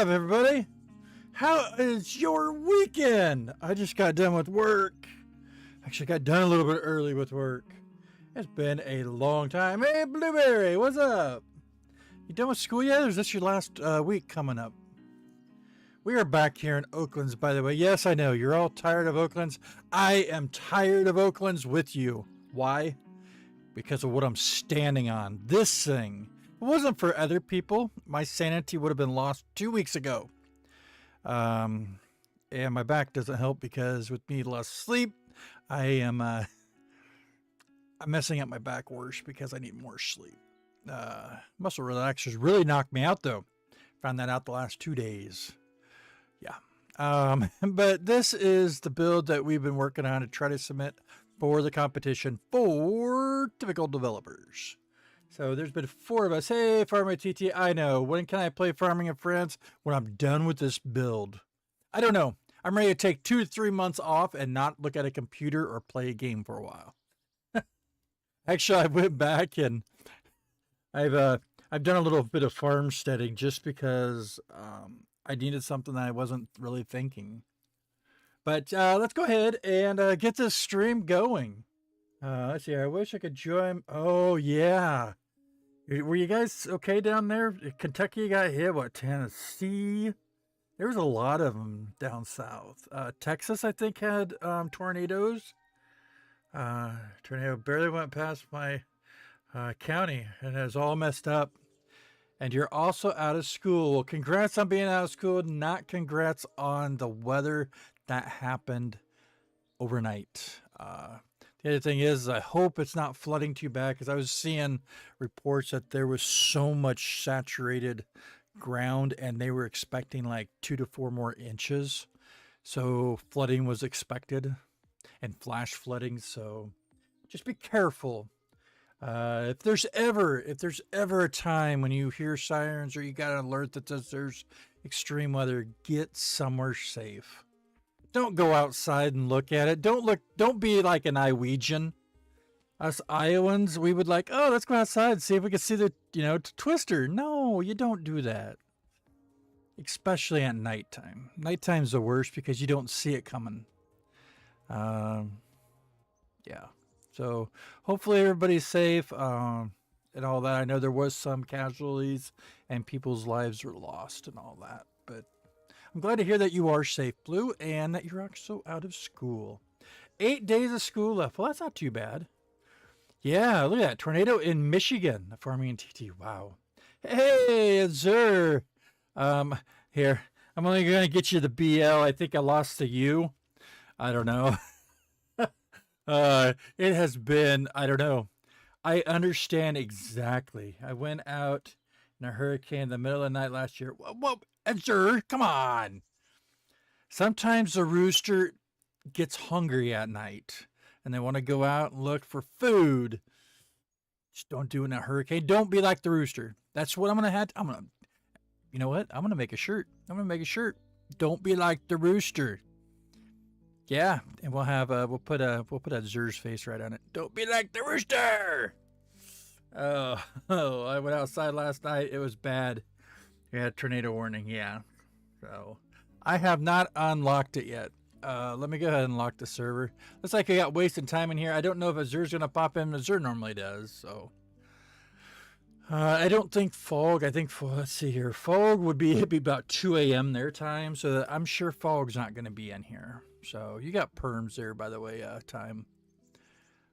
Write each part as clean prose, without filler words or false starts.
Stream-05, everybody. How is your weekend? I just got done with work. Actually, got done a little bit early with work. It's been a long time. Hey, Blueberry, what's up? You done with school yet, or is this your last week coming up? We are back here in Oaklands, by the way. Yes, I know, you're all tired of Oaklands. I am tired of Oaklands with you. Why? Because of what I'm standing on. This thing. If it wasn't for other people, my sanity would have been lost 2 weeks ago. And my back doesn't help because with me less sleep, I'm messing up my back worse because I need more sleep. Muscle relaxers really knocked me out though. Found that out the last 2 days. Yeah. But this is the build that we've been working on to try to submit for the competition for typical developers. So there's been 4 of us. Hey, Farming TT, I know. When can I play Farming and Friends? When I'm done with this build. I don't know. I'm ready to take 2 to 3 months off and not look at a computer or play a game for a while. Actually, I went back and I've done a little bit of farmsteading just because I needed something that I wasn't really thinking. But let's go ahead and get this stream going. Let's see. I wish I could join. Oh, yeah. Were you guys okay down there? Kentucky got hit. What, Tennessee? There was a lot of them down south. Texas, I think, had tornadoes. Tornado barely went past my county and is all messed up. And you're also out of school. Well, congrats on being out of school. Not congrats on the weather that happened overnight. The other thing is, I hope it's not flooding too bad because I was seeing reports that there was so much saturated ground and they were expecting like 2 to 4 more inches. So flooding was expected and flash flooding. So just be careful. If there's ever a time when you hear sirens or you got an alert that says there's extreme weather, get somewhere safe. Don't go outside and look at it. Don't be like an Iowegian. Us Iowans, we would like, oh, let's go outside and see if we can see the, twister. No, you don't do that. Especially at nighttime. Nighttime's the worst because you don't see it coming. Yeah. So hopefully everybody's safe and all that. I know there was some casualties and people's lives were lost and all that, but I'm glad to hear that you are safe, Blue, and that you're also out of school. 8 days of school left. Well, that's not too bad. Yeah, look at that. Tornado in Michigan. Farming and TT. Wow. Hey, sir. Here. I'm only going to get you the BL. I think I lost to you. I don't know. It has been, I don't know. I understand exactly. I went out in a hurricane in the middle of the night last year. Whoa, sir, come on. Sometimes the rooster gets hungry at night and they want to go out and look for food. Just don't do it in a hurricane. Don't be like the rooster. That's what I'm going to have. You know what? I'm going to make a shirt. Don't be like the rooster. Yeah, and we'll have we'll put a Zer's face right on it. Don't be like the rooster. Oh, I went outside last night. It was bad. We had tornado warning. Yeah, so I have not unlocked it yet. Let me go ahead and unlock the server. Looks like I got wasting time in here. I don't know if Azur's gonna pop in. Azur normally does. So I don't think Fog. I think let's see here. Fog would be it'd be about 2 a.m. their time. So I'm sure Fog's not gonna be in here. So you got perms there, by the way, time.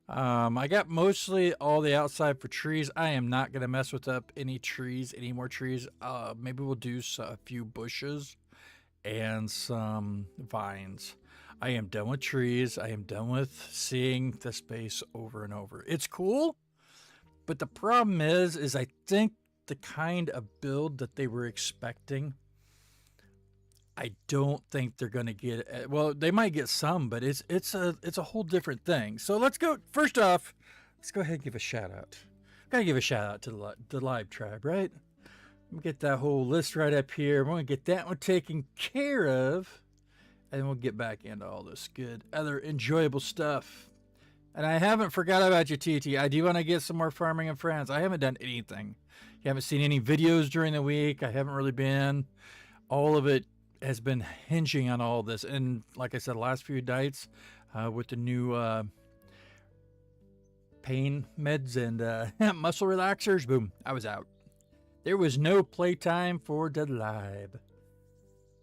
I got mostly all the outside for trees. I am not going to mess with up any more trees. Maybe we'll do a few bushes and some vines. I am done with trees. I am done with seeing the space over and over. It's cool, but the problem is I think the kind of build that they were expecting, I don't think they're going to get it. Well, they might get some, but it's a whole different thing. So let's go. First off, let's go ahead and give a shout out. Gotta give a shout out to the Live tribe, right? Let me get that whole list right up here. We're going to get that one taken care of, and we'll get back into all this good, other enjoyable stuff. And I haven't forgot about you, TT. I do want to get some more Farming and Friends. I haven't done anything. You haven't seen any videos during the week. I haven't really been all of it has been hinging on all this. And like I said, the last few nights with the new pain meds and muscle relaxers, boom, I was out. There was no playtime for DaLib.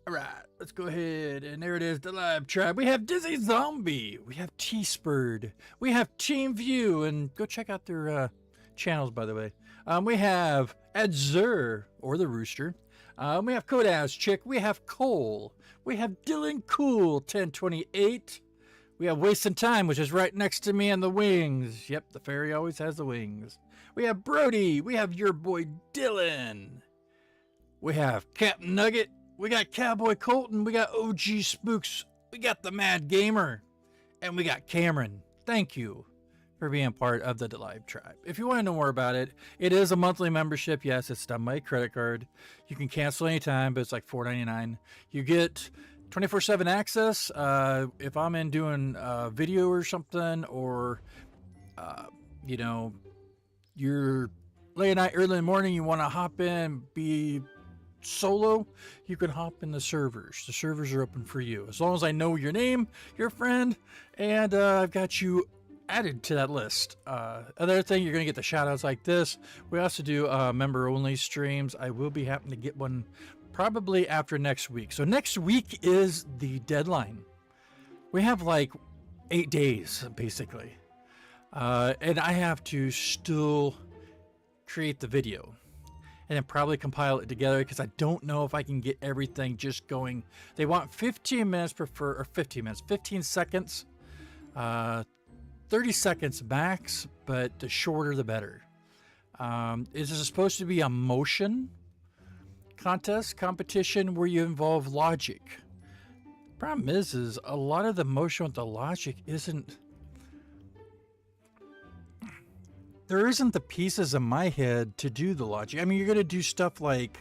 All right, let's go ahead. And there it is, DaLib Tribe. We have Dizzy Zombie. We have T-Spurred. We have Team View. And go check out their channels, by the way. We have Edzur, or the Rooster. We have Kodaz Chick. We have Cole. We have Dylan Cool 1028. We have Wasting Time, which is right next to me on the wings. Yep, the fairy always has the wings. We have Brody. We have your boy Dylan. We have Captain Nugget. We got Cowboy Colton. We got OG Spooks. We got the Mad Gamer. And we got Cameron. Thank you for being part of the DaLib Tribe. If you want to know more about it, it is a monthly membership. Yes, it's done by a credit card. You can cancel anytime, but it's like $4.99. You get 24/7 access. If I'm in doing a video or something, or you know, you're late at night, early in the morning, you want to hop in, be solo, you can hop in the servers. The servers are open for you, as long as I know your name, your friend, and I've got you added to that list. Other thing, you're gonna get the shout outs like this. We also do member only streams. I will be happy to get one probably after next week. So next week is the deadline. We have like 8 days basically, and I have to still create the video and then probably compile it together, because I don't know if I can get everything just going. They want 15 minutes or 15 seconds, 30 seconds max, but the shorter the better. This is supposed to be a motion competition where you involve logic. Problem is a lot of the motion with the logic isn't, there isn't the pieces in my head to do the logic. I mean, you're going to do stuff like,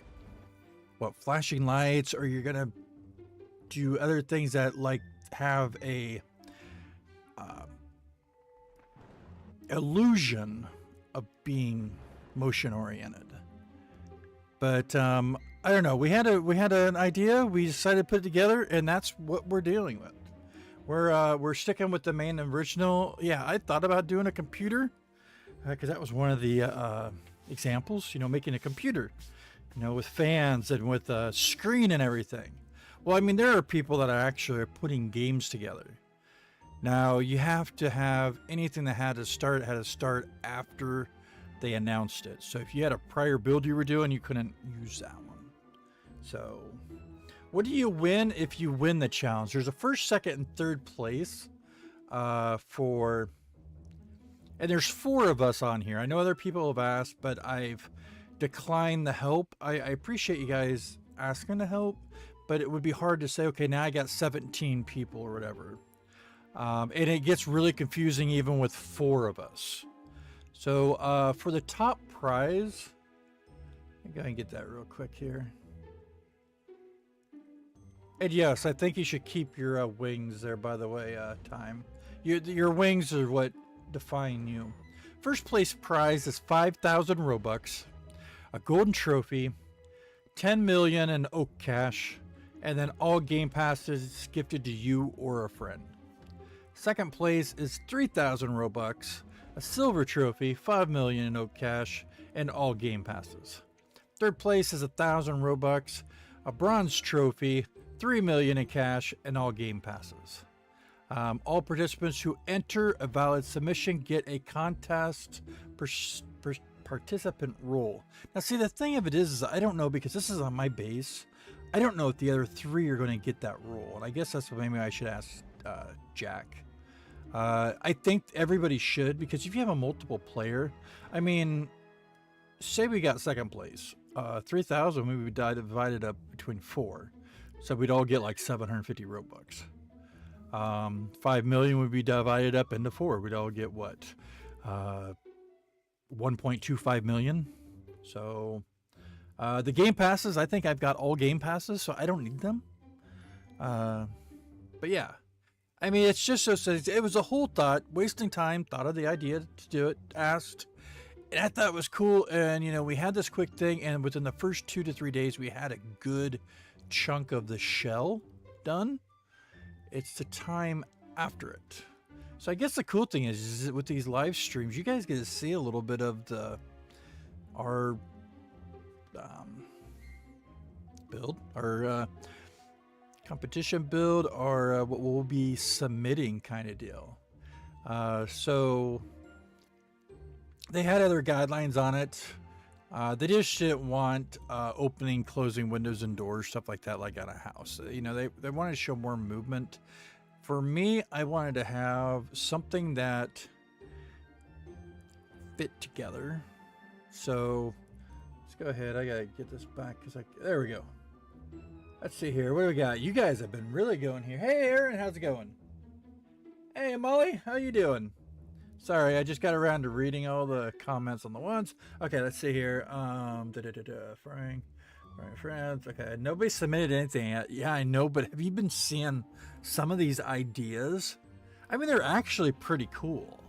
what, flashing lights, or you're going to do other things that like have a illusion of being motion oriented. But I don't know. We had an idea. We decided to put it together, and that's what we're dealing with. We're sticking with the main original. Yeah, I thought about doing a computer, because that was one of the examples. You know, making a computer, you know, with fans and with a screen and everything. Well, I mean, there are people that are actually putting games together. Now, you have to have anything that had to start after they announced it. So if you had a prior build you were doing, you couldn't use that one. So what do you win if you win the challenge? There's a first, second, and third place for, and there's 4 of us on here. I know other people have asked, but I've declined the help. I appreciate you guys asking to help, but it would be hard to say, okay, now I got 17 people or whatever. And it gets really confusing even with 4 of us. So for the top prize, I'm going to get that real quick here. And yes, I think you should keep your wings there, by the way, Time. Your wings are what define you. First place prize is 5,000 Robux, a golden trophy, 10 million in Oak Cash, and then all game passes gifted to you or a friend. Second place is 3,000 Robux, a silver trophy, 5 million in Oak Cash, and all game passes. Third place is 1,000 Robux, a bronze trophy, 3 million in cash, and all game passes. All participants who enter a valid submission get a contest participant role. Now, see, the thing of it is I don't know, because this is on my base. I don't know if the other 3 are going to get that role, and I guess that's what maybe I should ask Jack. I think everybody should, because if you have a multiple player, I mean, say we got second place, 3,000 we would divided up between 4, so we'd all get like 750 Robux. 5 million would be divided up into 4. We'd all get what, 1.25 million. So the game passes, I think I've got all game passes, so I don't need them. But yeah, I mean, it's just so, it was a whole thought, wasting time, thought of the idea to do it, asked, and I thought it was cool. And, you know, we had this quick thing, and within the first 2 to 3 days, we had a good chunk of the shell done. It's the time after it. So I guess the cool thing is with these live streams, you guys get to see a little bit of our build, our competition build, or what we'll be submitting kind of deal. So they had other guidelines on it. They just didn't want opening, closing windows and doors, stuff like that, like on a house. You know, they wanted to show more movement. For me, I wanted to have something that fit together. So let's go ahead. I gotta get this back because there we go. Let's see here. What do we got? You guys have been really going here. Hey, Aaron, how's it going? Hey, Molly, how you doing? Sorry, I just got around to reading all the comments on the ones. Okay, let's see here. Frank, friends. Okay, nobody submitted anything yet. Yeah, I know, but have you been seeing some of these ideas? I mean, they're actually pretty cool.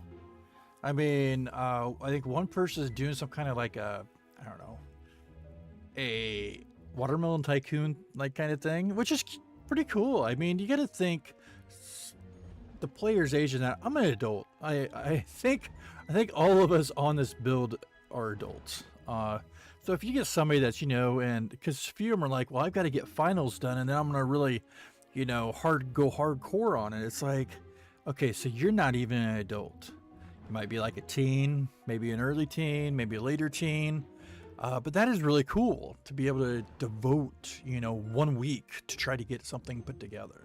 I mean, I think one person is doing some kind of like a, I don't know, a watermelon tycoon like kind of thing, which is pretty cool. I mean, you got to think the player's age in that. I'm an adult. I think all of us on this build are adults. So if you get somebody that's, you know, and because a few of them are like, well, I've got to get finals done, and then I'm gonna really, you know, go hardcore on it. It's like, okay, so you're not even an adult. You might be like a teen, maybe an early teen, maybe a later teen. But that is really cool to be able to devote, you know, 1 week to try to get something put together.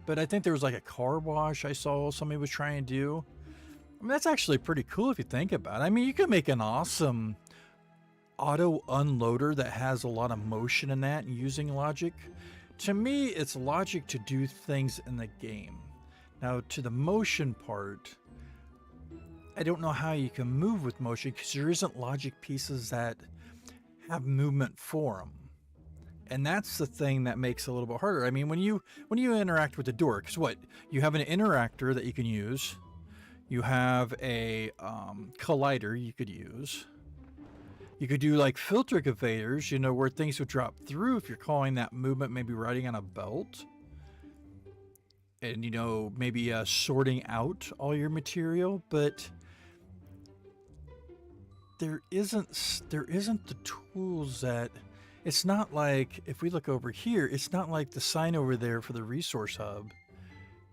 But I think there was like a car wash I saw somebody was trying to do. I mean, that's actually pretty cool if you think about it. I mean, you could make an awesome auto unloader that has a lot of motion in that and using logic. To me, it's logic to do things in the game. Now, to the motion part, I don't know how you can move with motion because there isn't logic pieces that have movement for them. And that's the thing that makes it a little bit harder. I mean, when you interact with the door, because what? You have an interactor that you can use. You have a collider you could use. You could do like filter conveyors, you know, where things would drop through if you're calling that movement maybe riding on a belt. And, you know, maybe sorting out all your material. But there isn't the tools that... It's not like, if we look over here, it's not like the sign over there for the resource hub.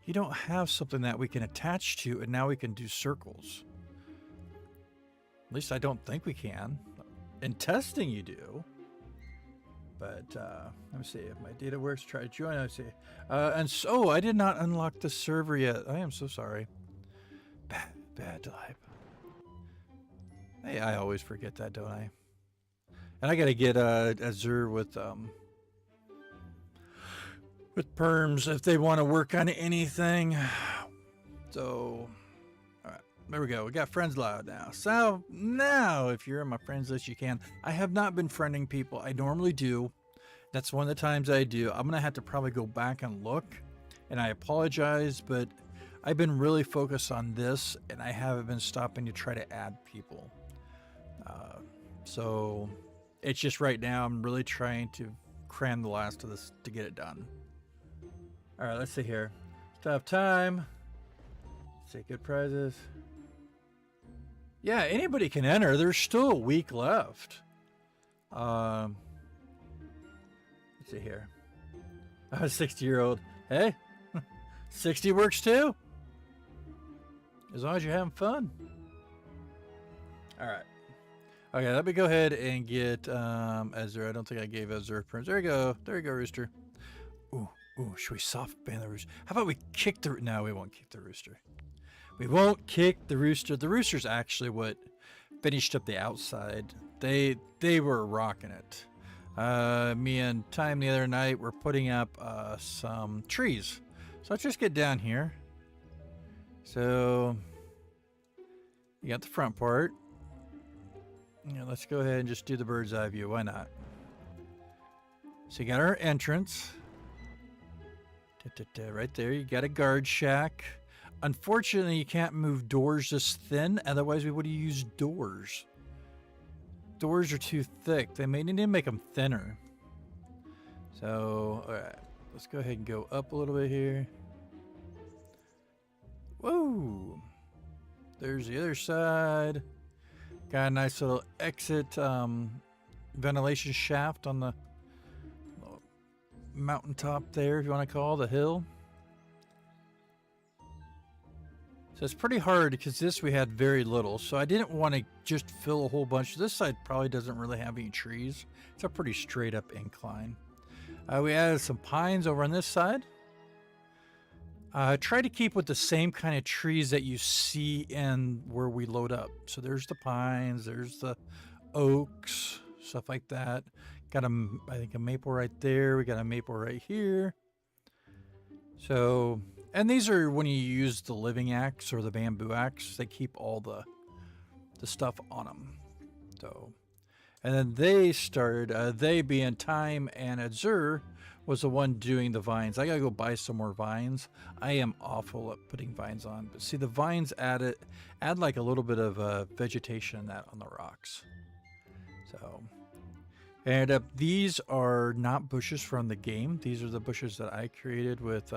You don't have something that we can attach to, and now we can do circles. At least I don't think we can. In testing, you do. But, let me see if my data works. Try to join. Let's see. And so, I did not unlock the server yet. I am so sorry. Bad DaLib. Hey, I always forget that, don't I? And I gotta get Azure with perms if they want to work on anything. So, all right, there we go. We got friends allowed now. So now, if you're in my friends list, you can. I have not been friending people. I normally do. That's one of the times I do. I'm gonna have to probably go back and look, and I apologize, but I've been really focused on this, and I haven't been stopping to try to add people. So. It's just right now I'm really trying to cram the last of this to get it done. All right, let's see here. Stop time. Let's see, good prizes. Yeah, anybody can enter. There's still a week left. Let's see here. A 60-year-old. Hey, 60 works too. As long as you're having fun. All right. Okay, let me go ahead and get Ezra. I don't think I gave Ezra prints. There you go. There you go, Rooster. Ooh, should we soft ban the rooster? How about we kick the... No, we won't kick the rooster. We won't kick the rooster. The rooster's actually what finished up the outside. They were rocking it. Me and Time the other night were putting up some trees. So let's just get down here. So you got the front part. Yeah, let's go ahead and just do the bird's eye view. Why not? So you got our entrance. Right there, you got a guard shack. Unfortunately, you can't move doors this thin. Otherwise, we would have used doors. Doors are too thick. They may need to make them thinner. So So, all right, let's go ahead and go up a little bit here. Whoa! There's the other side. Got a nice little exit ventilation shaft on the mountaintop there, if you want to call it, the hill. So it's pretty hard because this we had very little. So I didn't want to just fill a whole bunch. This side probably doesn't really have any trees. It's a pretty straight up incline. We added some pines over on this side. Try to keep with the same kind of trees that you see in where we load up. So there's the pines, there's the oaks, stuff like that. Got I think a maple right there. We got a maple right here. So, and these are when you use the living axe or the bamboo axe, they keep all the stuff on them. So, and then they started, they being Time and Azur was the one doing the vines. I gotta go buy some more vines. I am awful at putting vines on, but see the vines add like a little bit of vegetation in that on the rocks. So, and these are not bushes from the game. These are the bushes that I created with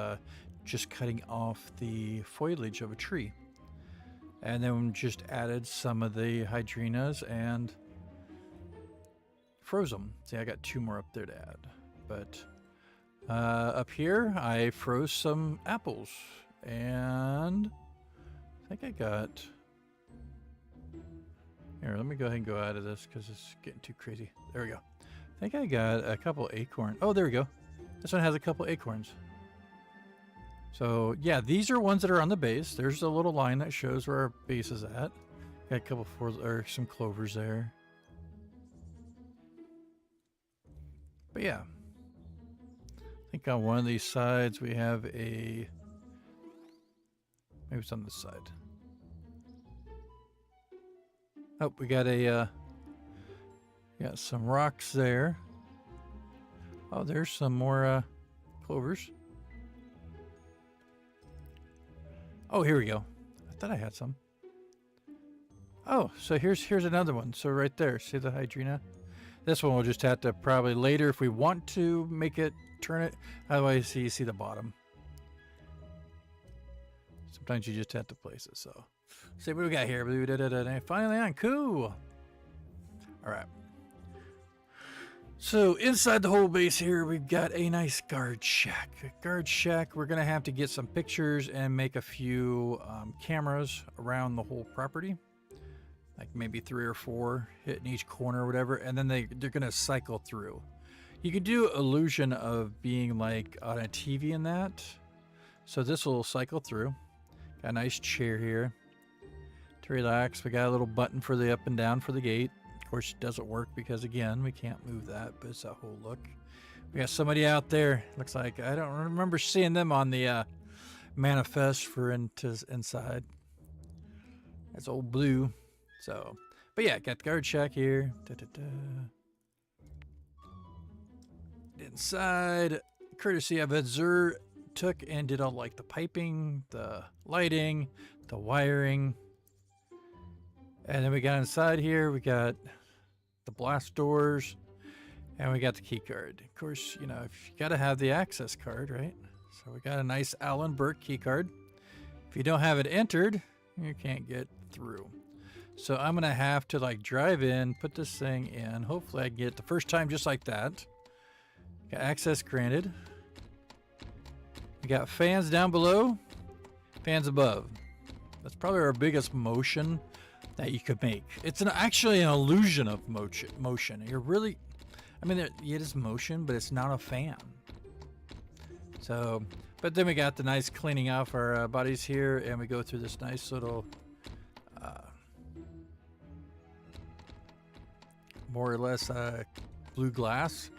just cutting off the foliage of a tree. And then just added some of the hydrangeas and froze them. See, I got 2 more up there to add. But up here, I froze some apples. And I think I got... Here, let me go ahead and go out of this because it's getting too crazy. There we go. I think I got a couple acorns. Oh, there we go. This one has a couple acorns. So, yeah, these are ones that are on the base. There's a little line that shows where our base is at. Got a couple some clovers there. But yeah. I think on one of these sides we have a... Maybe it's on this side. Oh, we got a... got some rocks there. Oh, there's some more clovers. Oh, here we go. I thought I had some. Oh, so here's another one. So right there, see the hydrina? This one we'll just have to probably later if we want to make it, turn it. Otherwise, you see the bottom. Sometimes you just have to place it. So, see what we got here. Finally on. Cool. All right. So inside the whole base here, we've got a nice guard shack. A guard shack, we're going to have to get some pictures and make a few cameras around the whole property. Like maybe 3 or 4 hitting each corner or whatever. And then they're going to cycle through. You could do illusion of being like on a TV in that. So this will cycle through. Got a nice chair here to relax. We got a little button for the up and down for the gate. Of course, it doesn't work because, again, we can't move that, but it's a whole look. We got somebody out there. Looks like I don't remember seeing them on the manifest for inside. That's old Blue. So, but yeah, got the guard shack here. Inside, courtesy of Azur, took and did all like the piping, the lighting, the wiring. And then we got inside here, we got the blast doors, and we got the key card. Of course, you know, you got to have the access card, right? So we got a nice Alan Burke key card. If you don't have it entered, you can't get through. So I'm going to have to like drive in, put this thing in. Hopefully I get it the first time just like that. Got access granted. We got fans down below, fans above. That's probably our biggest motion that you could make. It's actually an illusion of motion. You're really, I mean, it is motion, but it's not a fan. So, but then we got the nice cleaning off our bodies here, and we go through this nice little, more or less blue glass,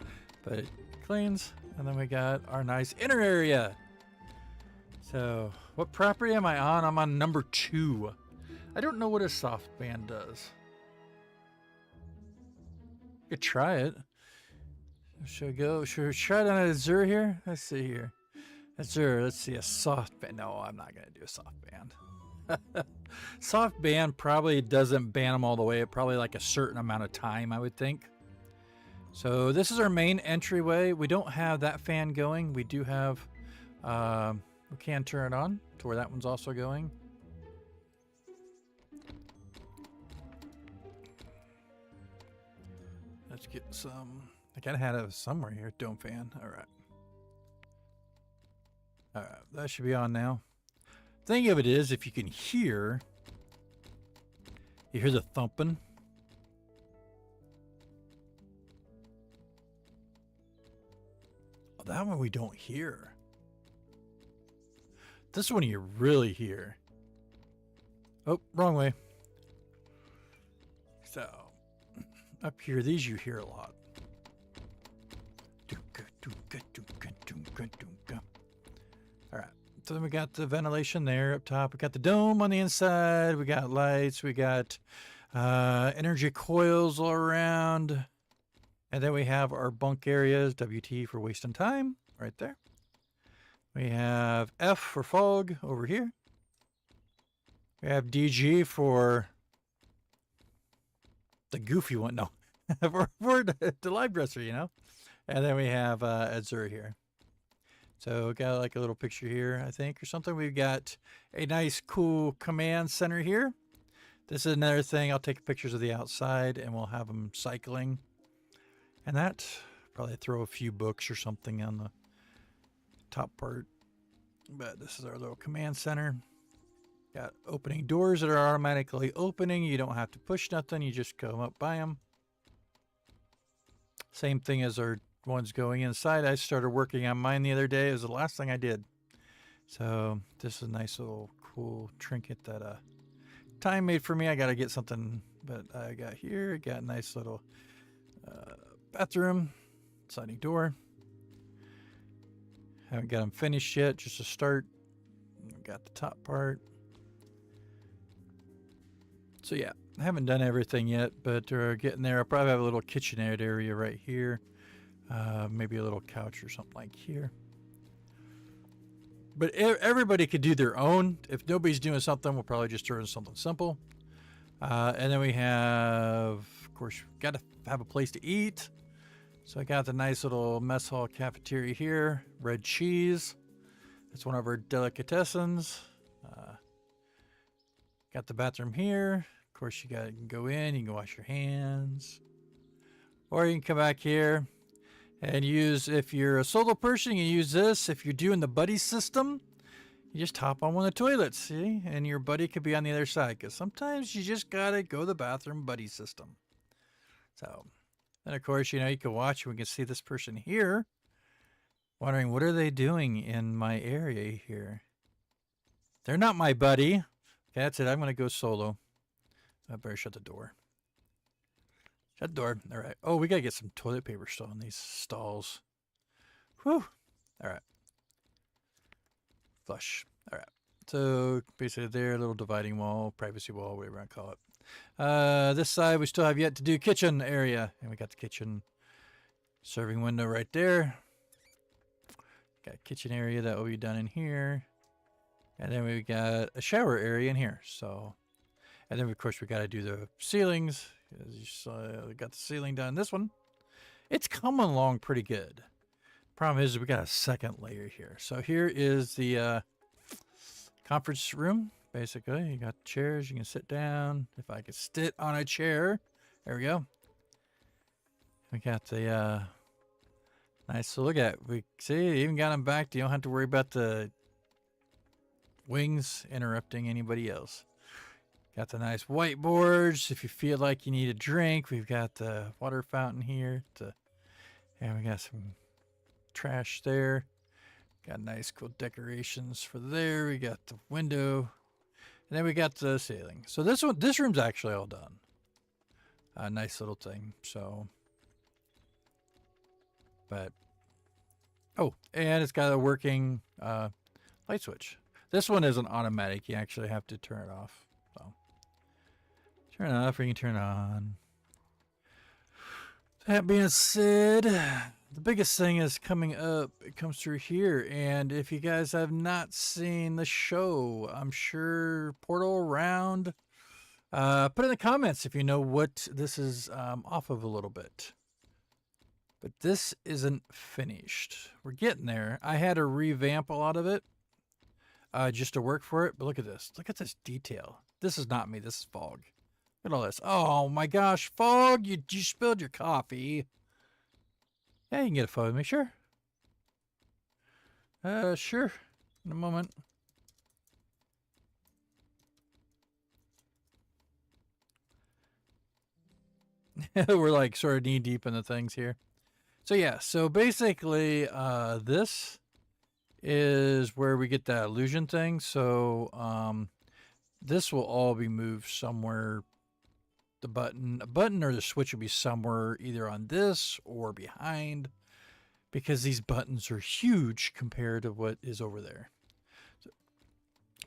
but it cleans. And then we got our nice inner area. So, what property am I on? I'm on number 2. I don't know what a soft band does. You could try it. Should we go? Should we try it on a Azur here? Let's see here. Azur, let's see, a soft band. No, I'm not going to do a soft band. Soft band probably doesn't ban them all the way. Probably like a certain amount of time, I would think. So this is our main entryway. We don't have that fan going. We do have, we can turn it on to where that one's also going. Let's get some, I gotta have it somewhere here. Dome fan. All right. All right, that should be on now. Thing of it is, if you can hear, you hear the thumping. Oh, that one we don't hear. This one you really hear. Oh, wrong way. So, up here, these you hear a lot. All right. So then we got the ventilation there up top. We got the dome on the inside. We got lights. We got energy coils all around. And then we have our bunk areas. WT for wasting time right there. We have F for fog over here. We have DG for the goofy one. No, for the live dresser, you know. And then we have Azure here. So we got like a little picture here, I think, or something. We've got a nice, cool command center here. This is another thing. I'll take pictures of the outside, and we'll have them cycling. And that, probably throw a few books or something on the top part. But this is our little command center. Got opening doors that are automatically opening. You don't have to push nothing. You just come up by them. Same thing as our ones going inside. I started working on mine the other day. It was the last thing I did. So this is a nice little cool trinket that Time made for me. I got to get something, but I got here. Got a nice little bathroom, sliding door. Haven't got them finished yet, just a start. Got the top part. So yeah, I haven't done everything yet, but we're getting there. I'll probably have a little kitchenette area right here. Maybe a little couch or something like here. But everybody could do their own. If nobody's doing something, we'll probably just turn something simple. And then we have, of course, got to have a place to eat. So I got the nice little mess hall cafeteria here. Red cheese. That's one of our delicatessens. Got the bathroom here. Of course, you can go in. You can wash your hands. Or you can come back here and use, if you're a solo person, you use this. If you're doing the buddy system, you just hop on one of the toilets, see? And your buddy could be on the other side, because sometimes you just got to go to the bathroom buddy system. So, and of course, you know, you can watch. We can see this person here wondering, what are they doing in my area here? They're not my buddy. Okay, that's it. I'm going to go solo. I better shut the door. Shut the door. All right. Oh, we got to get some toilet paper still in these stalls. Whew. All right. Flush. All right. So basically there, a little dividing wall, privacy wall, whatever you want to call it. This side, we still have yet to do kitchen area. And we got the kitchen serving window right there. Got a kitchen area that will be done in here. And then we got a shower area in here. So, and then of course we got to do the ceilings. As you saw, we got the ceiling done. This one, it's coming along pretty good. Problem is we got a second layer here. So here is the conference room. Basically, you got chairs. You can sit down. If I could sit on a chair, there we go. We got the nice. So look at, we see, even got them back. You don't have to worry about the wings interrupting anybody else. Got the nice whiteboards. If you feel like you need a drink, we've got the water fountain here. And we got some trash there. Got nice cool decorations for there. We got the window. And then we got the ceiling. So this room's actually all done. A nice little thing. So, but, oh, and it's got a working light switch. This one isn't automatic. You actually have to turn it off. So, turn it off or you can turn it on. That being said, the biggest thing is coming up. It comes through here. And if you guys have not seen the show, I'm sure Portal Around. Put in the comments if you know what this is off of a little bit. But this isn't finished. We're getting there. I had to revamp a lot of it just to work for it. But look at this. Look at this detail. This is not me. This is Fog. Look at all this. Oh my gosh, Fog, you spilled your coffee. Yeah, you can get a photo with me, sure. Sure. In a moment. We're like sort of knee deep in the things here. So yeah, so basically this is where we get that illusion thing. So this will all be moved somewhere. A button or the switch will be somewhere either on this or behind, because these buttons are huge compared to what is over there. So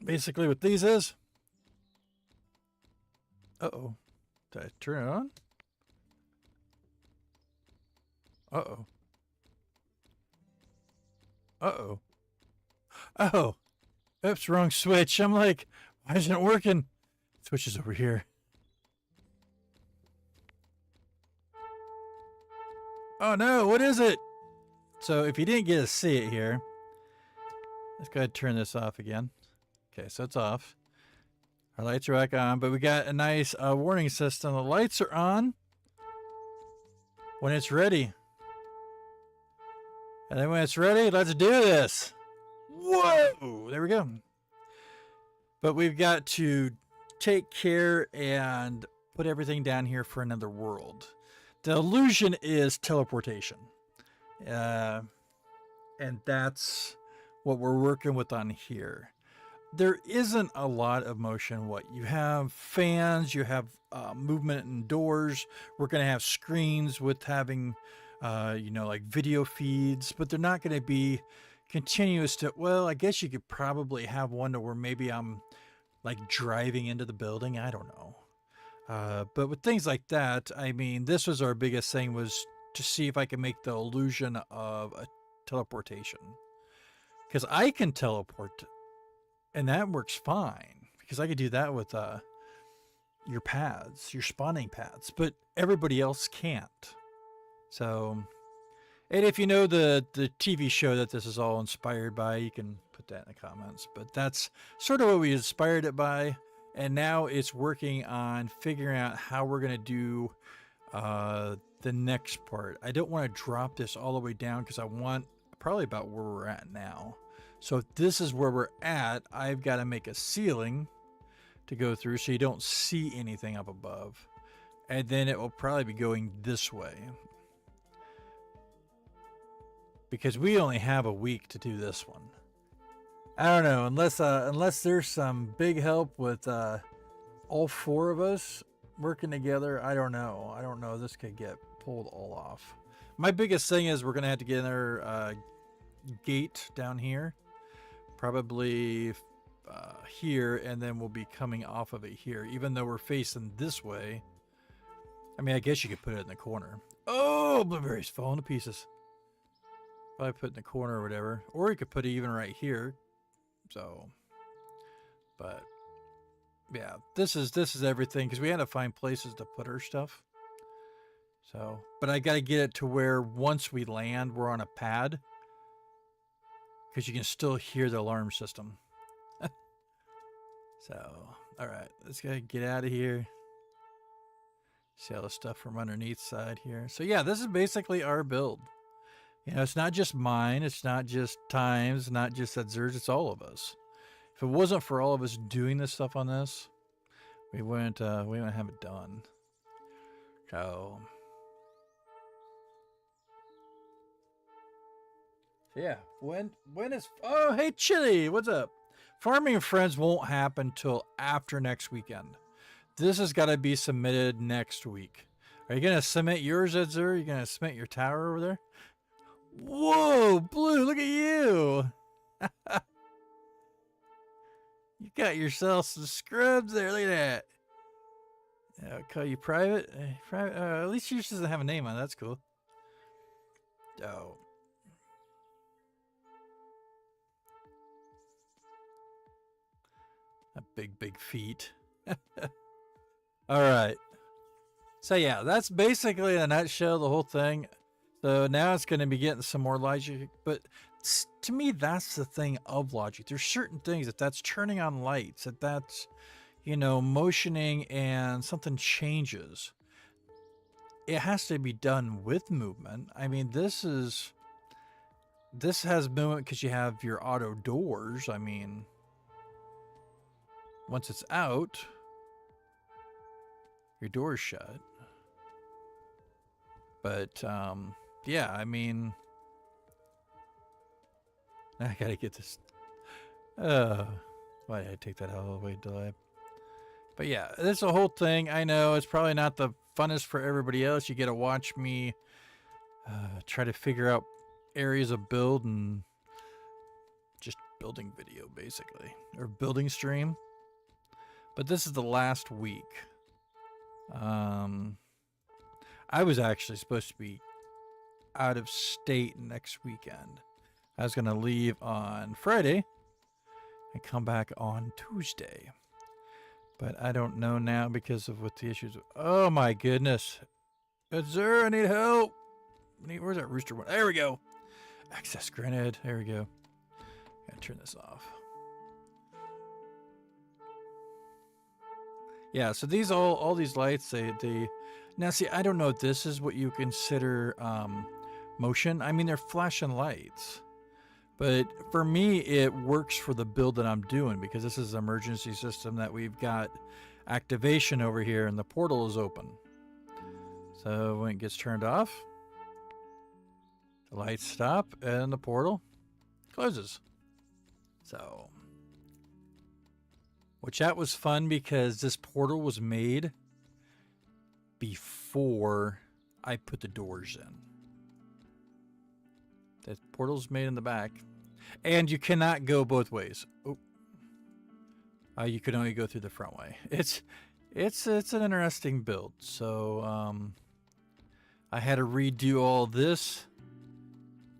basically what these is, uh-oh, did I turn it on? Uh-oh. Uh-oh. Oh, oops, wrong switch. I'm like, why isn't it working? Switch is over here. Oh no, what is it? So if you didn't get to see it here, let's go ahead and turn this off again. Okay, so it's off. Our lights are back on, but we got a nice warning system. The lights are on when it's ready. And then when it's ready, let's do this. Whoa, there we go. But we've got to take care and put everything down here for another world. The illusion is teleportation. And that's what we're working with on here. There isn't a lot of motion. What you have fans, you have movement in doors. We're going to have screens with having, like video feeds, but they're not going to be continuous to, well, I guess you could probably have one to where maybe I'm like driving into the building. I don't know. But with things like that, I mean, this was our biggest thing, was to see if I can make the illusion of a teleportation. Because I can teleport, and that works fine. Because I could do that with your pads, your spawning pads. But everybody else can't. So, and if you know the TV show that this is all inspired by, you can put that in the comments. But that's sort of what we inspired it by. And now it's working on figuring out how we're going to do the next part. I don't want to drop this all the way down because I want probably about where we're at now. So if this is where we're at, I've got to make a ceiling to go through so you don't see anything up above. And then it will probably be going this way. Because we only have a week to do this one. I don't know, unless there's some big help with all four of us working together. I don't know. I don't know. This could get pulled all off. My biggest thing is we're gonna have to get another gate down here, probably here, and then we'll be coming off of it here. Even though we're facing this way, I mean, I guess you could put it in the corner. Oh, blueberries falling to pieces. Probably put it in the corner or whatever, or you could put it even right here. So, but yeah, this is everything, because we had to find places to put our stuff. So, but I got to get it to where once we land, we're on a pad, because you can still hear the alarm system. So, all right, let's get out of here. See all the stuff from underneath side here. So yeah, this is basically our build. You know, it's not just mine, it's not just Times, not just Edzer's, it's all of us. If it wasn't for all of us doing this stuff on this, we wouldn't have it done. So yeah, when is, oh hey Chili, what's up? Farming and Friends won't happen till after next weekend. This has got to be submitted next week. Are you gonna submit yours, Edzer? Are you gonna submit your tower over there? Whoa, Blue, look at you. You got yourself some scrubs there. Look at that. I'll call you private. Private. At least yours doesn't have a name on it. That's cool. Oh. A big feet. All right. So yeah, that's basically in a nutshell the whole thing. So now it's going to be getting some more logic. But to me, that's the thing of logic. There's certain things if that's turning on lights, if that's, you know, motioning and something changes, it has to be done with movement. I mean, this has movement because you have your auto doors. I mean, once it's out, your door's shut. But yeah, I mean, I gotta get this. Why did I take that all the way to live? But yeah, this is a whole thing. I know it's probably not the funnest for everybody else. You get to watch me try to figure out areas of build and just building video, basically, or building stream. But this is the last week. I was actually supposed to be out of state next weekend. I was going to leave on Friday and come back on Tuesday. But I don't know now because of what the issues. Oh my goodness. Good sir, I need help. Where's that rooster one? There we go. Access granted. There we go. Gotta turn this off. Yeah, so these all these lights, they now see, I don't know if this is what you consider motion. I mean, they're flashing lights. But for me, it works for the build that I'm doing because this is an emergency system that we've got activation over here and the portal is open. So when it gets turned off, the lights stop and the portal closes. So, which that was fun because this portal was made before I put the doors in. The portal's made in the back. And you cannot go both ways. Oh. You can only go through the front way. It's an interesting build. So I had to redo all this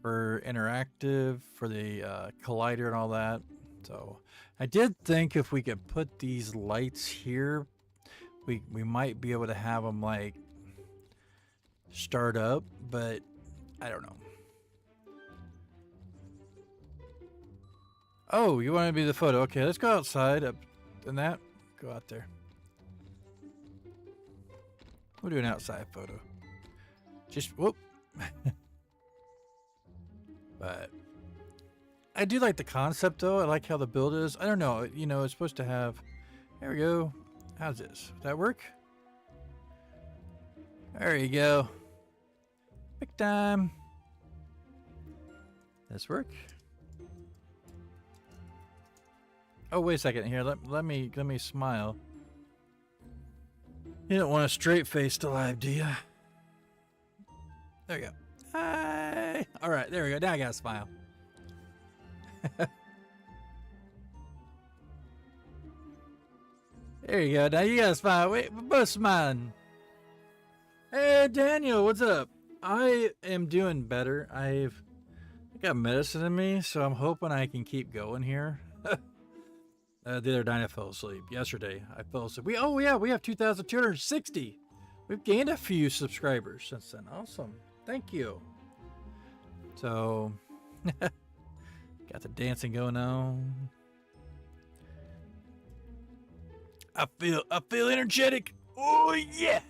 for interactive, for the collider and all that. So I did think if we could put these lights here, we might be able to have them like start up, but I don't know. Oh, you want to be the photo? Okay, let's go outside up and that. Go out there. We'll do an outside photo. Just whoop. But I do like the concept though. I like how the build is. I don't know, you know, it's supposed to have. There we go. How's this? Does that work? There you go. Big time. This work? Oh, wait a second here. Let me smile. You don't want a straight face to live, do you? There you go. Hi. All right, there we go. Now I gotta smile. There you go. Now you gotta smile. Wait, we're both smiling. Hey, Daniel, what's up? I am doing better. I got medicine in me, so I'm hoping I can keep going here. The other night I fell asleep. Yesterday I fell asleep. We have 2,260. We've gained a few subscribers since then. Awesome. Thank you. So got the dancing going on. I feel energetic. Oh yeah.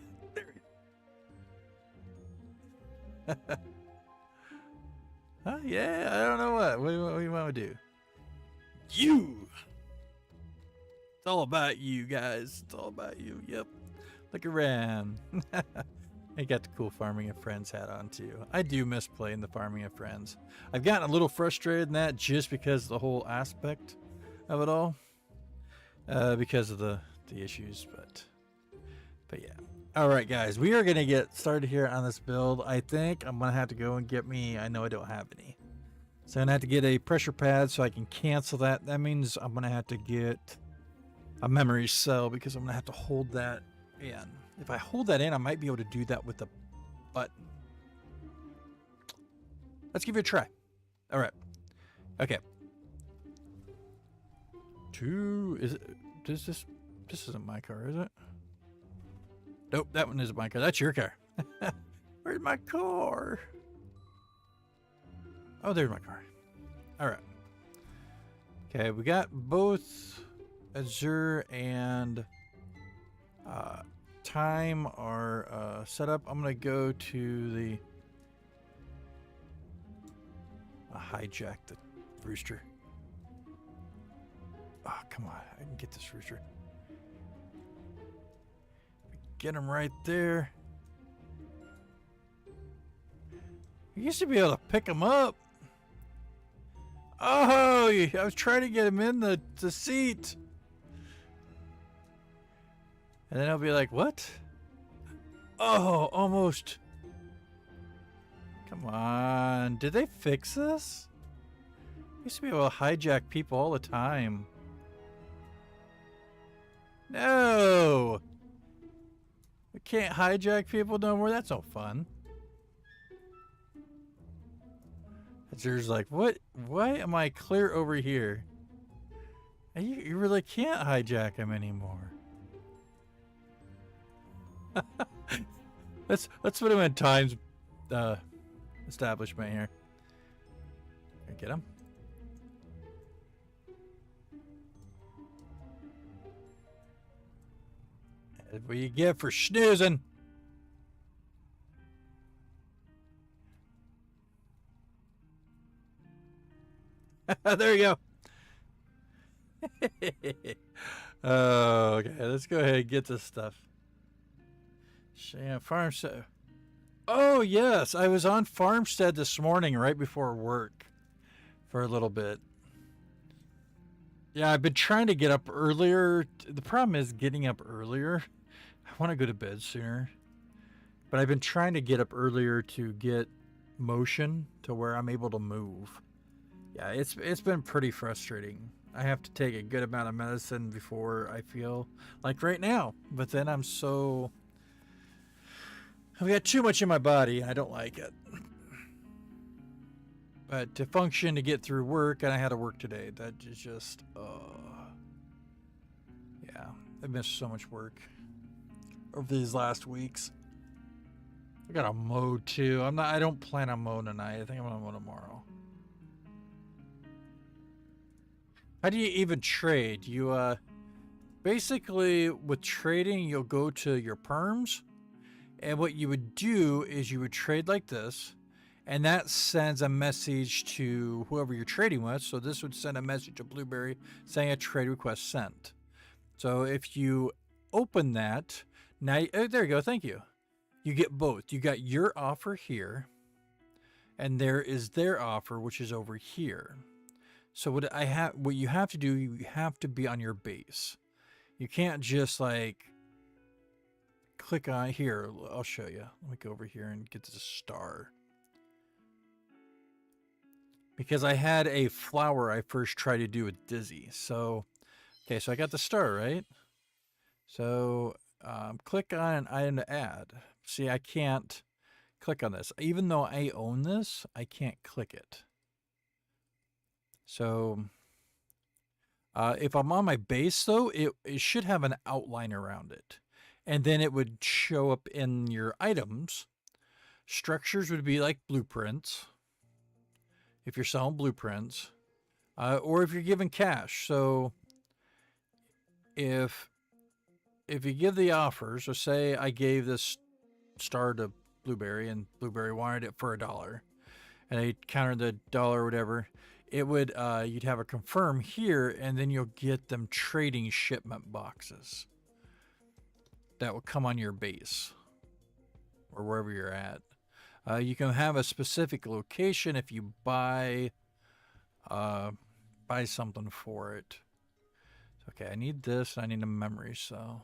Huh? Yeah, I don't know what do you want to do. You. It's all about you guys. It's all about you. Yep. Look around. I got the cool Farming and Friends hat on too. I do miss playing the Farming and Friends. I've gotten a little frustrated in that just because of the whole aspect of it all. Because of the issues, but yeah. All right, guys, we are going to get started here on this build. I think I'm going to have to go and get me, I know I don't have any. So I'm going to have to get a pressure pad so I can cancel that. That means I'm going to have to get a memory cell because I'm going to have to hold that in. If I hold that in, I might be able to do that with the button. Let's give it a try. All right. Okay. Is it, this isn't my car, is it? Nope, that one isn't my car. That's your car. Where's my car? Oh, there's my car. All right. Okay, we got both Azure and time are set up. I'm gonna go to the hijack the rooster. Oh, come on. I can get this rooster. Get him right there. You used to be able to pick him up. Oh, I was trying to get him in the seat. And then I'll be like, what? Oh, almost. Come on. Did they fix this? I used to be able to hijack people all the time. No. We can't hijack people no more. That's no fun. There's like, what? Why am I clear over here? And you really can't hijack him anymore. let's put him in times establishment here. Get him. That's what you get for snoozing. There you go. Oh, okay, let's go ahead and get this stuff. Farmstead. Oh, yes. I was on Farmstead this morning right before work for a little bit. Yeah, I've been trying to get up earlier. The problem is getting up earlier. I want to go to bed sooner. But I've been trying to get up earlier to get motion to where I'm able to move. Yeah, it's been pretty frustrating. I have to take a good amount of medicine before I feel like right now. But then I've got too much in my body. I don't like it. But to function, to get through work, and I had to work today. That is just, yeah, I've missed so much work over these last weeks. I got to mow too. I don't plan on mowing tonight. I think I'm gonna mow tomorrow. How do you even trade? You basically with trading, you'll go to your perms, and what you would do is you would trade like this, and that sends a message to whoever you're trading with. So this would send a message to Blueberry saying a trade request sent. So if you open that, now there you go. Thank you. You get both. You got your offer here, and there is their offer, which is over here. So what you have to do, you have to be on your base. You can't just like click on here. I'll show you. Let me go over here and get the star. Because I had a flower I first tried to do with Dizzy. So, okay, so I got the star, right? So click on an item to add. See, I can't click on this. Even though I own this, I can't click it. So if I'm on my base, though, it should have an outline around it. And then it would show up in your items. Structures would be like blueprints, if you're selling blueprints, or if you're giving cash. So if you give the offer, so say I gave this star to Blueberry and Blueberry wanted it for $1, and I countered the dollar or whatever, it would you'd have a confirm here, and then you'll get them trading shipment boxes that will come on your base or wherever you're at. You can have a specific location if you buy something for it. Okay, I need this, and I need a memory, so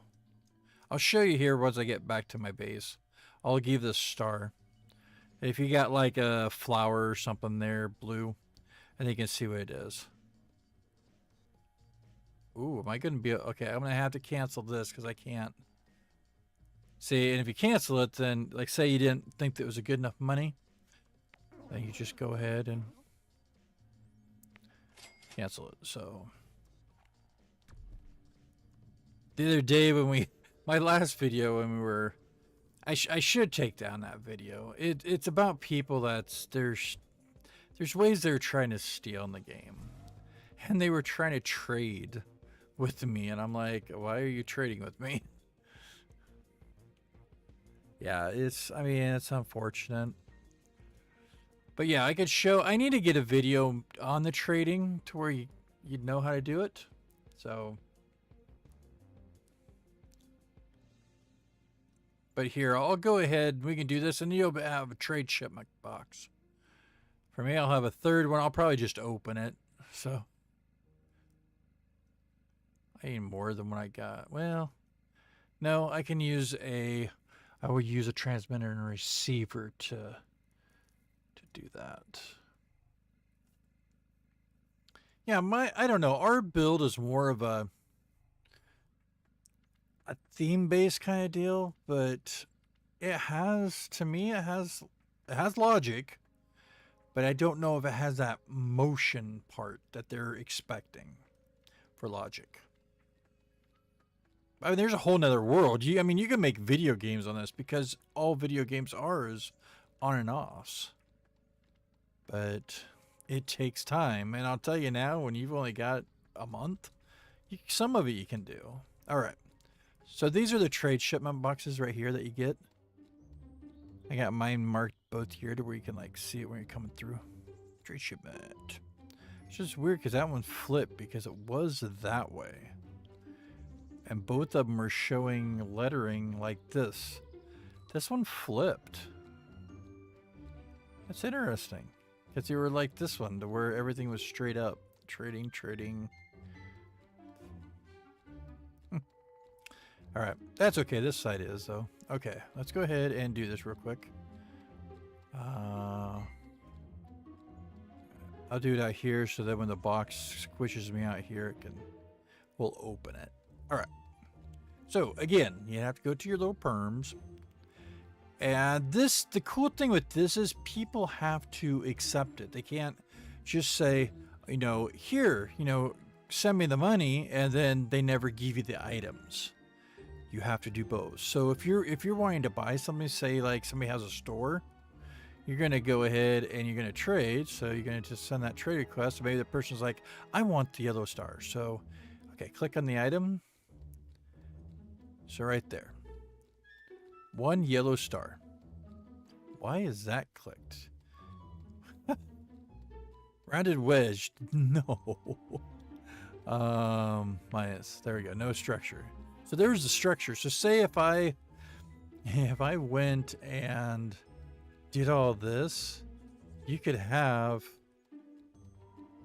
I'll show you here once I get back to my base. I'll give this star. If you got like a flower or something there, blue, and you can see what it is. Ooh, am I going to be... Okay, I'm going to have to cancel this because I can't. See, and if you cancel it, then, like, say you didn't think that it was a good enough money, then you just go ahead and cancel it. So, the other day when my last video when we were, I should take down that video. It's about people they're there's ways they're trying to steal in the game. And they were trying to trade with me, and I'm like, why are you trading with me? Yeah, I mean, it's unfortunate. But yeah, I need to get a video on the trading to where you'd know how to do it. So. But here, I'll go ahead, we can do this, and you'll have a trade shipment box. For me, I'll have a third one. I'll probably just open it. So. I need more than what I got. Well, no, I can use I will use a transmitter and a receiver to do that. Yeah, I don't know. Our build is more of a theme-based kind of deal, but to me, it has logic, but I don't know if it has that motion part that they're expecting for logic. I mean, there's a whole nother world. I mean, you can make video games on this because all video games are is on and offs. But it takes time. And I'll tell you now, when you've only got a month, some of it you can do. All right. So these are the trade shipment boxes right here that you get. I got mine marked both here to where you can like see it when you're coming through. Trade shipment. It's just weird because that one flipped because it was that way. And both of them are showing lettering like this. This one flipped. That's interesting. Because they were like this one, to where everything was straight up. Trading. Alright, that's okay. This side is, though. Okay, let's go ahead and do this real quick. I'll do it out here so that when the box squishes me out here, we'll open it. Alright. So, again, you have to go to your little perms. And the cool thing with this is people have to accept it. They can't just say, here, send me the money, and then they never give you the items. You have to do both. So if you're wanting to buy something, say like somebody has a store, you're going to go ahead and you're going to trade. So you're going to just send that trade request. Maybe the person's like, I want the yellow star. So, okay, click on the item. So right there. 1 yellow star. Why is that clicked? Rounded wedge. No. Minus. There we go. No structure. So there's the structure. So say if I went and did all this, you could have.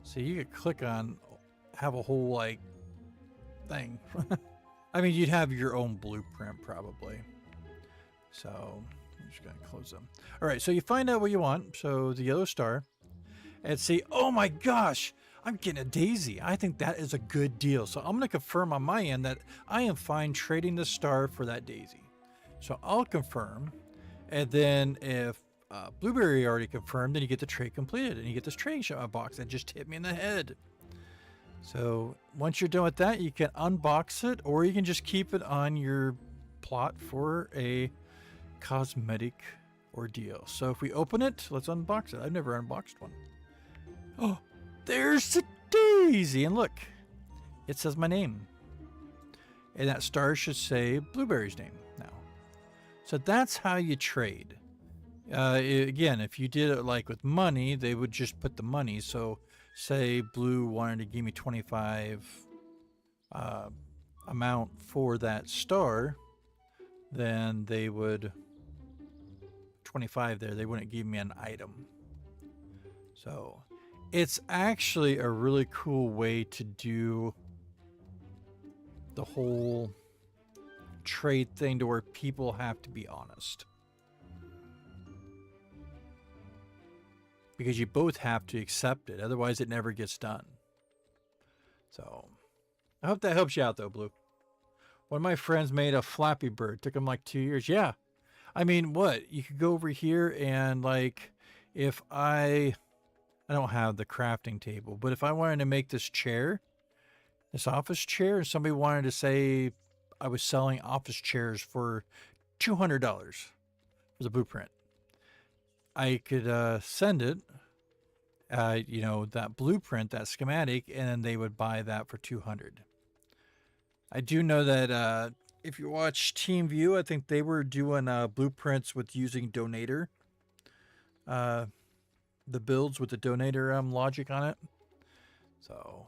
So you could click on, have a whole like thing. I mean, you'd have your own blueprint probably. So I'm just going to close them. All right. So you find out what you want. So the yellow star, and see, oh my gosh, I'm getting a daisy. I think that is a good deal. So I'm going to confirm on my end that I am fine trading the star for that daisy. So I'll confirm. And then if Blueberry already confirmed, then you get the trade completed and you get this trading shot box that just hit me in the head. So once you're done with that, you can unbox it, or you can just keep it on your plot for a cosmetic ordeal. So if we open it, let's unbox it. I've never unboxed one. Oh, there's the daisy. And look, it says my name. And that star should say Blueberry's name now. So that's how you trade. Again, if you did it like with money, they would just put the money. So say Blue wanted to give me 25 amount for that star, then they would 25 there. They wouldn't give me an item. So it's actually a really cool way to do the whole trade thing to where people have to be honest. Because you both have to accept it. Otherwise, it never gets done. So I hope that helps you out, though, Blue. One of my friends made a Flappy Bird. Took him like 2 years. Yeah. I mean, what? You could go over here and, like, if I don't have the crafting table, but if I wanted to make this chair, this office chair, and somebody wanted to say I was selling office chairs for $200 for the blueprint, I could send it you know, that blueprint, that schematic, and then they would buy that for 200. I do know that if you watch Team View, I think they were doing blueprints with using Donator. The builds with the Donator logic on it. So,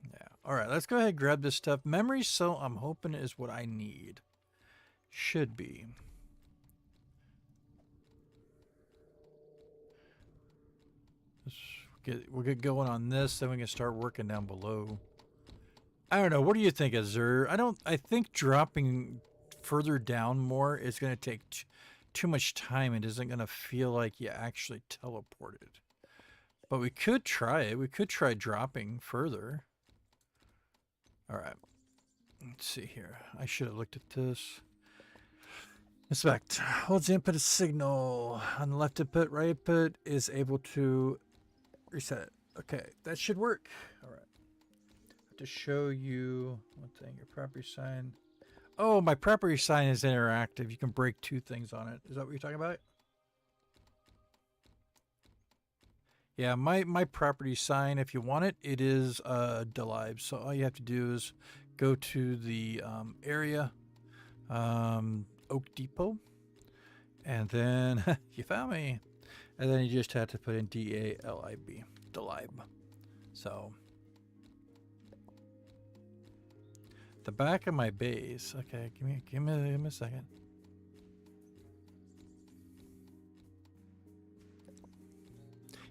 yeah. All right, let's go ahead and grab this stuff. Memory cell, I'm hoping, is what I need. Should be. We'll get going on this, then we can start working down below. I don't know. What do you think, Azur? I think dropping further down more is going to take too much time. It isn't going to feel like you actually teleported. But we could try it. We could try dropping further. All right. Let's see here. I should have looked at this. Inspect. Holds the input signal on the left input. Right input is able to reset it. Okay, that should work. All right. To show you one thing, your property sign. Oh, my property sign is interactive. You can break 2 things on it. Is that what you're talking about? Yeah, my property sign, if you want it, it is DaLib's. So all you have to do is go to the area, Oak Depot, and then you found me. And then you just have to put in DALIB, DaLib. So the back of my base. Okay, give me a second.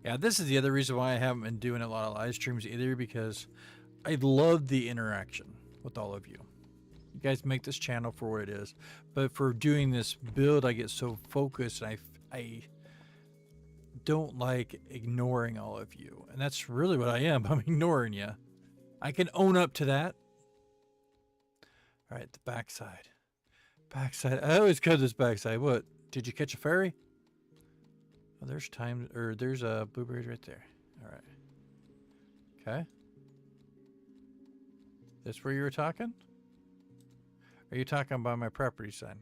Yeah, this is the other reason why I haven't been doing a lot of live streams either, because I love the interaction with all of you. You guys make this channel for what it is. But for doing this build, I get so focused, and I don't like ignoring all of you. And that's really what I am. I'm ignoring you. I can own up to that. All right, the backside. Backside. I always cut this backside. What? Did you catch a ferry? Oh, there's time, or there's blueberries right there. All right. Okay. This where you were talking? Are you talking about my property sign?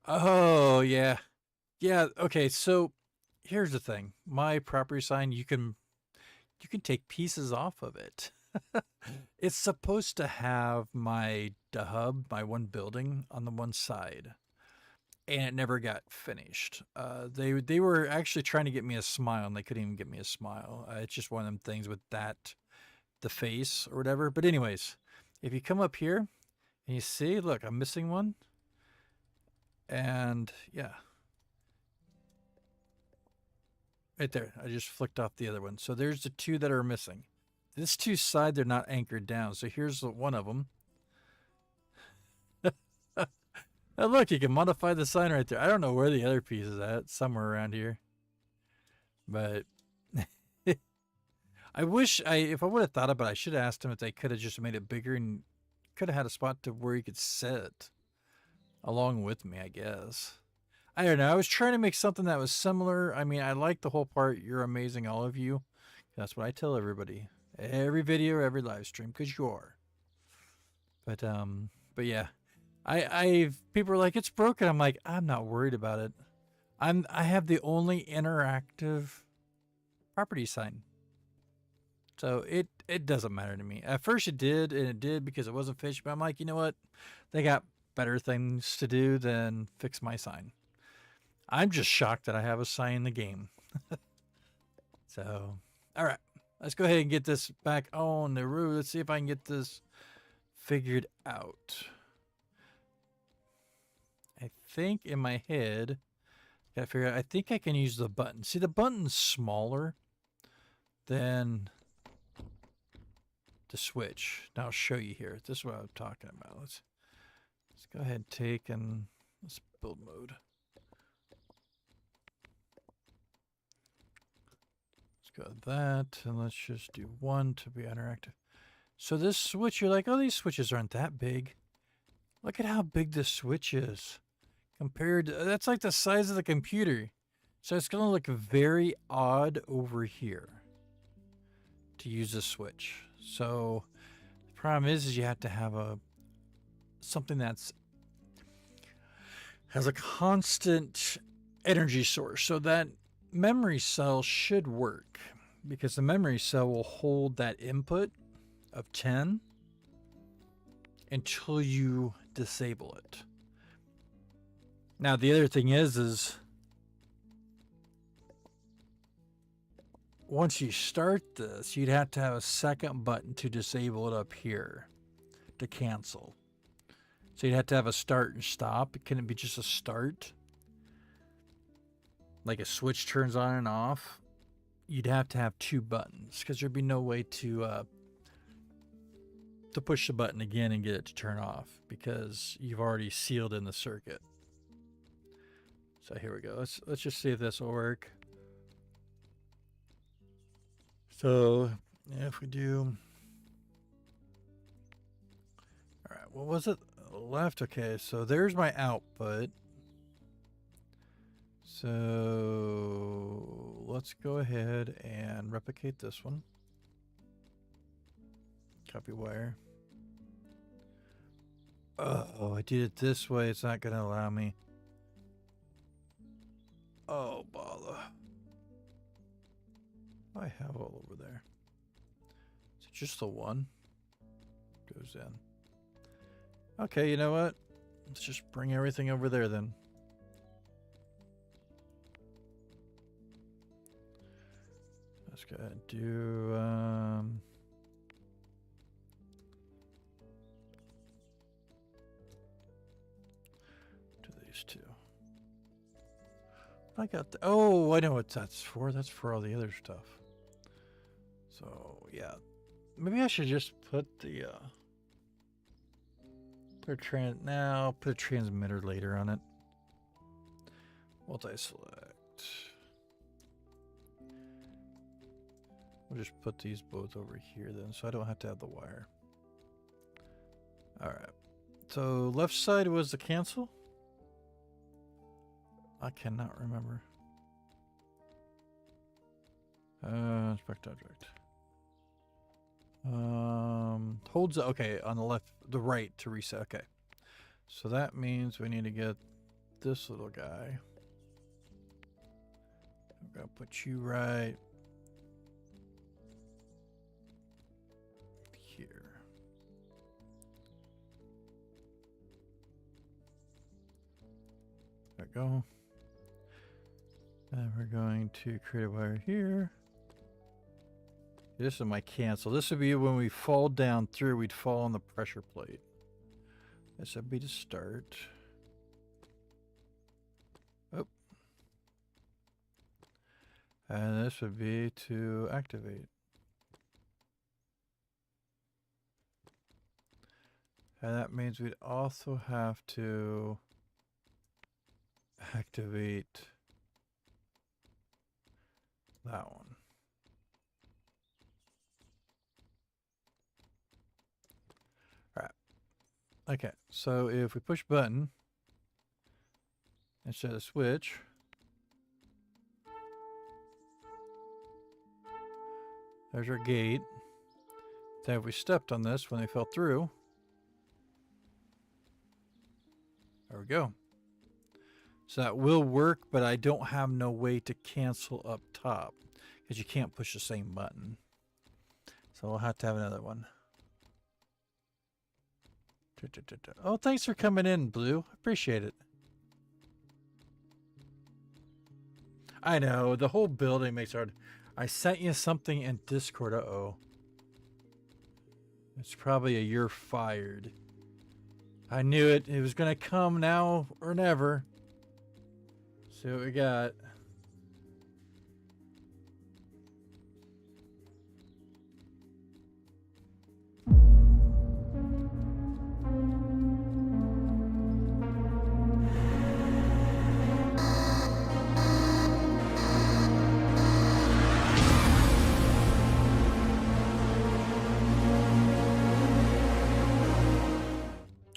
Oh, yeah. Yeah, okay, so here's the thing. My property sign, you can take pieces off of it. It's supposed to have my hub, my one building on the one side, and it never got finished. They were actually trying to get me a smile, and they couldn't even get me a smile. It's just one of them things with the face or whatever. But anyways, if you come up here and you see, look, I'm missing one. And yeah, right there. I just flicked off the other one. So there's the 2 that are missing. This 2 side, they're not anchored down. So here's one of them. Oh, look, you can modify the sign right there. I don't know where the other piece is at. Somewhere around here. But I wish if I would have thought about it, I should have asked them if they could have just made it bigger and could have had a spot to where you could sit along with me, I guess. I don't know. I was trying to make something that was similar. I mean, I like the whole part. You're amazing, all of you. That's what I tell everybody. Every video, every live stream, because you are. But yeah. People are like, it's broken. I'm like, I'm not worried about it. I have the only interactive property sign. So it doesn't matter to me. At first it did, and it did because it wasn't finished. But I'm like, you know what? They got better things to do than fix my sign. I'm just shocked that I have a sign in the game. So, all right. Let's go ahead and get this back on the road. Let's see if I can get this figured out. I think in my head, gotta figure out, I think I can use the button. See, the button's smaller than the switch. Now I'll show you here. This is what I'm talking about. Let's go ahead and take and let's build mode. Let's go with that, and let's just do 1 to be interactive. So this switch, you're like, oh, these switches aren't that big. Look at how big this switch is compared to, that's like the size of the computer. So it's going to look very odd over here to use this switch. So the problem is you have to have something that's, has a constant energy source, so that memory cell should work because the memory cell will hold that input of 10 until you disable it. Now the other thing is once you start this, you'd have to have a second button to disable it up here to cancel. So you'd have to have a start and stop. It couldn't be just a start. Like a switch turns on and off. You'd have to have two buttons because there'd be no way to push the button again and get it to turn off because you've already sealed in the circuit. So here we go. Let's just see if this will work. So if we do, all right, what was it? Left. Okay, so there's my output. So let's go ahead and replicate this one. Copy wire. Oh, I did it this way. It's not going to allow me. Oh, bother. I have all over there. Is it just the one? Goes in. Okay, you know what? Let's just bring everything over there then. Let's go ahead and do these two. I got the, oh, I know what that's for. That's for all the other stuff. So yeah, maybe I should just put the put a transmitter later on it. Multi-select. We'll just put these both over here then, so I don't have to have the wire. All right. So left side was the cancel. I cannot remember. Inspect object. Holds okay on the left, the right to reset. Okay, so that means we need to get this little guy. I'm gonna put you right here. There we go. And we're going to create a wire here. This is my cancel. This would be when we fall down through, we'd fall on the pressure plate. This would be to start. Oh. And this would be to activate. And that means we'd also have to activate that one. Okay, so if we push button instead of switch, there's our gate. Then if we stepped on this when they fell through, there we go. So that will work, but I don't have no way to cancel up top because you can't push the same button. So we'll have to have another one. Oh, thanks for coming in, Blue. Appreciate it. I know, the whole building makes it hard. I sent you something in Discord. Uh-oh. It's probably a you're fired. I knew it. It was going to come now or never. See what we got.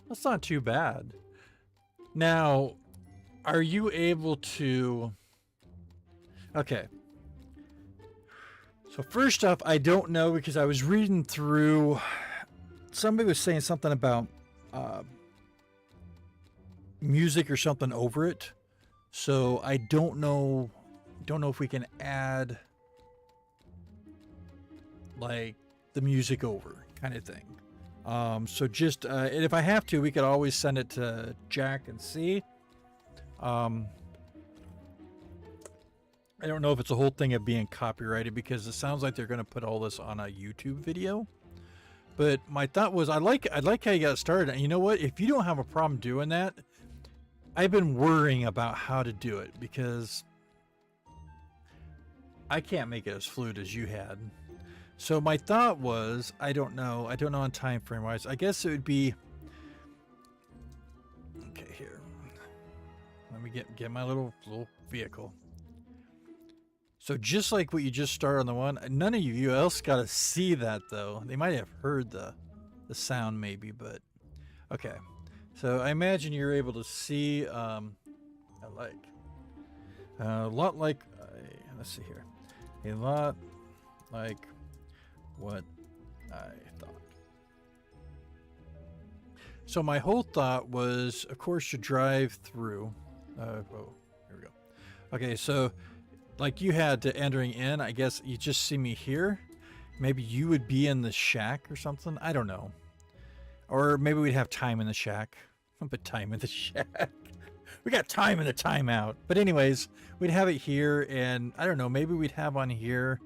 That's not too bad. Now, are you able to... Okay. So first off, I don't know because I was reading through... Somebody was saying something about music or something over it. So I don't know if we can add like the music over kind of thing. So just and if I have to, we could always send it to Jack and see. I don't know if it's a whole thing of being copyrighted, because it sounds like they're going to put all this on a YouTube video. But my thought was, I like how you got started. And you know what? If you don't have a problem doing that, I've been worrying about how to do it, because I can't make it as fluid as you had. So my thought was, I don't know on time frame wise. I guess it would be, okay, here. Let me get my little vehicle. So just like what you just started on the one, none of you else got to see that though. They might have heard the sound maybe, but okay. So I imagine you're able to see, a lot like, let's see here, a lot like what I thought. So my whole thought was, of course, you drive through. Oh, here we go. Okay, so like you had to entering in, I guess you just see me here. Maybe you would be in the shack or something. I don't know. Or maybe we'd have time in the shack. But time in the shack. We got time in the timeout. But anyways, we'd have it here, and I don't know, maybe we'd have on here,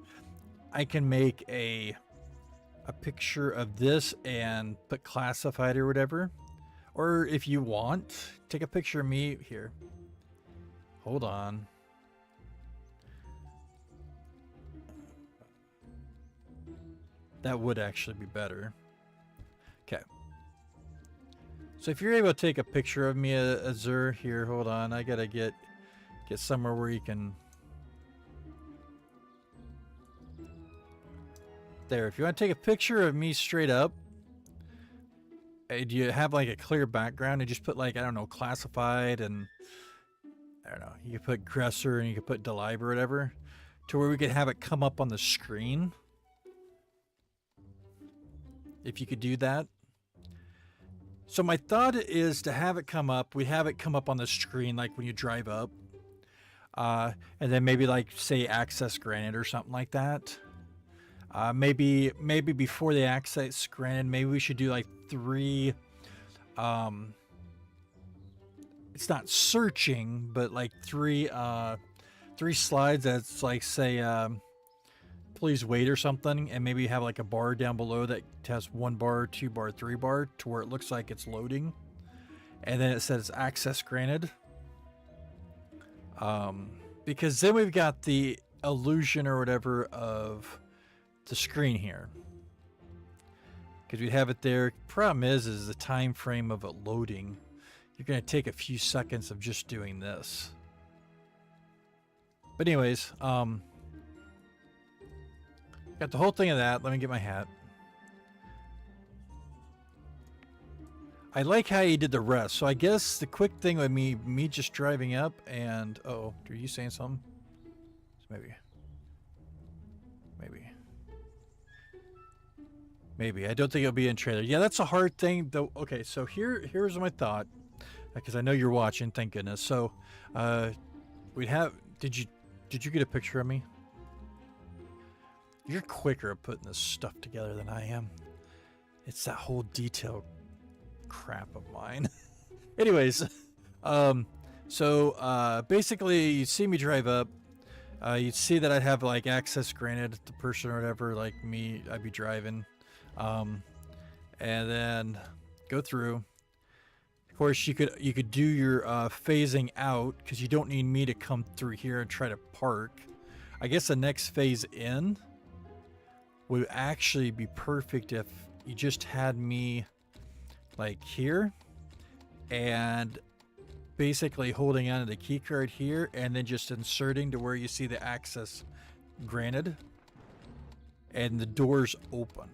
I can make a picture of this and put classified or whatever. Or if you want, take a picture of me here. Hold on. That would actually be better. Okay. So if you're able to take a picture of me, Azur, here, hold on. I gotta get somewhere where you can. There, if you want to take a picture of me straight up, do you have like a clear background and just put like, I don't know, classified, and I don't know, you could put Gresser and you could put DaLib's or whatever, to where we could have it come up on the screen. If you could do that. So my thought is to have it come up. We have it come up on the screen like when you drive up. And then maybe like say access granted or something like that. Maybe before the access granted, maybe we should do like 3. It's not searching, but like 3 slides that's like say please wait or something, and maybe have like a bar down below that has 1 bar, 2 bar, 3 bar, to where it looks like it's loading, and then it says access granted. Because then we've got the illusion or whatever of the screen here, because we'd have it there. Problem is the time frame of it loading. You're going to take a few seconds of just doing this. But anyways, got the whole thing of that. Let me get my hat. I like how you did the rest. So I guess the quick thing with me just driving up and... Uh-oh, are you saying something? Maybe. I don't think it'll be in trailer. Yeah, that's a hard thing, though. Okay, so here's my thought. Because I know you're watching, thank goodness. So, we'd have... Did you get a picture of me? You're quicker at putting this stuff together than I am. It's that whole detail crap of mine. Anyways, so basically you see me drive up. You'd see that I'd have like access granted to the person or whatever, like me, I'd be driving. And then go through. Of course, you could do your phasing out, because you don't need me to come through here and try to park. I guess the next phase in would actually be perfect if you just had me like here and basically holding onto the key card here and then just inserting to where you see the access granted and the doors open.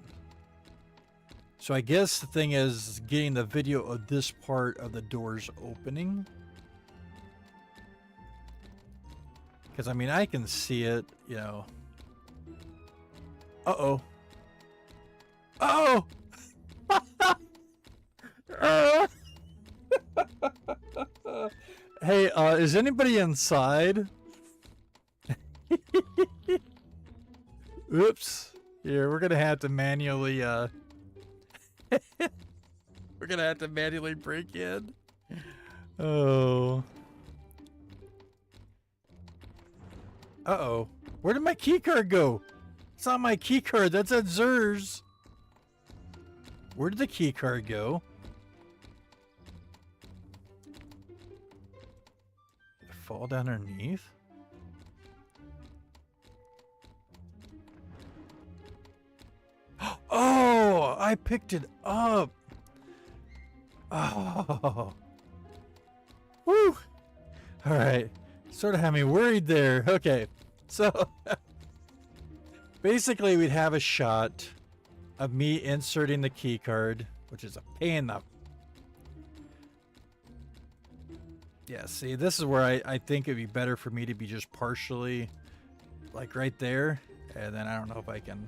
So I guess the thing is getting the video of this part of the doors opening, because I mean I can see it, you know. Uh-oh. Uh-oh! Hey, is anybody inside? Oops. Here, we're gonna have to manually, we're gonna have to manually break in. Oh. Uh-oh. Where did my key card go? It's not my key card. That's at Zer's. Where did the key card go? Did it fall down underneath? Oh, I picked it up. Oh. Woo. All right. Sort of had me worried there. Okay. So basically we'd have a shot of me inserting the key card, which is a pain in the... Yeah, see, this is where I think it'd be better for me to be just partially like right there. And then I don't know if I can...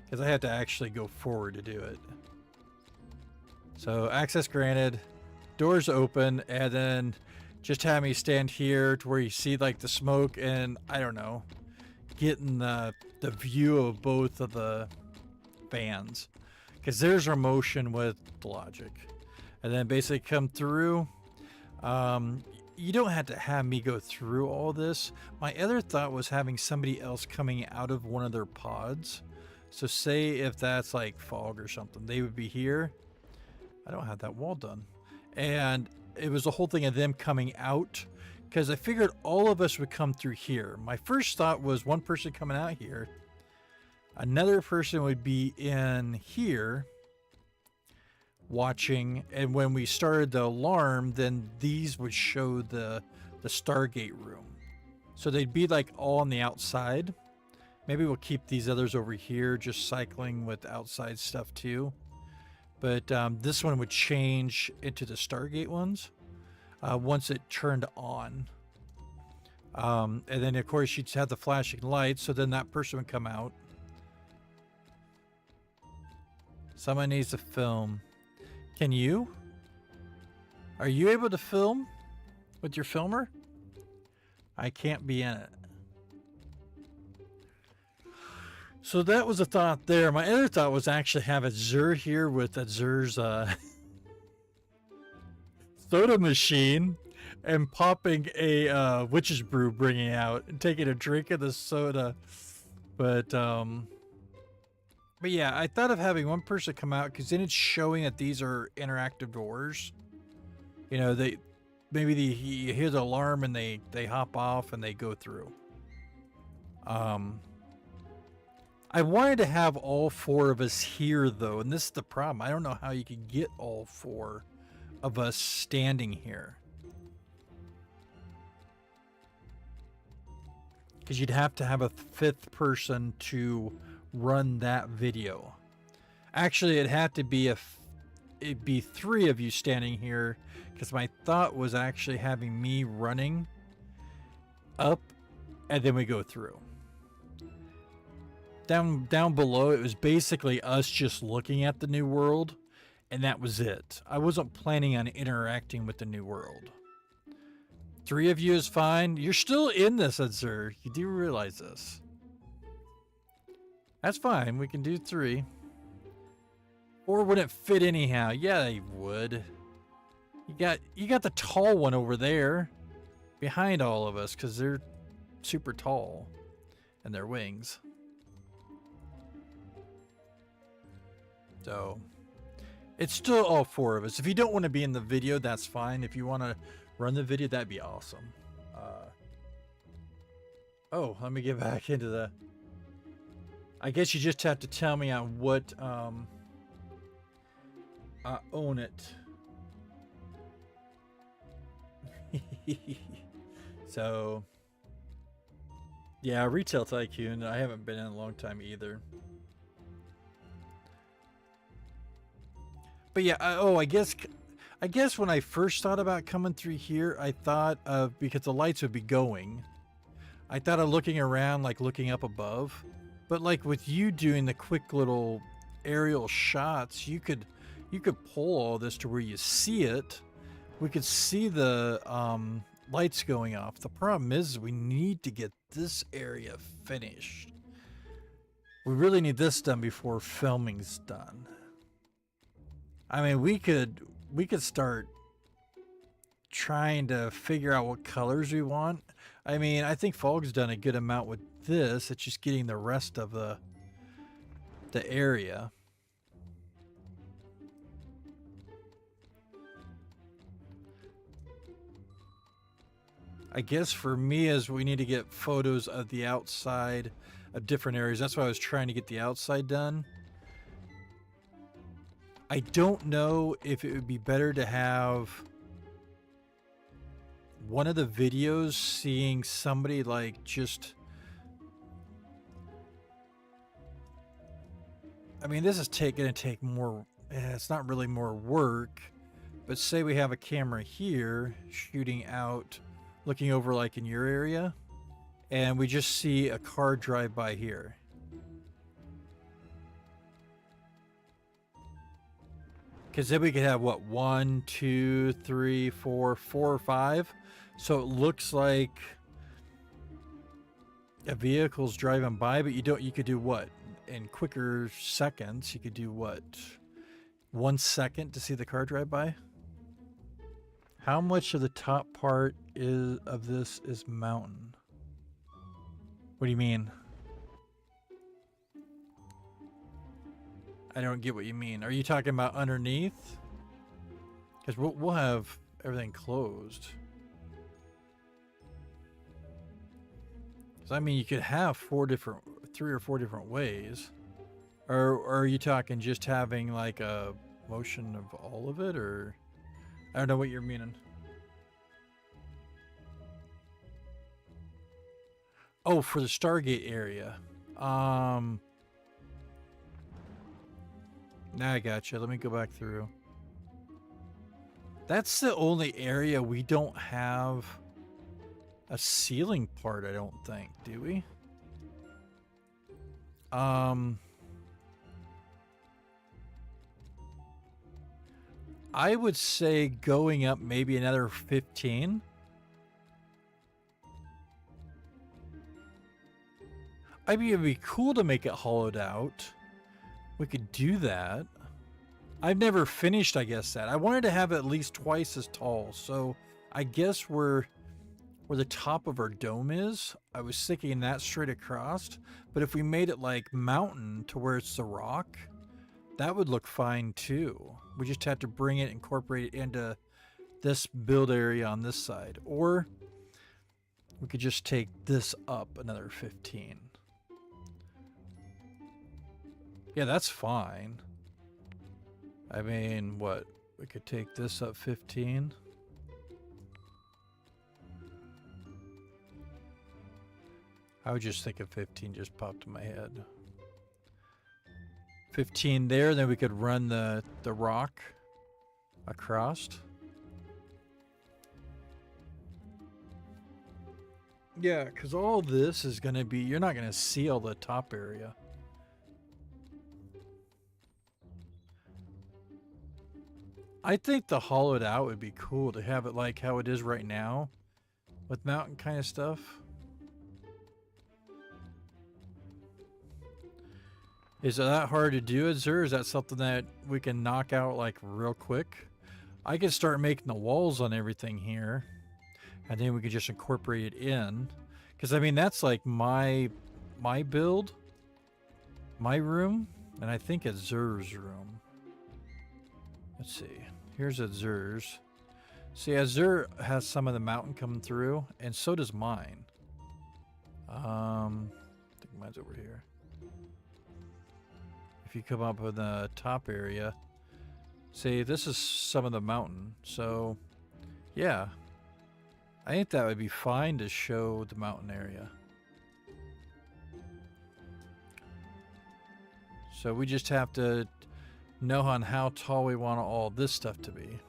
Because I have to actually go forward to do it. So access granted, doors open, and then just have me stand here to where you see like the smoke and I don't know, getting the view of both of the fans. Because there's our motion with the logic. And then basically come through. You don't have to have me go through all this. My other thought was having somebody else coming out of one of their pods. So say if that's like fog or something, they would be here. I don't have that wall done. And it was the whole thing of them coming out because I figured all of us would come through here. My first thought was one person coming out here. Another person would be in here watching. And when we started the alarm, then these would show the Stargate room. So they'd be like all on the outside. Maybe we'll keep these others over here, just cycling with outside stuff too. But this one would change into the Stargate ones once it turned on. And then, of course, you'd have the flashing lights, so then that person would come out. Someone needs to film. Can you? Are you able to film with your filmer? I can't be in it. So that was a thought there. My other thought was actually have a Zer here with a Zer's soda machine and popping a witch's brew, bringing out and taking a drink of the soda. But yeah, I thought of having one person come out because then it's showing that these are interactive doors. You know, you hear the alarm and they hop off and they go through. I wanted to have all four of us here, though, and this is the problem. I don't know how you could get all four of us standing here. Because you'd have to have a fifth person to run that video. Actually, it'd have to be it'd be three of you standing here, because my thought was actually having me running up, and then we go through. Down below, it was basically us just looking at the new world, and that was it. I wasn't planning on interacting with the new world. Three of you is fine. You're still in this, sir. You do realize this. That's fine. We can do three. Or would it fit anyhow? Yeah, they would. You got the tall one over there behind all of us because they're super tall and their wings. So it's still all four of us. If you don't want to be in the video, that's fine. If you want to run the video, that'd be awesome. Oh, let me get back into the... I guess you just have to tell me on what I own it. So yeah, Retail Tycoon. I haven't been in a long time either. But yeah, I guess when I first thought about coming through here, I thought of, because the lights would be going, I thought of looking around, like looking up above. But like with you doing the quick little aerial shots, you could pull all this to where you see it, we could see the lights going off. The problem is we need to get this area finished. We really need this done before filming's done. I mean, we could start trying to figure out what colors we want. I mean, I think Fog's done a good amount with this. It's just getting the rest of the area. I guess for me is we need to get photos of the outside of different areas. That's why I was trying to get the outside done. I don't know if it would be better to have one of the videos seeing somebody like just... I mean, this is going to take more... It's not really more work, but say we have a camera here shooting out, looking over like in your area, and we just see a car drive by here. Because then we could have, what, 1, 2, 3, 4 or 5. So it looks like a vehicle's driving by, but you could do what? In quicker seconds, you could do what? 1 second to see the car drive by? How much of the top part of this is mountain? What do you mean? I don't get what you mean. Are you talking about underneath? Because we'll have everything closed. Because I mean, you could have 3 or 4 different ways. Or are you talking just having like a motion of all of it, or I don't know what you're meaning. Oh, for the Stargate area. Now I gotcha. Let me go back through. That's the only area we don't have a ceiling part, I don't think, do we? I would say going up maybe another 15. I mean, it'd be cool to make it hollowed out. We could do that. I've never finished, I guess, that. I wanted to have it at least twice as tall. So I guess where the top of our dome is, I was thinking that straight across. But if we made it like mountain to where it's the rock, that would look fine too. We just have to bring it, incorporate it into this build area on this side. Or we could just take this up another 15. Yeah, that's fine. I mean, what? We could take this up 15. I would just think of 15 just popped in my head. 15 there, then we could run the rock across. Yeah, because all this is going to be, you're not going to see all the top area. I think the hollowed out would be cool to have it like how it is right now with mountain kind of stuff. Is it that hard to do, or is that something that we can knock out like real quick? I could start making the walls on everything here, and then we could just incorporate it in. Because I mean, that's like my build, my room, and I think it's Zer's room. Let's see. Here's Azur's. See, Azur has some of the mountain coming through, and so does mine. I think mine's over here. If you come up with the top area, see, this is some of the mountain. So, yeah. I think that would be fine to show the mountain area. So we just have to know on how tall we want all this stuff to be.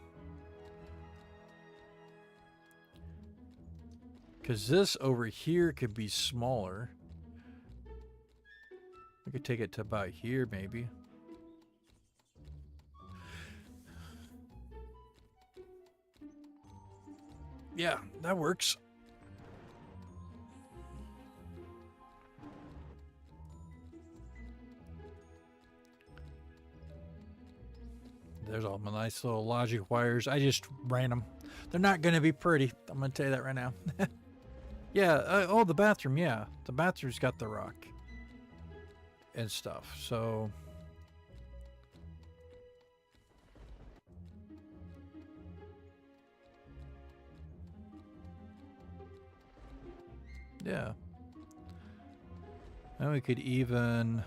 Because this over here could be smaller. We could take it to about here, maybe. Yeah, that works. There's all my nice little logic wires. I just ran them. They're not going to be pretty. I'm going to tell you that right now. Yeah. Oh, the bathroom. Yeah. The bathroom's got the rock and stuff. So. Yeah. And we could even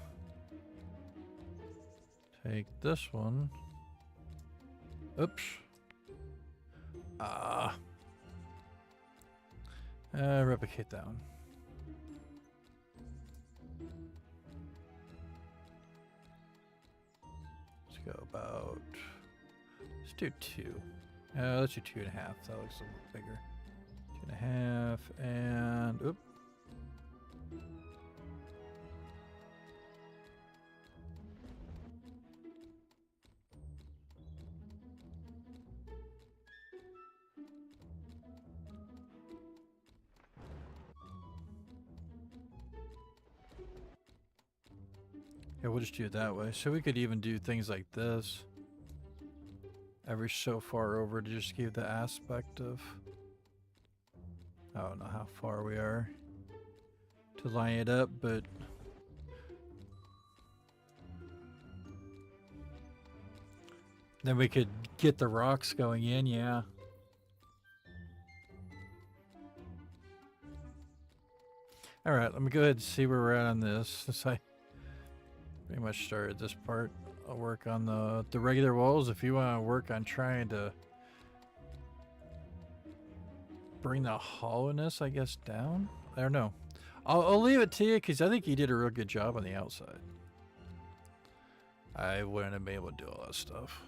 take this one. Oops. Replicate that one. Let's go about, let's do 2. Let's do 2.5. That looks a little bigger. 2.5 and, oop. Yeah, we'll just do it that way. So we could even do things like this every so far over to just give the aspect of, I don't know how far we are to line it up, but then we could get the rocks going in, yeah. All right, let me go ahead and see where we're at on this. Since I pretty much started this part, I'll work on the regular walls. If you want to work on trying to bring the hollowness, I guess, down. I don't know. I'll leave it to you because I think you did a real good job on the outside. I wouldn't have been able to do all that stuff.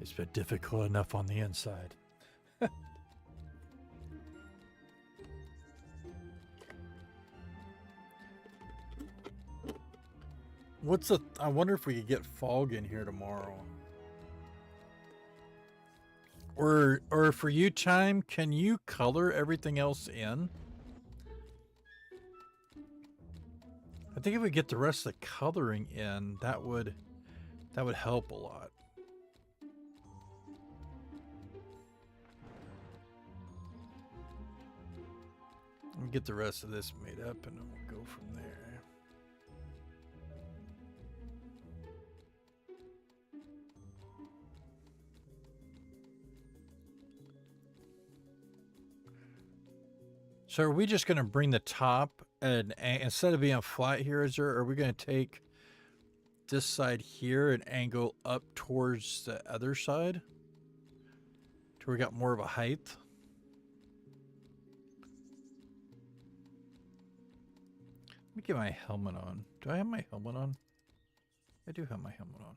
It's been difficult enough on the inside. I wonder if we could get fog in here tomorrow. Or for you, Chime, can you color everything else in? I think if we get the rest of the coloring in, that would help a lot. Let me get the rest of this made up and then we'll go from there. So are we just going to bring the top and instead of being flat here, are we going to take this side here and angle up towards the other side? Till we got more of a height? Let me get my helmet on. Do I have my helmet on? I do have my helmet on.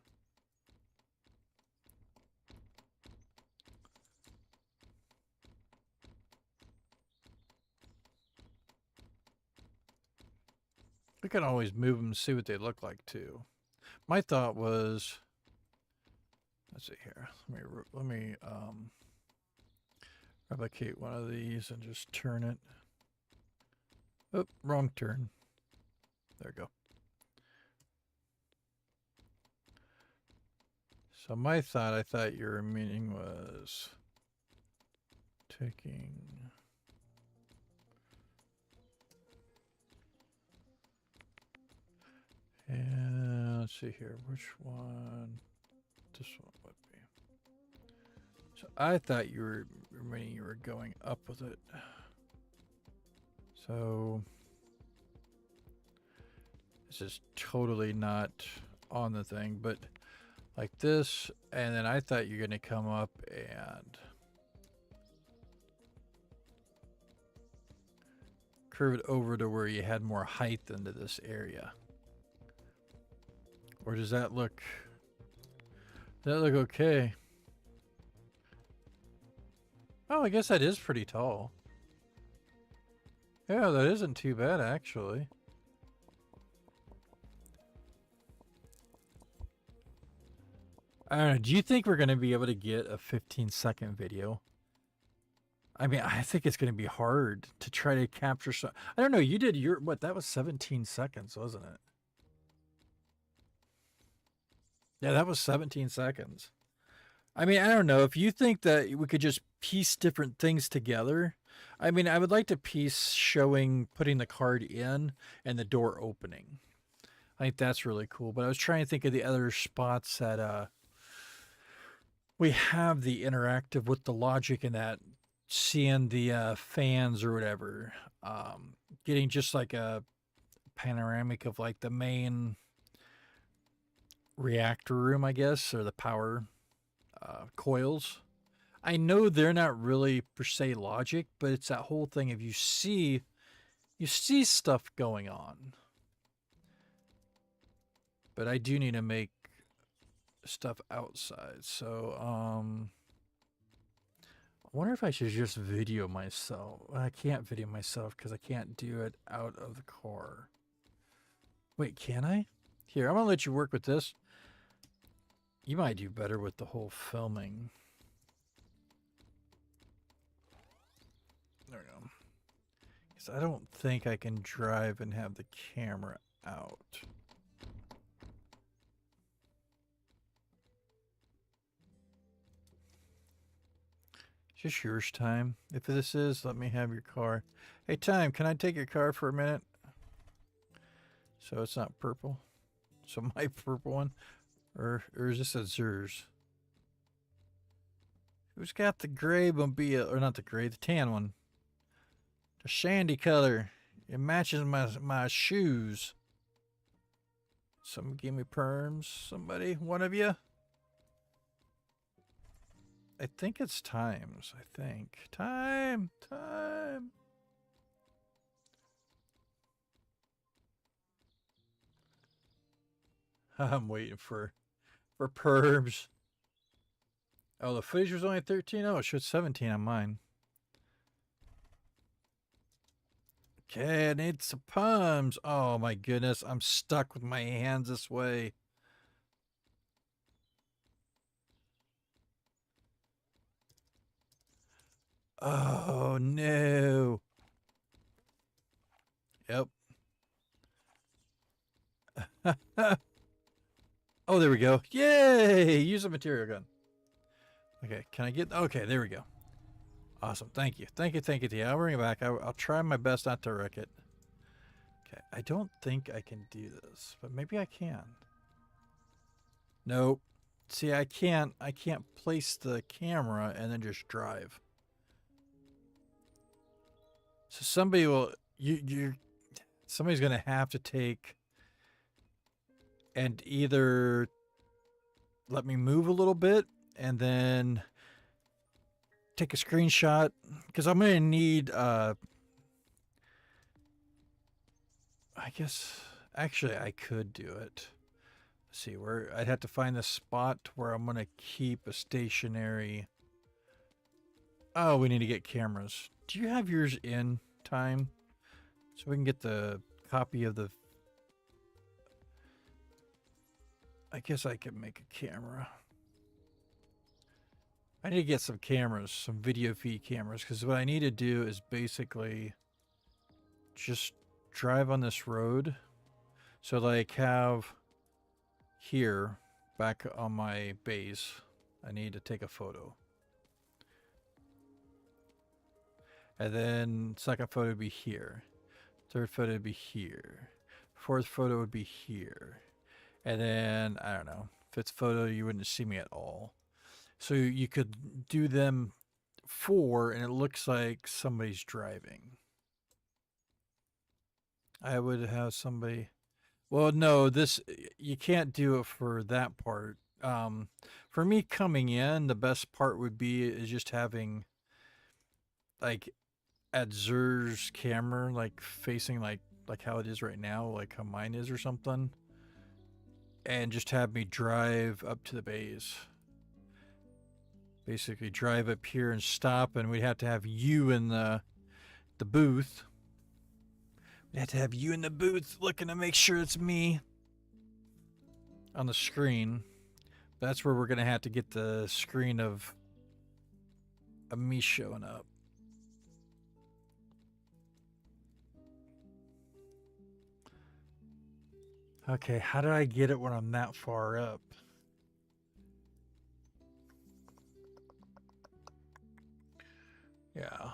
We can always move them and see what they look like too. My thought was, let's see here. Let me replicate one of these and just turn it. Oh, wrong turn. There we go. So my thought, I thought your meaning was taking. And let's see here, which one? This one would be. So I thought you were meaning you were going up with it. So this is totally not on the thing, but like this, and then I thought you're gonna come up and curve it over to where you had more height into this area. Or does that look okay? Oh, I guess that is pretty tall. Yeah, that isn't too bad actually. I don't know. Do you think we're going to be able to get a 15-second video? I mean, I think it's going to be hard to try to capture some. I don't know. You did your, what? That was 17 seconds, wasn't it? Yeah, that was 17 seconds. I mean, I don't know. If you think that we could just piece different things together, I mean, I would like to piece showing putting the card in and the door opening. I think that's really cool. But I was trying to think of the other spots that we have the interactive with the logic and that seeing the fans or whatever, getting just like a panoramic of like the main reactor room, I guess, or the power coils. I know they're not really per se logic, but it's that whole thing of you see stuff going on. But I do need to make stuff outside. So I wonder if I should just video myself. I can't video myself because I can't do it out of the car. Wait, can I? Here, I'm gonna let you work with this. You might do better with the whole filming. There we go. Because I don't think I can drive and have the camera out. Just yours, Time. If this is, let me have your car. Hey, Time, can I take your car for a minute? So it's not purple. So my purple one. Or is this Azur's? Who's got the gray mobile? Or not the gray, the tan one. The shandy color. It matches my shoes. Someone give me perms. Somebody? One of you? I think it's Times. I think. Time! I'm waiting for perms. Oh, the footage was only 13? Oh, it showed 17 on mine. Okay, I need some perms. Oh my goodness, I'm stuck with my hands this way. Oh no. Yep. Oh, there we go. Yay! Use a material gun. Okay, can I get... Okay, there we go. Awesome. Thank you. Thank you. I'll bring it back. I'll try my best not to wreck it. Okay, I don't think I can do this, but maybe I can. Nope. See, I can't place the camera and then just drive. So somebody will... Somebody's going to have to take... And either let me move a little bit and then take a screenshot, because I'm going to need, I guess, actually I could do it. Let's see, where I'd have to find the spot where I'm going to keep a stationary. Oh, we need to get cameras. Do you have yours in, Time? So we can get the copy of the... I guess I could make a camera. I need to get some cameras, some video feed cameras, because what I need to do is basically just drive on this road. So like have here, back on my base, I need to take a photo. And then second photo would be here. Third photo would be here. Fourth photo would be here. And then, I don't know, fifth photo, you wouldn't see me at all. So you could do them 4, and it looks like somebody's driving. I would have somebody... Well, no, this... You can't do it for that part. For me coming in, the best part would be is just having, like, Azur's camera, like, facing, like how it is right now, like how mine is or something. And just have me drive up to the base. Basically drive up here and stop, and we'd have to have you in the booth. We'd have to have you in the booth looking to make sure it's me on the screen. That's where we're going to have to get the screen of me showing up. Okay, how do I get it when I'm that far up? Yeah.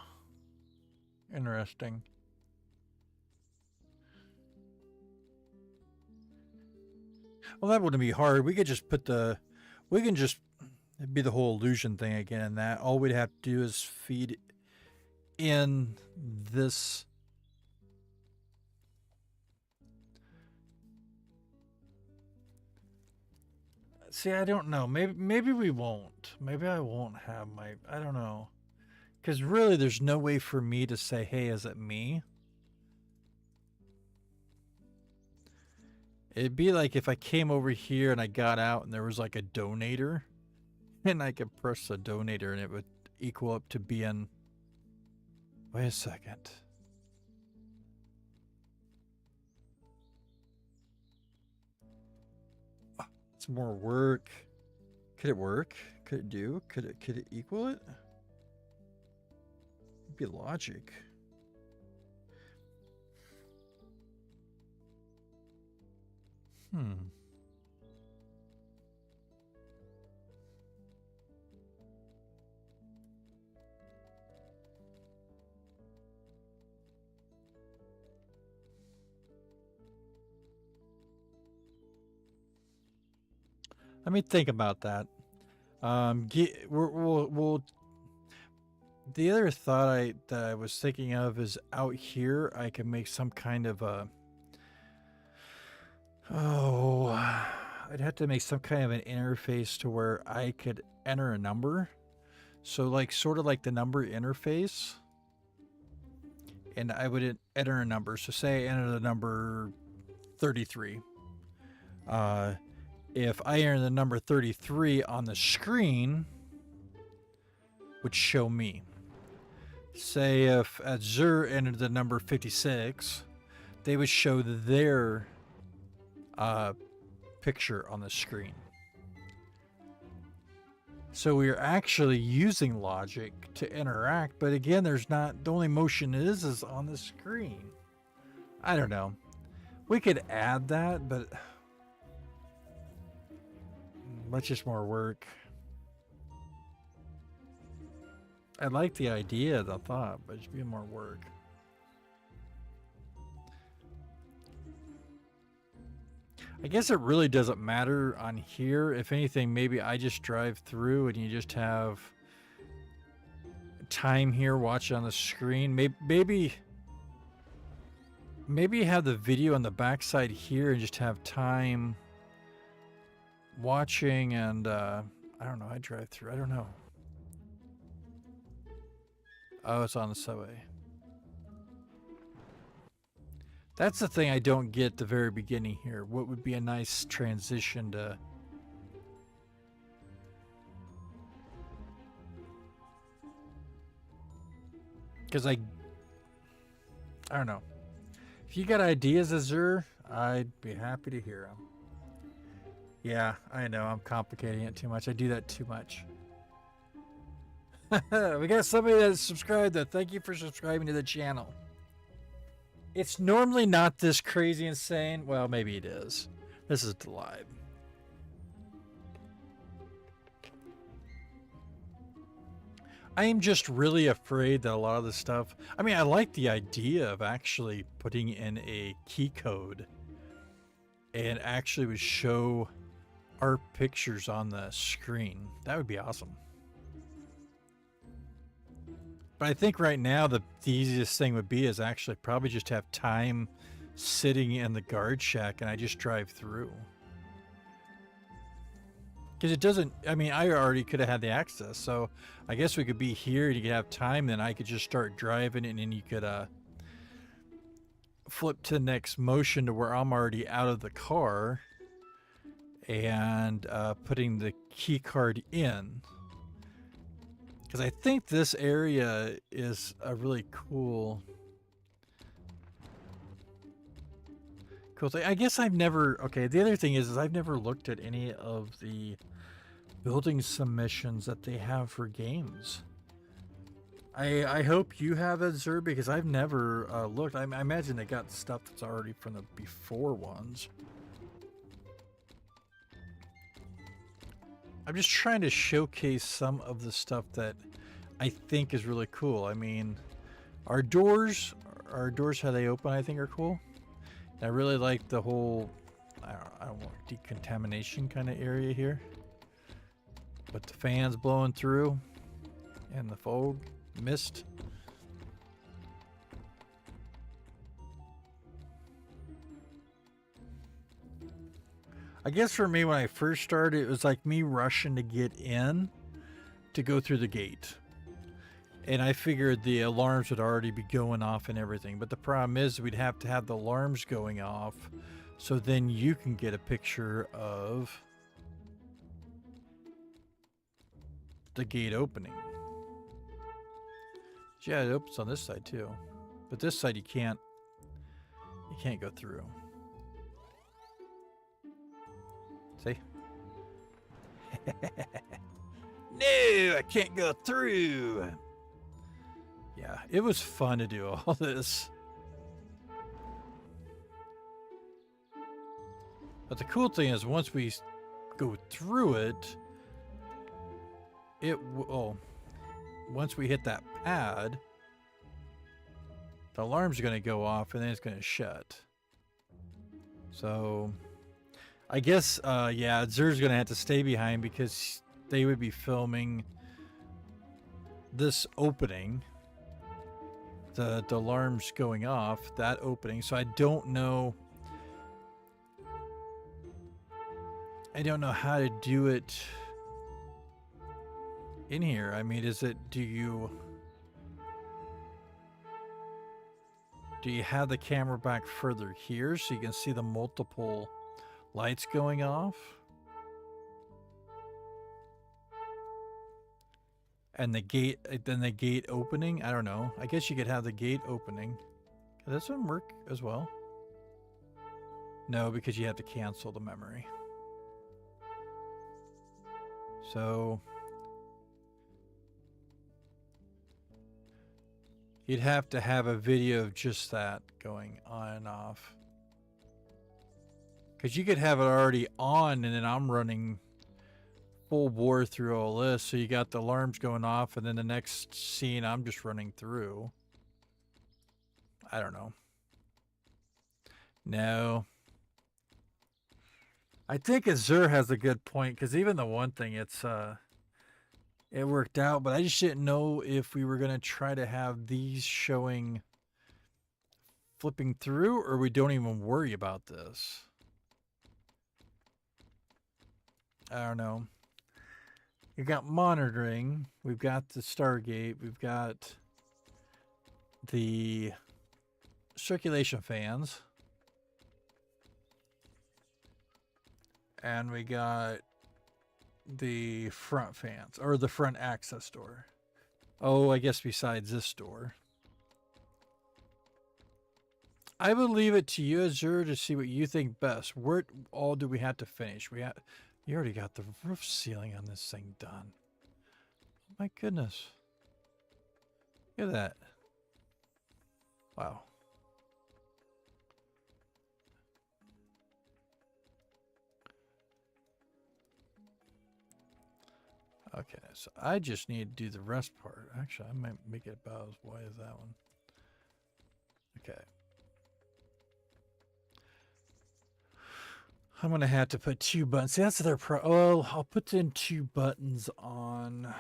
Interesting. Well, that wouldn't be hard. We could just put the... We can just... It'd be the whole illusion thing again, and that all we'd have to do is feed in this... See, I don't know. Maybe we won't. Maybe I won't have my... I don't know. Because really, there's no way for me to say, hey, is it me? It'd be like if I came over here and I got out and there was like a donator. And I could press the donator and it would equal up to being... Wait a second. It's more work. Could it work? Could it do? Could it equal it? It'd be logic. Let me think about that. We'll the other thought that I was thinking of is out here I can make some kind of a... Oh, I'd have to make some kind of an interface to where I could enter a number. So like sort of like the number interface. And I would enter a number. So say I enter the number 33. If I enter the number 33 on the screen, would show me. Say if Azure entered the number 56, they would show their picture on the screen. So we are actually using logic to interact, but again, there's not... The only motion is on the screen. I don't know. We could add that, but... That's just more work. I like the idea, the thought, but it's be more work. I guess it really doesn't matter on here. If anything, maybe I just drive through and you just have time here, watch it on the screen. Maybe have the video on the backside here and just have time watching, and I don't know, I drive through, I don't know. Oh, it's on the subway. That's the thing I don't get at the very beginning here. What would be a nice transition to... Because I don't know. If you got ideas, Azure, I'd be happy to hear them. Yeah, I know, I'm complicating it too much. I do that too much. We got somebody that's subscribed, though. Thank you for subscribing to the channel. It's normally not this crazy insane. Well, maybe it is. This is DaLib. I am just really afraid that a lot of the stuff... I mean, I like the idea of actually putting in a key code and actually would show our pictures on the screen. That would be awesome. But I think right now the easiest thing would be is actually probably just have time sitting in the guard shack and I just drive through. Because it doesn't... I mean, I already could have had the access, so I guess we could be here and you could have time, then I could just start driving and then you could flip to the next motion to where I'm already out of the car and putting the key card in. Because I think this area is a really cool thing. I guess I've never... Okay, the other thing is I've never looked at any of the building submissions that they have for games. I hope you have it, Zer, because I've never looked. I imagine they got stuff that's already from the before ones. I'm just trying to showcase some of the stuff that I think is really cool. I mean, our doors how they open, I think, are cool. I really like the whole, I don't know, decontamination kind of area here. With the fans blowing through and the fog, mist. I guess for me, when I first started, it was like me rushing to get in to go through the gate. And I figured the alarms would already be going off and everything. But the problem is we'd have to have the alarms going off so then you can get a picture of the gate opening. Yeah, it opens on this side too. But this side you can't go through. See? No, I can't go through. Yeah, it was fun to do all this. But the cool thing is once we go through it, once we hit that pad, the alarm's going to go off and then it's going to shut. So I guess, yeah, Zer's going to have to stay behind because they would be filming this opening. The alarm's going off, that opening. So I don't know how to do it in here. I mean, do you have the camera back further here so you can see the multiple lights going off? And the gate, then the gate opening? I don't know. I guess you could have the gate opening. Does this one work as well? No, because you have to cancel the memory. So you'd have to have a video of just that going on and off. Because you could have it already on and then I'm running full bore through all this. So you got the alarms going off and then the next scene I'm just running through. I don't know. No. I think Azure has a good point because even the one thing, it worked out, but I just didn't know if we were going to try to have these showing flipping through or we don't even worry about this. I don't know. You got monitoring. We've got the Stargate. We've got the circulation fans. And we got the front fans, or the front access door. Oh, I guess besides this door. I will leave it to you, Azure, to see what you think best. Where all do we have to finish? You already got the roof ceiling on this thing done. Oh my goodness. Look at that. Wow. Okay, so I just need to do the rest part. Actually, I might make it about as wide as that one. Okay. I'm going to have to put 2 buttons. See, that's their I'll put in 2 buttons on. I'm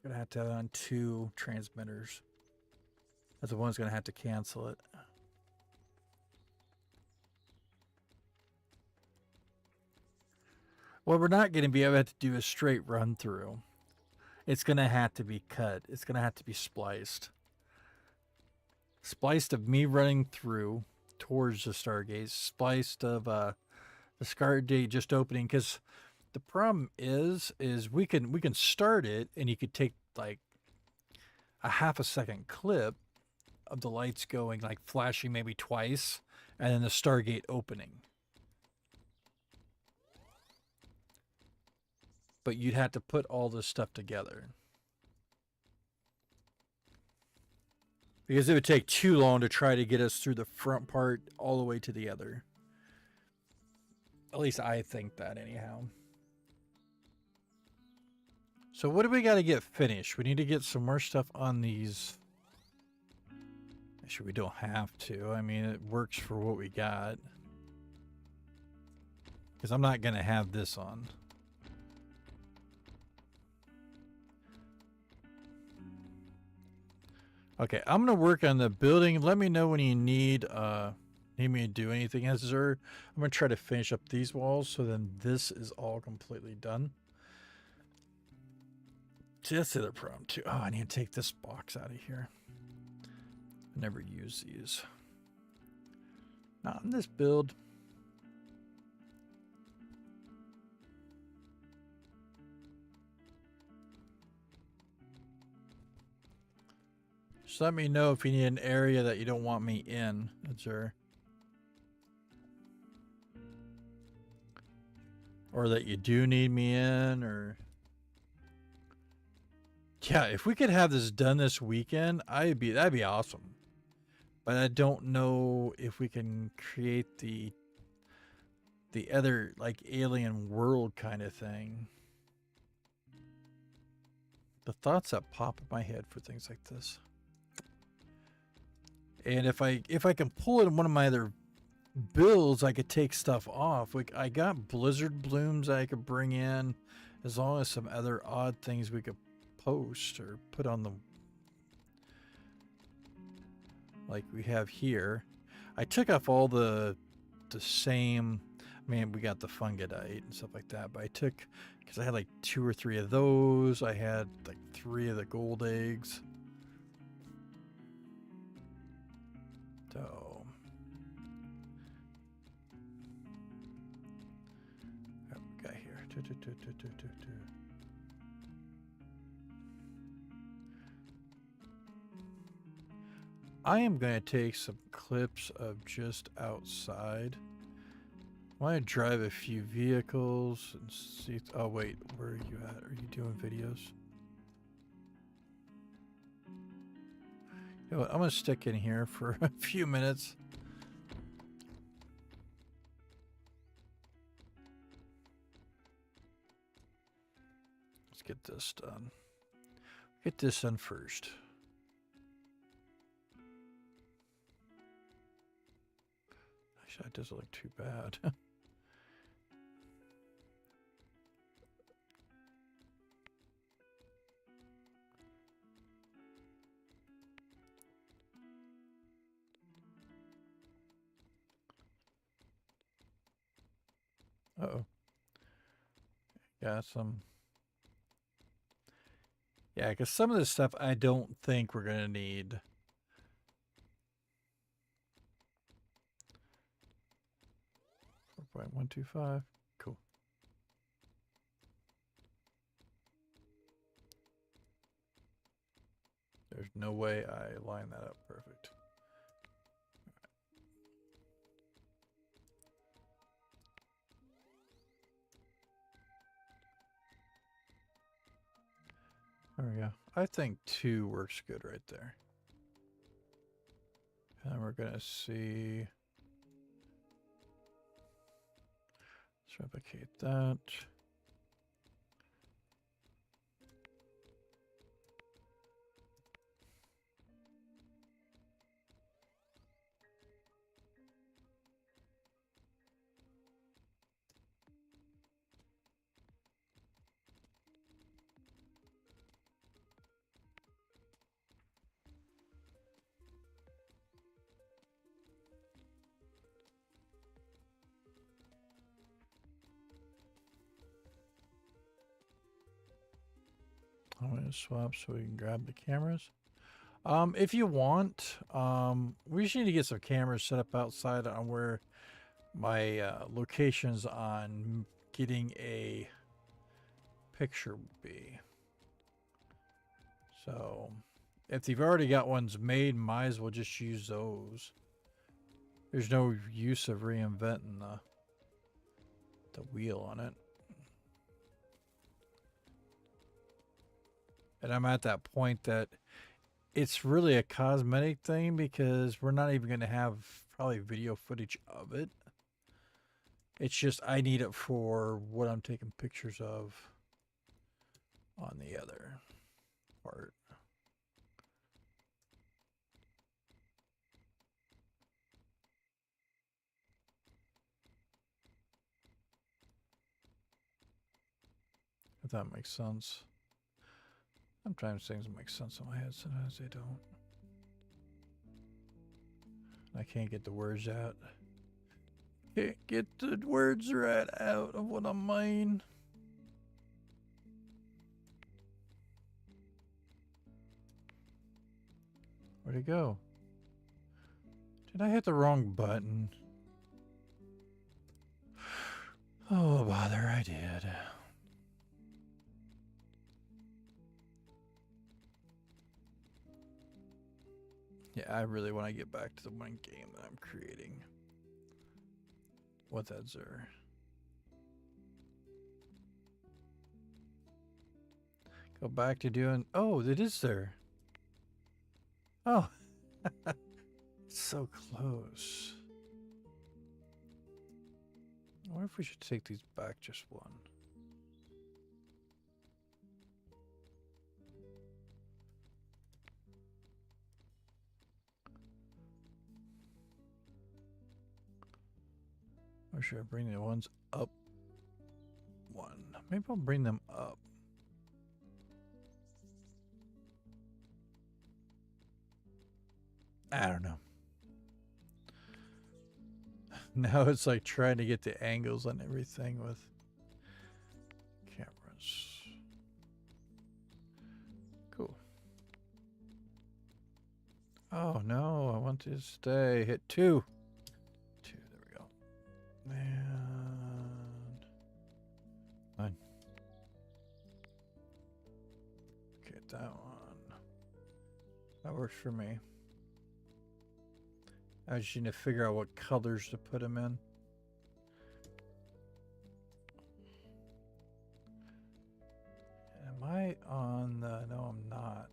going to have it on 2 transmitters. That's the one's going to have to cancel it. What we're not going to be able to do a straight run through. It's going to have to be cut. It's going to have to be spliced. Spliced of me running through towards the Stargate. Spliced of the Stargate just opening. Because the problem is we can start it and you could take like a half-a-second clip of the lights going, like flashing maybe twice, and then the Stargate opening. but you'd have to put all this stuff together. Because it would take too long to try to get us through the front part all the way to the other. At least I think that anyhow. So what do we got to get finished? We need to get some more stuff on these. Actually, we don't have to. I mean, it works for what we got. Because I'm not going to have this on. Okay, I'm going to work on the building. Let me know when you need me to do anything, Ezra. I'm going to try to finish up these walls so then this is all completely done. See, that's the other problem too. Oh, I need to take this box out of here. I never use these. Not in this build. Just let me know if you need an area that you don't want me in. That's her. Or that you do need me in, or... Yeah, if we could have this done this weekend, that'd be awesome. But I don't know if we can create the other like alien world kind of thing. The thoughts that pop in my head for things like this. And if I can pull it in one of my other builds, I could take stuff off. Like I got blizzard blooms I could bring in, as long as some other odd things we could post or put on the, like we have here. I took off all the same, I mean, we got the fungidite and stuff like that, but I took, because I had like 2 or 3 of those. I had like 3 of the gold eggs. So what we got here? I am going to take some clips of just outside. I want to drive a few vehicles and see. Oh, wait. Where are you at? Are you doing videos? You know what? I'm going to stick in here for a few minutes. Let's get this done. Get this done first. That doesn't look too bad. Uh-oh. Got some. Yeah, because some of this stuff I don't think we're going to need. 4.125. Cool. There's no way I line that up perfect. There we go. I think 2 works good right there. And we're going to see. Let's replicate that. I'm going to swap so we can grab the cameras. If you want, we just need to get some cameras set up outside on where my locations on getting a picture would be. So if you've already got ones made, might as well just use those. There's no use of reinventing the wheel on it. And I'm at that point that it's really a cosmetic thing because we're not even going to have probably video footage of it. It's just I need it for what I'm taking pictures of on the other part. If that makes sense. Sometimes things make sense in my head, sometimes they don't. I can't get the words out. Can't get the words right out of what I mean. Where'd it go? Did I hit the wrong button? Oh, bother, I did. Yeah, I really want to get back to the one game that I'm creating. What's that, sir? Go back to doing... Oh, it is there. Oh. It's so close. I wonder if we should take these back just one. Or should I bring the ones up one? Maybe I'll bring them up. I don't know. Now it's like trying to get the angles on everything with cameras. Cool. Oh no, I want to stay. Hit 2. 2, there we go. And 1. Okay, that one. That works for me. I just need to figure out what colors to put them in. Am I on the... No, I'm not.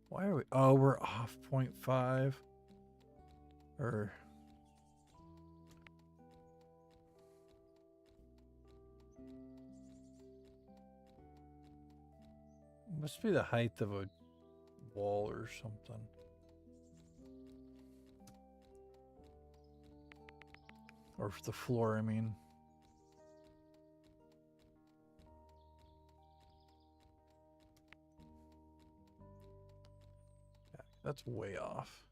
Why are we... Oh, we're off 0.5. Or... Must be the height of a wall or something. Or the floor, I mean. Yeah, that's way off.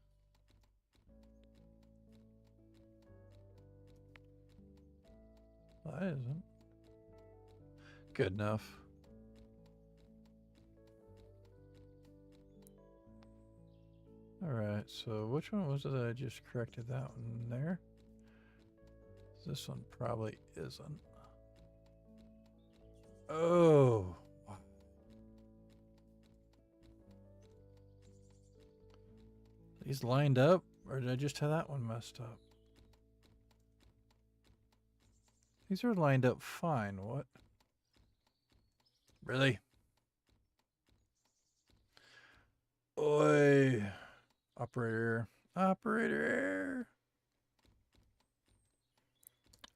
Well, that isn't good enough. Alright, so which one was it that I just corrected? That one there? This one probably isn't. Oh! These lined up? Or did I just have that one messed up? These are lined up fine. What? Really? Oi! Operator. Operator!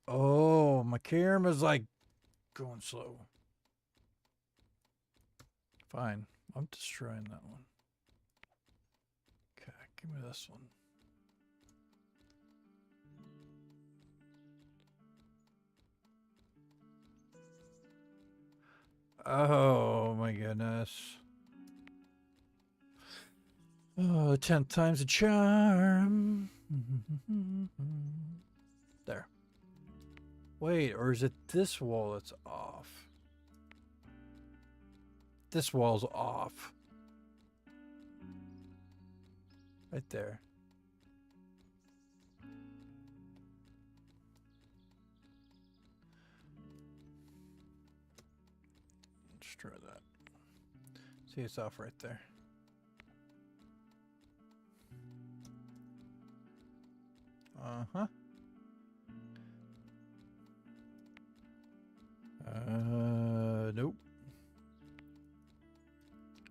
Oh, my camera's like going slow. Fine. I'm destroying that one. Okay, give me this one. Oh my goodness. Oh, 10th time's a charm. There. Wait, or is it this wall that's off? This wall's off. Right there. Let's try that. See, it's off right there. Uh-huh. Nope.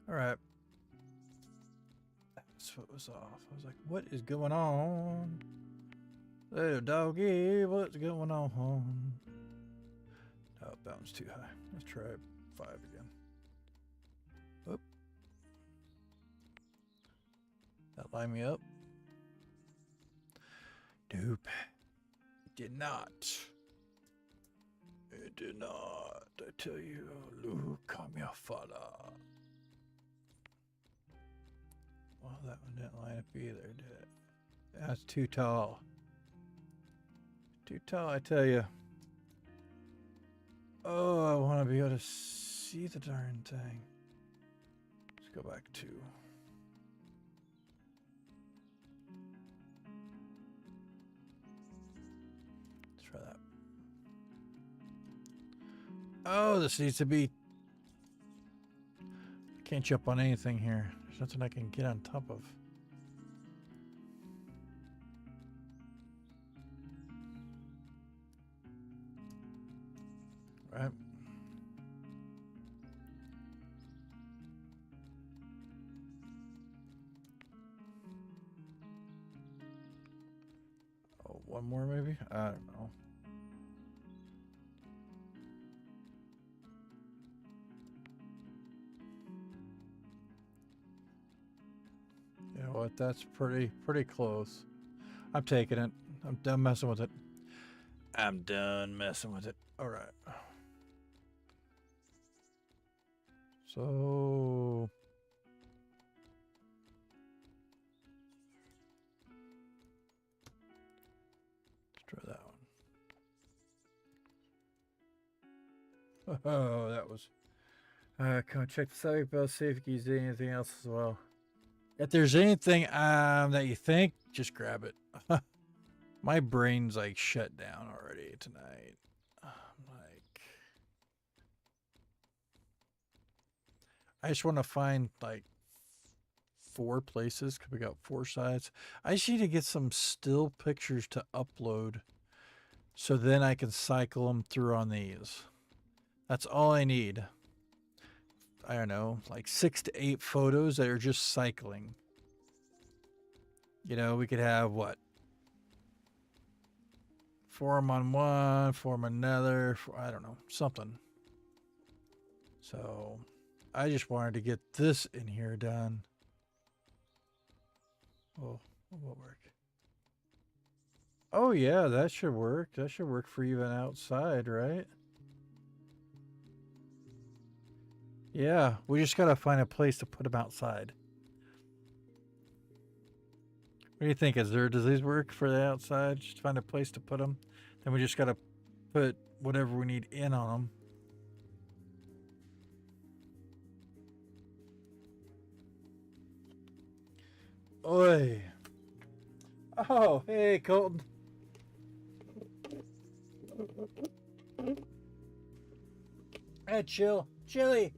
All right. That's what was off. I was like, what is going on? Little doggy, what's going on? Oh, that one's too high. Let's try 5 again. Oop. That line me up? Nope. It did not. It did not. I tell you, look, I'm your father. Well, that one didn't line up either, did it? That's too tall. Too tall, I tell you. Oh, I want to be able to see the darn thing. Let's go back to. Let's try that. Oh, this needs to be. I can't jump on anything here. There's nothing I can get on top of. Right. Oh, one more maybe? I don't know. You know what? That's pretty close. I'm taking it. I'm done messing with it. I'm done messing with it. All right. So let's try that one. Oh, that was. Come on, check the site bell, see if you can use anything else as well. If there's anything that you think, just grab it. My brain's like shut down already tonight. I just want to find like 4 places because we got 4 sides. I just need to get some still pictures to upload so then I can cycle them through on these. That's all I need. I don't know, like 6 to 8 photos that are just cycling. You know, we could have what? 4 on one, 4 on another, I don't know, something. So I just wanted to get this in here done. Oh, it won't work. Oh yeah, that should work. That should work for even outside, right? Yeah, we just gotta find a place to put them outside. What do you think? Does these work for the outside? Just find a place to put them. Then we just gotta put whatever we need in on them. Oi. Oh, hey, Colton. Hey, Chili.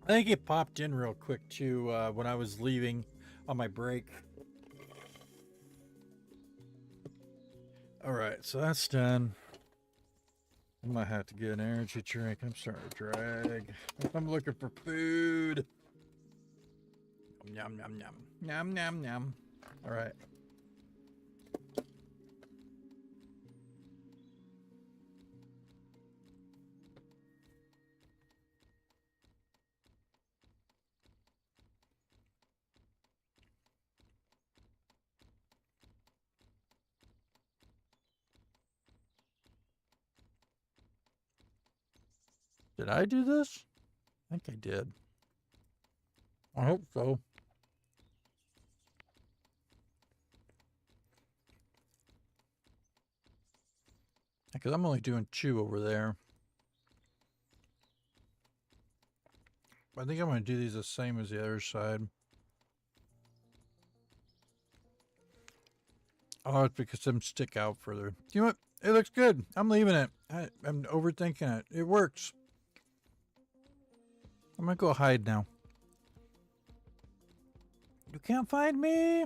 I think it popped in real quick too when I was leaving on my break. All right, so that's done. I might have to get an energy drink. I'm starting to drag. I'm looking for food. Yum, yum, yum. Yum, yum, yum. All right. Did I do this? I think I did. I hope so. Because I'm only doing 2 over there. I think I'm going to do these the same as the other side. Oh, it's because them stick out further. You know what? It looks good. I'm leaving it. I'm overthinking it. It works. I'm going to go hide now. You can't find me.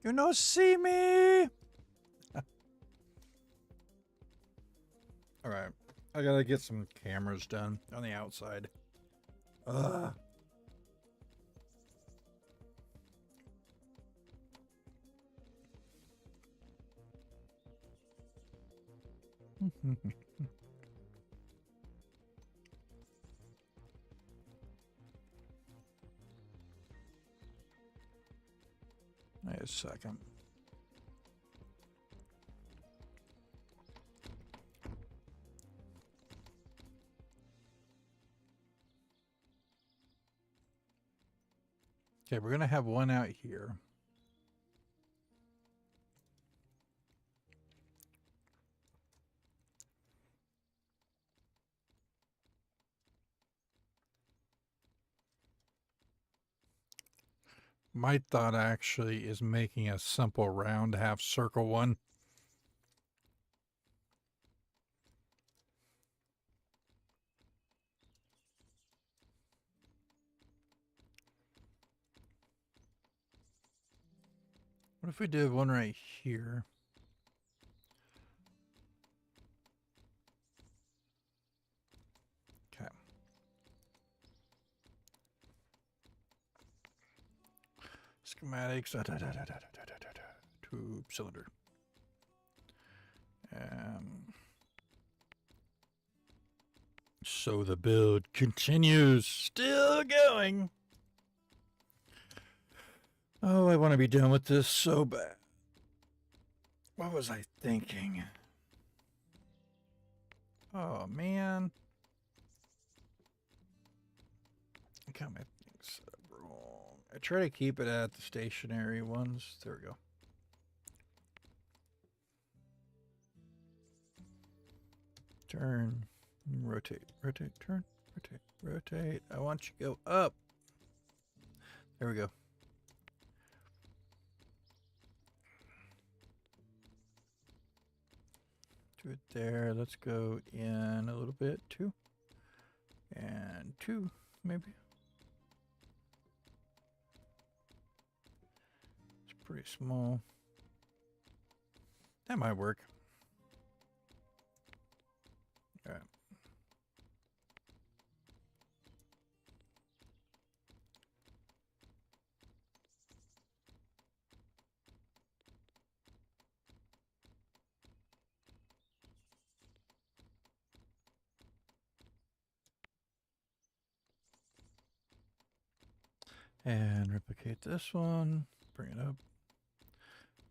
You no see me. All right. I gotta get some cameras done on the outside. Ugh. Wait a second. Okay, we're gonna have one out here. My thought actually is making a simple round half circle one. What if we did one right here? Okay. Schematics. Tube cylinder. So the build continues. Still going. Oh, I want to be done with this so bad. What was I thinking? Oh, man. I got my things set up wrong. I try to keep it at the stationary ones. There we go. Turn. Rotate. Rotate. Turn. Rotate. Rotate. I want you to go up. There we go. Do it there. Let's go in a little bit. 2. And 2, maybe. It's pretty small. That might work. All right. And replicate this one. Bring it up.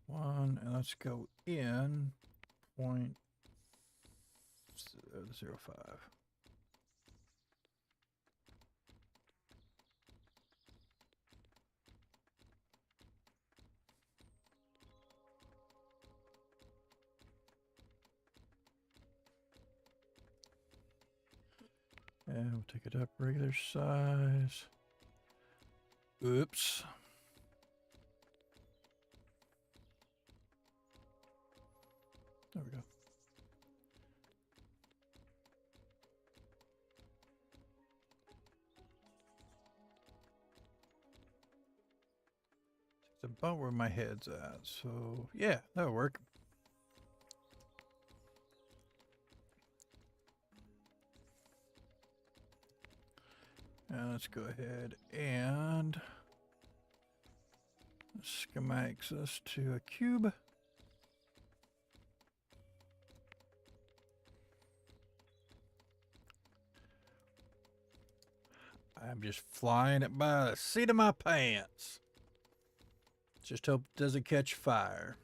1, and let's go in 0.05. And we'll take it up regular size. Oops. There we go. It's about where my head's at. So, yeah, that'll work. And let's go ahead and schematics us to a cube. I'm just flying it by the seat of my pants. Just hope it doesn't catch fire.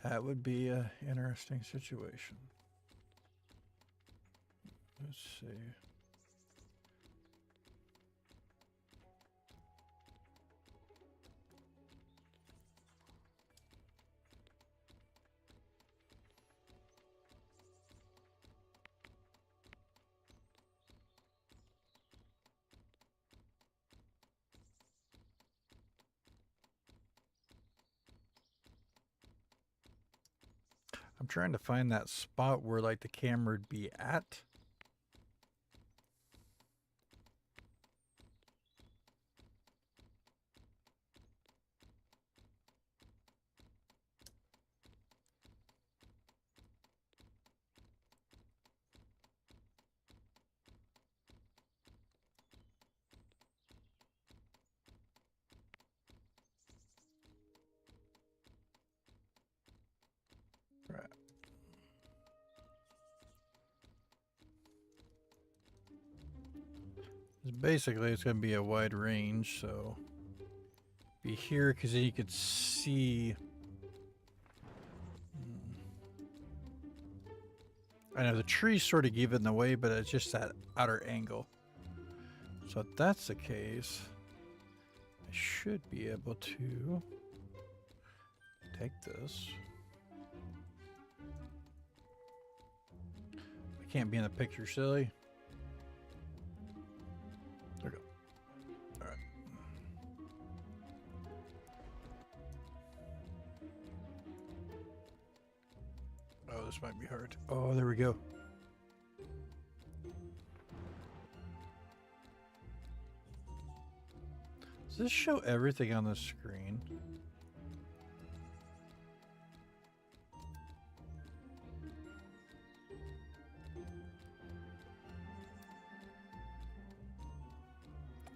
That would be an interesting situation. Let's see. I'm trying to find that spot where like the camera would be at. Basically, it's going to be a wide range, so be here because then you could see. I know the tree's sort of give in the way, but it's just that outer angle. So if that's the case, I should be able to take this. I can't be in the picture, silly. There we go. All right. Oh, this might be hard. Oh, there we go. Does this show everything on the screen?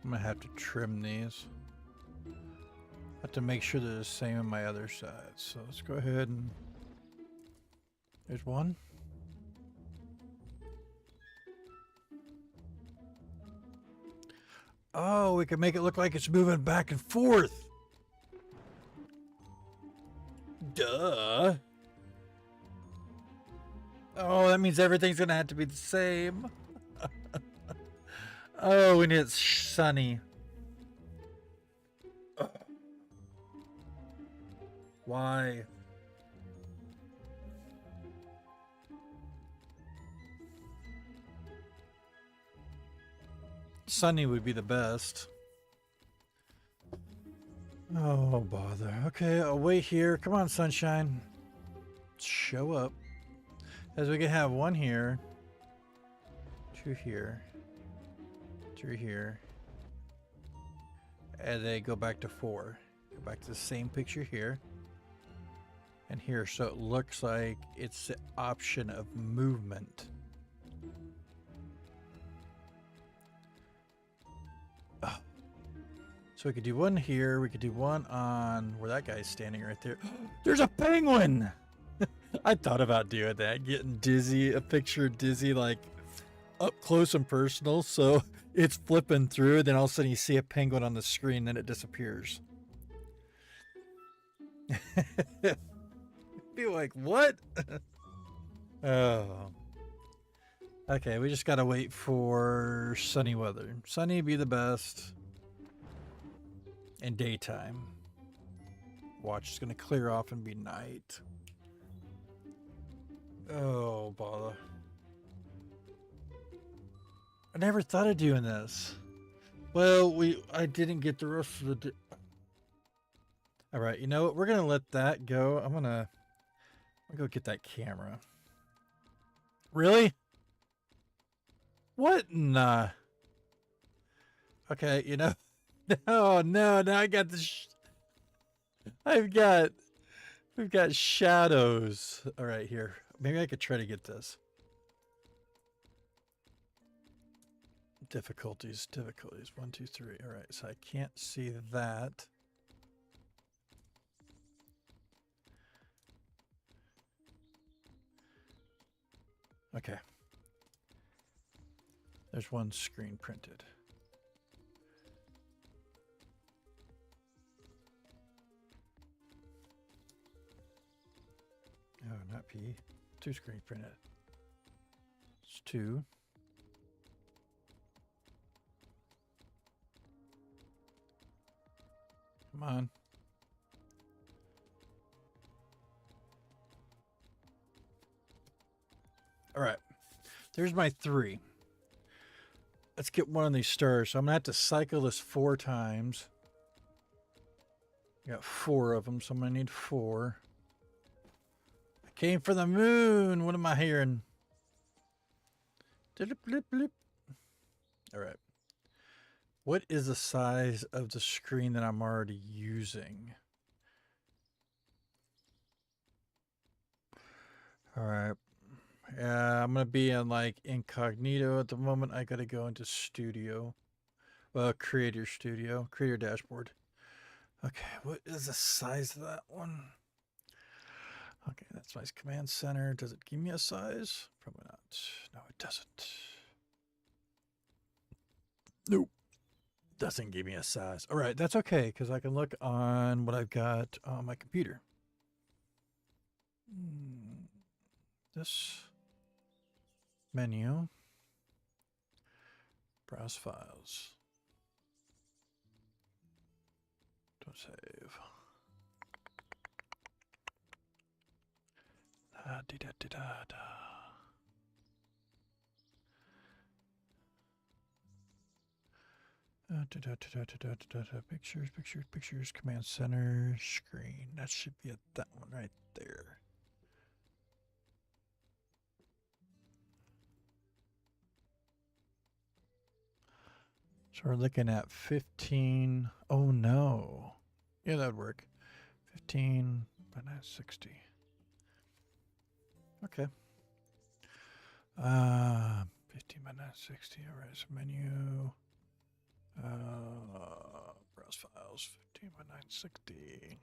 I'm gonna have to trim these. I have to make sure they're the same on my other side. So let's go ahead and there's one. Oh, we can make it look like it's moving back and forth. Duh. Oh, that means everything's gonna have to be the same. Oh, and it's sunny. Ugh. Why? Sunny would be the best. Oh, bother. Okay, I'll wait here. Come on, sunshine. Show up. As we can have one here, two here, three here, and then go back to 4. Go back to the same picture here and here. So it looks like it's the option of movement. Oh. So we could do one here. We could do one on where that guy's standing right there. There's a penguin! I thought about doing that, getting Dizzy, a picture of Dizzy like up close and personal. So it's flipping through, then all of a sudden you see a penguin on the screen, then it disappears. Be like, what? Oh. Okay, we just gotta wait for sunny weather. Sunny be the best. And daytime. Watch is gonna clear off and be night. Oh, bother. I never thought of doing this. Well, I didn't get the rest of the. All right, you know what? We're gonna let that go. I'm gonna go get that camera. Really? What? Nah. Okay, you know. No. Now I got the. We've got shadows. All right, here. Maybe I could try to get this. Difficulties. 1, 2, 3. All right, so I can't see that. Okay. There's one screen printed. Oh, not P. 2 screen printed. It's 2. Come on. All right. There's my 3. Let's get one of these stars. So I'm going to have to cycle this 4 times. I got 4 of them, so I'm going to need 4. I came for the moon. What am I hearing? All right. What is the size of the screen that I'm already using? All right. Yeah, I'm going to be in like incognito at the moment. I got to go into studio. Well, creator studio, creator dashboard. Okay, what is the size of that one? Okay, that's my command center. Does it give me a size? Probably not. No, it doesn't. Nope. Doesn't give me a size. All right, that's okay because I can look on what I've got on my computer. This menu, browse files, don't save. Da-da-da-da-da. Pictures, pictures, pictures, command center, screen. That should be at that one right there. So we're looking at 15. Oh no. Yeah, that'd work. 15 by 960. Okay. 15 by 960. All right, so menu. Browse files, 15 by 960.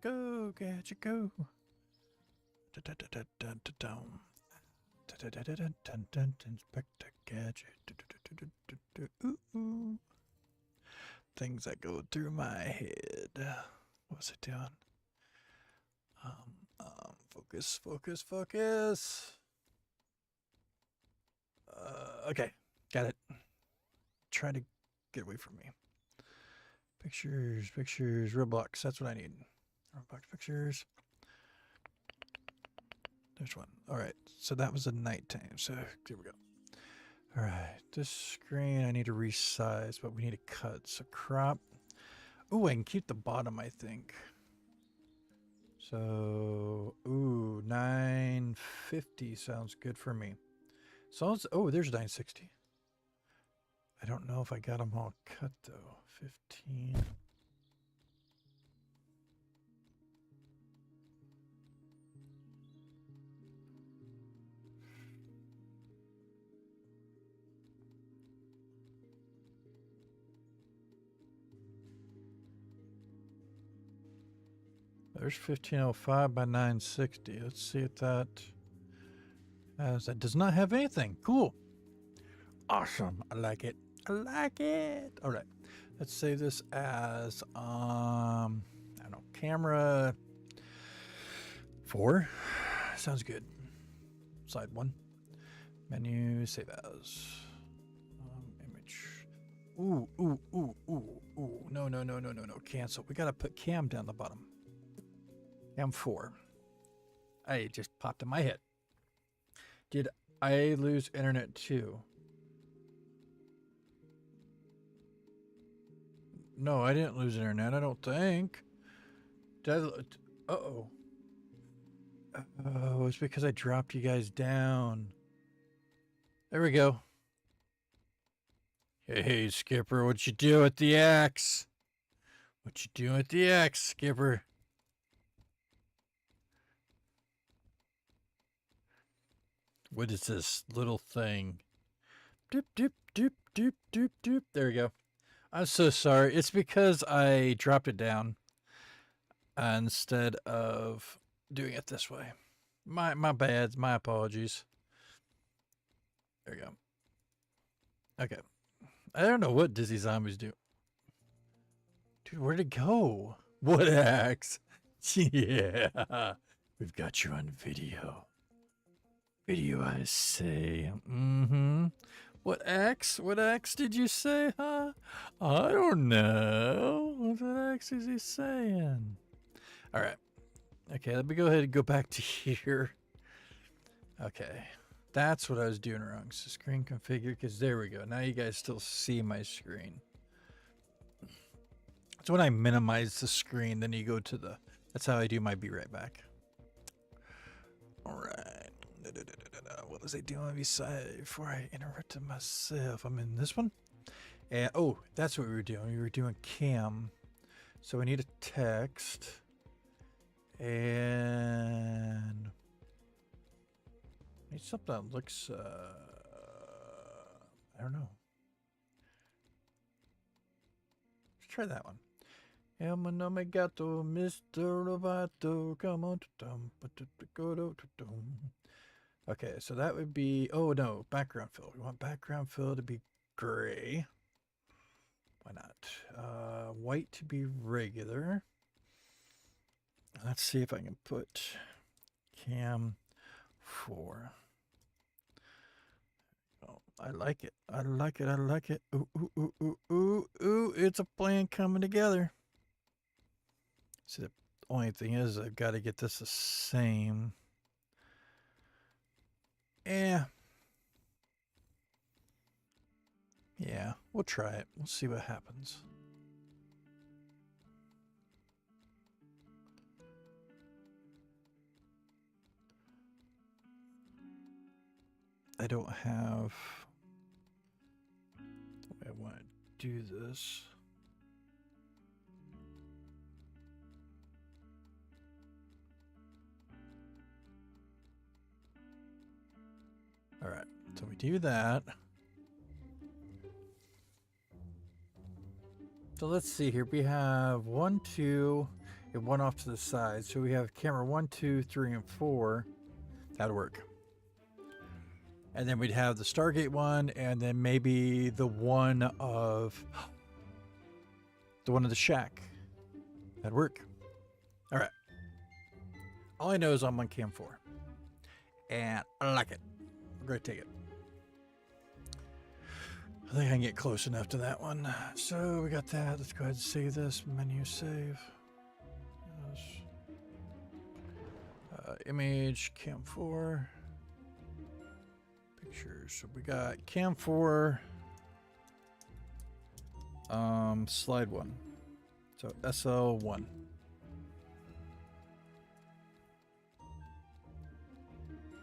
Go, gadget, go. Inspector gadget. Things that go through my head. What was it doing? Focus, focus, focus. Okay, got it. Try to get away from me. Pictures, pictures, Roblox. That's what I need. Roblox pictures. There's one. All right, so that was a nighttime. So here we go. All right, this screen I need to resize, but we need to cut. So crop. Ooh, I can keep the bottom, I think. So, ooh, 950 sounds good for me. So, oh, there's 960. I don't know if I got them all cut, though. 15. There's 1505 by 960. Let's see if that has. That does not have anything. Cool. Awesome. I like it. I like it. All right. Let's save this as I don't know, camera 4. Sounds good. Slide 1. Menu, save as. Image. Ooh, ooh, ooh, ooh, ooh. No, no, no, no, no, no. Cancel. We gotta put cam down the bottom. Cam 4. I just popped in my head. Did I lose internet too? No, I didn't lose internet, I don't think. Did I? Uh-oh. Oh, it's because I dropped you guys down. There we go. Hey, Skipper, what you do with the axe? What you doing with the axe, Skipper? What is this little thing? Doop, doop, doop, doop, doop, doop. There we go. I'm so sorry. It's because I dropped it down instead of doing it this way. My bad. My apologies. There we go. Okay. I don't know what Dizzy Zombies do. Dude, where'd it go? What axe? Yeah. We've got you on video. Video, I say. Mm-hmm. What axe? What axe did you say, huh? I don't know. What axe is he saying? All right. Okay, let me go ahead and go back to here. Okay. That's what I was doing wrong. So screen configure, because there we go. Now you guys still see my screen. So when I minimize the screen, then you go to the... That's how I do my be right back. All right. What was I doing before I interrupted myself? I'm in this one. And oh, that's what we were doing. We were doing cam. So we need a text. And I need something that looks I don't know. Let's try that one. El nome gato, Mr. Roboto, come on. Okay, so that would be, oh no, background fill. We want background fill to be gray. Why not? White to be regular. Let's see if I can put cam 4. Oh, I like it. I like it. I like it. Ooh, ooh, ooh, ooh, ooh, ooh. It's a plan coming together. See, the only thing is I've got to get this the same. Yeah, we'll try it. We'll see what happens. I don't have the way I want to do this. All right, so we do that. So let's see here. We have 1, 2, and 1 off to the side. So we have camera 1, 2, 3, and 4. That'd work. And then we'd have the Stargate one, and then maybe the one of the shack. That'd work. All right. All I know is I'm on cam 4, and I like it. We're gonna take it. I think I can get close enough to that one. So we got that. Let's go ahead and save this. Menu save. Yes. Image cam 4. Pictures. So we got cam 4. Slide 1. So SL1.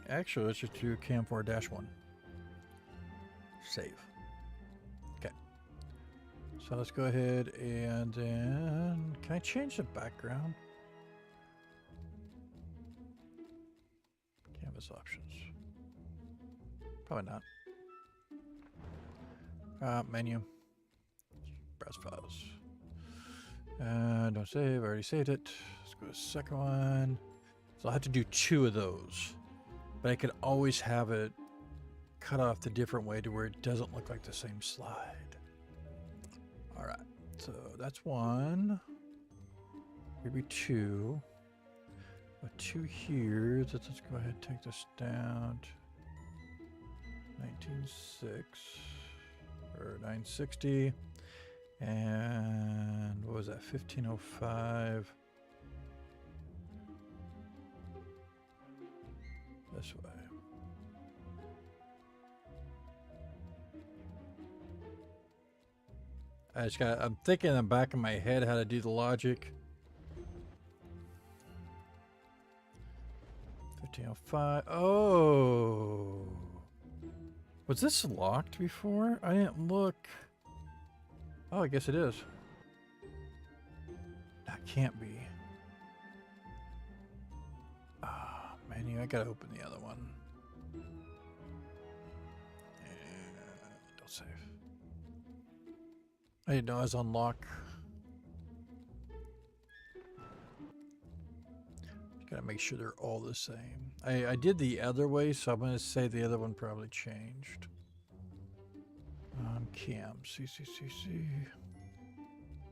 Actually, let's just do cam 4-1. Save. Okay. So let's go ahead and then can I change the background? Canvas options. Probably not. Menu. Browse files. Don't save. I already saved it. Let's go to the second one. So I'll have to do 2 of those. But I could always have it cut off the different way to where it doesn't look like the same slide. All right. So that's 1. Maybe 2. 2 here. Let's go ahead and take this down to 19.6 or 960. And what was that? 1505. This way. I'm thinking in the back of my head how to do the logic. 1505. Oh. Was this locked before? I didn't look. Oh, I guess it is. That can't be. Menu, I gotta open the other one. And don't save. I didn't know I was on lock. Gotta make sure they're all the same. I did the other way, so I'm gonna say the other one probably changed. Cam, CCCC.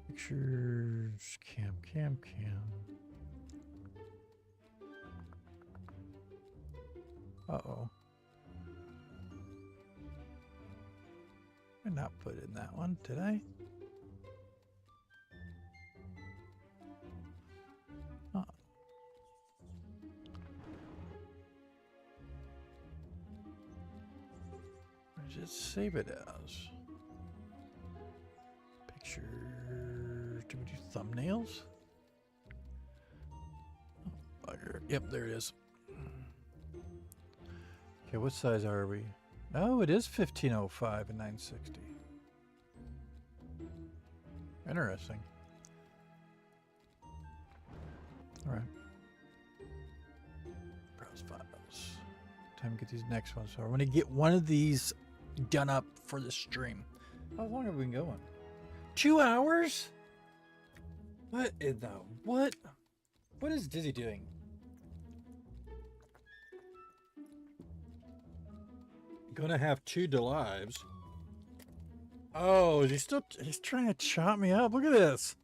Pictures, cam. Uh-oh. I did not put in that one, did I? Huh. Where did it save it as? Picture. Do we do thumbnails? Oh, bugger. Yep, there it is. Okay, what size are we? Oh, it is 1505 and 960. Interesting. All right. Browse files. Time to get these next ones. So I want to get one of these done up for the stream. How long have we been going? 2 hours? What in the what? What is Dizzy doing? Gonna have 2 DaLib's. Oh, he's trying to chop me up. Look at this.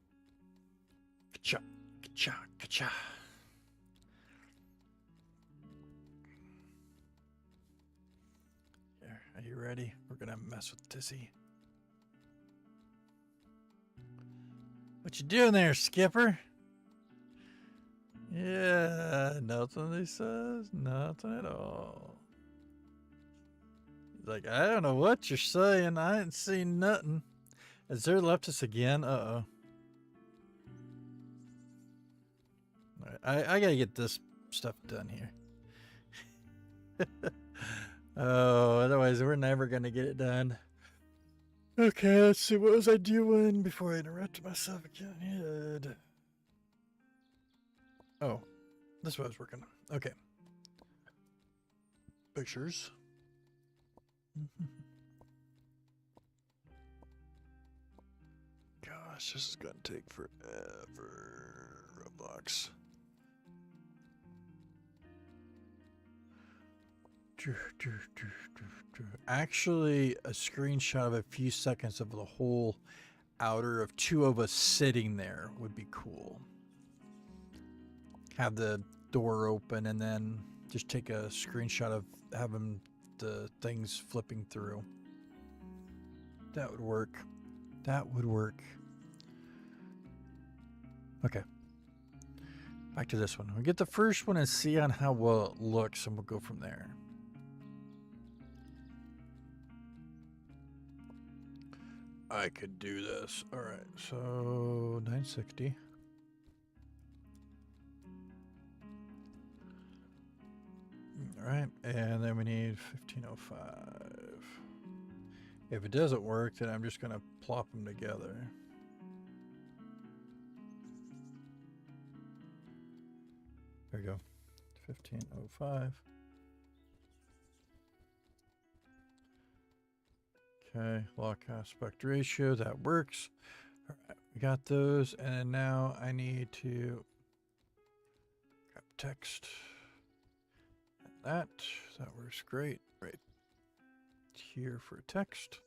Ka-cha, ka-cha, ka-cha. Here, are you ready? We're gonna mess with Dizzy. What you doing there, Skipper? Yeah, nothing he says. Nothing at all. He's like, I don't know what you're saying. I ain't seen nothing. Has there left us again? Uh-oh. I gotta get this stuff done here. Oh, otherwise we're never gonna get it done. Okay, let's see. What was I doing before I interrupted myself again? Oh, this is what I was working on. Okay. Pictures. Gosh, this is gonna take forever. Roblox. Actually, a screenshot of a few seconds of the whole outer of 2 of us sitting there would be cool. Have the door open and then just take a screenshot of having the things flipping through. That would work. That would work. Okay. Back to this one. We'll get the first one and see on how well it looks, and we'll go from there. I could do this. All right, so 960. All right, and then we need 1505. If it doesn't work, then I'm just gonna plop them together. There we go. 1505. Okay, lock aspect ratio, that works. All right, we got those, and now I need to grab text. And that works great. Right here for text.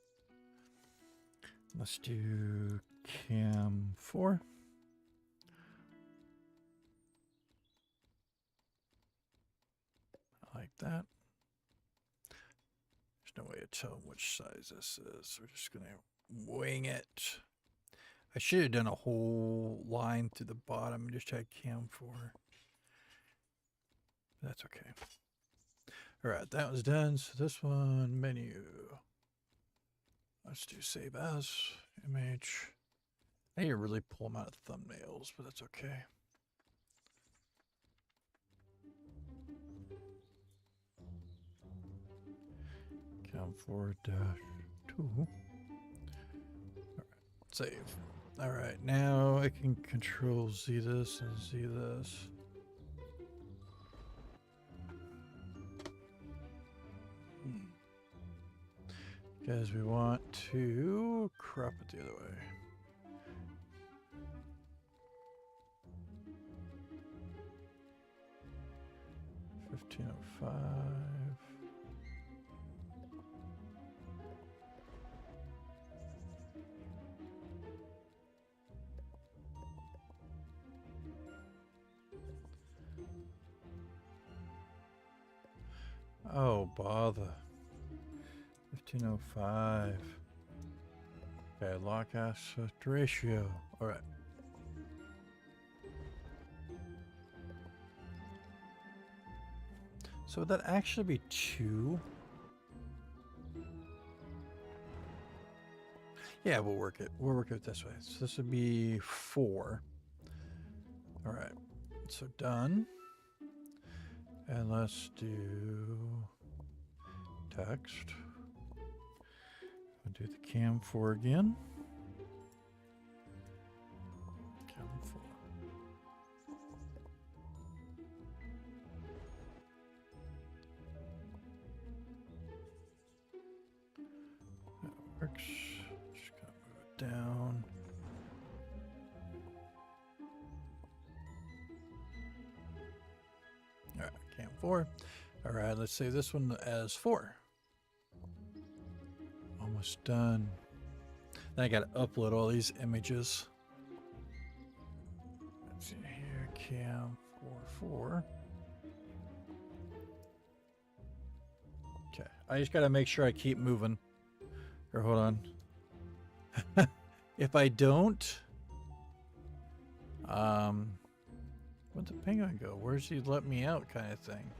Let's do cam 4. I like that. There's no way to tell which size this is. We're just going to wing it. I should have done a whole line through the bottom and just had cam 4. That's okay. All right, that was done. So this one, menu. Let's do save as image. I need to really pull them out of thumbnails, but that's okay. Cam 4-2. All right, save. All right, now I can control Z this and Z this. Because we want to crop it the other way. $15.05. Oh, bother. 1505. Okay, lock aspect ratio. All right. So would that actually be 2? Yeah, we'll work it. We'll work it this way. So this would be 4. All right. So done. And let's do text. I'll do the cam 4 again. Cam 4. That works. Just gotta move it down. 4. All right, let's save this one as 4. Almost done. Then I got to upload all these images. Let's see here, cam 4. Okay, I just got to make sure I keep moving. Or hold on. If I don't, where'd the penguin go? Where's he let me out kind of thing?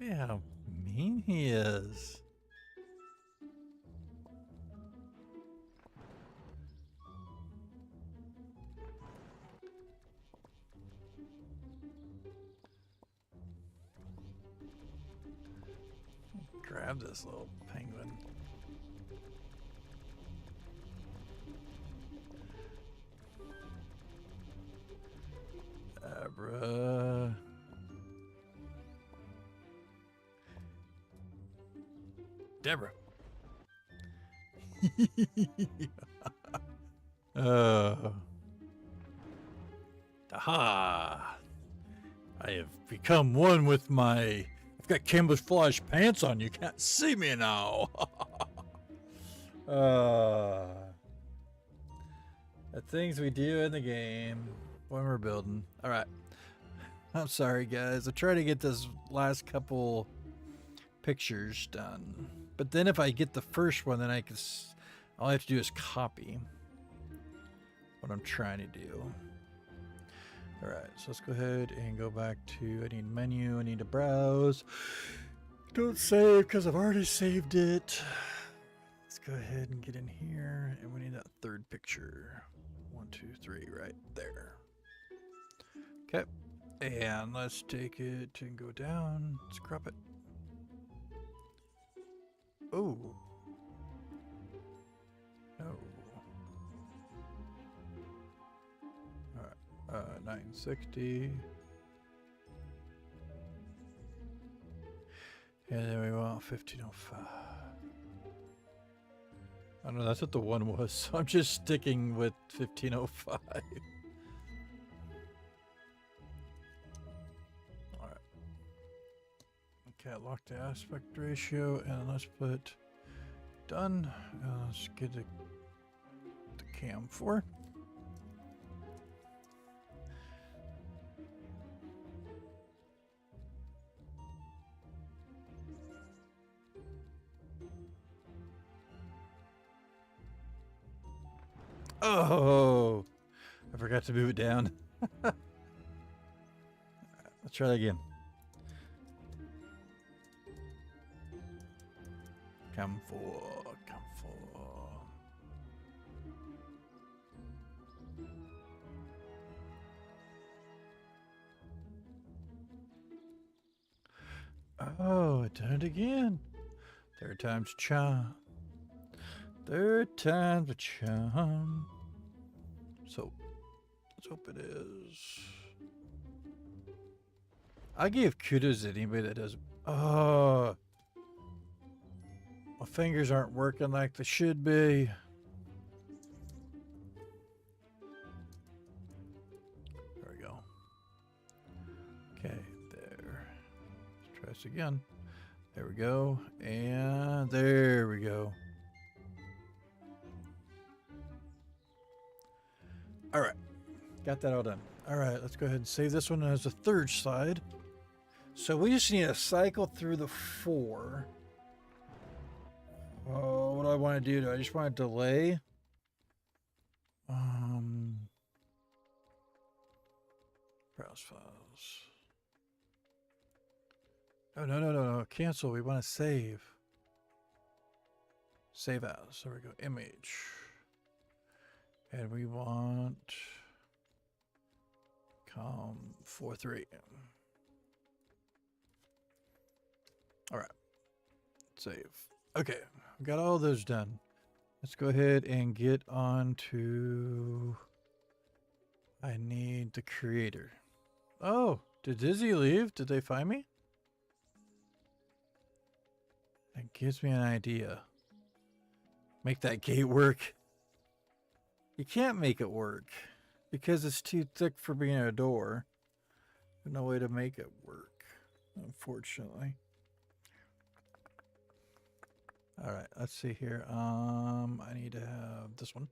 Yeah, how mean he is. Grab this little penguin. Abra. Deborah. Aha! I have become one with my... I've got camouflage pants on. You can't see me now. The things we do in the game when we're building. All right. I'm sorry, guys. I try to get this last couple pictures done. But then if I get the first one, then I can... all I have to do is copy what I'm trying to do. All right, so let's go ahead and go back to, I need menu, I need to browse. Don't save because I've already saved it. Let's go ahead and get in here, and we need that third picture. 1, 2, 3, right there. Okay, and let's take it and go down. Let's crop it. Oh. No. 960. And then we want 1505. I don't know, that's what the one was, so I'm just sticking with 1505. Alright. Okay, lock the aspect ratio, and let's put done. Let's get the cam 4. Oh, I forgot to move it down. Let's try that again. Come for, come for. Oh, it done it again. Third time's a charm. Third time's a charm. So, let's hope it is. I give kudos to anybody that does. Oh, my fingers aren't working like they should be. There we go. Okay, there. Let's try this again. There we go. And there we go. All right, got that all done. All right, let's go ahead and save this one as a third slide. So we just need to cycle through the 4. Oh, what do I want to do? Do I just want to delay? Browse files. Oh, no. Cancel. We want to save. Save as. There we go. Image. And we want com43. All right, save. Okay, got all those done. Let's go ahead and get on to, I need the creator. Oh, Did Dizzy leave? Did they find me? That gives me an idea. Make that gate work. You can't make it work because it's too thick for being a door. There's no way to make it work, unfortunately. All right, let's see here. I need to have this one.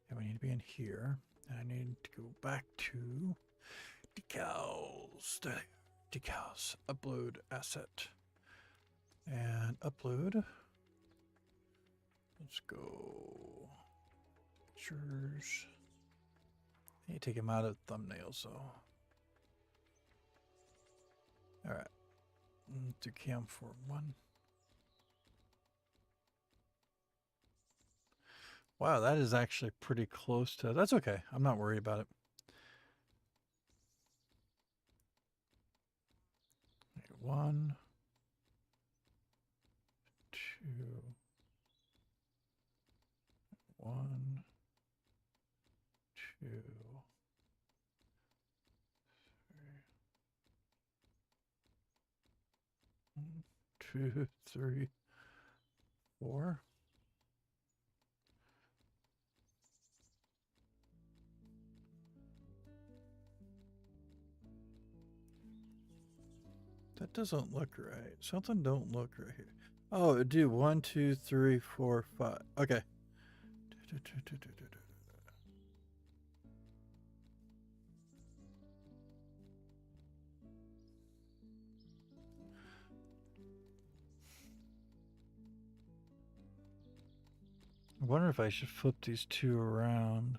And we need to be in here. And I need to go back to decals. Decals. Upload asset. And upload. Let's go. Pictures. I need to take them out of thumbnails, so. All right. Do cam for 1. Wow, that is actually pretty close to. That's okay. I'm not worried about it. Okay, 1, 2, 1, 2, 3. 1, 2, 3, 4. That doesn't look right. Something don't look right here. Oh, it do 1, 2, 3, 4, 5. Okay. I wonder if I should flip these two around.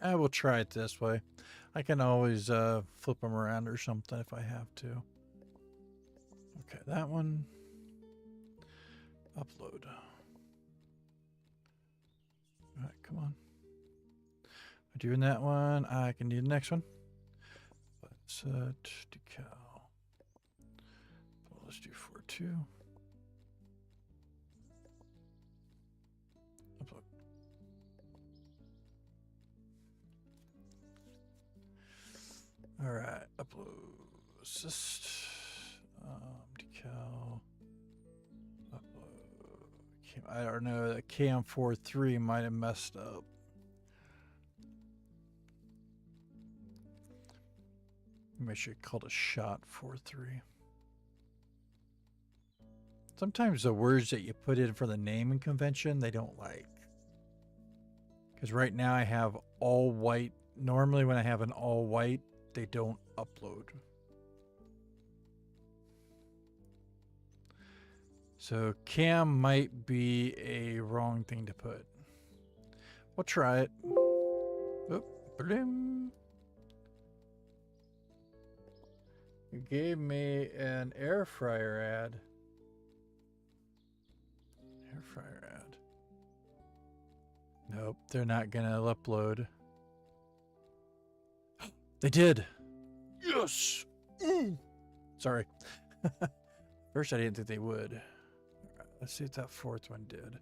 I will try it this way. I can always flip them around or something if I have to. Okay, that one. Upload. All right, come on. I'm doing that one. I can do the next one. Let's decal. Let's do 4.2. Upload. All right, upload. Assist. Decal. Upload. I don't know. That cam 4.3 might have messed up. Maybe I should call it shot 4.3. Sometimes the words that you put in for the naming convention, they don't like. Because right now I have all white. Normally when I have an all white, they don't upload. So cam might be a wrong thing to put. We'll try it. Oop, blim. You gave me an air fryer ad. Air fryer ad. Nope, they're not gonna upload. They did. Yes. Sorry. First, I didn't think they would. All right, let's see what that 4th one did.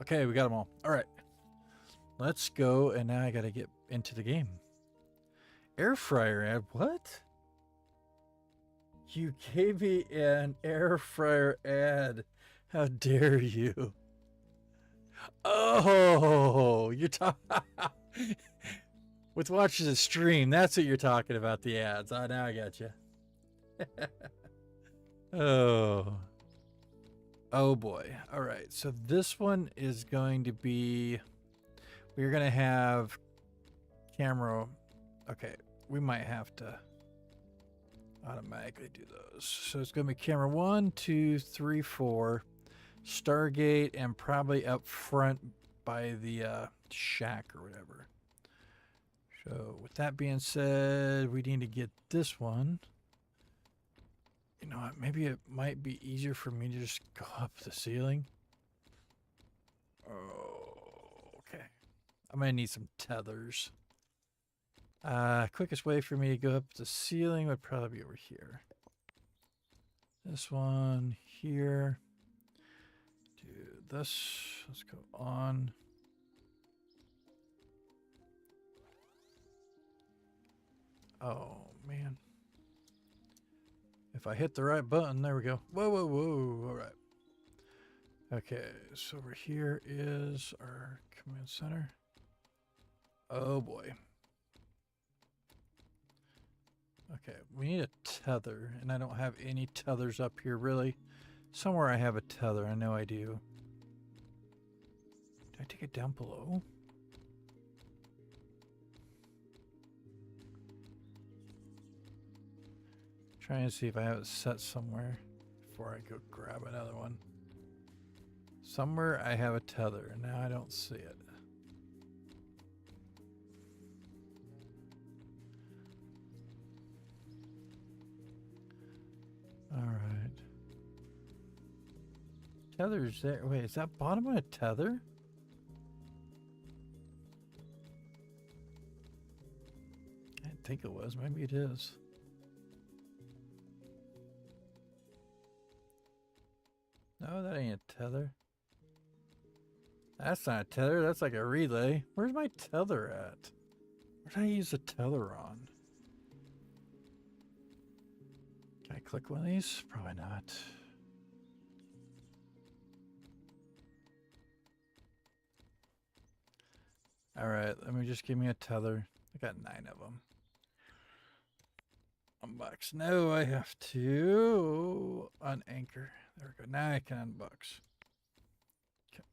Okay, we got them all. All right. Let's go, and now I got to get into the game. Air fryer ad? What? You gave me an air fryer ad. How dare you? Oh, you're talking... With watching the stream, that's what you're talking about, the ads. Oh, now I got you. Oh boy. All right, so this one is going to be, we're going to have camera. Okay, we might have to automatically do those. So it's going to be camera 1, 2, 3, 4, Stargate, and probably up front by the shack or whatever. So with that being said, we need to get this one. You know what? Maybe it might be easier for me to just go up the ceiling. Oh, okay. I'm going to need some tethers. Quickest way for me to go up the ceiling would probably be over here. This one here. Do this. Let's go on. Oh, man. If I hit the right button, there we go. Whoa, whoa, whoa. All right. Okay, so over here is our command center. Oh, boy. Okay, we need a tether, and I don't have any tethers up here, really. Somewhere I have a tether, I know I do. Did I take it down below? Trying to see if I have it set somewhere before I go grab another one. Somewhere I have a tether, and now I don't see it. All right. Tether's there. Wait, is that bottom of a tether? I didn't think it was. Maybe it is. No, that ain't a tether. That's not a tether. That's like a relay. Where's my tether at? Where did I use the tether on? Can I click one of these? Probably not. All right, let me just give me a tether. I got 9 of them. Unbox. No, I have to unanchor. There we go. Now I can unbox. Okay.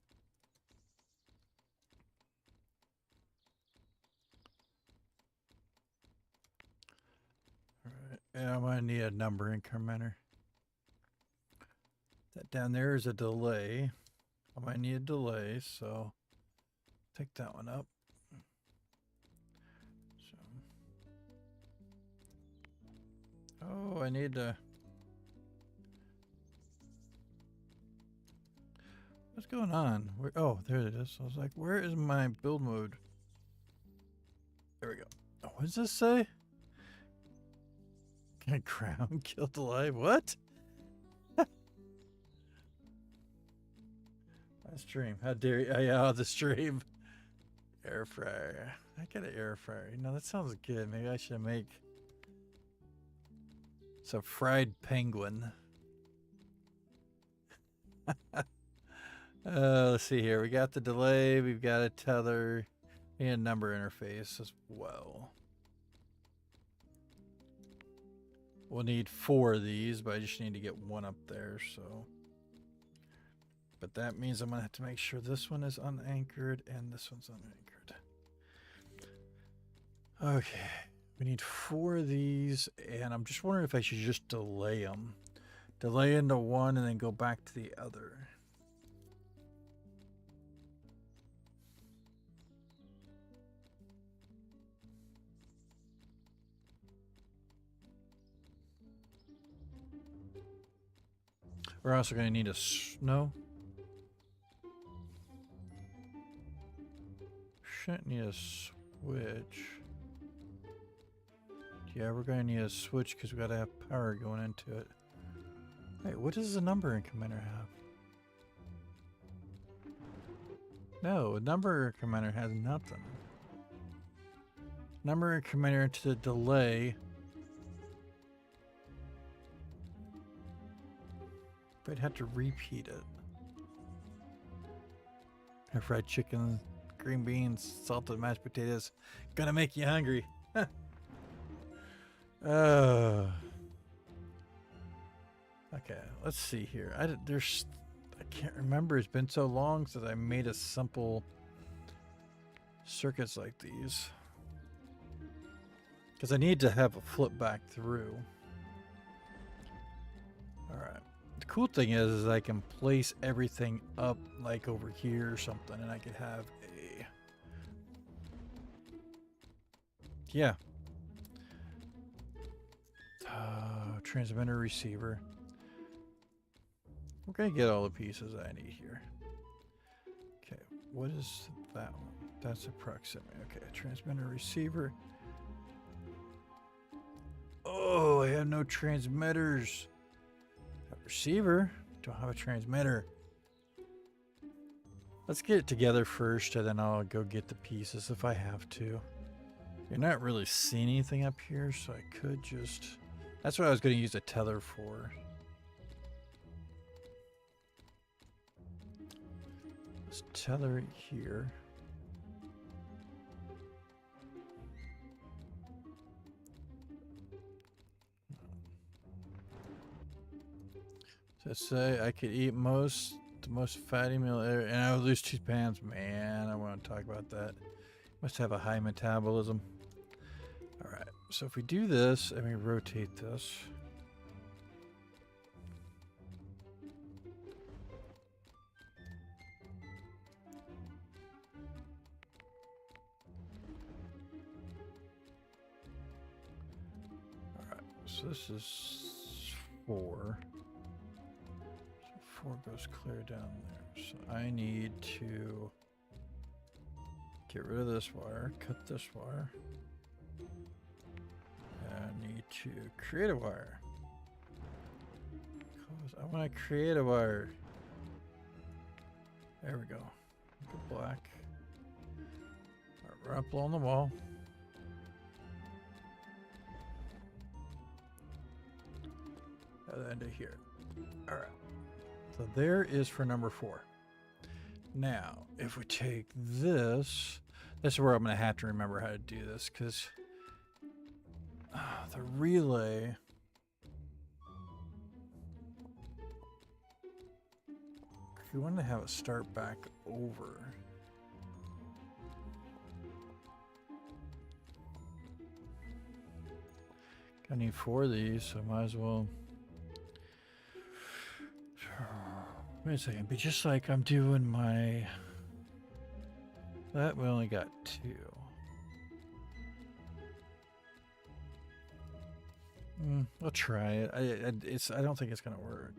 All right, and I'm gonna need a number incrementer. That down there is a delay. I might need a delay, so take that one up. So, oh, I need to. What's going on? Where, oh, there it is. I was like, where is my build mode? There we go. Oh, what does this say? Can I crown killed alive? What? My stream. How dare you? Yeah, the stream. Air fryer. I got an air fryer. You know, that sounds good. Maybe I should make some fried penguin. Let's see here. We got the delay. We've got a tether and a number interface as well. We'll need 4 of these, but I just need to get one up there, so. But that means I'm going to have to make sure this one is unanchored and this one's unanchored. Okay. We need 4 of these, and I'm just wondering if I should just delay them. Delay into one and then go back to the other. We're also going to need a no. Shouldn't need a switch. Yeah, we're going to need a switch because we got to have power going into it. Wait, what does the number incrementer have? No, a number incrementer has nothing. Number incrementer to the delay. But I'd have to repeat it. Our fried chicken, green beans, salted mashed potatoes. Gonna make you hungry. Okay, let's see here. I can't remember. It's been so long since I made a simple circuits like these. Because I need to have a flip back through. Alright. The cool thing is I can place everything up like over here or something, and I could have a... Yeah. Transmitter, receiver. We're going to get all the pieces I need here. Okay, what is that one? That's a proximity. Okay, transmitter, receiver. Oh, I have no transmitters. A receiver. Don't have a transmitter. Let's get it together first, and then I'll go get the pieces if I have to. You're not really seeing anything up here, so I could just... That's what I was going to use a tether for. Let's tether it here. So let's say I could eat the most fatty meal ever, and I would lose 2 pounds. Man, I want to talk about that. Must have a high metabolism. All right, so if we do this and we rotate this. All right, so this is 4. So 4 goes clear down there. So I need to get rid of this wire, cut this wire. I need to create a wire. Because I want to create a wire. There we go. Go black. Right up along the wall. Other end of here. Alright. So there is for number 4. Now, if we take this, this is where I'm going to have to remember how to do this, because the relay, if you want to have it start back over, I need 4 of these, so I might as well. Wait a second, be just like I'm doing my... That we only got 2. I'll try it. I don't think it's gonna work.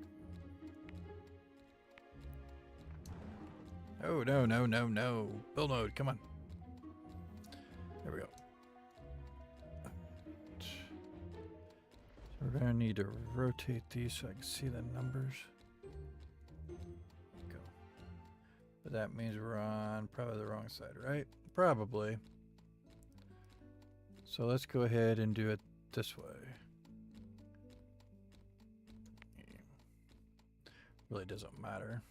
Oh no no no no! Build mode, come on. There we go. So we're gonna need to rotate these so I can see the numbers. But that means we're on probably the wrong side, right? Probably. So let's go ahead and do it this way. Really doesn't matter.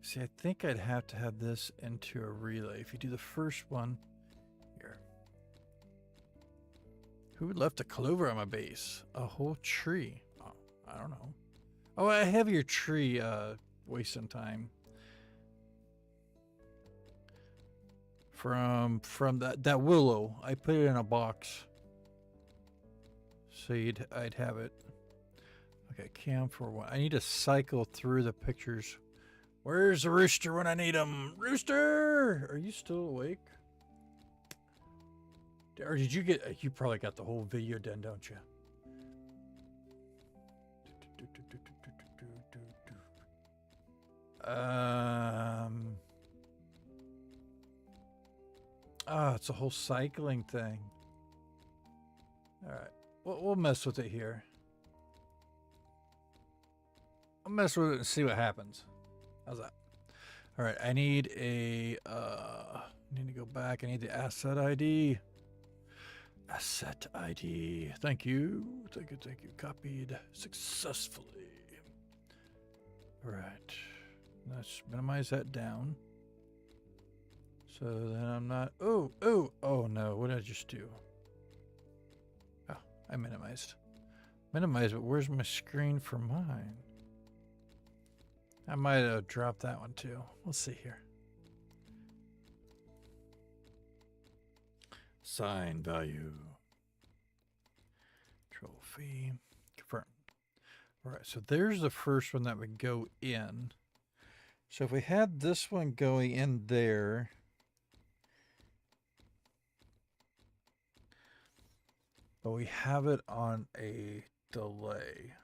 See, I think I'd have to have this into a relay. If you do the first one here. Who left a clover on my base? A whole tree. Oh, I don't know. Oh, I have your tree wasting time. From that willow. I put it in a box. So I'd have it. Okay, cam for 1. I need to cycle through the pictures. Where's the rooster when I need him? Rooster! Are you still awake? Or did you get... You probably got the whole video done, don't you? It's a whole cycling thing. All right. We'll mess with it here. I'll mess with it and see what happens. How's that? All right, I need a, need to go back. I need the asset ID. Asset ID. Thank you. Thank you. Thank you. Copied successfully. All right. Let's minimize that down. So then I'm not, oh no, what did I just do? Oh, I minimized. Minimize, but where's my screen for mine? I might have dropped that one too. Let's see here. Sign value. Trophy. Confirm. All right, so there's the first one that would go in. So if we had this one going in there, but we have it on a delay.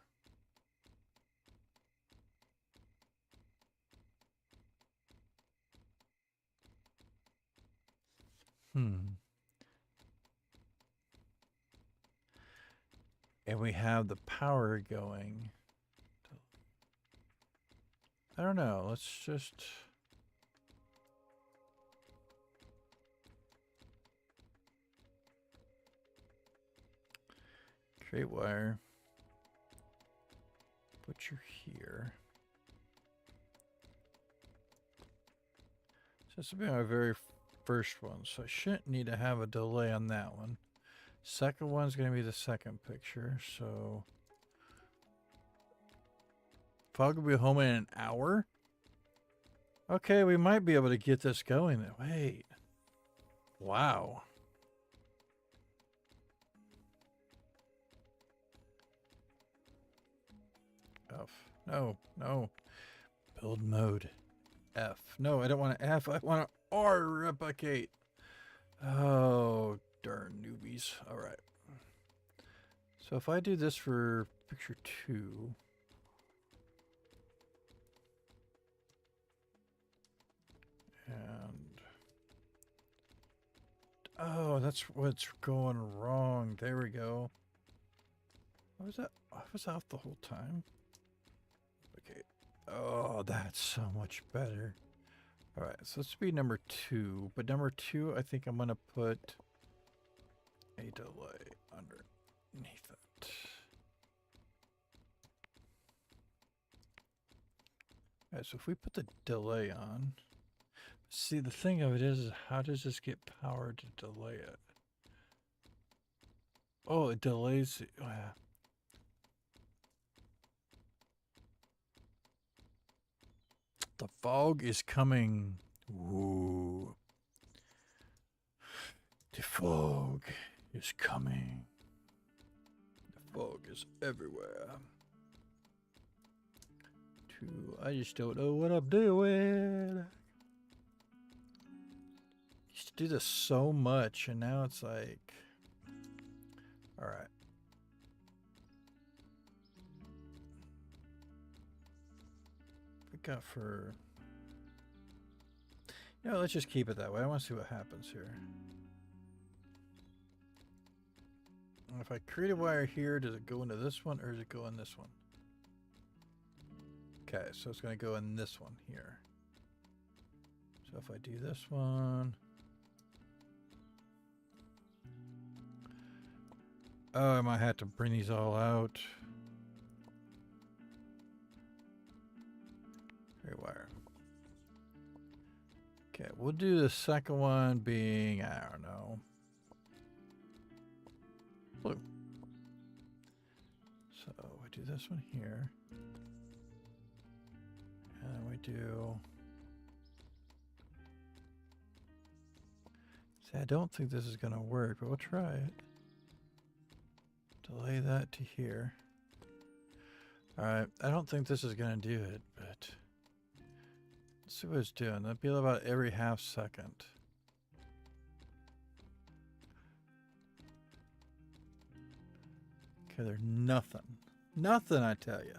And we have the power going. I don't know. Let's just... create wire. Put you here. So this will be my very first one. So I shouldn't need to have a delay on that one. Second one's going to be the second picture. So Fog will be home in an hour. Okay, we might be able to get this going. Wait. Wow. F. No, no. Build mode. F. No, I don't want to F. I want to R replicate. Oh, darn newbies. All right. So if I do this for picture 2. And oh, that's what's going wrong. There we go. What was that? I was out the whole time. Okay. Oh, that's so much better. All right, so let's be number 2. But number 2, I think I'm gonna put a delay underneath it. All right, so if we put the delay on. See, the thing of it is how does this get power to delay it? Oh, it delays it. Oh, yeah. The fog is coming. Ooh. The fog is coming. The fog is everywhere. I just don't know what I'm doing. Used to do this so much, and now it's like, all right. We got for, you know, let's just keep it that way. I want to see what happens here. If I create a wire here, does it go into this one or does it go in this one? Okay, so it's going to go in this one here. So if I do this one. Oh, I might have to bring these all out. Wire. Okay, we'll do the second one being, I don't know, blue. So we do this one here. And then we do... See, I don't think this is going to work, but we'll try it. Delay that to here. Alright, I don't think this is going to do it, but... Let's see what it's doing. That'd be about every half second. Okay, there's nothing. Nothing, I tell you.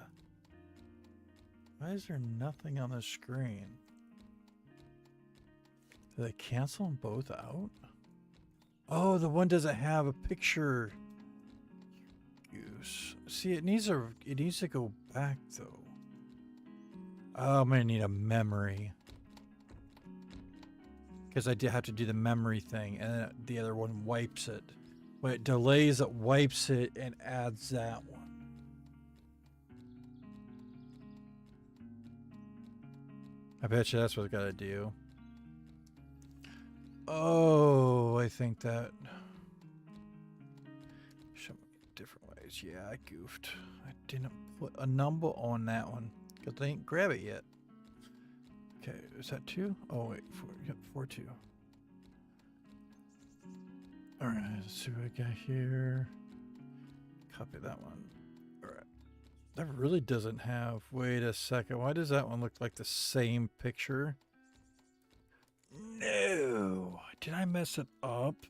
Why is there nothing on the screen? Do they cancel them both out? Oh, the one doesn't have a picture use. See, it needs to go back though. Oh, I'm gonna need a memory. Because I did have to do the memory thing, and then the other one wipes it. When it delays, it wipes it and adds that one. I bet you that's what it's gotta do. Oh, I think that... Show me different ways. Yeah, I goofed. I didn't put a number on that one. Because they didn't grab it yet. Okay, is that 2? Oh, wait, 4. Yep, 4, 2. Alright, let's see what I got here. Copy that one. Alright. That really doesn't have... Wait a second. Why does that one look like the same picture? No! Did I mess it up?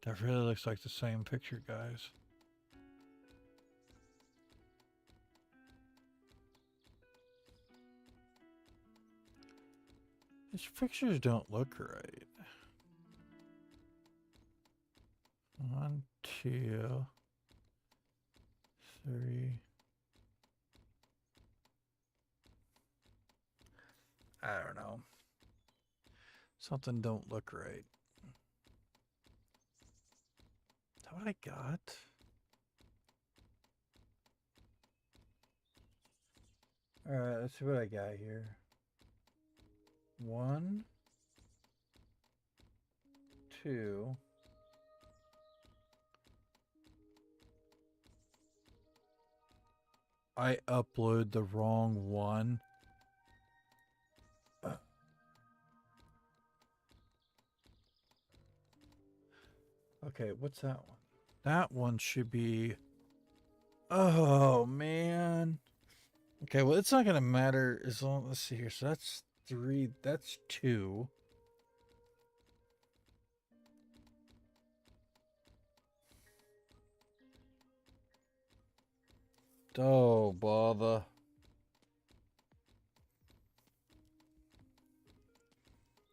That really looks like the same picture, guys. These pictures don't look right. 1, 2, 3. I don't know. Something don't look right. Is that what I got? All right, let's see what I got here. 1, 2. I upload the wrong one. Okay, what's that one? That one should be... Oh, man. Okay, well, it's not going to matter as long... Let's see here. So that's 3. That's 2. Oh, bother.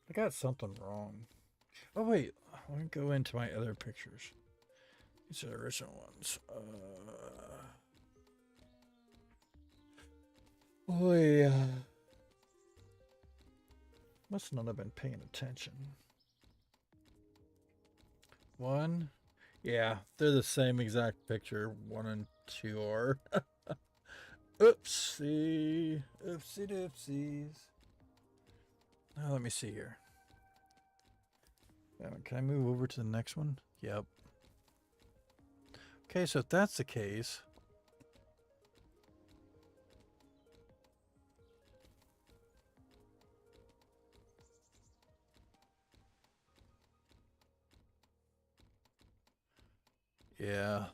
I got something wrong. Oh, wait. Let me go into my other pictures. These are the original ones. Oh, yeah. Must not have been paying attention. 1. Yeah, they're the same exact picture. 1 and 2 are. Oopsie. Oopsie doopsies. Now let me see here. Can I move over to the next one? Yep. Okay, so if that's the case... Yeah.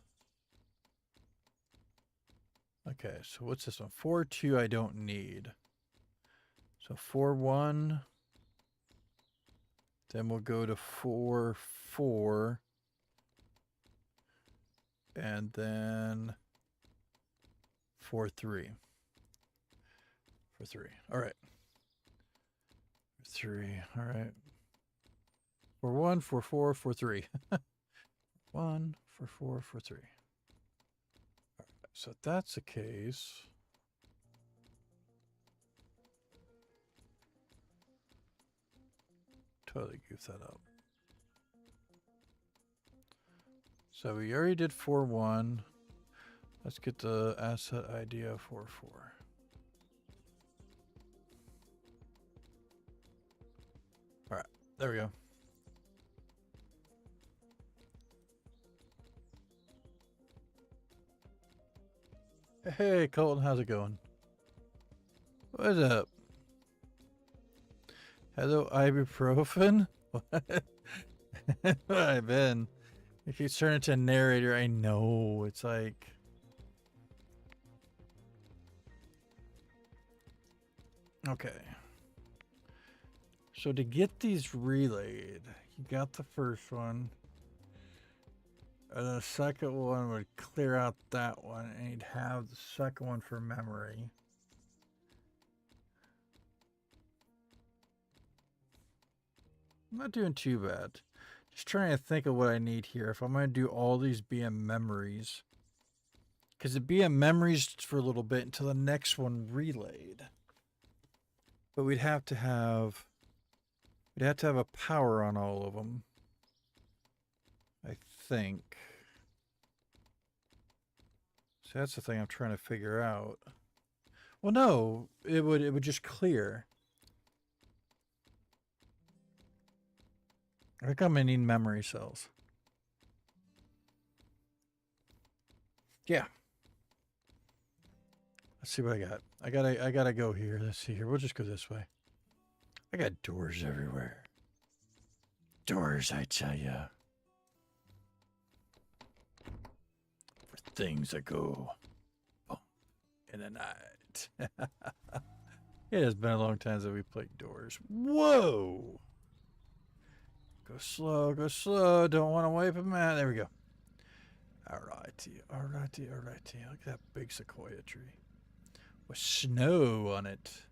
Okay, so what's this one? 4, 2 I don't need. So 4, 1. Then we'll go to 4, 4. And then 4, 3. 4, 3. All right. 3. All right. 4, 1, 4, 4, 4, 3. 1, 4, 4, 4, 3. All right. So if that's the case... Totally goofed that up. So we already did 4, 1. Let's get the asset ID of 4, 4. All right, there we go. Hey, Colton, how's it going? What's up? Hello, ibuprofen? What? Where I've been? If you turn into a narrator, I know. It's like... Okay. So to get these relayed, you got the first one. And the second one would clear out that one, and you'd have the second one for memory. I'm not doing too bad. Just trying to think of what I need here. If I'm going to do all these BM memories. Because the BM memories for a little bit until the next one relayed. But we'd have to have a power on all of them. I think. So that's the thing I'm trying to figure out. Well, no, it would just clear. I think I'm gonna need memory cells. Yeah. Let's see what I got. I gotta go here. Let's see here. We'll just go this way. I got doors everywhere. Doors, I tell ya. For things that go bump in the night. It has been a long time since we played doors. Whoa! Go slow, go slow. Don't want to wipe them out. There we go. Alrighty, alrighty, alrighty. Look at that big sequoia tree. With snow on it.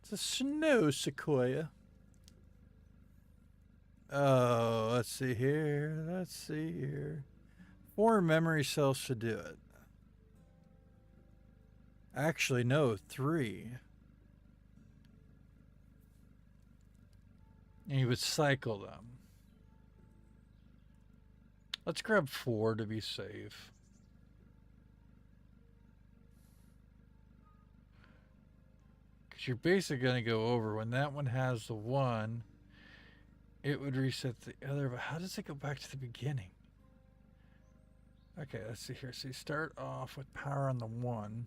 It's a snow sequoia. Oh, let's see here. Let's see here. 4 memory cells should do it. Actually, no, 3. And you would cycle them. Let's grab 4 to be safe. Because you're basically going to go over. When that one has the 1, it would reset the other. But how does it go back to the beginning? Okay, let's see here. So you start off with power on the 1.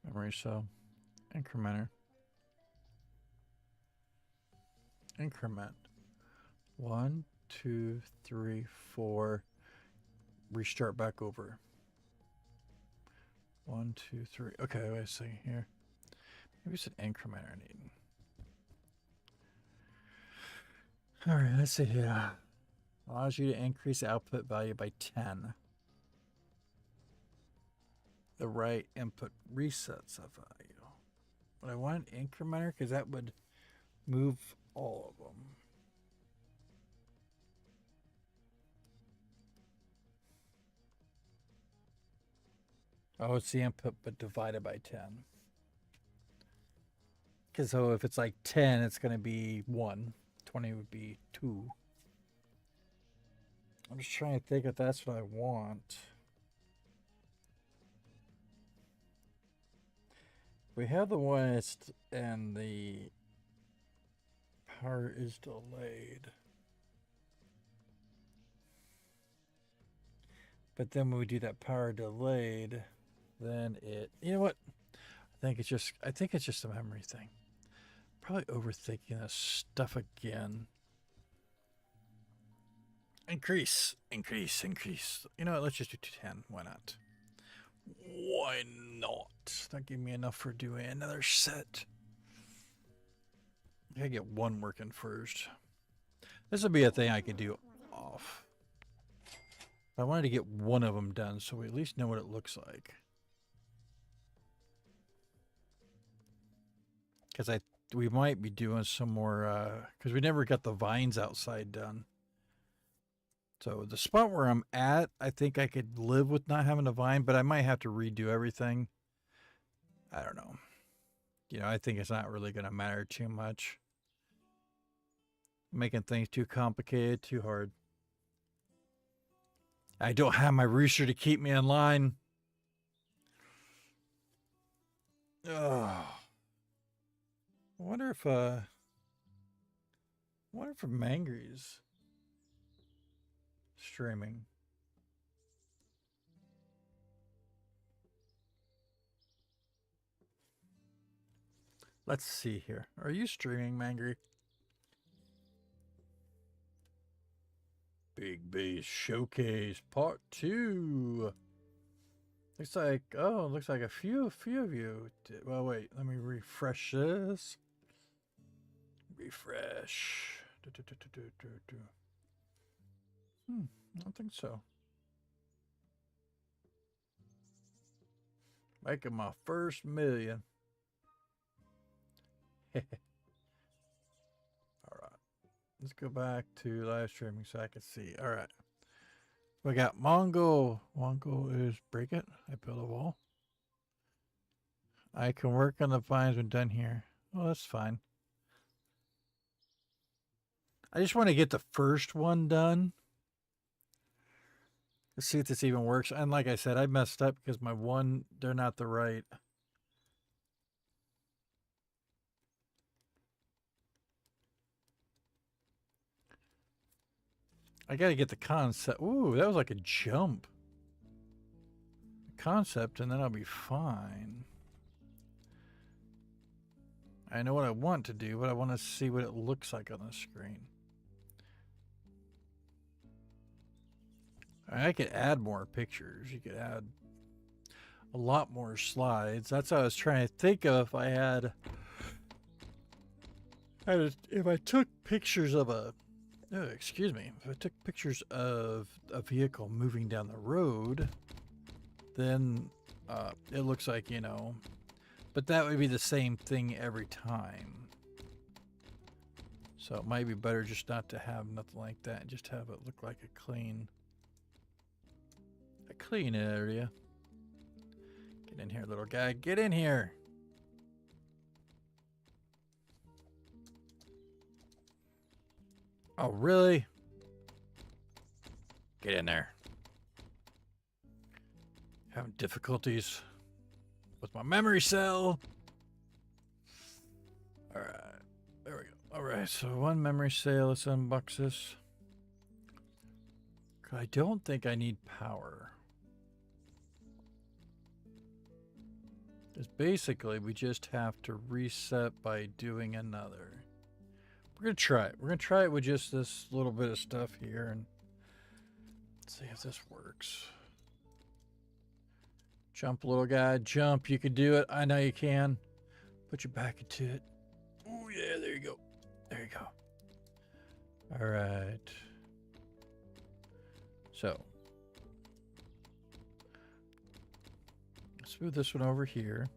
Memory cell. Incrementer. Increment. 1, 2, 3, 4. Restart back over. 1, 2, 3. Okay, wait a second here. Maybe it's an incrementer I need. All right, let's see here. Allows you to increase the output value by 10. The right input resets a value. But I want an incrementer because that would move all of them. Oh, it's the input, but divided by 10. Because so if it's like 10, it's going to be 1. 20 would be 2. I'm just trying to think if that's what I want. We have the one and the power is delayed. But then when we do that power delayed, then it, you know what? I think it's just a memory thing. Probably overthinking this stuff again. Increase. You know what? Let's just do 10. Why not? Why not? That gave me enough for doing another set. I gotta get 1 working first. This would be a thing I could do off. I wanted to get 1 of them done so we at least know what it looks like. Because we might be doing some more, because we never got the vines outside done. So the spot where I'm at, I think I could live with not having a vine, but I might have to redo everything. I don't know. You know, I think it's not really going to matter too much. Making things too complicated, too hard. I don't have my rooster to keep me in line. Oh. I wonder if Mangry's streaming. Let's see here. Are you streaming, Mangry? Big Base Showcase Part 2. Looks like, oh, looks like a few of you did. Well, wait, let me refresh this. Refresh. I don't think so. Making my first million. All right. Let's go back to live streaming so I can see. All right. We got Mongo. Mongo is break it. I built a wall. I can work on the vines when done here. Oh, that's fine. I just want to get the first one done. Let's see if this even works. And like I said, I messed up because my one, they're not the right. I got to get the concept. Ooh, that was like a jump. Concept, and then I'll be fine. I know what I want to do, but I want to see what it looks like on the screen. I could add more pictures. You could add... a lot more slides. That's what I was trying to think of. If I had if I took pictures of a, oh, excuse me, if I took pictures of a vehicle moving down the road, then it looks like, you know, but that would be the same thing every time. So it might be better just not to have nothing like that and just have it look like a clean area. Get in here, little guy. Get in here. Oh, really? Get in there. Having difficulties with my memory cell. All right. There we go. All right. So one memory cell. Let's unbox this. I don't think I need power. Because basically we just have to reset by doing another. We're going to try it. We're going to try it with just this little bit of stuff here and see if this works. Jump, little guy. Jump. You can do it. I know you can. Put your back into it. Oh, yeah. There you go. There you go. All right. So let's move this one over here.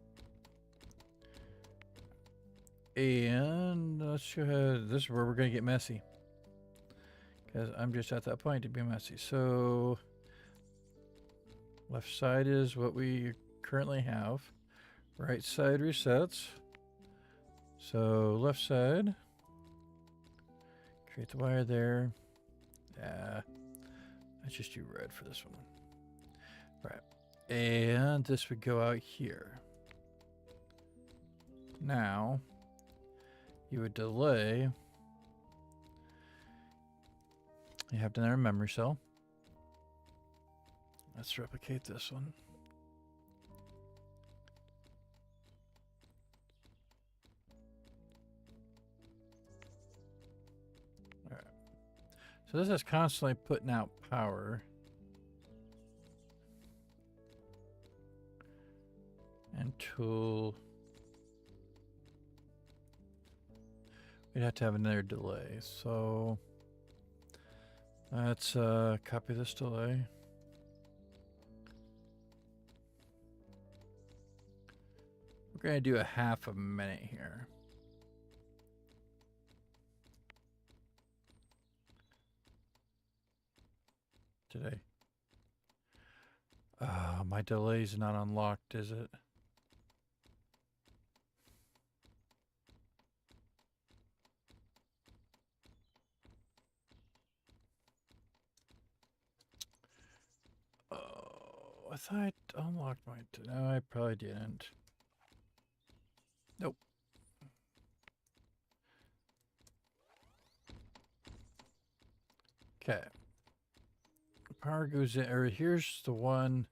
And let's go ahead. This is where we're going to get messy. Because I'm just at that point to be messy. So left side is what we currently have. Right side resets. So left side. Create the wire there. Let's just do red for this one. Right. And this would go out here. Now, you would delay. You have another memory cell. Let's replicate this one. All right. So this is constantly putting out power. And tool. We'd have to have another delay. So let's copy this delay. We're going to do a half a minute here. Today. My delay's not unlocked, is it? Oh, I thought I unlocked my... No, I probably didn't. Nope. Okay. Power goes in, or here's the one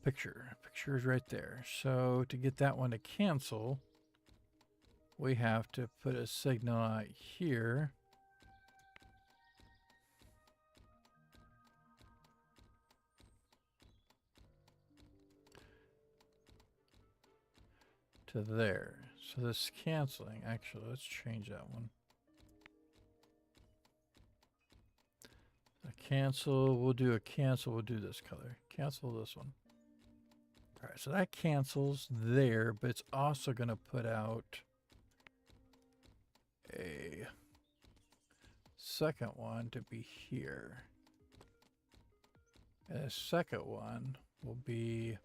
picture. Picture is right there. So to get that one to cancel, we have to put a signal out here. To there. So this is canceling. Actually, let's change that one. A cancel, we'll do a cancel, we'll do this color. Cancel this one. All right, so that cancels there, but it's also going to put out a second one to be here. And the second one will be...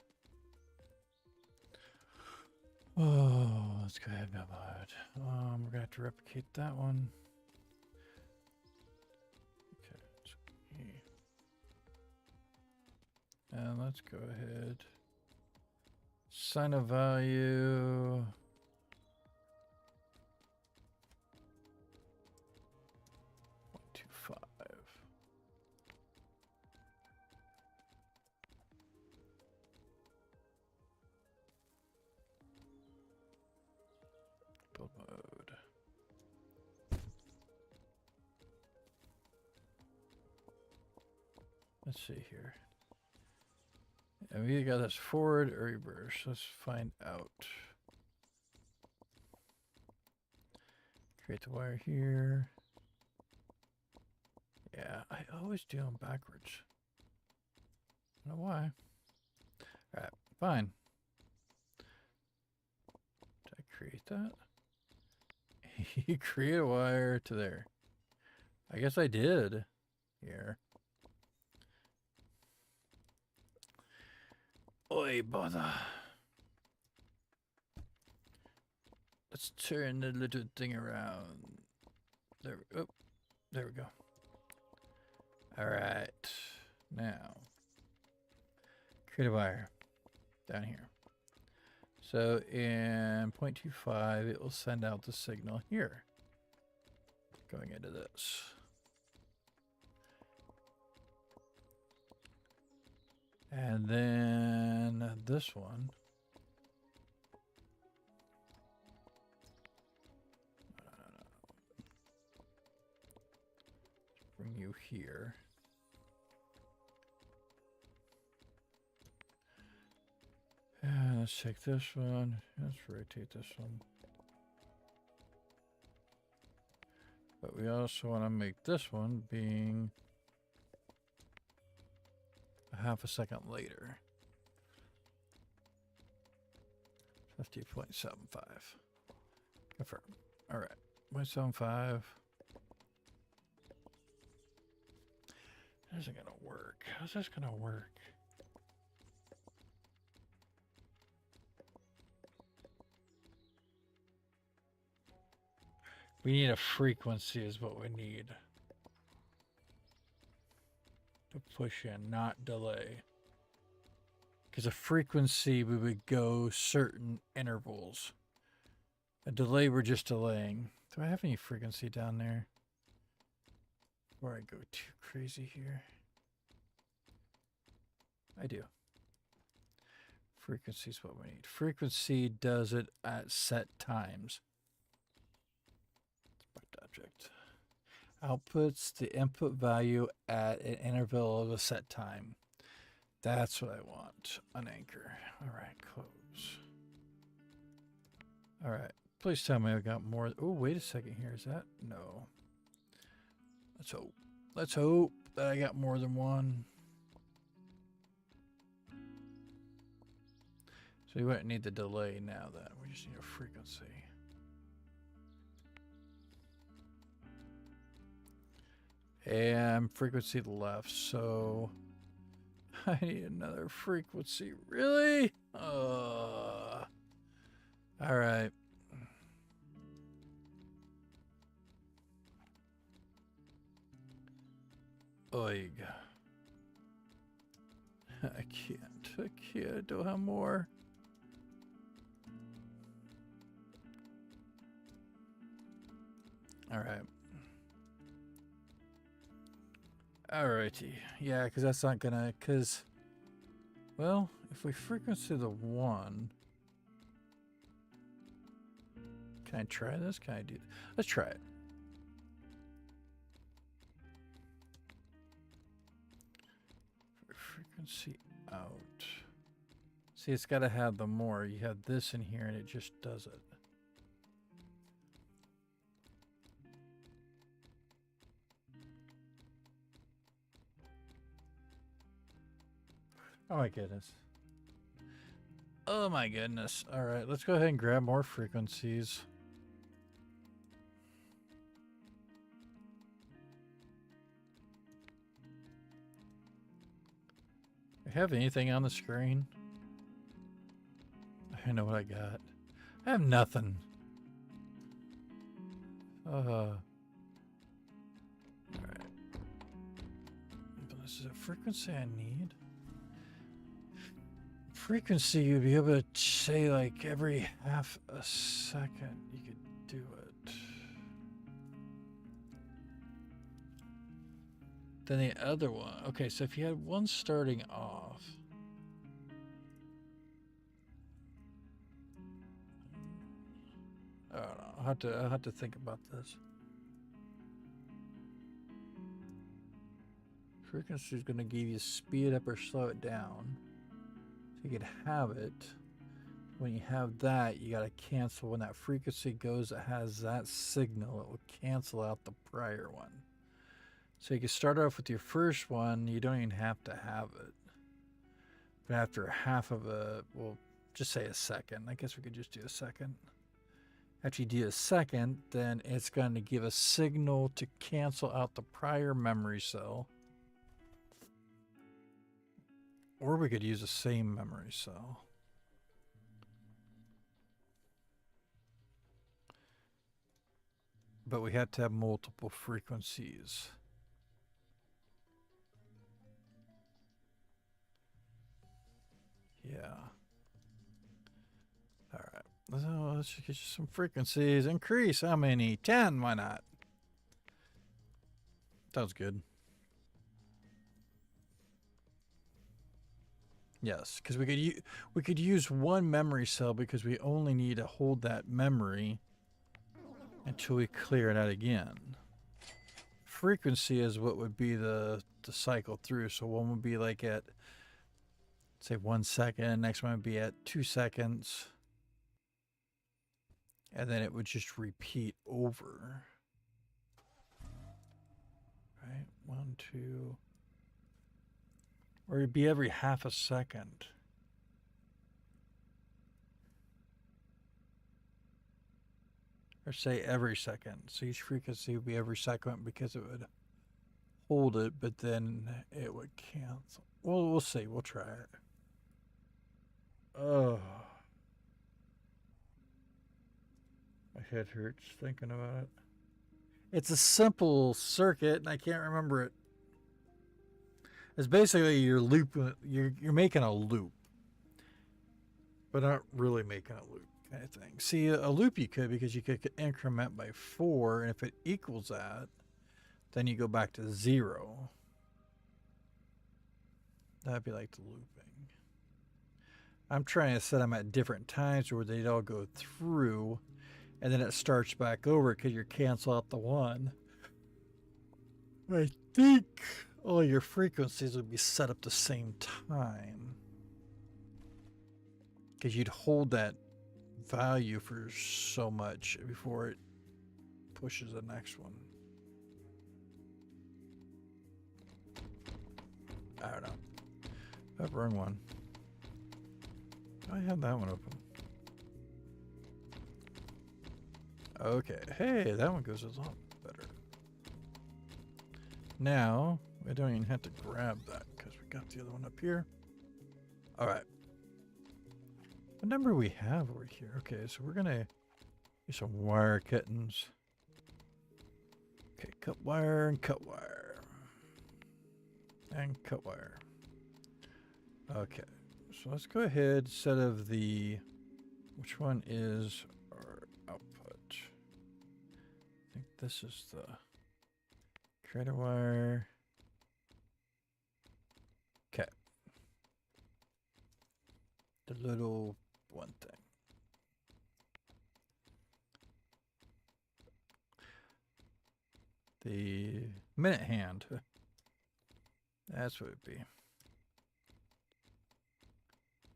Oh, let's go ahead and upload. We're going to have to replicate that one. Okay. And let's go ahead. Assign a value. Build mode. Let's see here. And we either got this forward or reverse. Let's find out. Create the wire here. Yeah, I always do them backwards. I don't know why. Alright, fine. Did I create that? You create a wire to there. I guess I did. Here. Oi, bother. Let's turn the little thing around. There, oh, there we go. All right, now create a wire down here. So in 0.25, it will send out the signal here, going into this. And then this one. Bring you here. And let's take this one. Let's rotate this one. But we also want to make this one being a half a second later. 50.75. Confirm. All right. 0.75. That isn't going to work. How's this going to work? We need a frequency is what we need to push in, not delay. Because a frequency, we would go certain intervals. A delay, we're just delaying. Do I have any frequency down there? Before I go too crazy here. I do. Frequency is what we need. Frequency does it at set times. Object outputs the input value at an interval of a set time. That's what I want on Anchor. All right, close. All right, please tell me I got more. Oh, wait a second here. Is that? No. Let's hope. Let's hope that I got more than one. So you wouldn't need the delay now then. We just need a frequency. And frequency left, so I need another frequency. Really? All right. Oig. I can't do have more. All right. Alrighty. Yeah, because that's not gonna, well, if we frequency the 1, can I try this? Can I do, let's try it. Frequency out. See, it's got to have the more. You have this in here and it just does it. Oh my goodness. Oh my goodness. All right, let's go ahead and grab more frequencies. I have anything on the screen? I know what I got. I have nothing. All right. But this is a frequency I need. Frequency, you'd be able to say like every half a second you could do it. Then the other one, okay, so if you had one starting off, I don't know, I'll have to think about this. Frequency is going to give you speed up or slow it down. So you could have it. When you have that, you got to cancel. When that frequency goes, it has that signal. It will cancel out the prior one. So you can start off with your first one. You don't even have to have it. But after half of a, we'll just say a second. I guess we could just do a second. After you do a second, then it's going to give a signal to cancel out the prior memory cell. Or we could use the same memory cell. But we had to have multiple frequencies. Yeah. All right. So let's just get you some frequencies. Increase how many? 10. Why not? Sounds good. Yes, because we could use one memory cell because we only need to hold that memory until we clear it out again. Frequency is what would be the cycle through. So one would be like at, say, 1 second. Next one would be at 2 seconds. And then it would just repeat over. Right? 1, 2. Or it'd be every half a second. Or say every second. So each frequency would be every second because it would hold it, but then it would cancel. Well, we'll see. We'll try it. Oh. My head hurts thinking about it. It's a simple circuit, and I can't remember it. It's basically you're making a loop, but not really making a loop. Kind of thing. See, a loop you could because you could increment by 4, and if it equals that, then you go back to 0. That'd be like the looping. I'm trying to set them at different times where they'd all go through, and then it starts back over because you cancel out the one. I think all your frequencies would be set up the same time because you'd hold that value for so much before it pushes the next one. I don't know. Oh, wrong one. I have that one open. Okay. Hey, that one goes a lot better. Now, we don't even have to grab that because we got the other one up here. All right. What number we have over here? Okay, so we're gonna use some wire cuttings. Okay, cut wire and cut wire. And cut wire. Okay, so let's go ahead instead of the, which one is our output? I think this is the creator wire. Okay. The little one thing. The minute hand. That's what it'd be.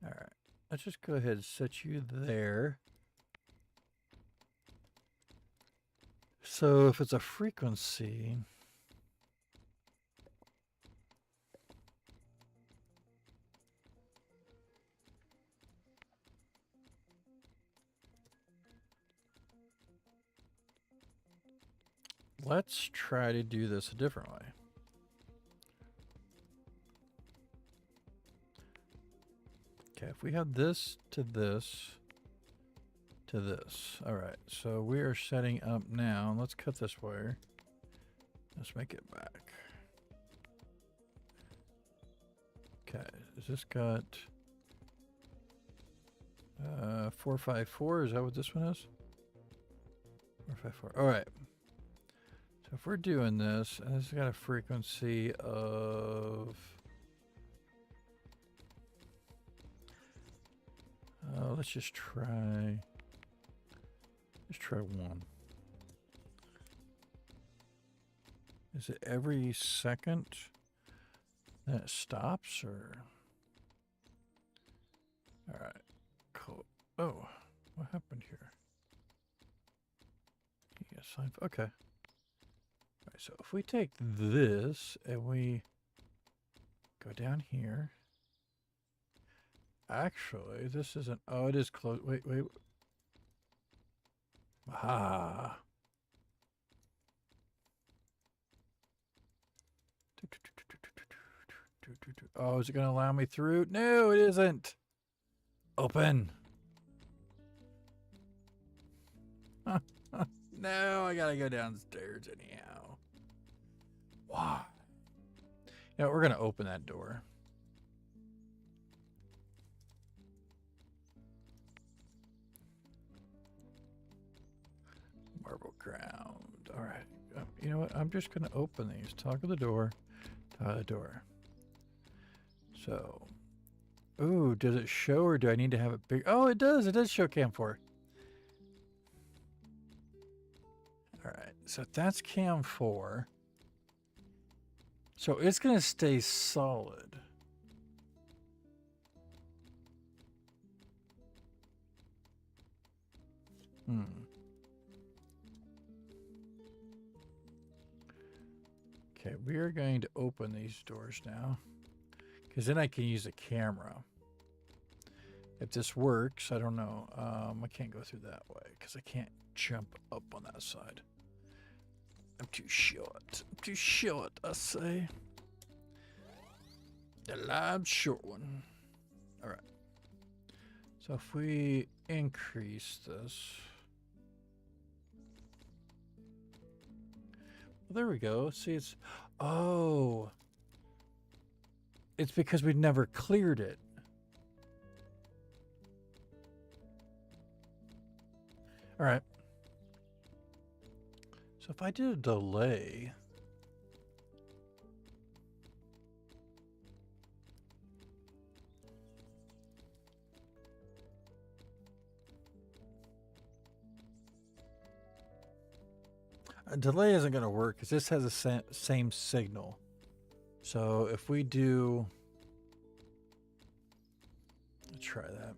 All right. Let's just go ahead and set you there. So if it's a frequency, let's try to do this a different way. Okay, if we have this to this to this. All right, so we are setting up now. Let's cut this wire. Let's make it back. Okay, is this got 454? Is that what this one is? 454. All right. So if we're doing this, and this has got a frequency of let's just try. Let's try 1. Is it every second that it stops, or All right, cool. Oh, what happened here? Yes, okay. All right, so if we take this and we go down here. Actually, this isn't. Oh, it is close. Wait, wait. Ah. Oh, is it going to allow me through? No, it isn't. Open. No, I gotta go downstairs anyhow. Why? Yeah, we're gonna open that door. Marble ground. All right. You know what? I'm just gonna open these. Toggle the door. Toggle the door. So, ooh, does it show or do I need to have it big? Oh, it does. It does show cam 4. All right, so that's cam 4. So it's going to stay solid. Okay, we are going to open these doors now. Because then I can use a camera. If this works, I don't know. I can't go through that way because I can't jump up on that side. I'm too short. I'm too short, I say. The live short one. All right. So if we increase this. Well, there we go. See, it's. Oh. It's because we never cleared it. All right. So if I did a delay. A delay isn't going to work because this has the same signal. So if we do. Let's try that.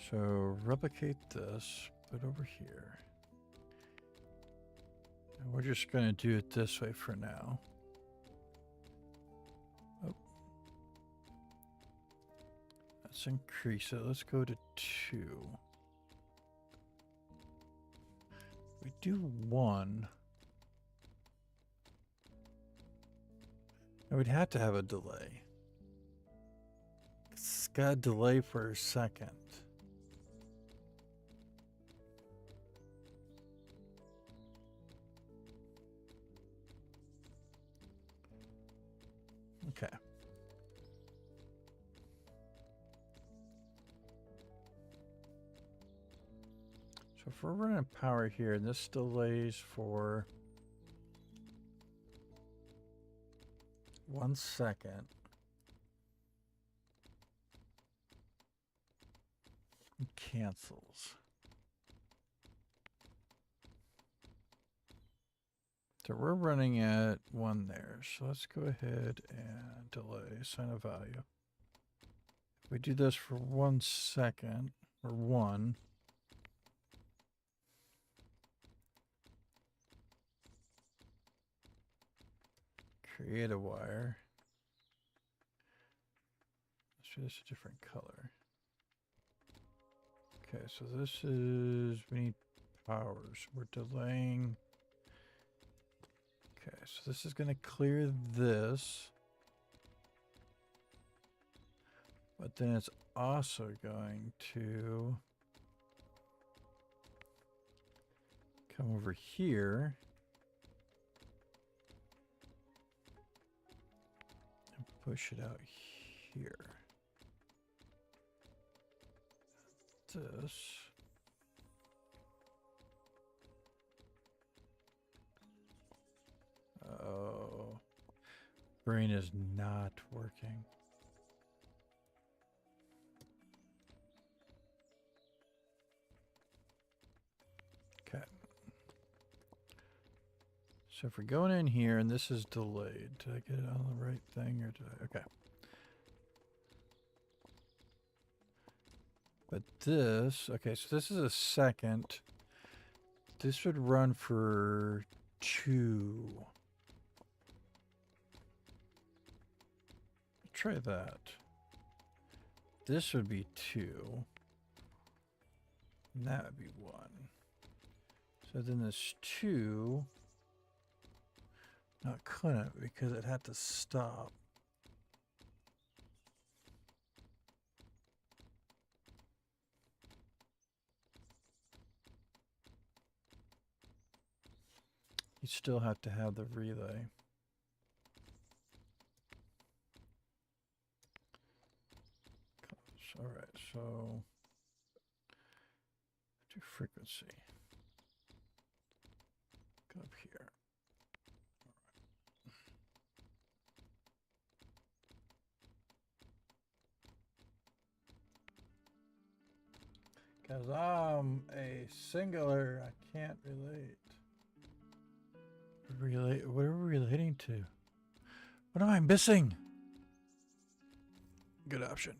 So replicate this, put over here. And we're just going to do it this way for now. Oh. Let's increase it. Let's go to 2. We do 1. And we'd have to have a delay. It's got a delay for a second. Okay. So if we're running power here, and this delays for 1 second. It cancels. So we're running at 1 there. So let's go ahead and delay, assign a value. If we do this for 1 second, or 1. Create a wire. Let's do this a different color. Okay, so this is, we need powers. We're delaying. Okay, so this is going to clear this. But then it's also going to come over here. And push it out here. This. Oh, brain is not working. Okay. So if we're going in here and this is delayed, did I get it on the right thing or did I? Okay. But this, okay, so this is a second. This would run for 2. Try that. This would be 2. And that would be 1. So then this 2. No, it couldn't because it had to stop. You still have to have the relay. All right, so do frequency. Go up here. Because I'm a singular, I can't relate. Relate? What are we relating to? What am I missing? Good option.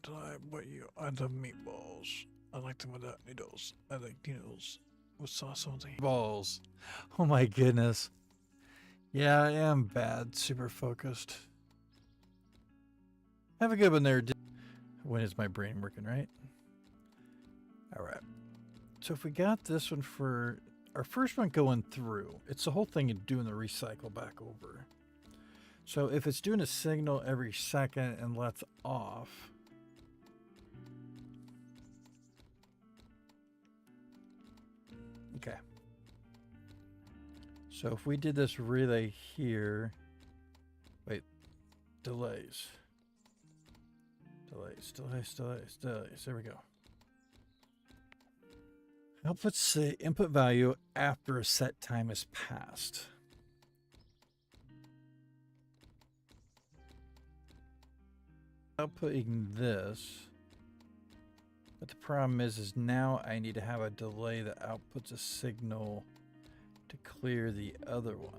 What you? I love meatballs. I like them without noodles. I like noodles with sauce on the balls. Oh my goodness. Yeah, I am bad. Super focused. Have a good one there. When is my brain working right? All right. So if we got this one for our first one going through, it's the whole thing of doing the recycle back over. So if it's doing a signal every second and lets off, okay. So if we did this relay here, wait, delays. There we go. Output say input value after a set time has passed. Outputting this, but the problem is now I need to have a delay that outputs a signal to clear the other one.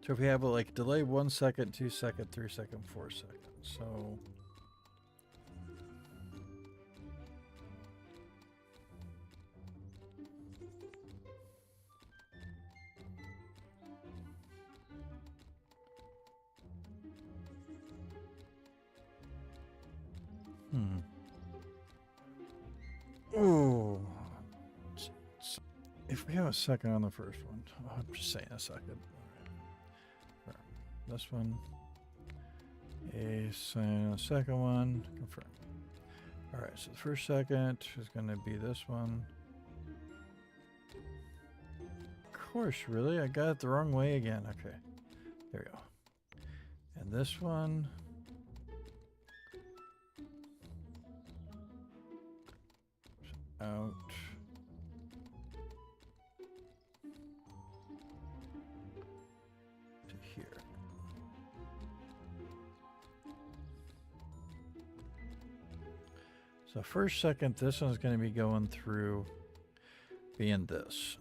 So if we have like delay 1 second, 2 second, 3 second, 4 seconds, so. Oh, if we have a second on the first one, I'm just saying a second. All right. This one, a second one, confirm. All right, so the first second is going to be this one. Of course, really, I got it the wrong way again. Okay, there we go. And this one. Out to here. So first second, this one's going to be going through being this.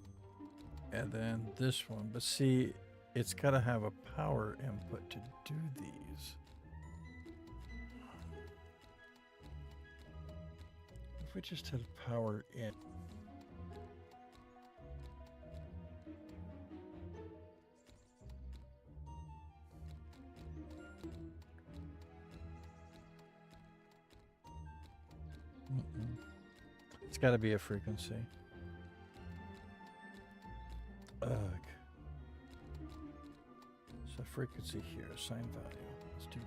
And then this one. But see, it's got to have a power input to do these. If we just had power in. It's got to be a frequency. Ugh. So frequency here, sine value. Let's do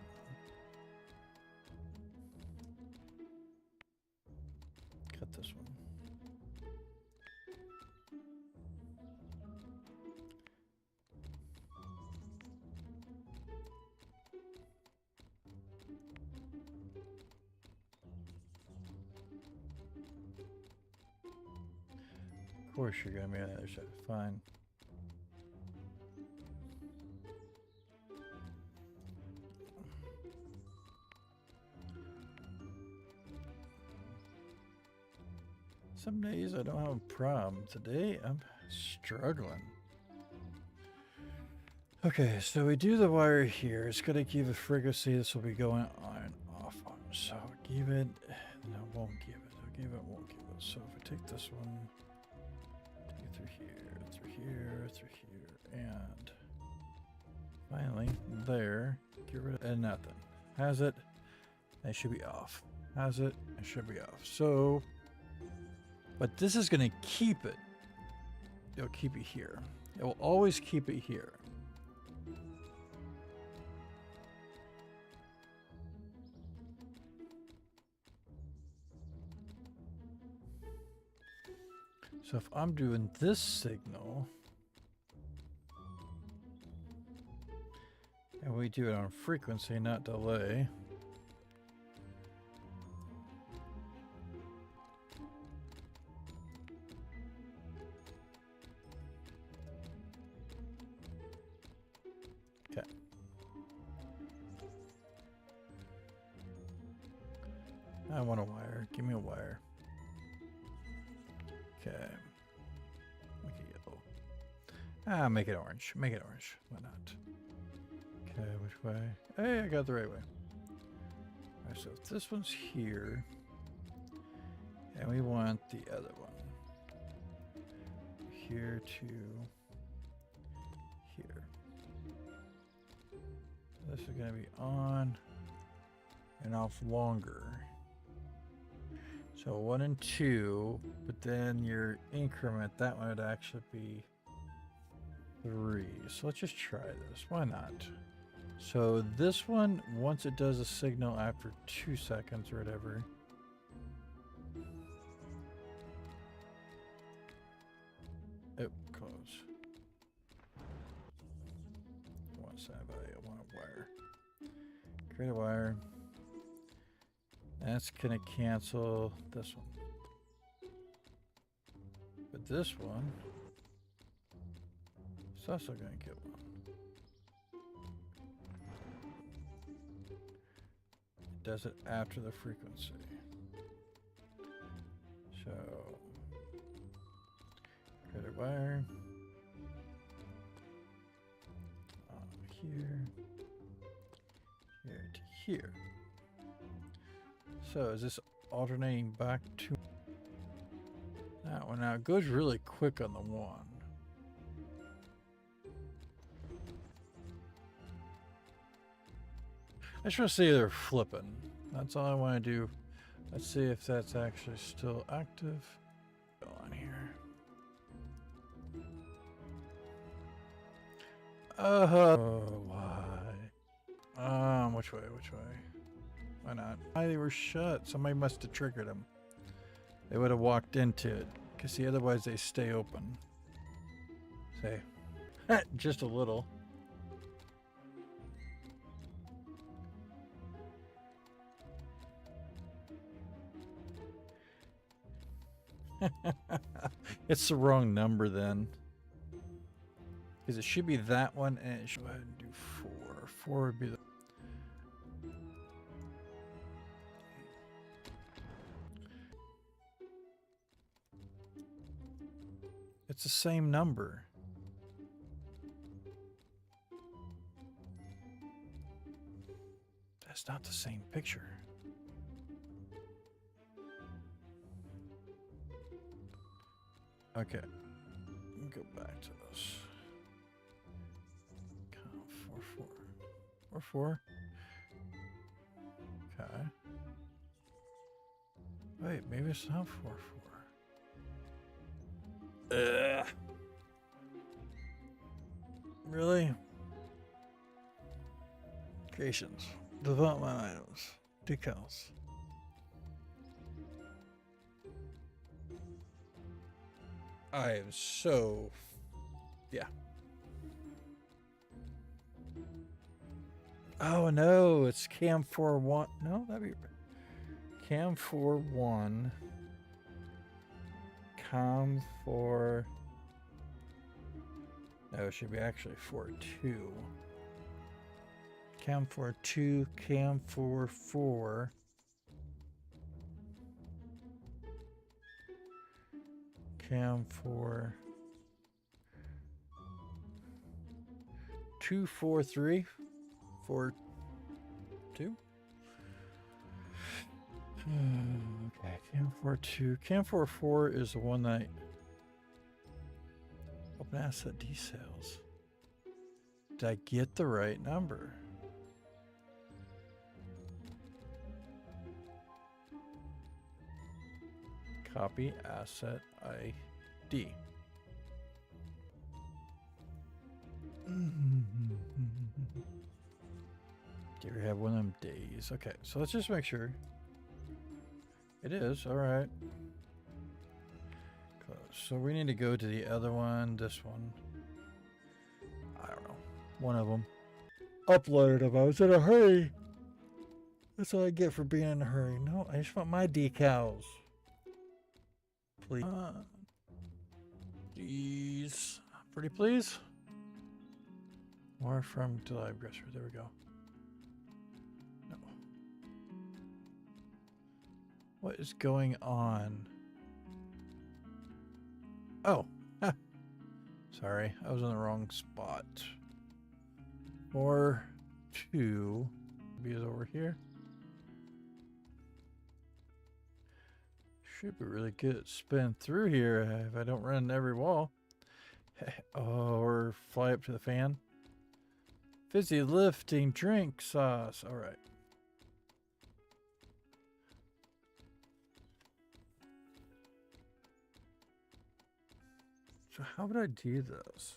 cut this one. Of course you're going to be on the other side. Fine. Some days I don't have a problem. Today I'm struggling. Okay, so we do the wire here. It's going to give a frequency. This will be going on and off on. So give it. No, won't give it. I'll give it, won't give it. So if I take this one, take it through here, through here, through here, and finally there. Get rid of and nothing. Has it? It should be off. Has it? It should be off. So, but this is going to keep it. It'll keep it here. It will always keep it here. So if I'm doing this signal, and we do it on frequency, not delay. Okay. I want a wire. Give me a wire. Okay. Make it yellow. Ah, make it orange. Make it orange. Why not? Okay, which way? Hey, I got the right way. Alright, so if this one's here, and we want the other one. Here to here. This is going to be on and off longer. So 1 and 2, but then your increment, that one would actually be 3. So let's just try this. Why not? So this one, once it does a signal after 2 seconds or whatever. Oh, close. I want somebody, I want a wire. Create a wire. That's gonna cancel this one. But this one is also gonna get one. It does it after the frequency. So create a wire. Here. Here to here. So is this alternating back to that one? Now it goes really quick on the one. I just want to see they're flipping. That's all I want to do. Let's see if that's actually still active. Go on here. Oh, why? Which way? Which way? Why not? Why they were shut? Somebody must have triggered them. They would have walked into it. Because see, otherwise they stay open. Say, just a little. It's the wrong number then. Because it should be that one, and it should go ahead and do 4. 4 would be the... It's the same number. That's not the same picture. Okay. Go back to this. 4, 4. 4, 4. Okay. Wait, maybe it's not 4, 4. Ugh. Really? Creations. Development items. Decals. I am so... Yeah. Oh no, it's cam 4-1. No, that'd be cam 4-1. Cam 4. No, it should be actually 4-2. Cam 4-2, cam 4-4. Cam 4. 2 4 3 4 2. Okay, Cam 4 2. Cam 4 4 is the one that open asset decals. Did I get the right number? Copy asset ID. Do you have one of them days? Okay, so let's just make sure. It is, all right. Close. So we need to go to the other one, this one. I don't know. One of them. Uploaded them. I was in a hurry. That's what I get for being in a hurry. No, I just want my decals. Please. Please. Pretty please. More from DaLib's. There we go. No. What is going on? Oh. Sorry, I was in the wrong spot. 4 2 is over here. Should be really good at spin through here if I don't run every wall. Or fly up to the fan. Fizzy lifting drink sauce. All right. So how would I do this?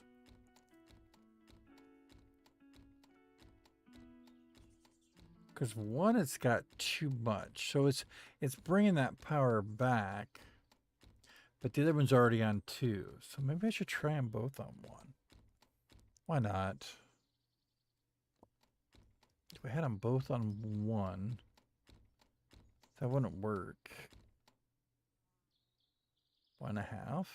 Because one, it's got too much. So it's bringing that power back. But the other one's already on 2. So maybe I should try them both on 1. Why not? If we had them both on 1, that wouldn't work. 1.5.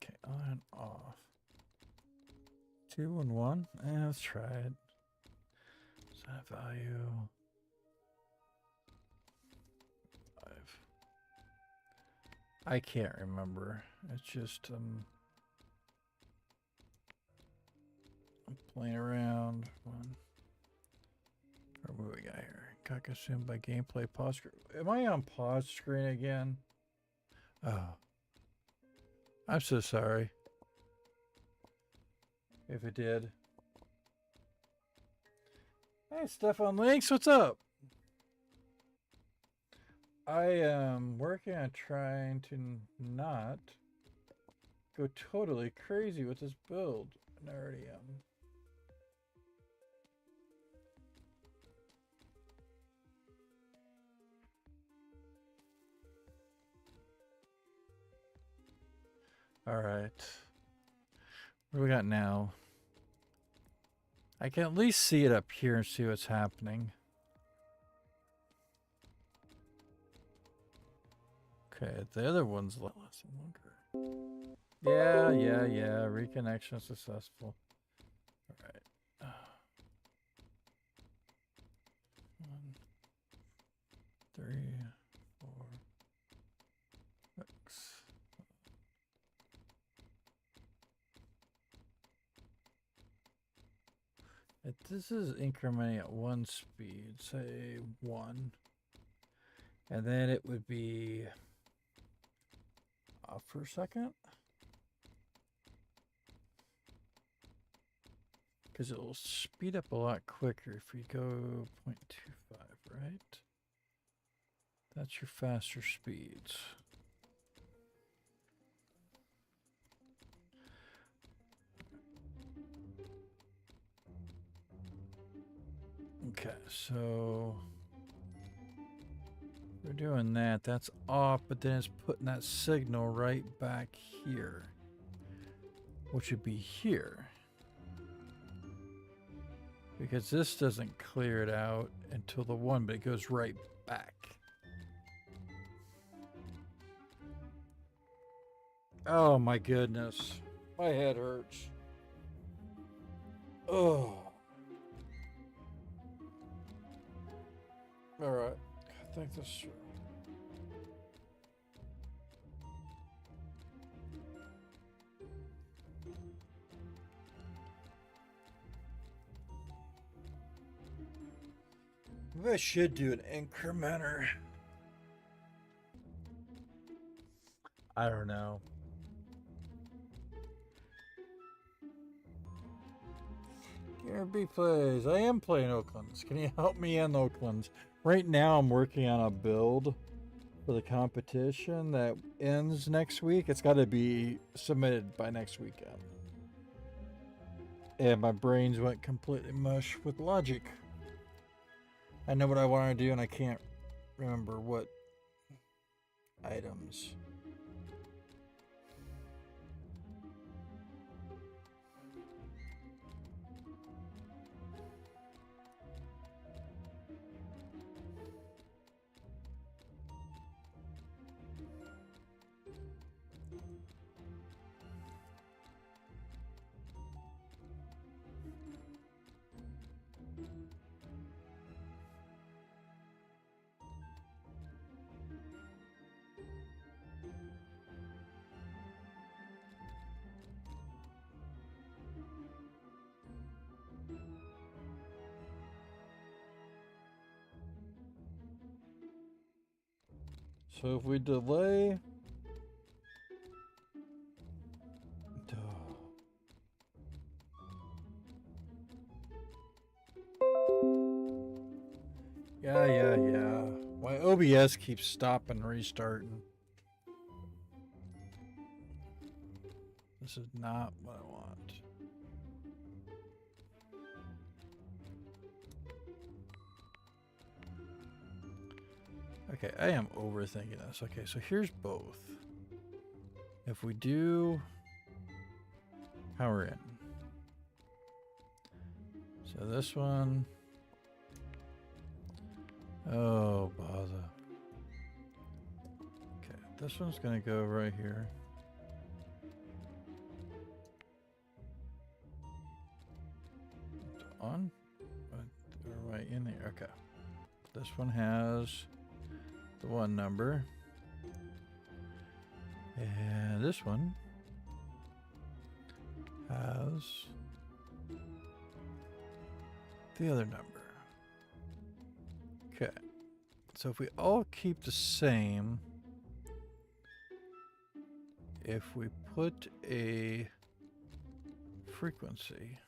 Okay, on and off. 2 and 1. Let's try it. Set value 5. I can't remember. It's just I'm playing around. What do we got here? Got consumed by gameplay pause screen. Am I on pause screen again? Oh. I'm so sorry. If it did. Hey, Stefan Links, what's up? I am working on trying to not go totally crazy with this build. And I already am. All right. What do we got now? I can at least see it up here and see what's happening. Okay, the other one's less than longer. Yeah. Reconnection successful. All right. 1, 3, 4, 6. If this is incrementing at 1 speed, say 1, and then it would be off for a second, because it will speed up a lot quicker if we go 0.25, right? That's your faster speeds. Okay, so we're doing that. That's off, but then it's putting that signal right back here, which would be here. Because this doesn't clear it out until the 1, but it goes right back. Oh my goodness. My head hurts. Oh. Alright. I think that's true. Maybe I should do an incrementer. I don't know. Gary plays. I am playing Oaklands. Can you help me in Oaklands? Right now I'm working on a build for the competition that ends next week. It's got to be submitted by next weekend. And my brains went completely mush with logic. I know what I want to do and I can't remember what items. So if we delay... Yeah. Why OBS keeps stopping and restarting. This is not what I want. Okay, I am overthinking this. Okay, so here's both. If we do power in. So this one. Oh, bother. Okay, this one's gonna go right here. On? Right in there. Okay. This one has the one number. And this one has the other number. Okay. So if we all keep the same, if we put a frequency,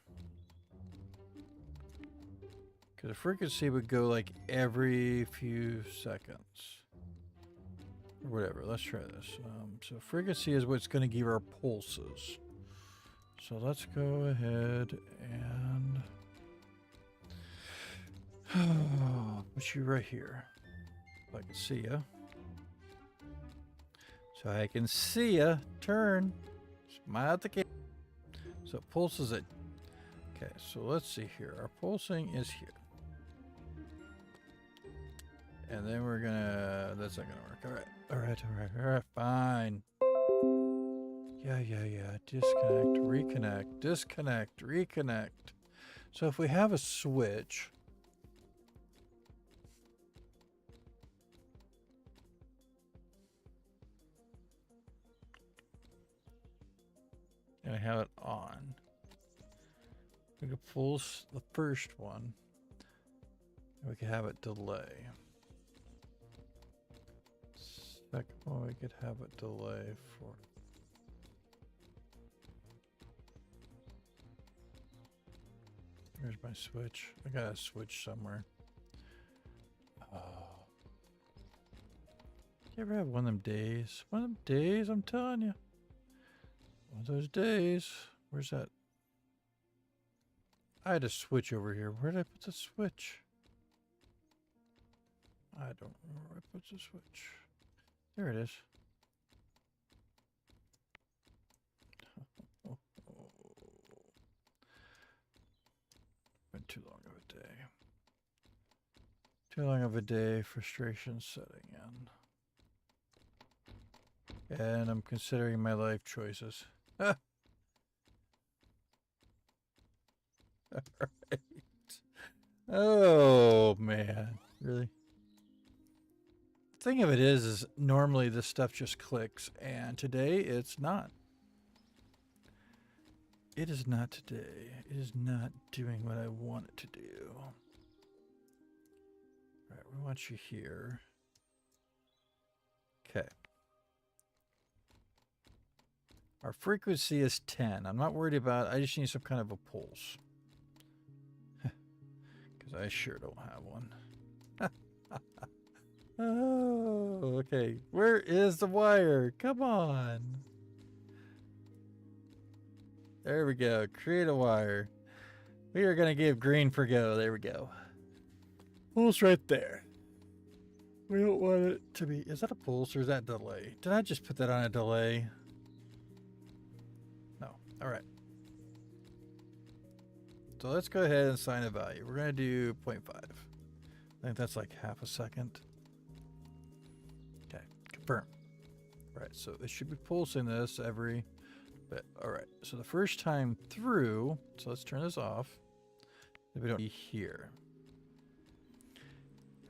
because the frequency would go like every few seconds. Or whatever, let's try this. So frequency is what's going to give our pulses. So let's go ahead and put you right here. So I can see ya. So I can see ya. Turn. Smile at the camera. So it pulses it. Okay, so let's see here. Our pulsing is here. And then we're gonna, that's not gonna work. All right, fine. Yeah. Disconnect, reconnect, disconnect, reconnect. So if we have a switch, and I have it on, we could pulse the first one, and we could have it delay. Second one, we could have it delay for. Here's my switch. I got a switch somewhere. Oh. You ever have one of them days? One of them days, I'm telling you. One of those days. Where's that? I had a switch over here. Where did I put the switch? I don't remember where I put the switch. There it is. Been too long of a day. Too long of a day. Frustration setting in. And I'm considering my life choices. All right. Oh man, really? Thing of it is normally this stuff just clicks, and today it's not. It is not today. It is not doing what I want it to do. All right, we want you here. Okay. Our frequency is 10. I'm not worried about it. I just need some kind of a pulse. Because I sure don't have one. Oh, okay. Where is the wire? Come on. There we go. Create a wire. We are going to give green for go. There we go. Pulse right there. We don't want it to be... Is that a pulse or is that delay? Did I just put that on a delay? No. All right. So let's go ahead and assign a value. We're going to do 0.5. I think that's like half a second. Okay. Confirm. All right. So it should be pulsing this every bit. All right. So the first time through, so let's turn this off. We don't be here.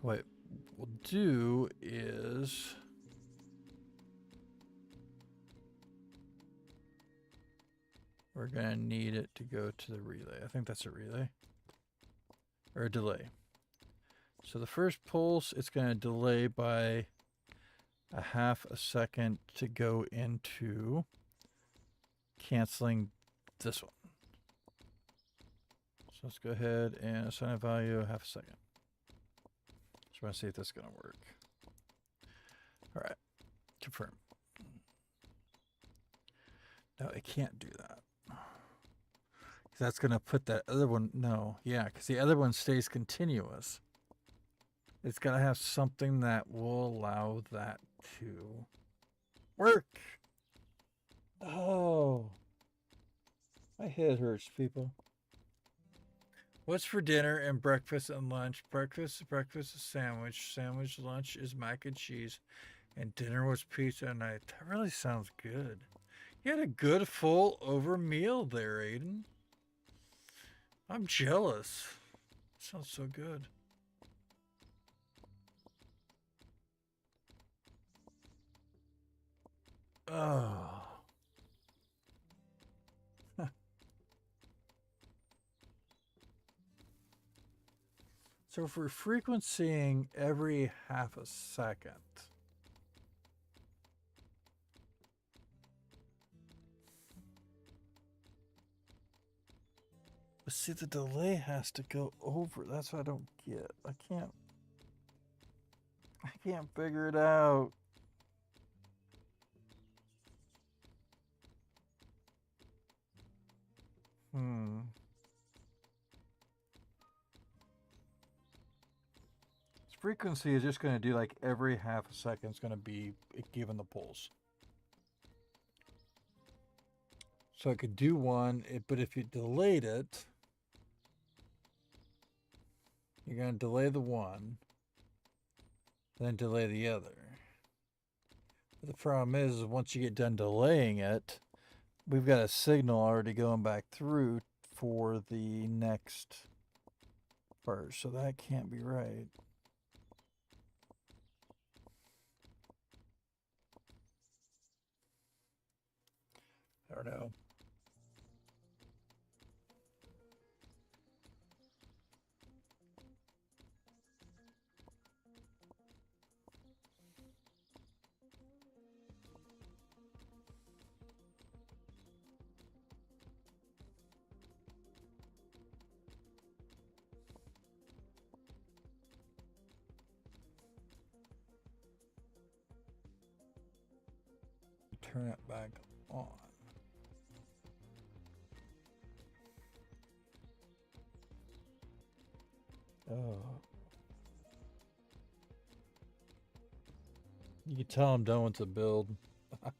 What we'll do is we're going to need it to go to the relay. I think that's a relay or a delay. So the first pulse, it's going to delay by a half a second to go into canceling this one. So let's go ahead and assign a value half a second. Just want to see if this is going to work. All right, confirm. No, it can't do that. That's going to put that other one, no, yeah, because the other one stays continuous. It's got to have something that will allow that to work. Oh, my head hurts, people. What's for dinner and breakfast and lunch? Breakfast is sandwich. Sandwich, lunch is mac and cheese. And dinner was pizza at night. That really sounds good. You had a good full over meal there, Aiden. I'm jealous. Sounds so good. Oh. So if we're frequencying every half a second, but see, the delay has to go over. That's what I don't get. I can't figure it out. Frequency is just going to do like every half a second. It's going to be given the pulse. So I could do one, but if you delayed it, you're going to delay the one, then delay the other. But the problem is once you get done delaying it, we've got a signal already going back through for the next part. So that can't be right. I don't know. Turn it back on. Oh. You can tell I'm done with the build. I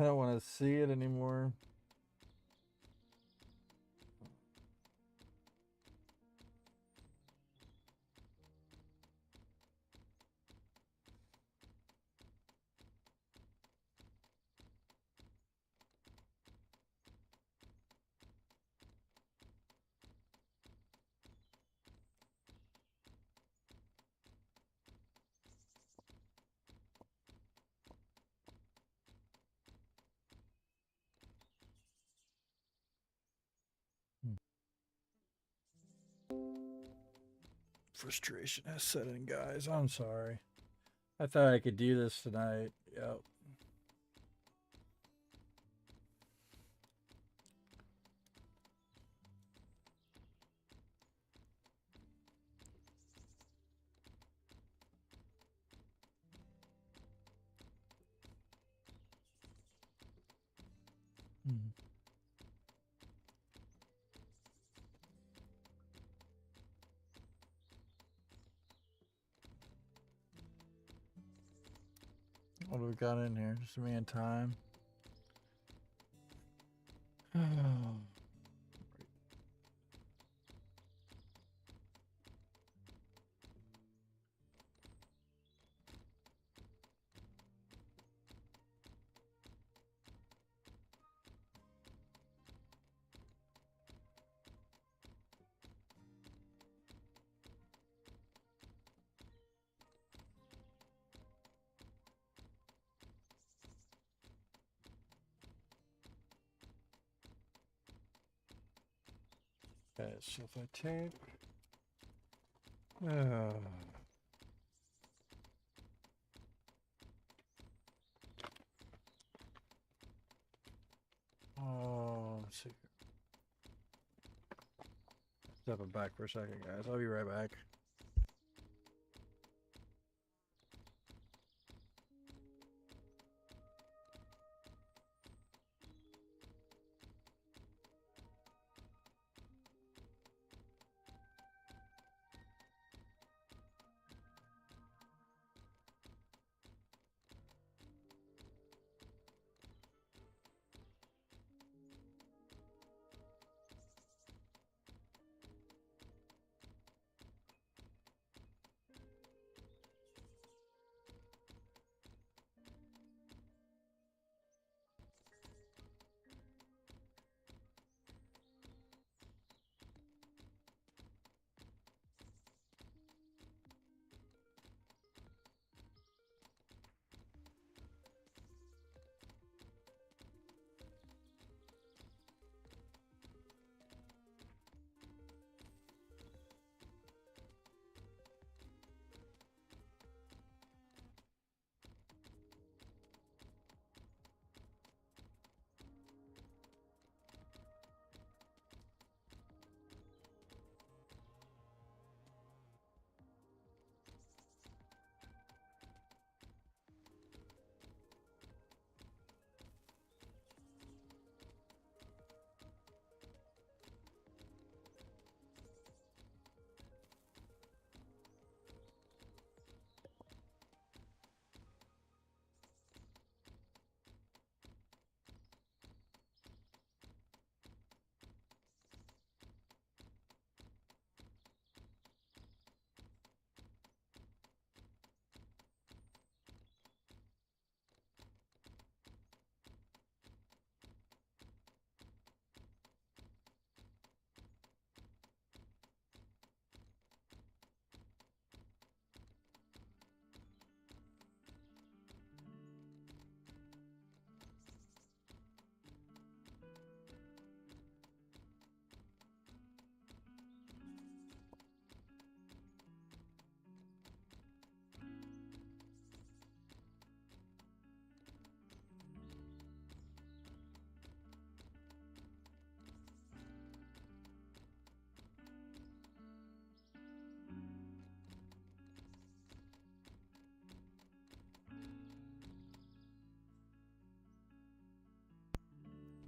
don't want to see it anymore. frustration has set in, guys. I'm sorry. I thought I could do this tonight. Yep. What do we got in here? Just me and time. Okay, so if I tape. Oh, let's see. Step it back for a second, guys. I'll be right back.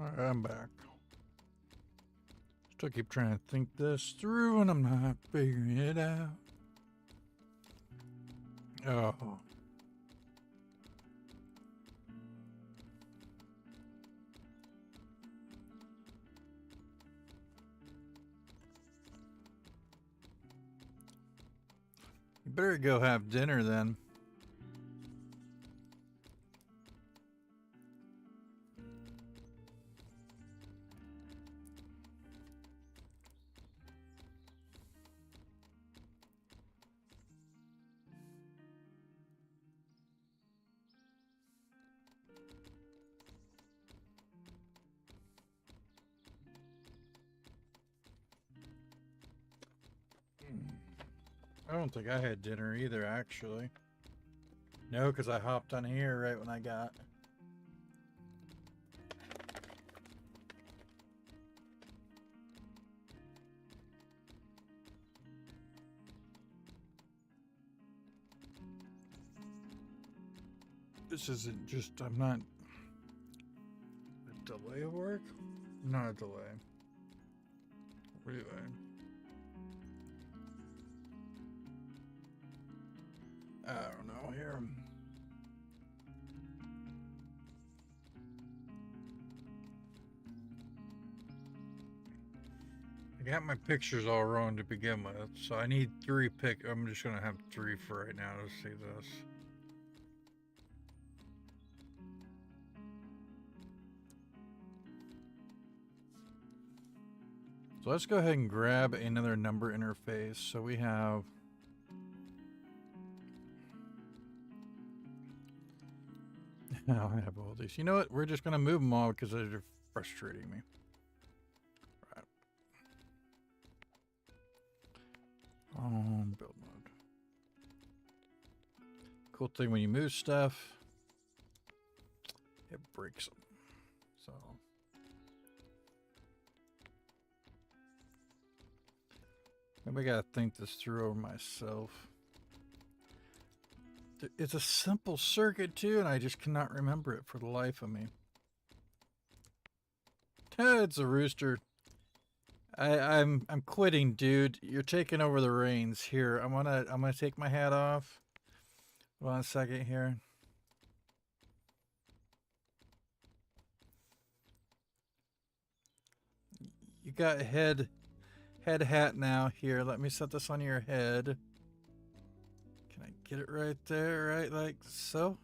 Alright, I'm back. Still keep trying to think this through and I'm not figuring it out. Oh. You better go have dinner then. I don't think I had dinner either, actually. No, because I hopped on here right when I got. This isn't just, I'm not. A delay of work? Not a delay. Relay. I don't know here. I got my pictures all wrong to begin with, so I need 3 I'm just gonna have 3 for right now to see this. So let's go ahead and grab another number interface. So we have I have all these. You know what? We're just gonna move them all because they're frustrating me. Right. Build mode. Cool thing when you move stuff, it breaks them. So maybe I gotta think this through over myself. It's a simple circuit too, and I just cannot remember it for the life of me. It's a rooster. I'm quitting, dude. You're taking over the reins here. I'm gonna take my hat off. Hold on a second here. You got head hat now. Here, let me set this on your head. Can I get it right there? Right like so?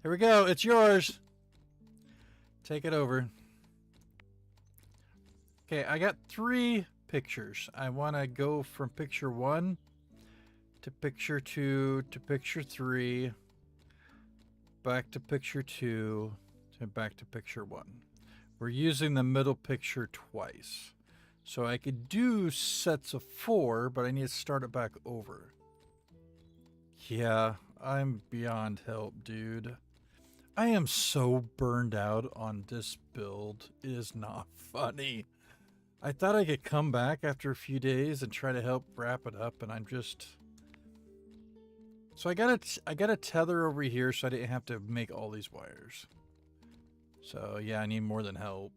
There we go. It's yours. Take it over. Okay, I got 3 pictures. I want to go from picture 1 to picture 2 to picture 3, back to picture 2, and back to picture 1. We're using the middle picture twice. So I could do sets of 4, but I need to start it back over. Yeah, I'm beyond help, dude. I am so burned out on this build. It is not funny. I thought I could come back after a few days and try to help wrap it up, and I'm just... So I got a tether over here so I didn't have to make all these wires. So yeah, I need more than help.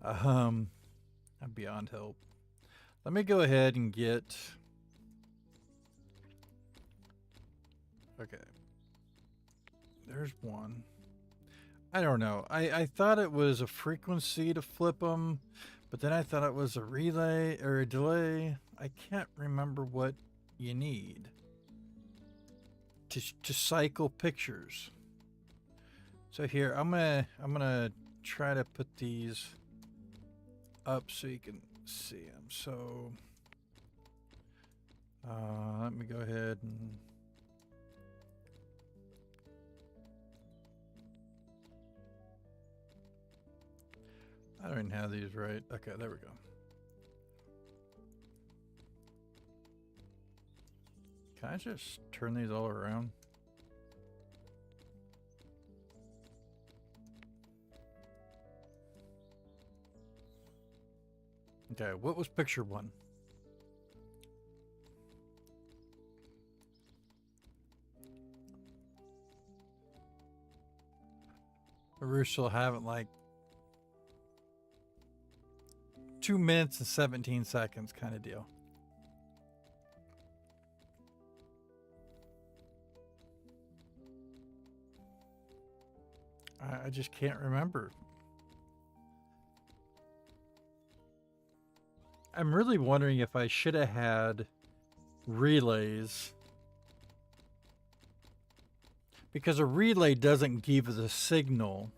I'm beyond help. Let me go ahead and get... Okay. There's one. I don't know. I thought it was a frequency to flip them, but then I thought it was a relay or a delay. I can't remember what you need to cycle pictures. So here, I'm gonna try to put these up so you can see them. So let me go ahead and I don't even have these right. Okay, there we go. Can I just turn these all around? Okay, what was picture 1? The rooster will have it like 2 minutes and 17 seconds kind of deal. I just can't remember. I'm really wondering if I should have had relays. Because a relay doesn't give the signal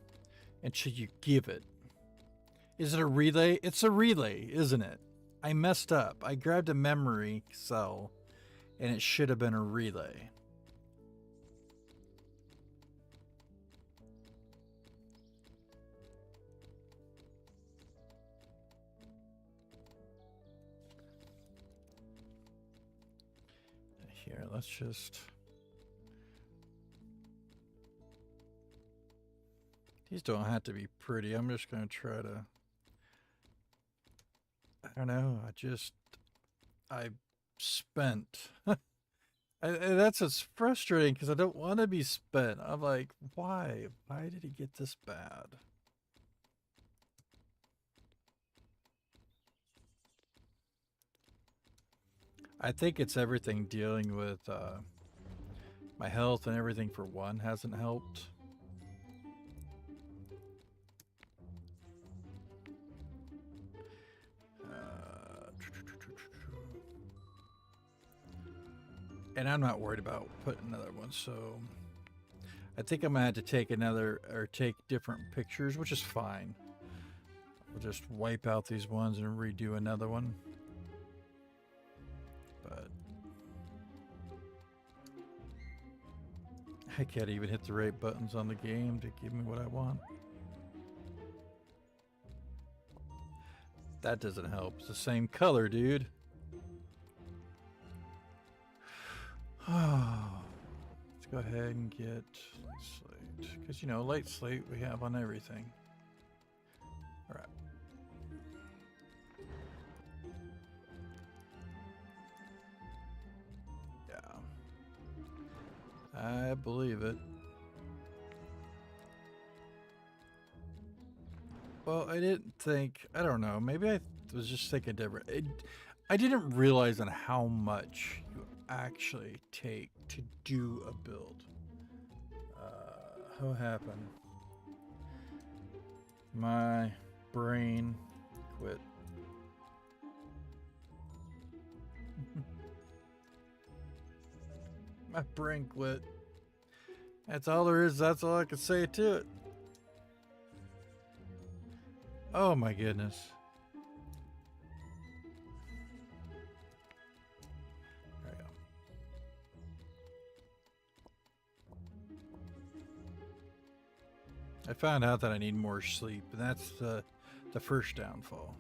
until you give it. Is it a relay? It's a relay, isn't it? I messed up. I grabbed a memory cell and it should have been a relay. here. Let's just... These don't have to be pretty. I'm just going to try to... I don't know. I spent... that's what's frustrating because I don't want to be spent. I'm like, why? Why did he get this bad? I think it's everything dealing with my health and everything for one hasn't helped. And I'm not worried about putting another one, so I think I'm gonna have to take another or take different pictures, which is fine. We'll just wipe out these ones and redo another one. But I can't even hit the right buttons on the game to give me what I want. That doesn't help. It's the same color, dude. Let's go ahead and get light slate. Because, you know, light slate we have on everything. Alright. Yeah. I believe it. Well, I didn't think... I don't know. Maybe I was just thinking different. I didn't realize on how much you actually take to do a build. What happened? My brain quit. My brain quit. That's all there is. That's all I can say to it. Oh my goodness. There we go. I found out that I need more sleep, and that's the first downfall.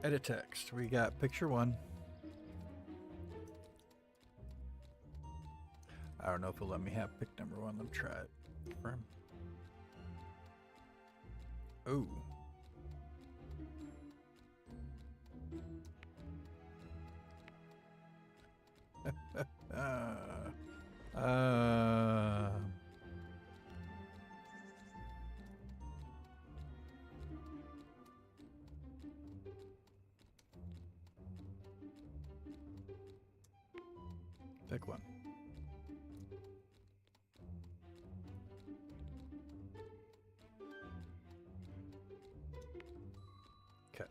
Edit text. We got picture 1. I don't know if it'll let me have pic number 1. Let me try it. Confirm. Oh. Pick one. Okay.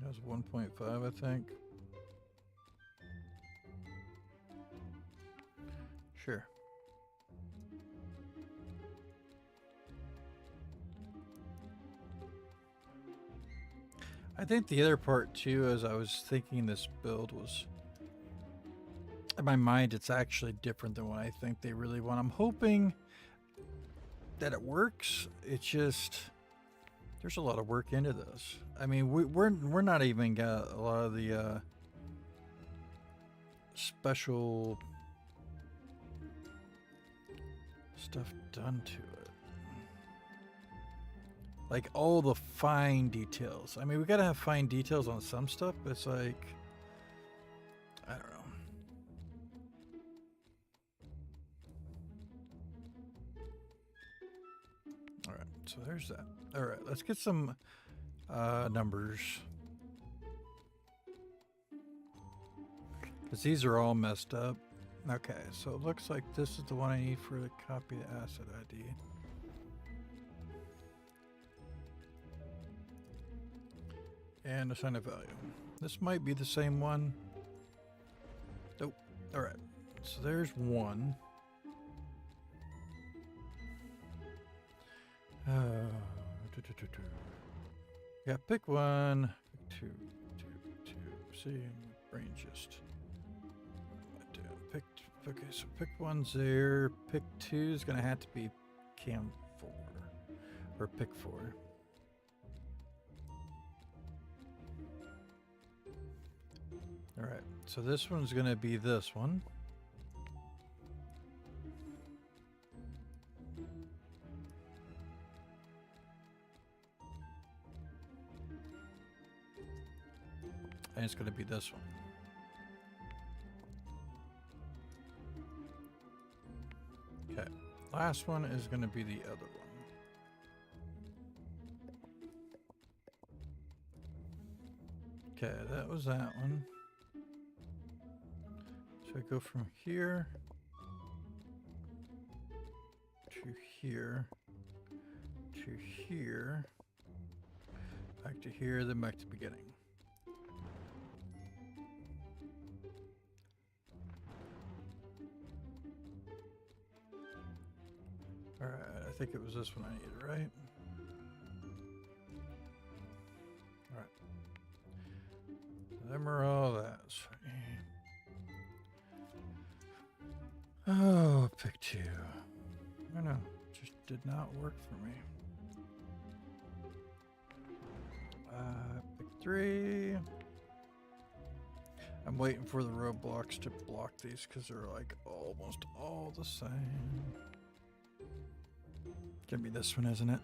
That was 1.5, I think. Sure. I think the other part too, as I was thinking this build was, in my mind, it's actually different than what I think they really want. I'm hoping that it works. It's just, there's a lot of work into this. I mean, we're not even got a lot of the special stuff done to it. Like all the fine details. I mean, we gotta have fine details on some stuff, but it's like, I don't know. All right, so there's that. All right, let's get some numbers. Because these are all messed up. Okay, so it looks like this is the one I need for the copy the asset ID. And assign a value. This might be the same one. Nope. All right. So there's one. Yeah, pick one. Pick two. See, my brain just. Okay, so pick one's there. Pick 2 is gonna have to be cam 4 or pick 4. All right, so this one's gonna be this one. And it's gonna be this one. Okay, last one is gonna be the other one. Okay, that was that one. So I go from here to here to here, back to here, then back to beginning. Alright, I think it was this one I needed, right? Alright. Them are all that. Oh, pick two. I don't know, just did not work for me. Pick three. I'm waiting for the roadblocks to block these because they're like almost all the same. Gonna be this one, isn't it?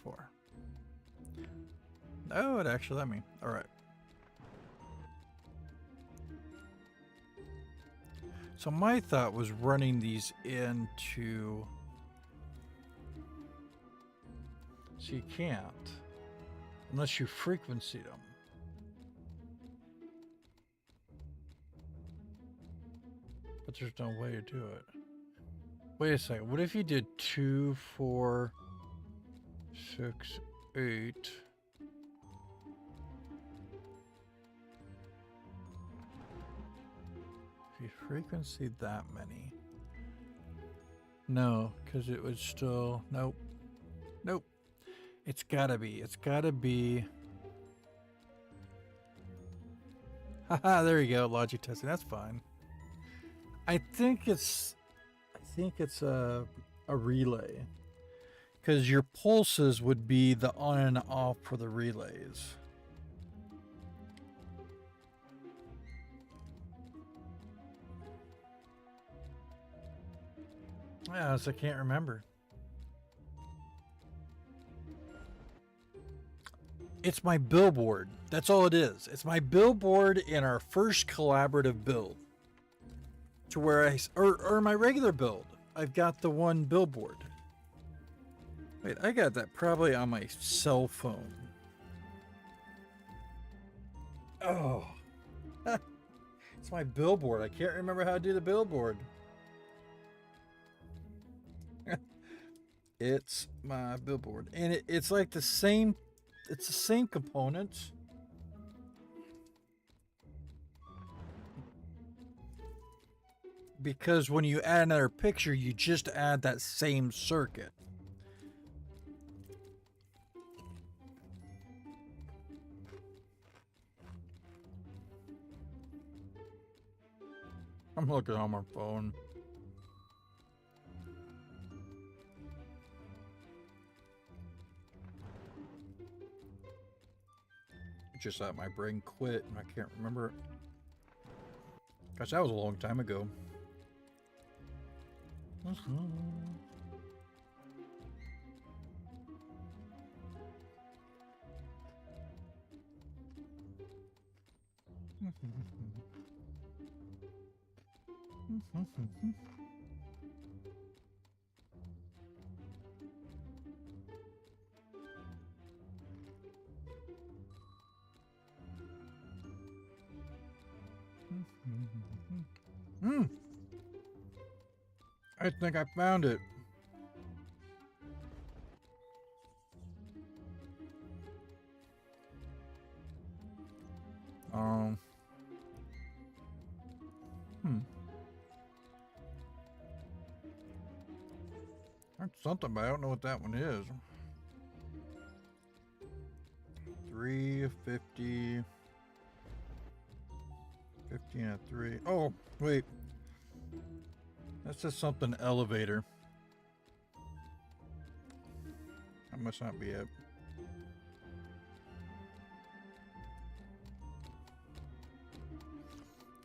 Four. No, it actually let me. All right. So my thought was running these into... So you can't. Unless you frequency them. But there's no way to do it. Wait a second. What if you did 2, 4, 6, 8... If you frequency that many. No, because it would still... Nope. Nope. It's gotta be. It's gotta be... Haha, there you go. Logic testing. That's fine. I think it's a relay. Because your pulses would be the on and off for the relays. Yeah, so I can't remember. It's my billboard. That's all it is. It's my billboard in our first collaborative build. To where or my regular build. I've got the one billboard. Wait, I got that probably on my cell phone. Oh. It's my billboard. I can't remember how to do the billboard. It's my billboard, and it's like the same. It's the same components. Because when you add another picture, you just add that same circuit. I'm looking on my phone. Just that my brain quit and I can't remember it. Gosh, that was a long time ago. I think I found it. That's something, but I don't know what that one is. 350. 15 at 3. Oh, wait. That's just something elevator. That must not be it.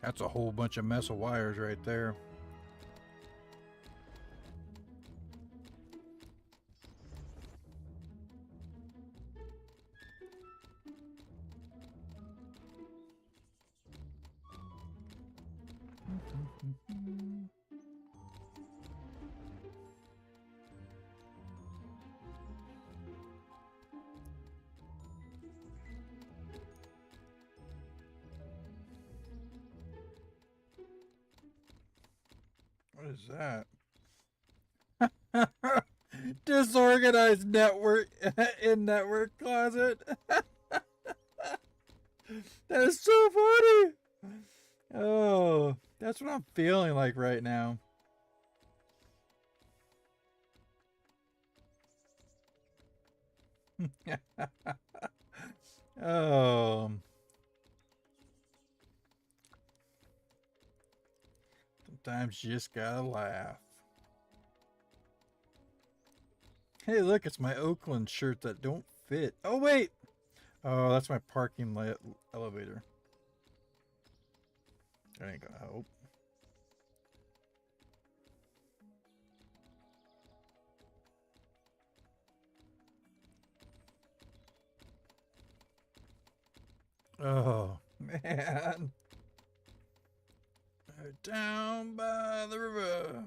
That's a whole bunch of mess of wires right there. What is that? Disorganized network in network closet. That is so funny. Oh, that's what I'm feeling like right now. Oh. Sometimes you just gotta laugh. Hey, look, it's my Oakland shirt that don't fit. Oh, wait. Oh, that's my parking elevator. That ain't gonna help. Oh, man. Down by the river.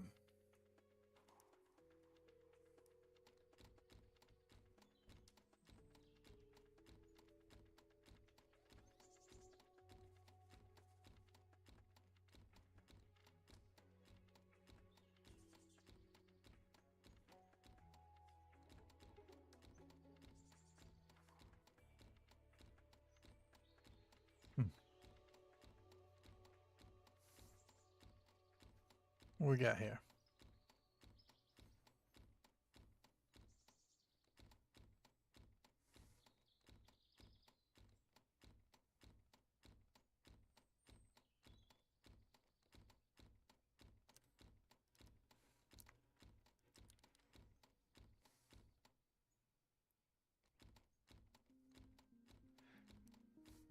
What we got here?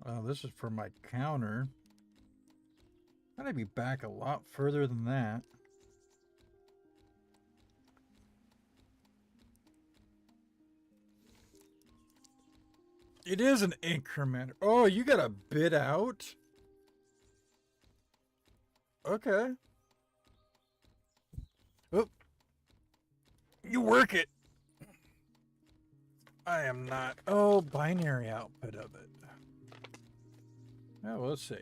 Oh, this is for my counter. Gotta be back a lot further than that. It is an increment. Oh, you got a bid out? Okay. Oh. You work it. I am not. Oh, binary output of it. Oh, well, let's see.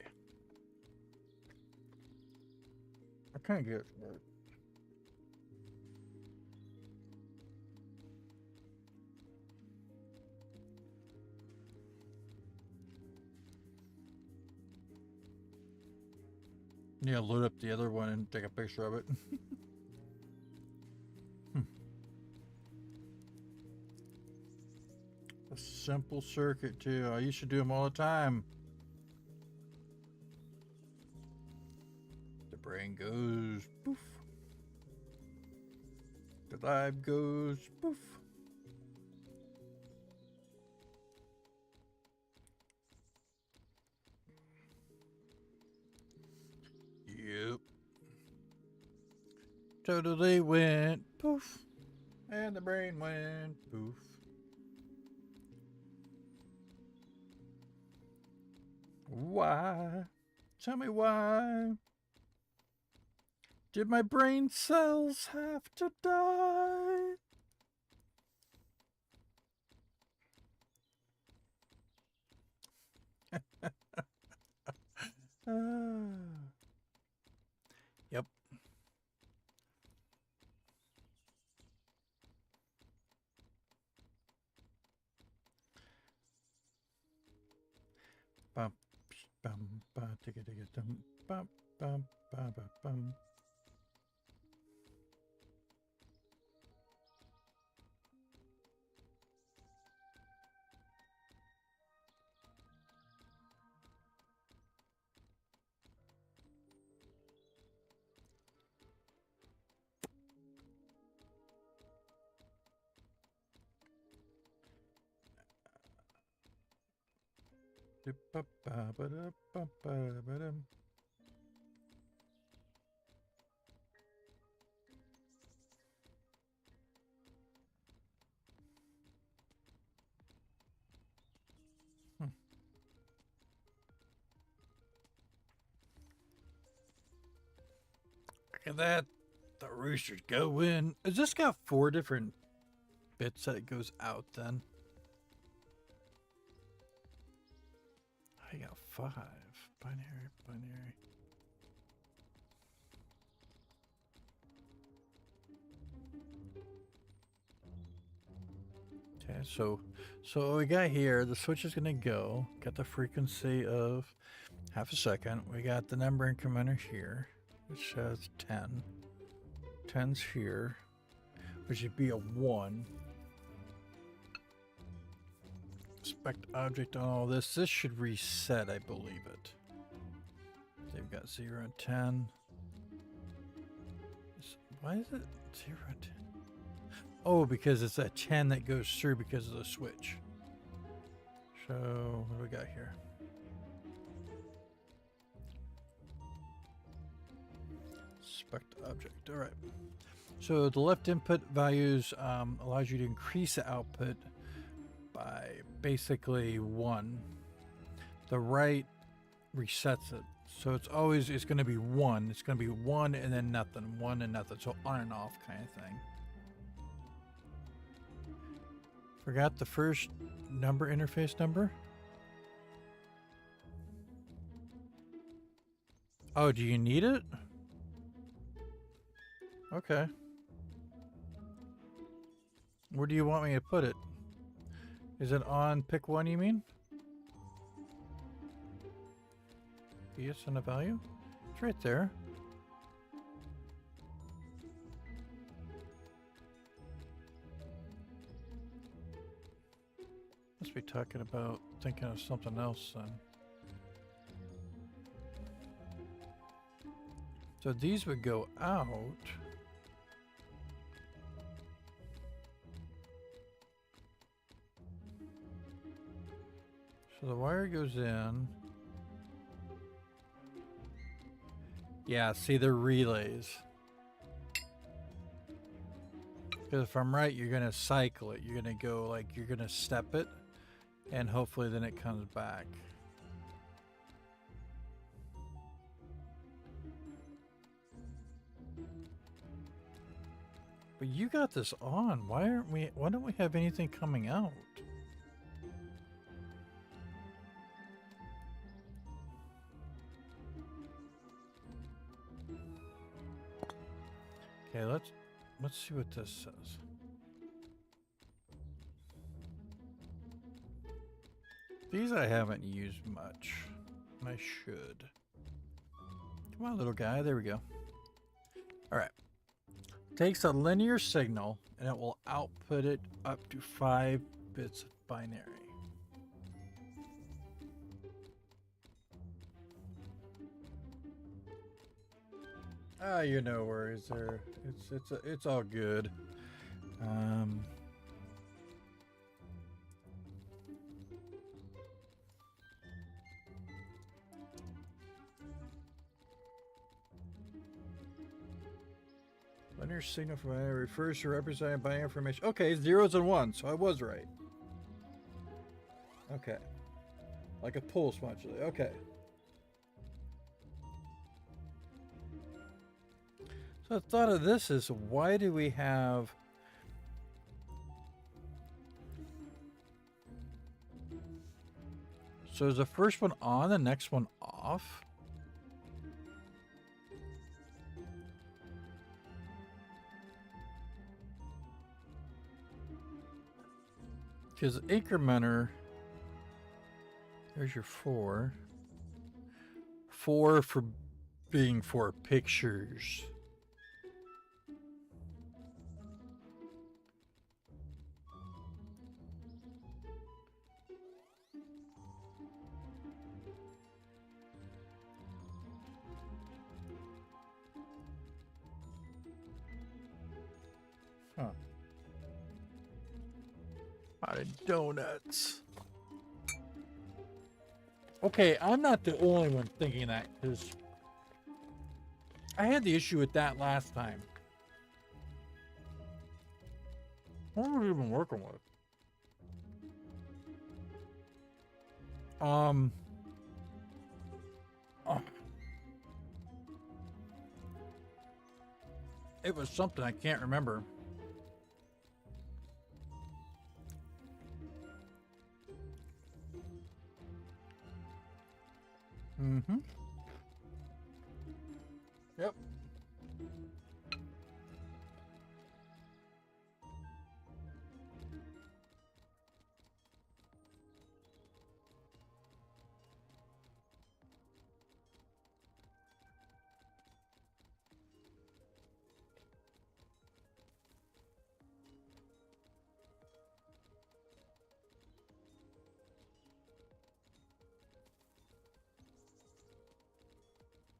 I can't get it to work. Yeah, load up the other one and take a picture of it. A simple circuit too. I used to do them all the time. The brain goes poof. The lab goes poof. Yep. Totally went poof. And the brain went poof. Why? Tell me why. Did my brain cells have to die? Yep. Bum, bum, ba, tigga, tigga, dum, bum, bum, ba, ba, bum. Look at that. The rooster's going. Has this got 4 different bits that it goes out then? I got 5. Binary, binary. Okay, so what we got here, the switch is gonna go. Got the frequency of half a second. We got the number incrementer here, which says 10. 10's here, which should be a 1. Expect object on all this. This should reset, I believe it. They've got 0 and 10. Why is it 0 and 10? Oh, because it's a 10 that goes through because of the switch. So, what do we got here? Expect object. All right. So the left input values allows you to increase the output by basically 1. The right resets it. So it's going to be 1. It's going to be 1 and then nothing. 1 and nothing. So on and off kind of thing. Forgot the first number interface number. Oh, do you need it? Okay. Where do you want me to put it? Is it on pick 1, you mean? Yes, and a value? It's right there. Must be talking about thinking of something else then. So these would go out. So the wire goes in. Yeah, see, they're relays. Because if I'm right, you're going to cycle it. You're going to go, like, you're going to step it. And hopefully then it comes back. But you got this on. Why don't we have anything coming out? Okay, let's see what this says. These I haven't used much. I should. Come on, little guy. There we go. All right. Takes a linear signal and it will output it up to 5 bits of binary. Ah, you no worries there. It's all good. Linear signal from binary refers to represented by information. Okay, 0s and 1s, so I was right. Okay. Like a pulse modulator. Okay. So the thought of this is, why do we have... So is the first one on, the next one off? Because incrementer, there's your 4. 4 for being for pictures. Huh. Out of donuts. Okay, I'm not the only one thinking that, because I had the issue with that last time. What were we even working with? Oh. It was something I can't remember. Mm-hmm. Yep.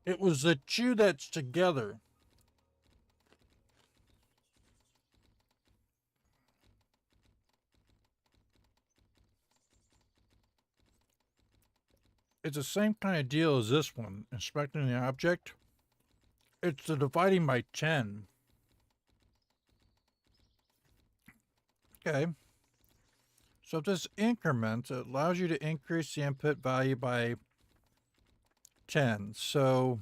It was the two that's together. It's the same kind of deal as this one, inspecting the object. It's the dividing by 10. Okay. So if this increments, it allows you to increase the input value by 10. So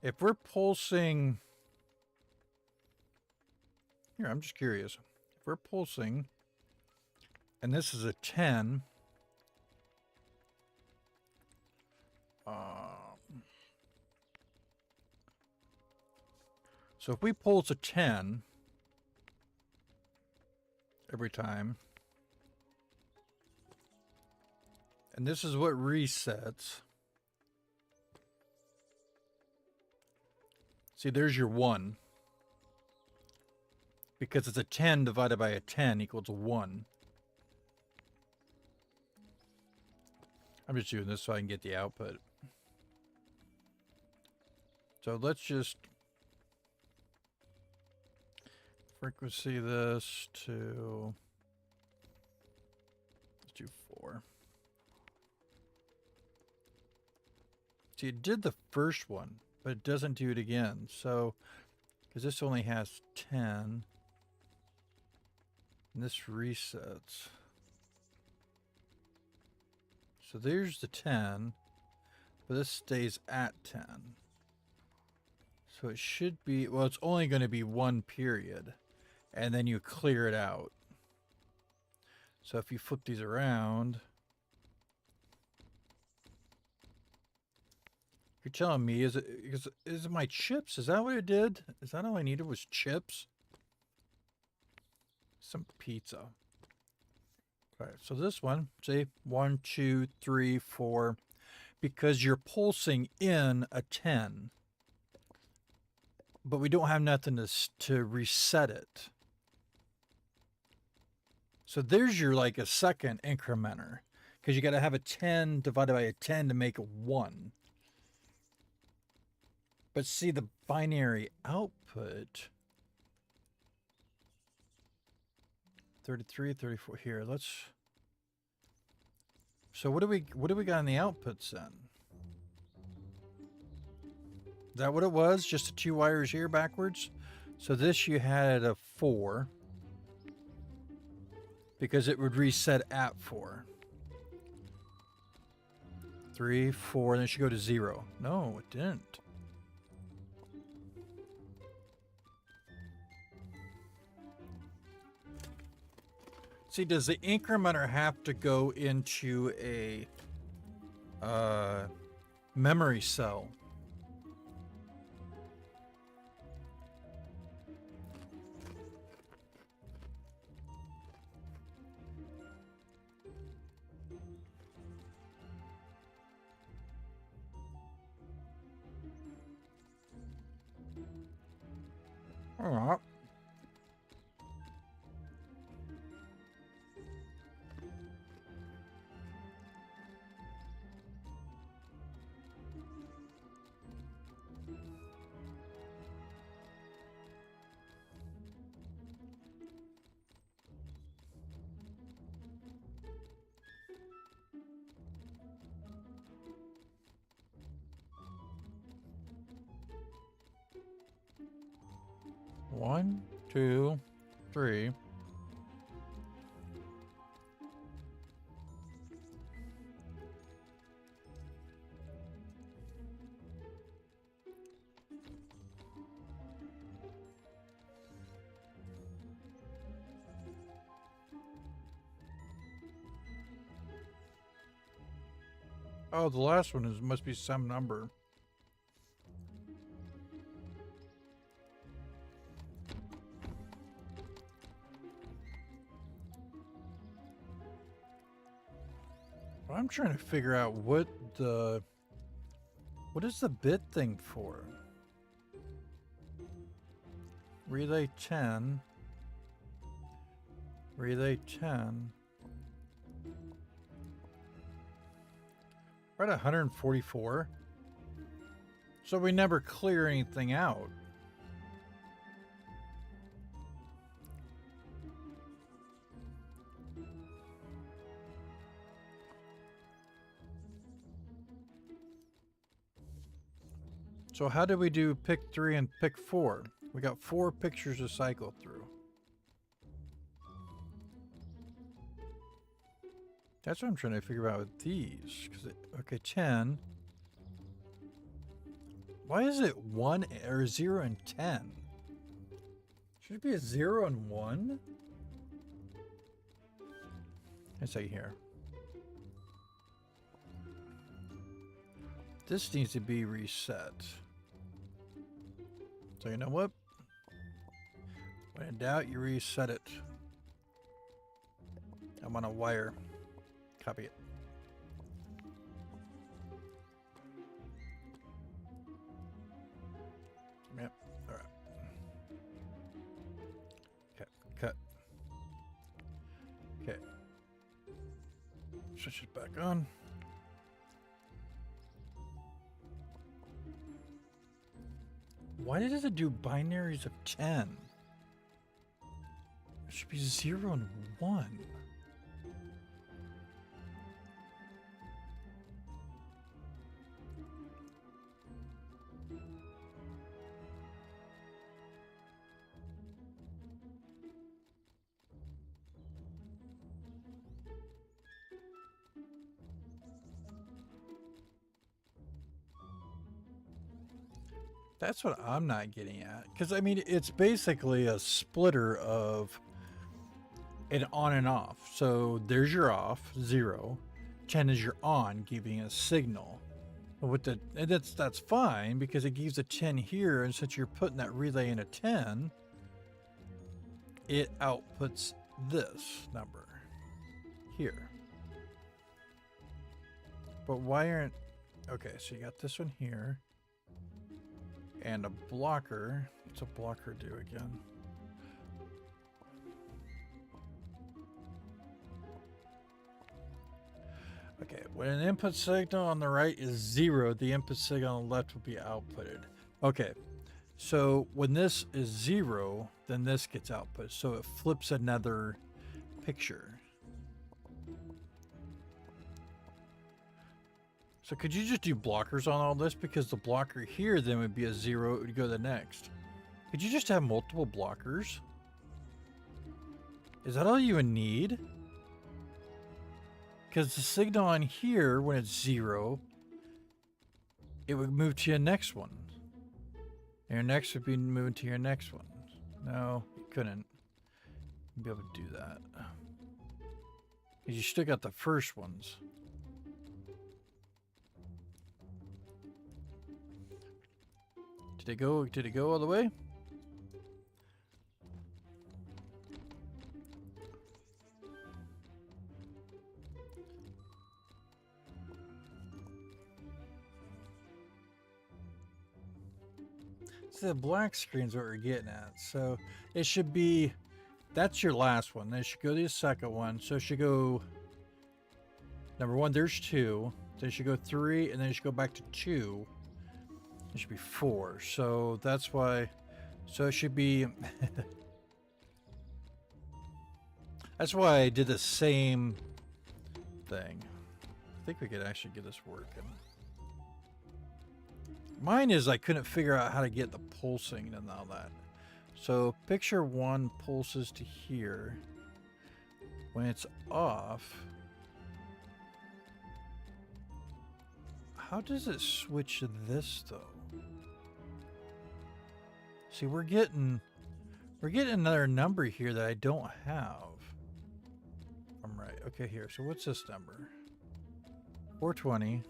if we're pulsing, here, I'm just curious. If we're pulsing, and this is a 10, so if we pulse a 10 every time, and this is what resets. See, there's your 1. Because it's a 10 divided by a 10 equals a 1. I'm just doing this so I can get the output. So let's just frequency this to, let's do 4. See, it did the first one, but it doesn't do it again. So, because this only has 10, and this resets. So there's the 10, but this stays at 10. So it should be, well, it's only going to be 1 period, and then you clear it out. So if you flip these around, you're telling me, is it my chips? Is that what it did? Is that all I needed was chips? Some pizza. All right, so this one, say 1, 2, 3, 4, because you're pulsing in a 10, but we don't have nothing to reset it. So there's your like a second incrementer, because you got to have a 10 divided by a 10 to make a 1. But see the binary output. 33, 34 here. Let's. So what do we got in the outputs then? Is that what it was? Just the 2 wires here backwards? So this you had a 4. Because it would reset at 4. 3, 4, and then it should go to 0. No, it didn't. See, does the incrementer have to go into a memory cell? All right. One, 2, 3. Oh, the last one must be some number. I'm trying to figure out what is the bit thing for? Relay 10. Relay 10. We're at 144. So we never clear anything out. So how did we do pick 3 and pick 4? We got 4 pictures to cycle through. That's what I'm trying to figure out with these. Okay, 10. Why is it 1 or 0 and 10? Should it be a 0 and 1? Let's say here. This needs to be reset. So you know what? When in doubt, you reset it. I'm on a wire. Copy it. Yep. All right. Okay. Cut. Okay. Switch it back on. Why does it do binaries of 10? It should be 0 and 1. That's what I'm not getting at. Because, I mean, it's basically a splitter of an on and off. So there's your off, 0. 10 is your on, giving a signal. With the, and that's fine because it gives a 10 here. And since you're putting that relay in a 10, it outputs this number here. But why aren't... Okay, so you got this one here. And a blocker. What's a blocker do again? Okay, when an input signal on the right is 0, the input signal on the left will be outputted. Okay, so when this is 0, then this gets output. So it flips another picture. So could you just do blockers on all this? Because the blocker here then would be a 0, it would go to the next. Could you just have multiple blockers? Is that all you would need? Because the signal on here, when it's 0, it would move to your next one. And your next would be moving to your next one. No, you couldn't be able to do that. Because you still got the first ones. Did it go all the way? So the black screen's what we're getting at. So it should be, that's your last one. Then it should go to the second one. So it should go, number 1, there's 2. Then it should go 3, and then it should go back to 2. It should be 4. So that's why, so it should be, that's why I did the same thing. I think we could actually get this working. Mine is I couldn't figure out how to get the pulsing and all that. So picture 1 pulses to here. When it's off, how does it switch to this though? See, we're getting another number here that I don't have. I'm right. Okay, here. So what's this number? 420.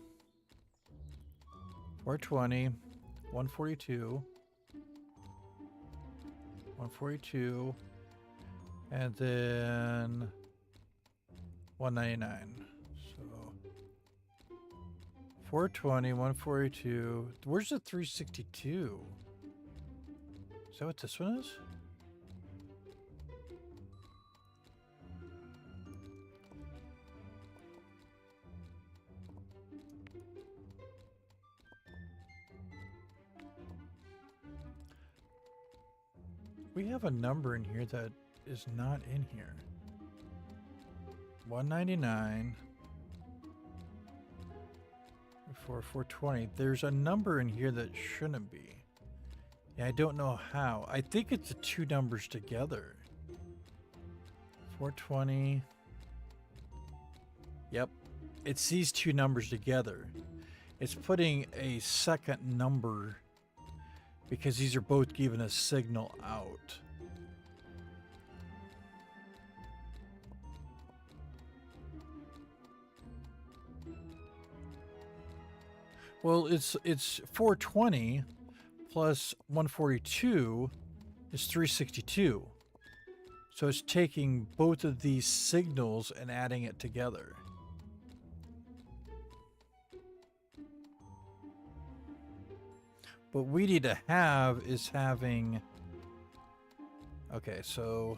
420, 142, 142, and then 199. So 420, 142. Where's the 362? Is that what this one is? We have a number in here that is not in here. 199 for 420. There's a number in here that shouldn't be. Yeah, I don't know how. I think it's the two numbers together. 420. Yep. It's these two numbers together. It's putting a second number because these are both giving a signal out. Well, it's 420 plus 142 is 362. So it's taking both of these signals and adding it together. What we need to have is having... Okay, so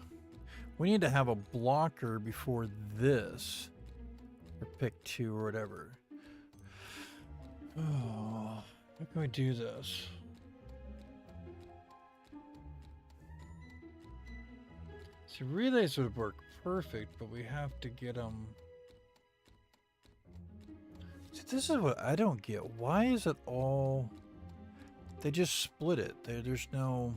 we need to have a blocker before this. Or pick 2 or whatever. Oh, how can we do this? See, relays would work perfect, but we have to get them... See, this is what I don't get. Why is it all... They just split it. There's no...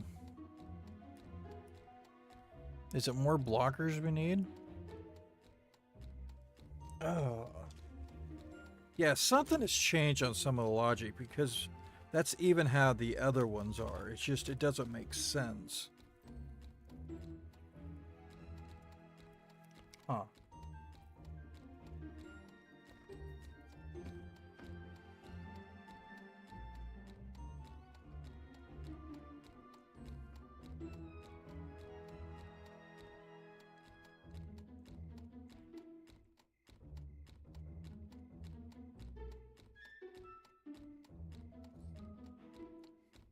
Is it more blockers we need? Oh. Yeah, something has changed on some of the logic because that's even how the other ones are. It's just, it doesn't make sense. Huh.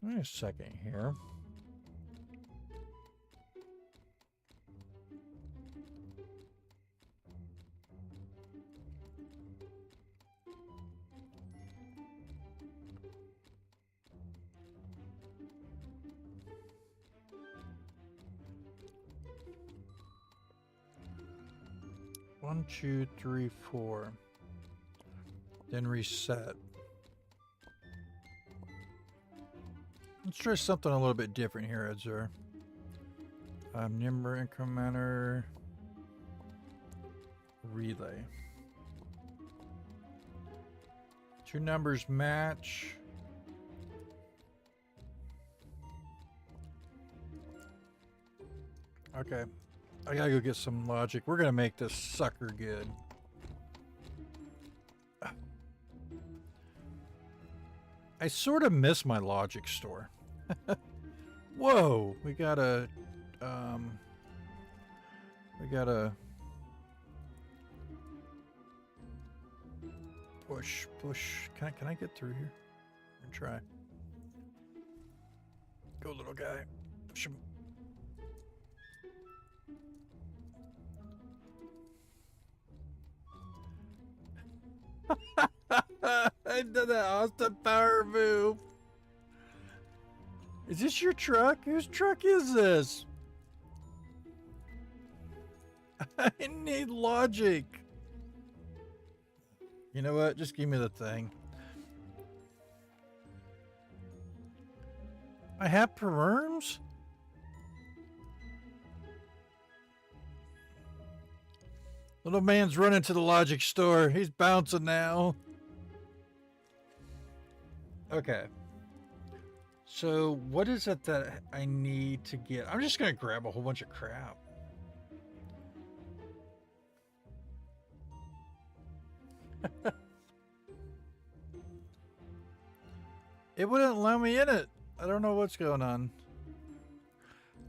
Wait a second here. One, two, three, four. Then reset. Let's try something a little bit different here, Edzur. Number incrementer relay. Two numbers match. Okay. I gotta go get some logic. We're gonna make this sucker good. I sort of miss my logic store. Whoa, we got a push. Can I get through here? I'm gonna try. Go, little guy. Push him. I did that Austin Power move. Is this your truck? Whose truck is this? I need logic. You know what? Just give me the thing. I have perms? Little man's running to the logic store. He's bouncing now. Okay. So what is it that I need to get? I'm just going to grab a whole bunch of crap. It wouldn't let me in it. I don't know what's going on.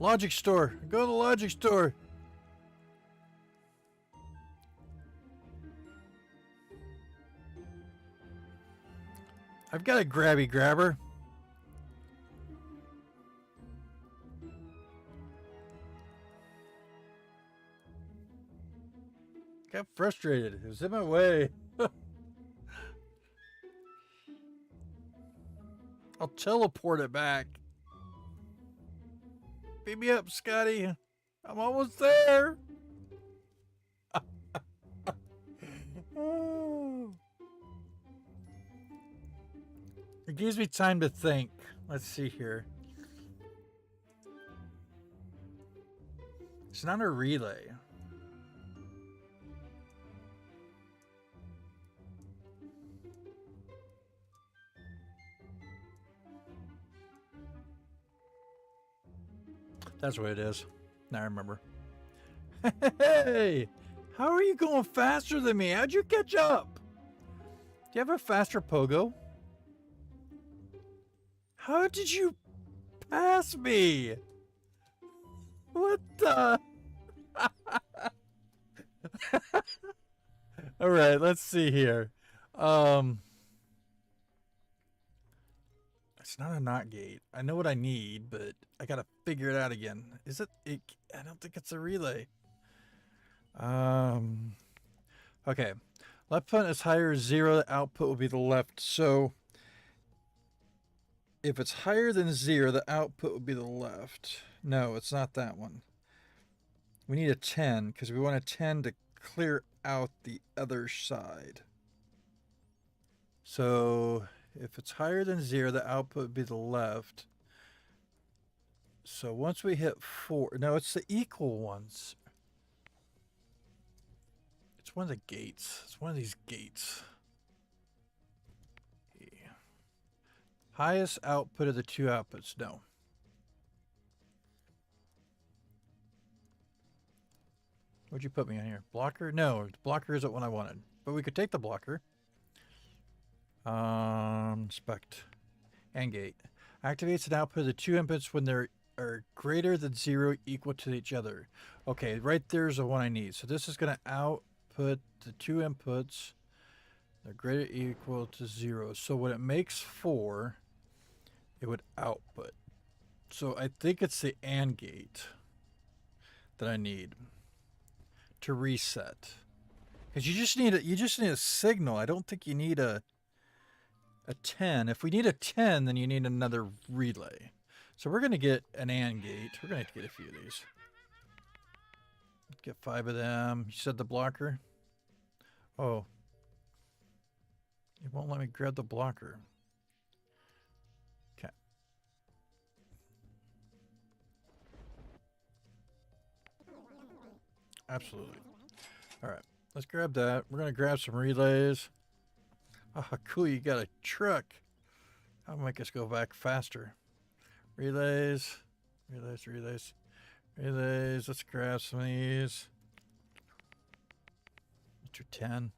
Logic store. Go to the logic store. I've got a grabby grabber. Got frustrated. It was in my way. I'll teleport it back. Beat me up, Scotty. I'm almost there. It gives me time to think. Let's see here. It's not a relay. That's what it is. Now I remember. Hey! How are you going faster than me? How'd you catch up? Do you have a faster pogo? How did you pass me? What the? All right, let's see here. It's not a not gate. I know what I need, but I gotta figure it out again. Is it? I don't think it's a relay. Okay. Left button is higher as 0. The output will be the left. So if it's higher than 0, the output will be the left. No, it's not that one. We need a 10 because we want a 10 to clear out the other side. So if it's higher than 0, the output would be the left. So once we hit 4, no, it's the equal ones. It's one of the gates. It's one of these gates. Yeah. Highest output of the two outputs, no. What'd you put me on here? Blocker? No, blocker isn't what I wanted. But we could take the blocker. Spect. And gate. Activates an output of the two inputs when they're greater than 0 equal to each other. Okay, right there's the one I need. So this is going to output the two inputs. They're greater equal to 0. So when it makes 4, it would output. So I think it's the AND gate that I need to reset. Because you just need a signal. I don't think you need a 10. If we need a 10, then you need another relay. So we're going to get an AND gate. We're going to have to get a few of these. Get 5 of them. You said the blocker? Oh. It won't let me grab the blocker. Okay. Absolutely. All right. Let's grab that. We're going to grab some relays. Oh, cool. You got a truck. That'll make us go back faster. Relays. Relays, relays. Relays. Let's grab some of these. Mr. 10.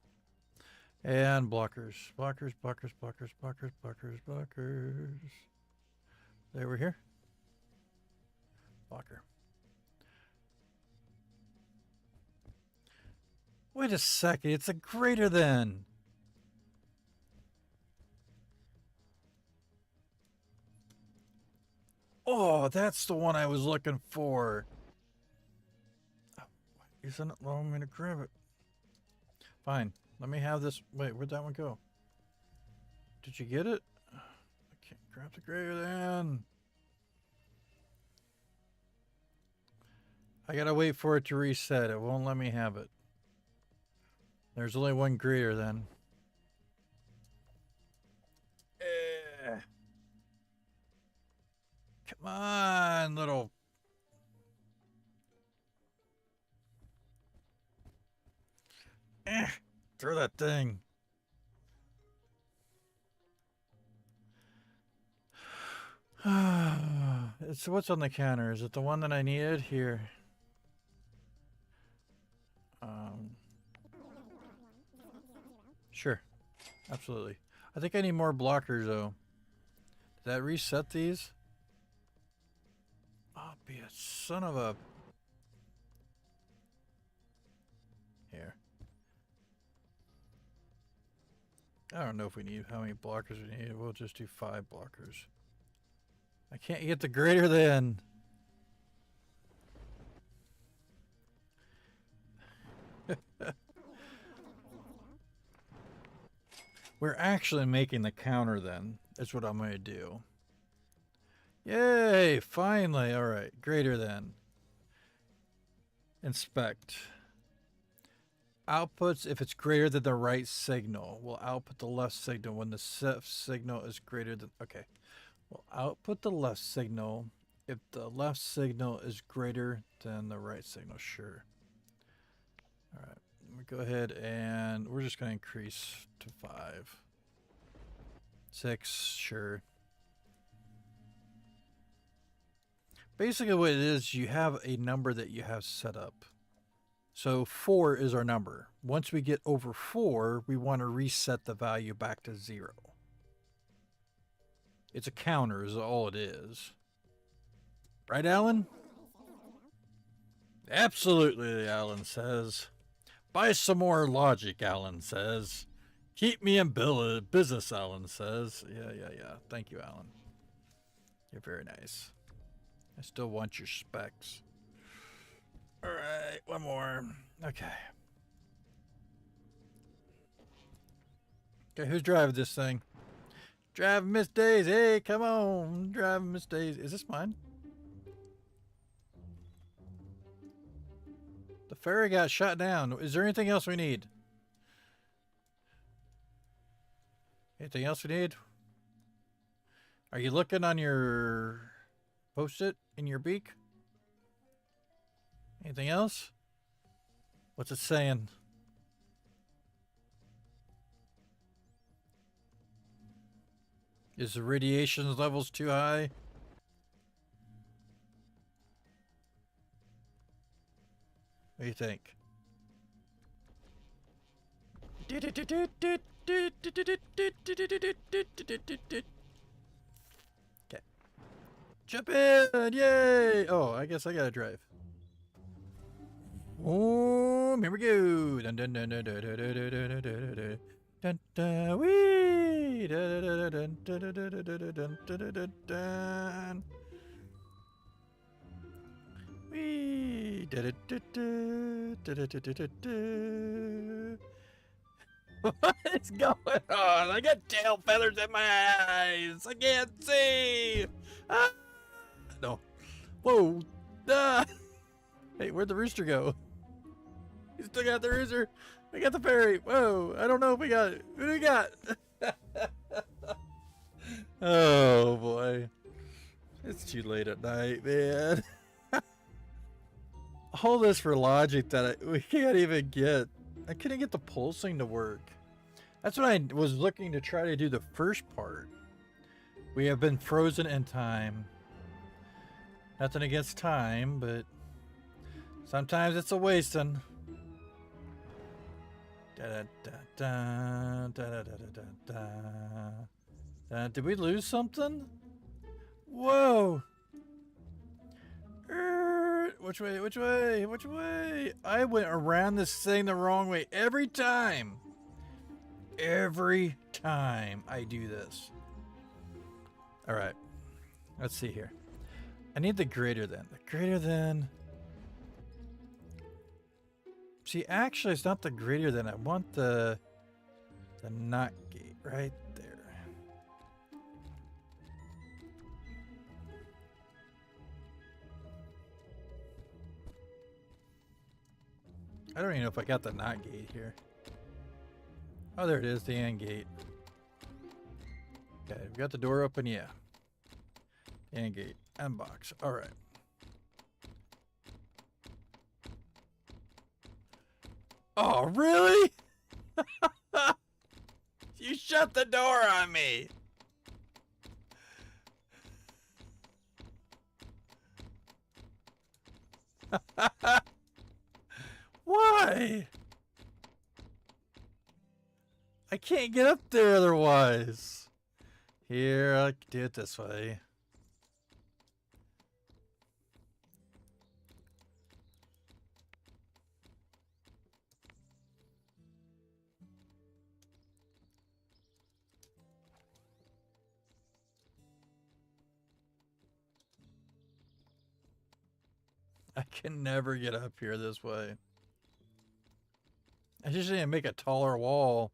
And blockers. Blockers, blockers, blockers, blockers, blockers, blockers. They were here. Blocker. Wait a second. It's a greater than. Oh, that's the one I was looking for. Oh, isn't it allowing me to grab it? Fine. Let me have this. Wait, where'd that one go? Did you get it? I can't grab the greater than. I gotta wait for it to reset. It won't let me have it. There's only one greater than. Come on, little. Throw that thing. It's what's on the counter. Is it the one that I needed here? Sure, absolutely. I think I need more blockers though. Did that reset these? Oh, be a son of a... Here. I don't know if we need how many blockers we need. We'll just do 5 blockers. I can't get the greater than. We're actually making the counter then. That's what I'm going to do. Yay! Finally! Alright. Greater than. Inspect. Outputs if it's greater than the right signal. We'll output the left signal when the signal is greater than... Okay. We'll output the left signal if the left signal is greater than the right signal. Sure. Alright. We go ahead and we're just going to increase to 5. 6, sure. Basically what it is, you have a number that you have set up. So 4 is our number. Once we get over 4, we want to reset the value back to 0. It's a counter is all it is. Right, Alan? Absolutely, Alan says. Buy some more logic, Alan says. Keep me in business, Alan says. Yeah. Thank you, Alan. You're very nice. I still want your specs. Alright, one more. Okay. Okay, who's driving this thing? Driving Miss Daisy. Hey, come on. Driving Miss Daisy. Is this mine? The ferry got shot down. Is there anything else we need? Anything else we need? Are you looking on your post-it in your beak? Anything else? What's it saying? Is the radiation levels too high? What do you think? Okay. Jump in! Yay! Oh, I guess I gotta drive. Oh, here we go. Dun dun dun dun dun dun dun dun dun dun dun wee dun dun dun dun dun dun dun dun dun dun wee dun dun dun dun dun dun. What is going on? I got tail feathers in my eyes. I can't see. Ah! No. Whoa. Ah. Hey, where'd the rooster go? You still got the rooster? We got the ferry. Whoa, I don't know if we got it. Who do we got? Oh, boy. It's too late at night, man. All this for logic that we can't even get. I couldn't get the pulsing to work. That's what I was looking to try to do the first part. We have been frozen in time. Nothing against time, but sometimes it's a wasting. Did we lose something? Whoa! Which way? Which way? Which way? I went around this thing the wrong way every time. Every time I do this. All right. Let's see here. I need the greater than. The greater than. See, actually, it's not the greater than. I want the not gate right there. I don't even know if I got the not gate here. Oh, there it is, the AND gate. Okay, we got the door open, yeah. AND gate, unbox. All right. Oh, really? You shut the door on me. Why? I can't get up there otherwise. Here, I'll do it this way. I can never get up here this way. I just need to make a taller wall.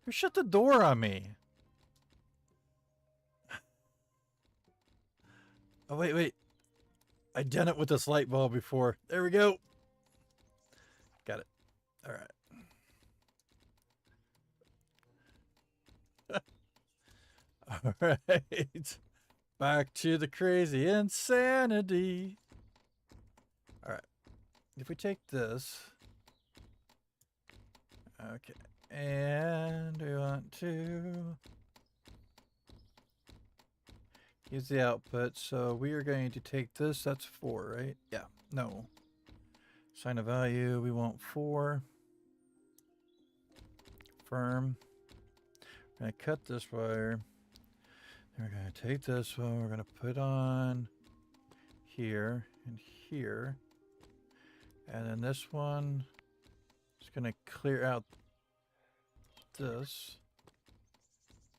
Who shut the door on me? Oh, wait. I done it with this light bulb before. There we go. Got it. All right. All right. Back to the crazy insanity. All right. If we take this. Okay. And we want to use the output. So we are going to take this. That's 4, right? Yeah. No. Assign a value. We want 4. Confirm. We're going to cut this wire. Then we're going to take this one. We're going to put on here and here. And then this one is going to clear out this.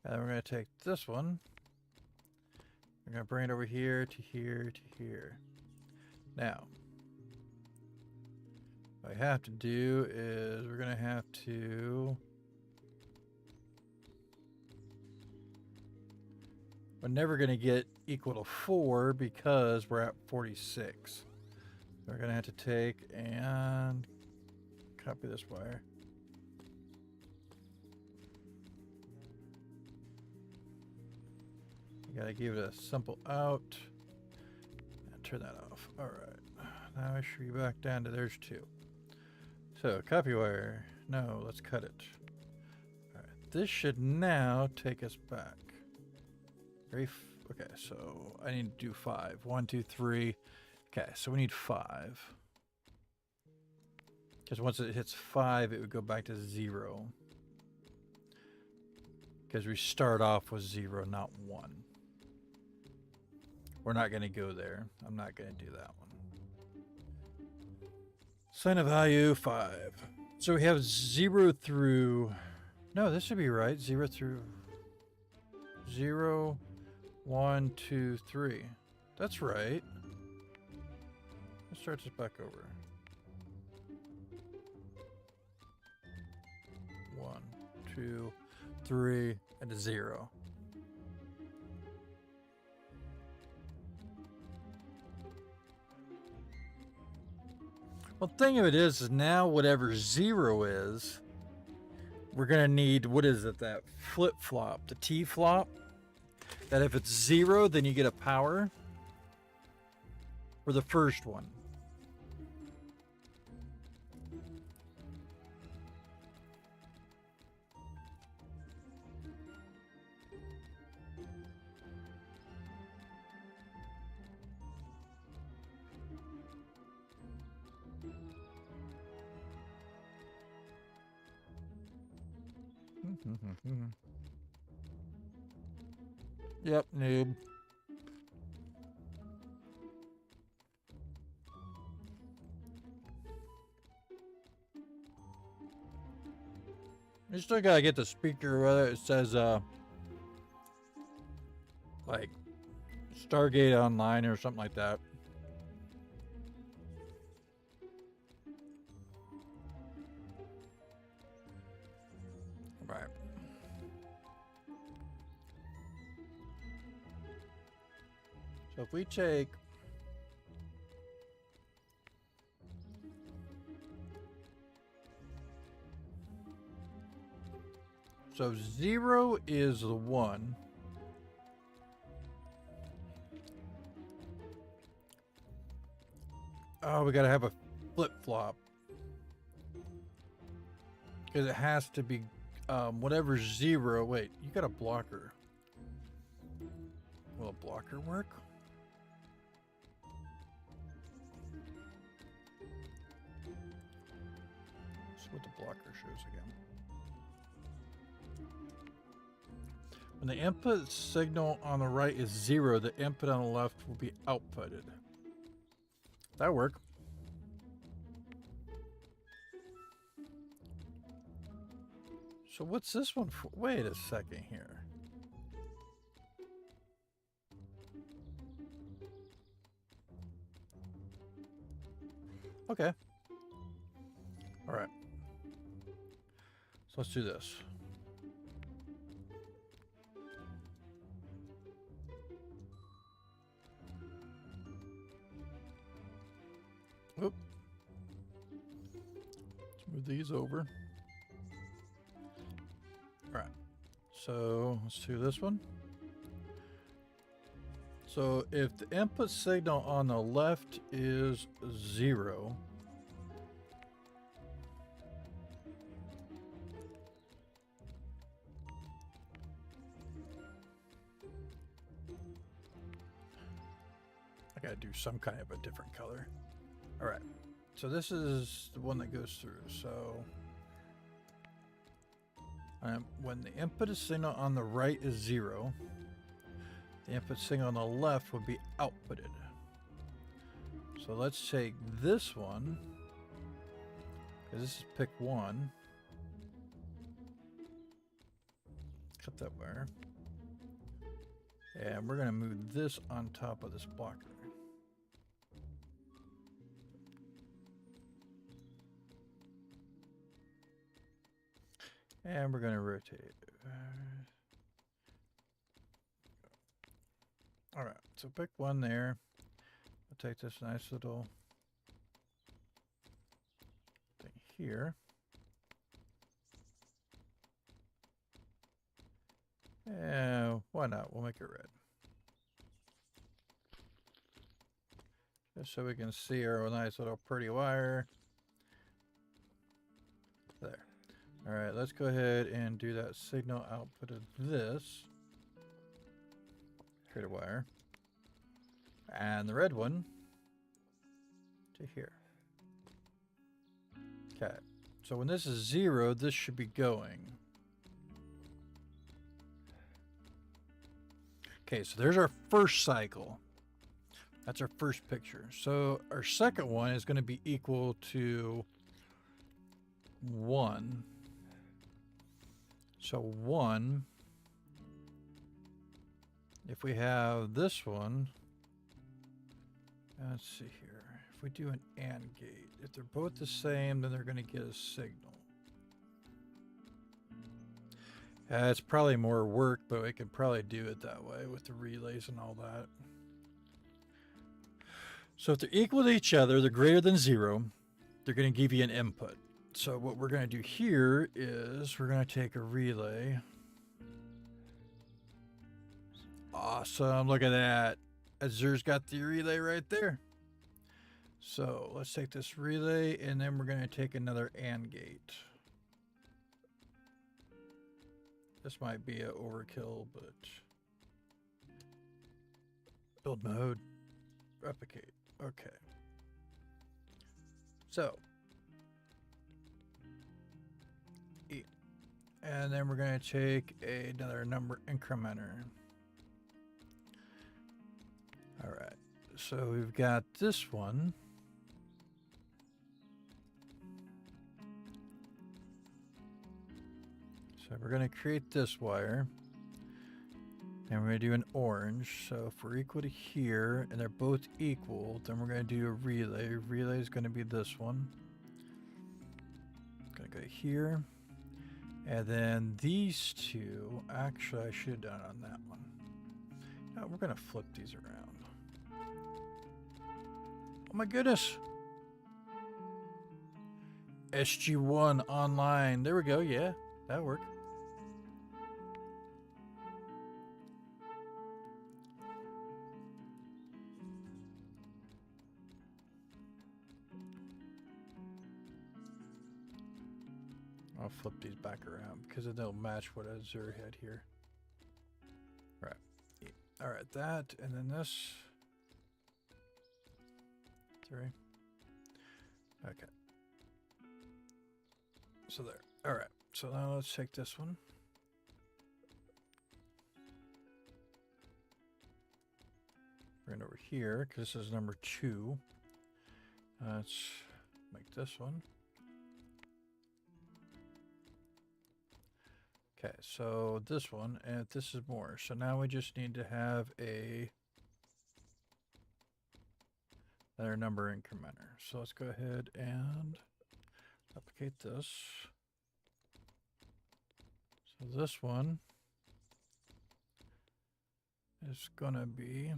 And we're going to take this one. We're going to bring it over here to here to here. Now, what I have to do is we're going to have to... We're never going to get equal to 4 because we're at 46. We're going to have to take and copy this wire. You got to give it a simple out and turn that off. All right. Now I should be back down to there's 2. So copy wire. No, let's cut it. All right. This should now take us back. Okay, so I need to do 5. 1, 2, 3. Okay, so we need 5. Because once it hits 5, it would go back to 0. Because we start off with 0, not 1. We're not going to go there. I'm not going to do that one. Assign a value 5. So we have 0 through... No, this should be right. 0 through... 0... 1, 2, 3. That's right. Let's start this back over. 1, 2, 3, and a 0. Well, the thing of it is now whatever 0 is, we're going to need, what is it, that flip-flop, the T-flop? That if it's 0, then you get a power for the first one. Yep, noob. You still gotta get the speaker, whether it says, like, Stargate Online or something like that. Right. So if we take... So 0 is the 1. Oh, we gotta have a flip-flop. Because it has to be whatever 0. Wait, you got a blocker. Will a blocker work? Let's see what the blocker shows again. When the input signal on the right is 0, the input on the left will be outputted. That'll work. So what's this one for? Wait a second here. Okay. All right. So let's do this. Oop. Let's move these over. All right. So let's do this one. So if the input signal on the left is 0, I gotta do some kind of a different color. All right, so this is the one that goes through. So when the input signal on the right is 0, the input signal on the left would be outputted. So let's take this one, because this is pick 1. Cut that wire. And we're going to move this on top of this blocker. And we're going to rotate it. All right, so pick 1 there. I'll take this nice little thing here. Yeah, why not? We'll make it red. Just so we can see our nice little pretty wire. There. All right, let's go ahead and do that signal output of this. Here to wire. And the red one to here. Okay. So when this is 0, this should be going. Okay, so there's our first cycle. That's our first picture. So our second one is going to be equal to 1. So 1, if we have this one, let's see here. If we do an AND gate, if they're both the same, then they're going to get a signal. It's probably more work, but we could probably do it that way with the relays and all that. So if they're equal to each other, they're greater than 0, they're going to give you an input. So what we're going to do here is we're going to take a relay. Awesome. Look at that. Azur's got the relay right there. So let's take this relay and then we're going to take another AND gate. This might be an overkill, but build mode, replicate. Okay. So and then we're going to take another number incrementer. All right, so we've got this one. So we're going to create this wire. And we're going to do an orange. So if we're equal to here and they're both equal, then we're going to do a relay. Relay is going to be this one. Going to go here. And then these two, actually I should have done it on that one. No, we're going to flip these around. Oh my goodness. SG1 online. There we go. Yeah, that worked. I'll flip these back around because they'll match what Azure had here. Right. All right, that, and then this. 3. Okay. So there. All right. So now let's take this one. here because this is number 2. Let's make this one. Okay, so this one, and this is more. So now we just need to have another number incrementer. So let's go ahead and replicate this. So this one is going to be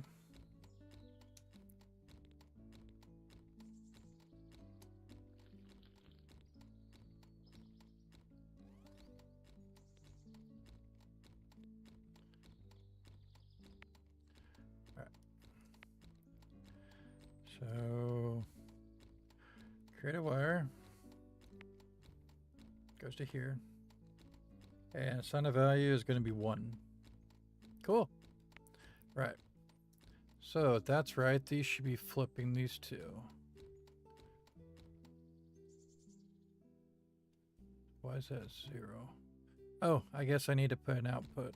so create a wire, goes to here, and assign a value is going to be 1. Cool. Right. So if that's right, these should be flipping these 2. Why is that 0? Oh, I guess I need to put an output.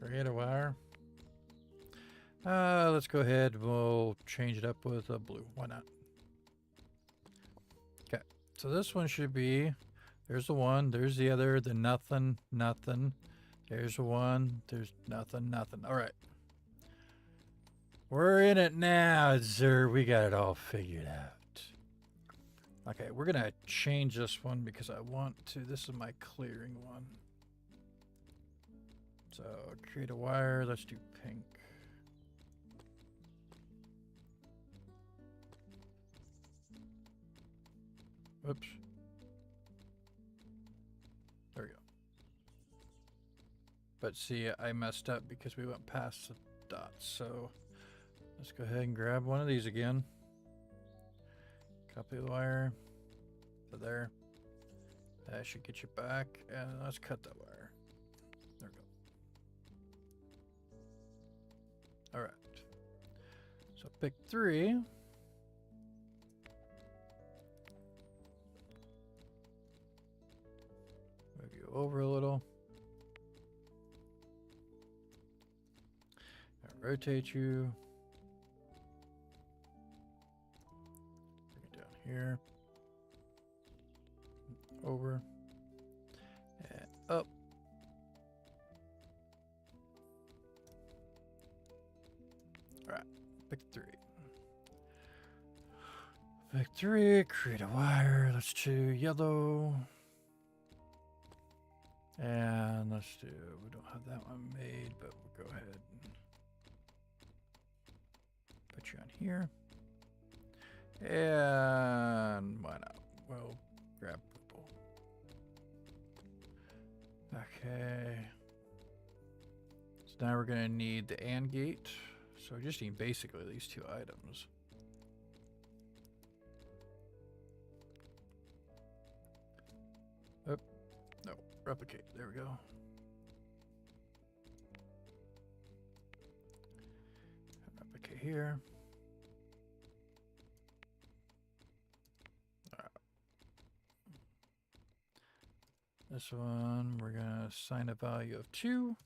Create a wire. Let's go ahead. We'll change it up with a blue. Why not? Okay. So this one should be, there's the 1, there's the other, the nothing, nothing. There's the 1, there's nothing, nothing. All right. We're in it now, sir. We got it all figured out. Okay, we're going to change this one because I want to. This is my clearing one. So create a wire. Let's do pink. Oops. There we go. But see, I messed up because we went past the dots. So let's go ahead and grab one of these again. Copy the wire to there. That should get you back. And let's cut that wire. There we go. All right. So pick 3. Move you over a little. And rotate you. Bring it down here. Over. And up. Alright, pick 3. Pick 3, create a wire. Let's do yellow. And let's do, we don't have that one made, but we'll go ahead and put you on here. And why not? We'll grab purple. Okay. So now we're going to need the AND gate. So we just need basically these 2 items. Oh, no, replicate. There we go. Replicate here. This one, we're going to assign a value of 2.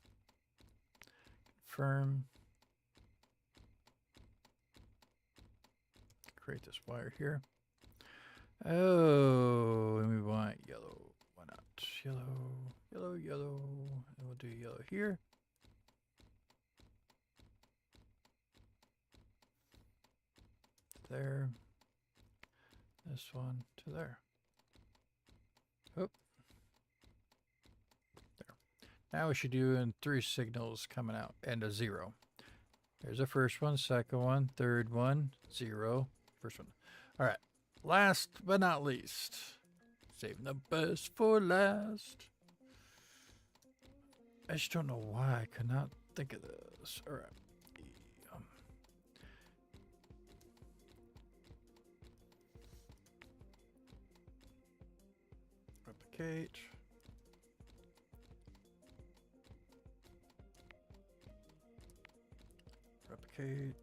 Confirm. Create this wire here. Oh, and we want yellow. Why not? Yellow, yellow, yellow. And we'll do yellow here. There. This one to there. Oh. Now we should do in 3 signals coming out and a 0. There's the first one, second one, third one, 0. First one. All right. Last but not least. Saving the best for last. I just don't know why I could not think of this. All right. Replicate. Replicate.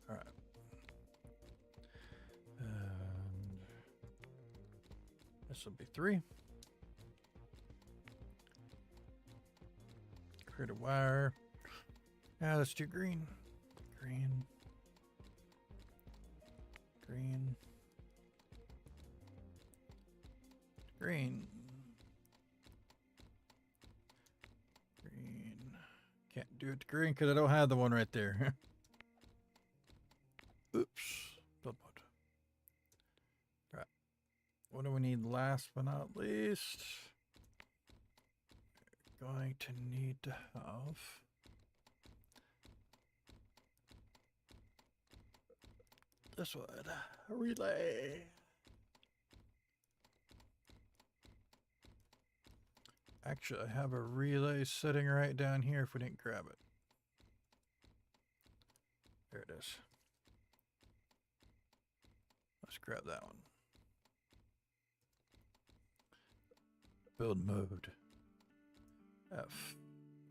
All right. And This will be 3. Create a wire. Yeah, let's do green. Green. Green. Green. Green. Can't do it to green because I don't have the one right there. Oops. Build mode. Right. What do we need last but not least? We're going to need to have this one. A relay. Actually, I have a relay sitting right down here if we didn't grab it. There it is. Let's grab that one. Build mode. F.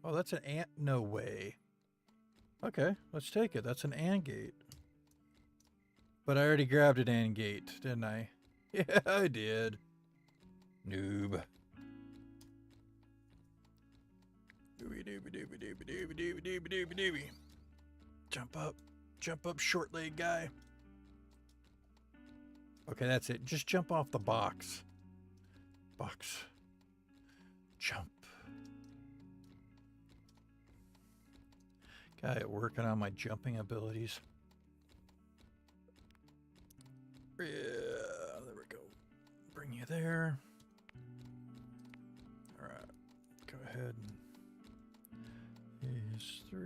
Oh, that's an AND. No way. Okay, let's take it. That's an AND gate. But I already grabbed an AND gate, didn't I? Yeah, I did. Noob. Doobie doobie doobie doobie doobie doobie doobie doobie doobie. Jump up. Jump up, short leg guy. Okay, that's it. Just jump off the box. Box. Jump. Guy working on my jumping abilities. Yeah, there we go. Bring you there. All right. Go ahead and here's 3,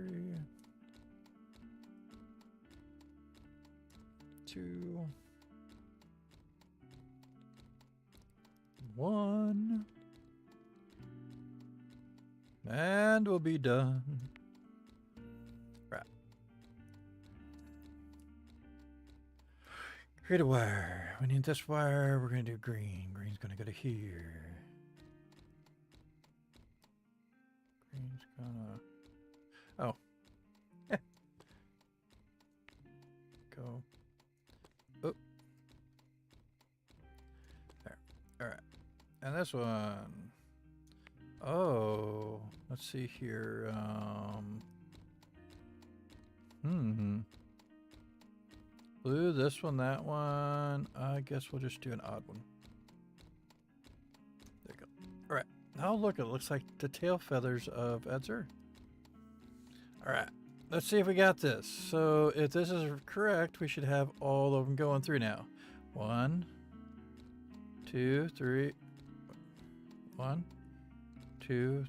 2, 1, and we'll be done. Right. Create a wire. We need this wire. We're gonna do green. Green's gonna go to here. Green's gonna. Oh. Go. Oh. There. All right. And this one. Oh. Let's see here. Blue, this one, that one. I guess we'll just do an odd one. There you go. All right. Now look, it looks like the tail feathers of Edzer. All right. Let's see if we got this. So if this is correct, we should have all of them going through now. 1, 2, 3. 1, 2.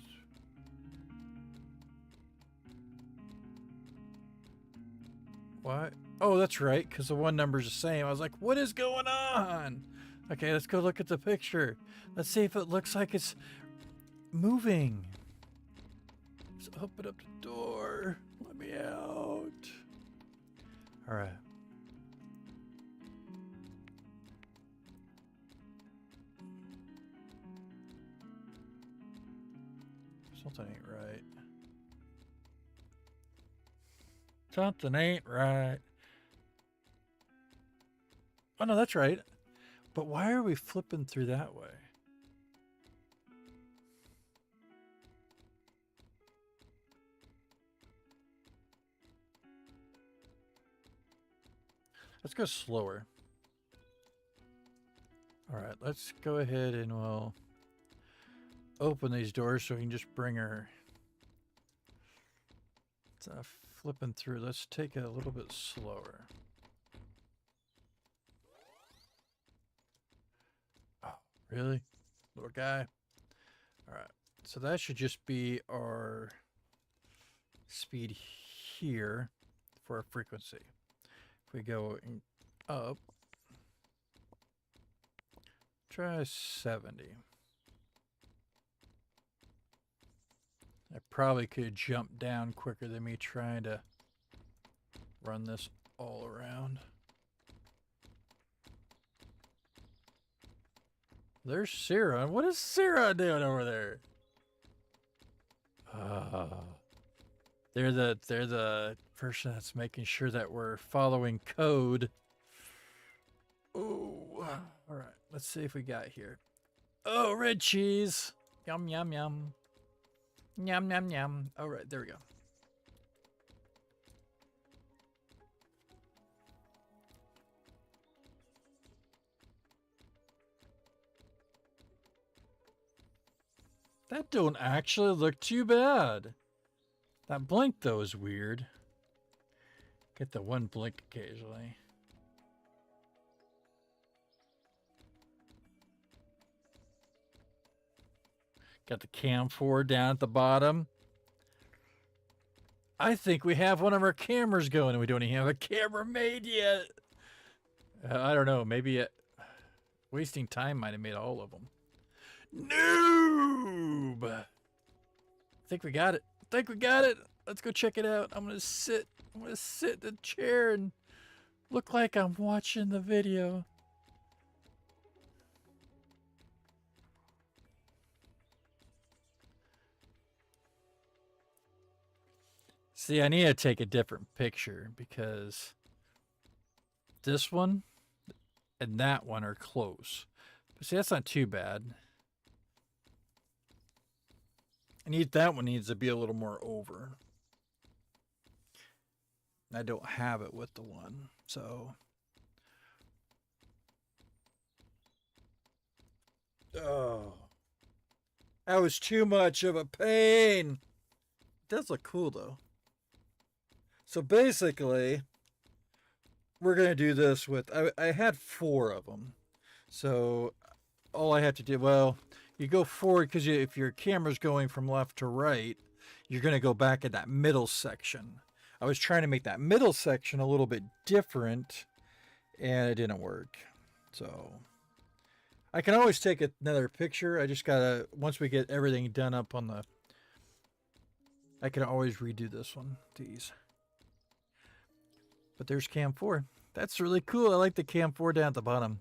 What? Oh, that's right, because the one number's the same. I was like, what is going on? Okay, let's go look at the picture. Let's see if it looks like it's moving. Let's open up the door. Let me out. All right. Something ain't right. Something ain't right. Oh, no, that's right. But why are we flipping through that way? Let's go slower. All right, let's go ahead and we'll open these doors so we can just bring her. It's flipping through. Let's take it a little bit slower. Oh, really? Little guy? All right. So that should just be our speed here for our frequency. If we go up, try 70. I probably could jump down quicker than me trying to run this all around. There's Sarah. What is Sarah doing over there? They're the person that's making sure that we're following code. Oh, all right. Let's see if we got here. Oh, red cheese. Yum, yum, yum. Yum, yum, yum. All right, there we go. That don't actually look too bad. That blink, though, is weird. Get the one blink occasionally. Got the cam 4 down at the bottom. I think we have one of our cameras going and we don't even have a camera made yet. I don't know. Maybe wasting time might have made all of them. Noob! I think we got it. I think we got it. Let's go check it out. I'm gonna sit in the chair and look like I'm watching the video. See, I need to take a different picture because this one and that one are close. But see, that's not too bad. That one needs to be a little more over. I don't have it with the one, so. Oh. That was too much of a pain. It does look cool though. So basically, we're going to do this with, I had 4 of them. So all I have to do, well, you go forward because if your camera's going from left to right, you're going to go back in that middle section. I was trying to make that middle section a little bit different, and it didn't work. So I can always take another picture. I just got to, once we get everything done up on the, I can always redo this one, these. But there's cam 4. That's really cool. I like the cam 4 down at the bottom.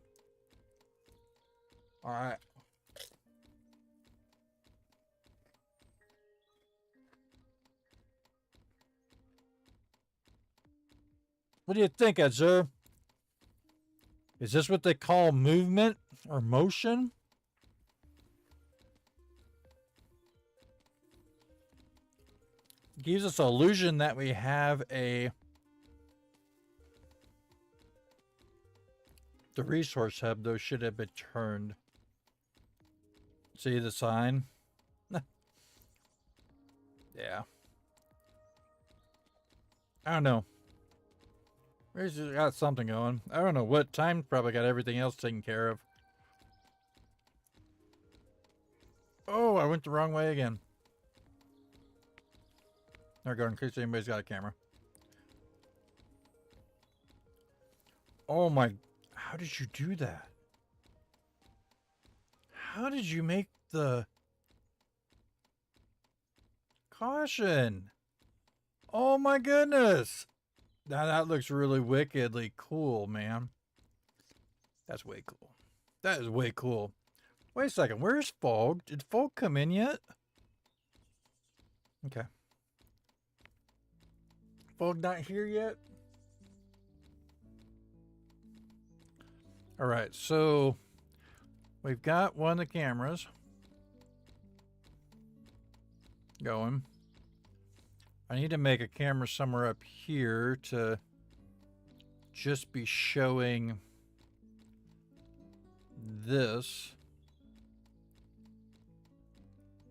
All right. What do you think, Azur? Is this what they call movement or motion? It gives us an illusion that we have the resource hub, though, should have been turned. See the sign? Yeah. I don't know. We just got something going. I don't know what time. Probably got everything else taken care of. Oh, I went the wrong way again. There we go, in case anybody's got a camera. Oh my, how did you do that? How did you make the caution? Oh my goodness. Now that looks really wickedly cool, man. That's way cool. That is way cool. Wait a second, where's Fog? Did Fog come in yet? Okay. Fog not here yet? All right, so we've got one of the cameras going. I need to make a camera somewhere up here to just be showing this.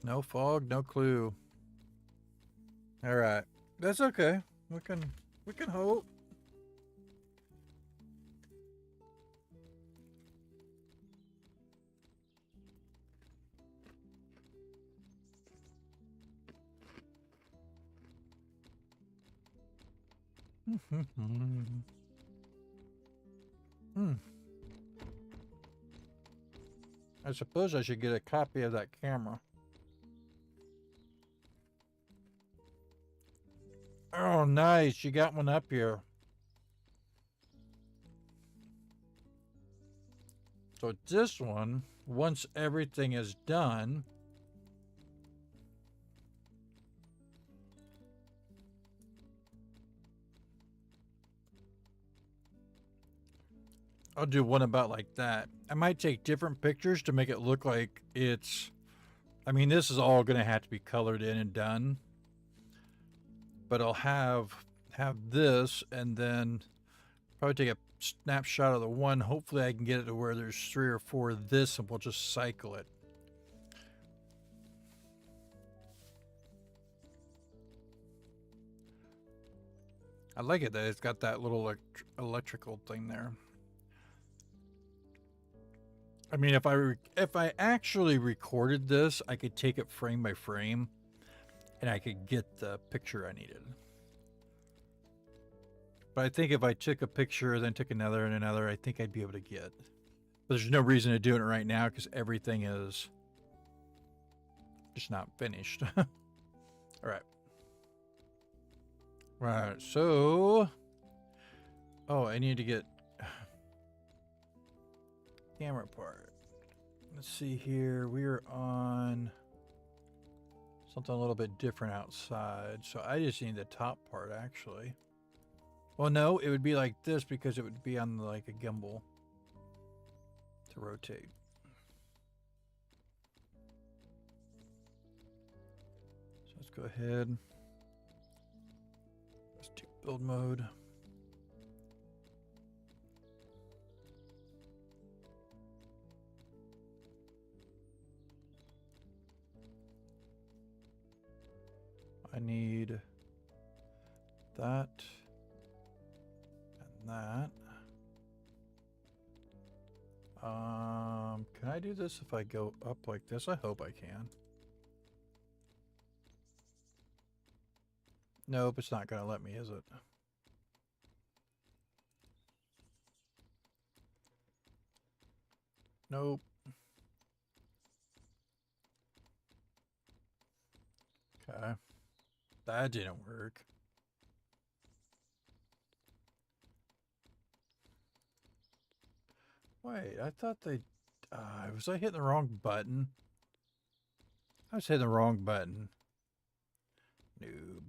No Fog, no clue. All right, that's okay. We can hope. I suppose I should get a copy of that camera. Oh, nice. You got one up here. So this one, once everything is done, I'll do one about like that. I might take different pictures to make it look like it's, I mean, this is all going to have to be colored in and done, but I'll have this and then probably take a snapshot of the one. Hopefully I can get it to where there's 3 or 4 of this and we'll just cycle it. I like it that it's got that little electrical thing there. I mean, if I actually recorded this, I could take it frame by frame, and I could get the picture I needed. But I think if I took a picture, then took another and another, I think I'd be able to get. But there's no reason to do it right now because everything is just not finished. All right. Right. So, oh, I need to get camera part. Let's see here. We are on something a little bit different outside. So I just need the top part actually. Well, no, it would be like this because it would be on like a gimbal to rotate. So let's go ahead. Let's do build mode. I need that and that. Can I do this if I go up like this? I hope I can. Nope, it's not gonna let me, is it? Nope. Okay. That didn't work. Wait, I thought they... was I hitting the wrong button? I was hitting the wrong button. Noob.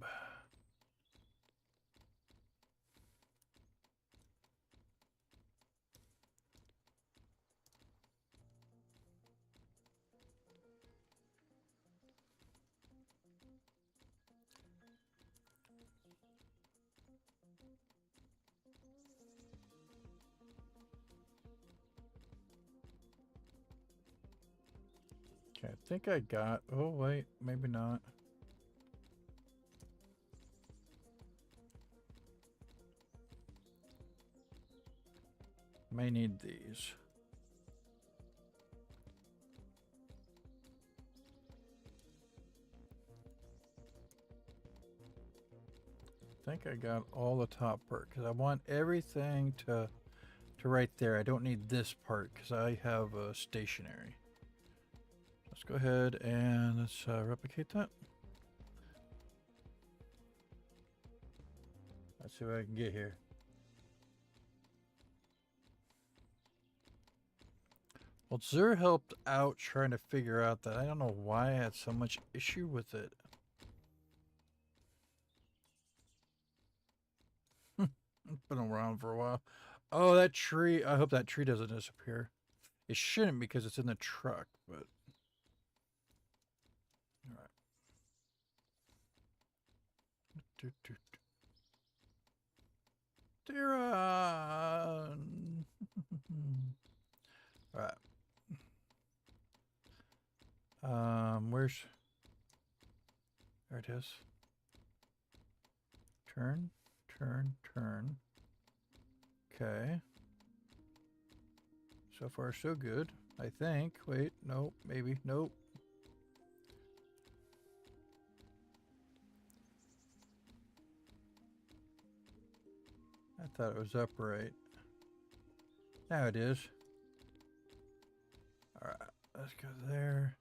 Okay, I think I got... Oh, wait, maybe not. May need these. I think I got all the top part because I want everything to right there. I don't need this part because I have stationary. Let's go ahead and let's replicate that. Let's see what I can get here. Well, Zur helped out trying to figure out that. I don't know why I had so much issue with it. It's been around for a while. Oh, that tree. I hope that tree doesn't disappear. It shouldn't because it's in the truck, but... All right. Darren! All right. Where's... There it is. Turn, turn, turn. Okay. So far, so good, I think. Wait, nope, maybe, nope. I thought it was upright. Now it is. Alright, let's go there.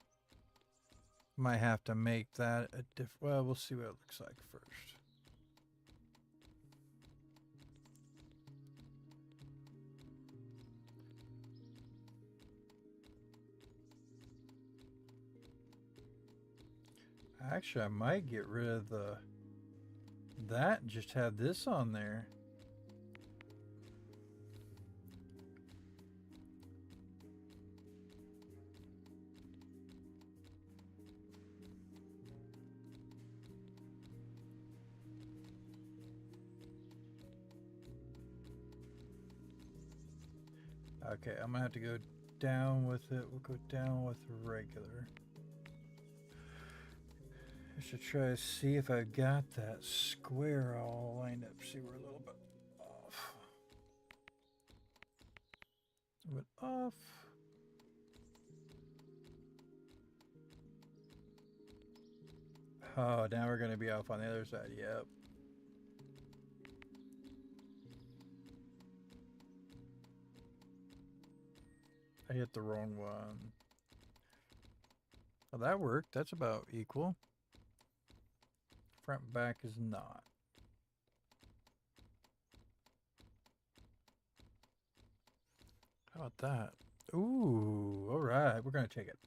Might have to make that a well, we'll see what it looks like first. Actually, I might get rid of that and just have this on there. Okay, I'm gonna have to go down with it. We'll go down with regular. I should try to see if I've got that square all lined up. See, we're a little bit off. A bit off. Oh, now we're gonna be off on the other side. Yep. I hit the wrong one. Oh, that worked. That's about equal. Front and back is not. How about that? Ooh, all right. We're going to take it.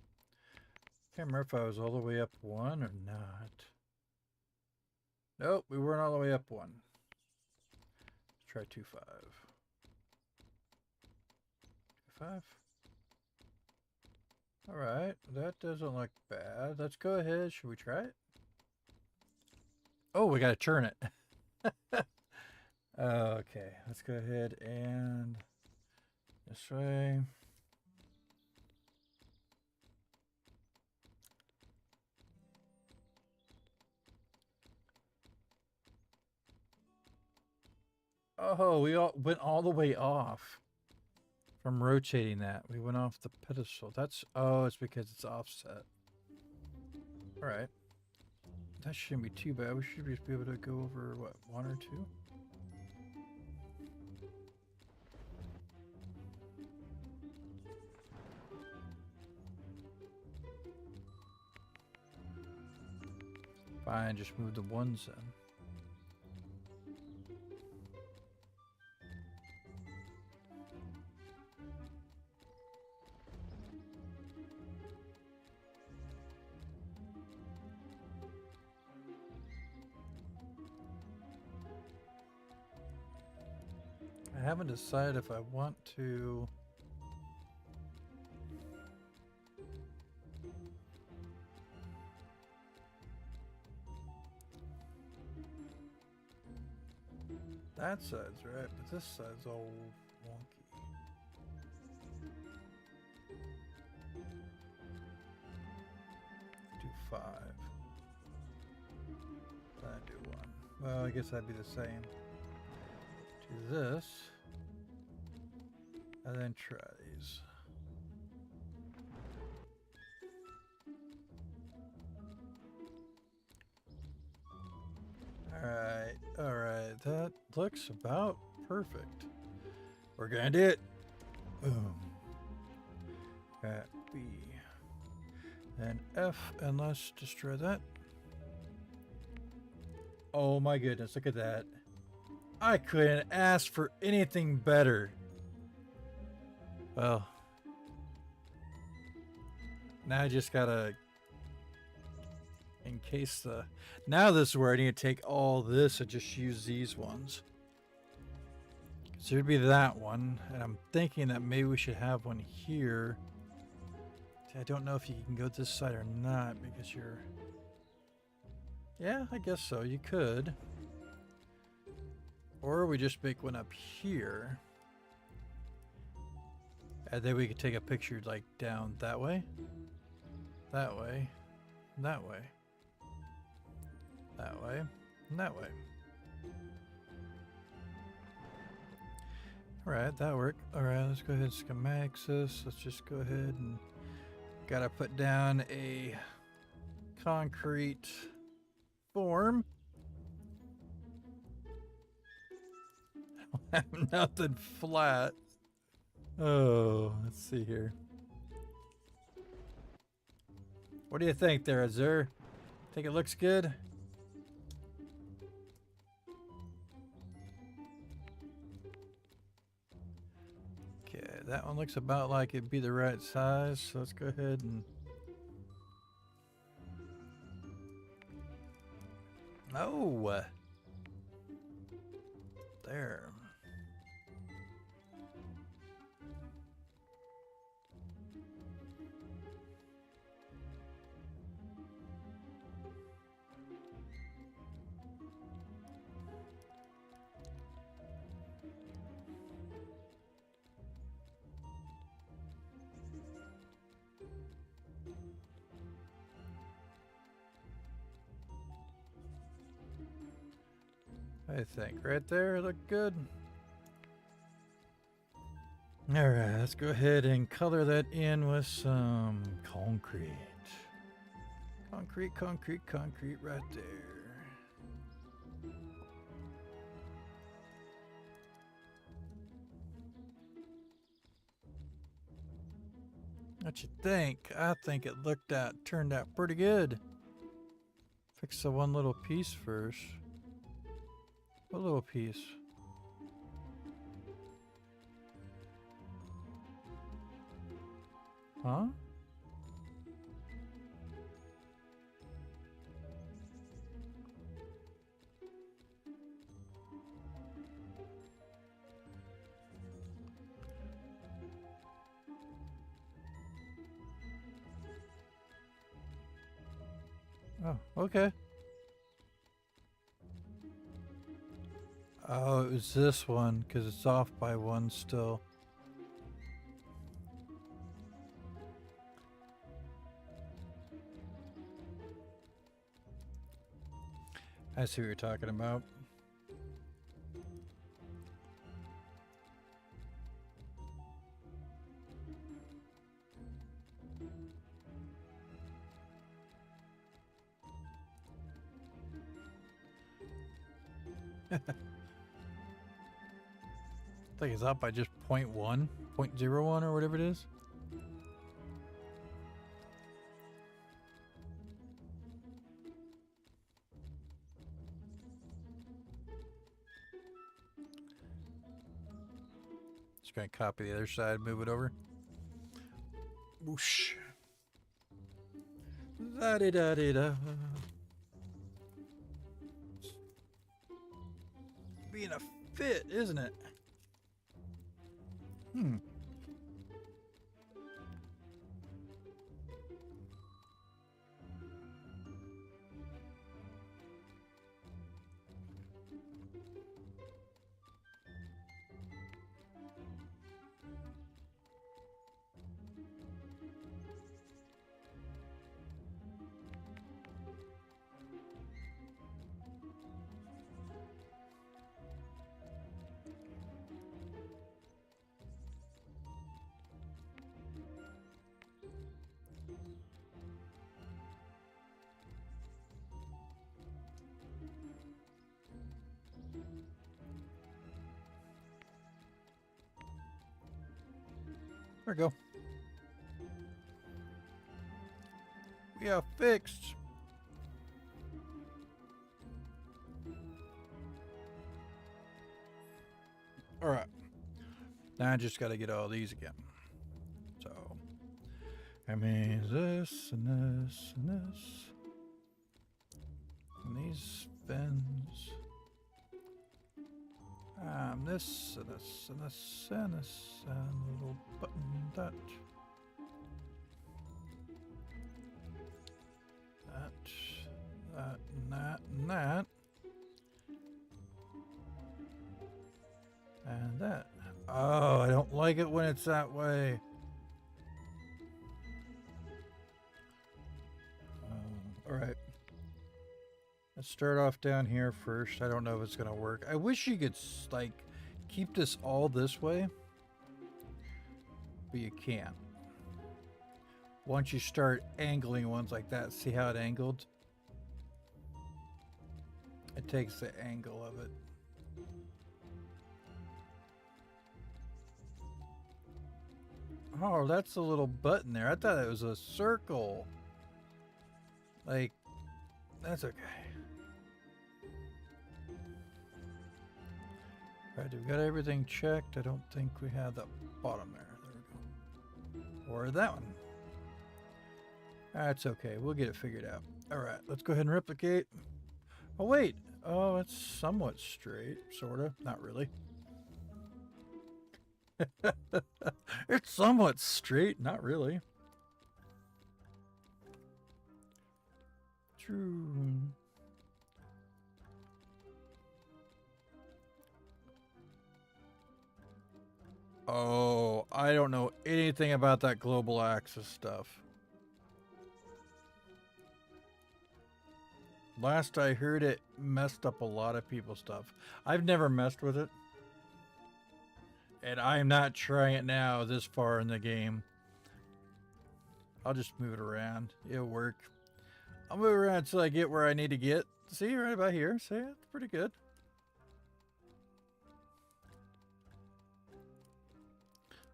Can't remember if I was all the way up one or not. Nope, we weren't all the way up one. Let's try 2.5. 2.5. All right, that doesn't look bad. Let's go ahead. Should we try it? Oh, we got to turn it. Okay, let's go ahead and this way. Oh, we all went all the way off from rotating that. We went off the pedestal. That's, oh, it's because it's offset. All right. That shouldn't be too bad. We should just be able to go over, what, 1 or 2? Fine, just move the ones in. I haven't decided if I want to. That side's right, but this side's all wonky. Do 5. Then do 1. Well, I guess that'd be the same. Do this. And then try these. Alright, that looks about perfect. We're gonna do it. Boom. At B. And F, and let's destroy that. Oh my goodness, look at that. I couldn't ask for anything better. Well, now I just gotta encase the. Now this is where I need to take all this and just use these ones. So there'd be that one, and I'm thinking that maybe we should have one here. See, I don't know if you can go this side or not because you're. Yeah, I guess so. You could. Or we just make one up here. And then we could take a picture like down that way. That way. That way. That way. And that way. Alright, that worked. Alright, let's go ahead and schematics this. Let's just go ahead and gotta put down a concrete form. I have nothing flat. Oh, let's see here. What do you think there, Azur? Think it looks good? Okay, that one looks about like it'd be the right size, so let's go ahead and... Oh! There. I think right there look good. All right, let's go ahead and color that in with some concrete. Concrete right there. What you think? I think it turned out pretty good. Fix the one little piece first. What little piece? Huh? Oh, okay. Oh, it was this one, because it's off by one still. I see what you're talking about. I think it's up by just 0.1, 0.01 or whatever it is. Just gonna copy the other side, move it over. Whoosh. Da-di-da-di-da. Being a fit, isn't it? There we go. We are fixed. All right. Now I just got to get all these again. So, I mean, this and this and this. And these fins. This and this and this and this and a little button that. That and that and that. And that. Oh, I don't like it when it's that way. All right. Let's start off down here first. I don't know if it's going to work. I wish you could, like, keep this all this way. But you can't. Once you start angling ones like that, see how it angled? It takes the angle of it. Oh, that's a little button there. I thought it was a circle. Like, that's okay. Alright, we got everything checked. I don't think we have the bottom there. There we go. Or that one. That's okay. We'll get it figured out. Alright, let's go ahead and replicate. Oh, wait. Oh, it's somewhat straight. Sort of. Not really. It's somewhat straight. Not really. True. Oh, I don't know anything about that global axis stuff. Last I heard, it messed up a lot of people's stuff. I've never messed with it. And I'm not trying it now this far in the game. I'll just move it around. It'll work. I'll move around until I get where I need to get. See, right about here. See, it's pretty good.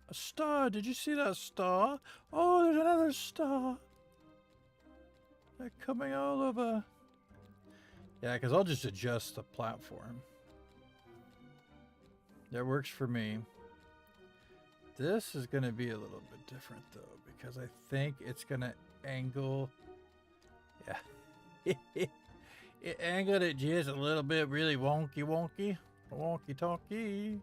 A star. Did you see that star? Oh, there's another star. They're coming all over. Yeah, because I'll just adjust the platform. That works for me. This is going to be a little bit different, though, because I think it's going to angle. Yeah. It angled it just a little bit, really wonky talky.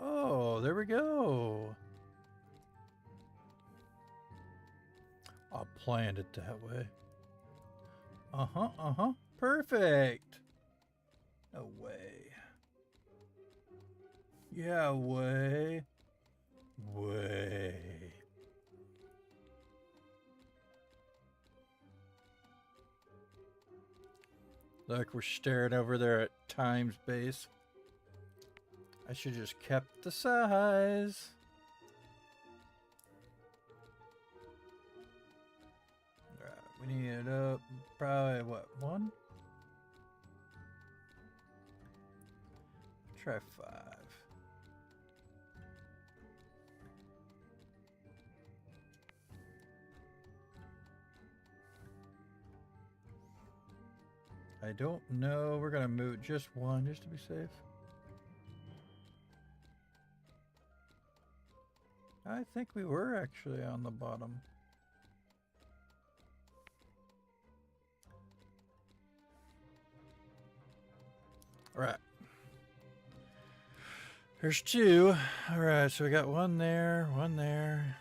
Oh, there we go. I planned it that way. Perfect. No way. Yeah, way. Look, we're staring over there at times base. I should just kept the size. Alright, we need it up probably what, 1? Try 5. I don't know. We're gonna move just 1 just to be safe. I think we were actually on the bottom. All right. There's 2. All right, so we got 1 there, 1 there.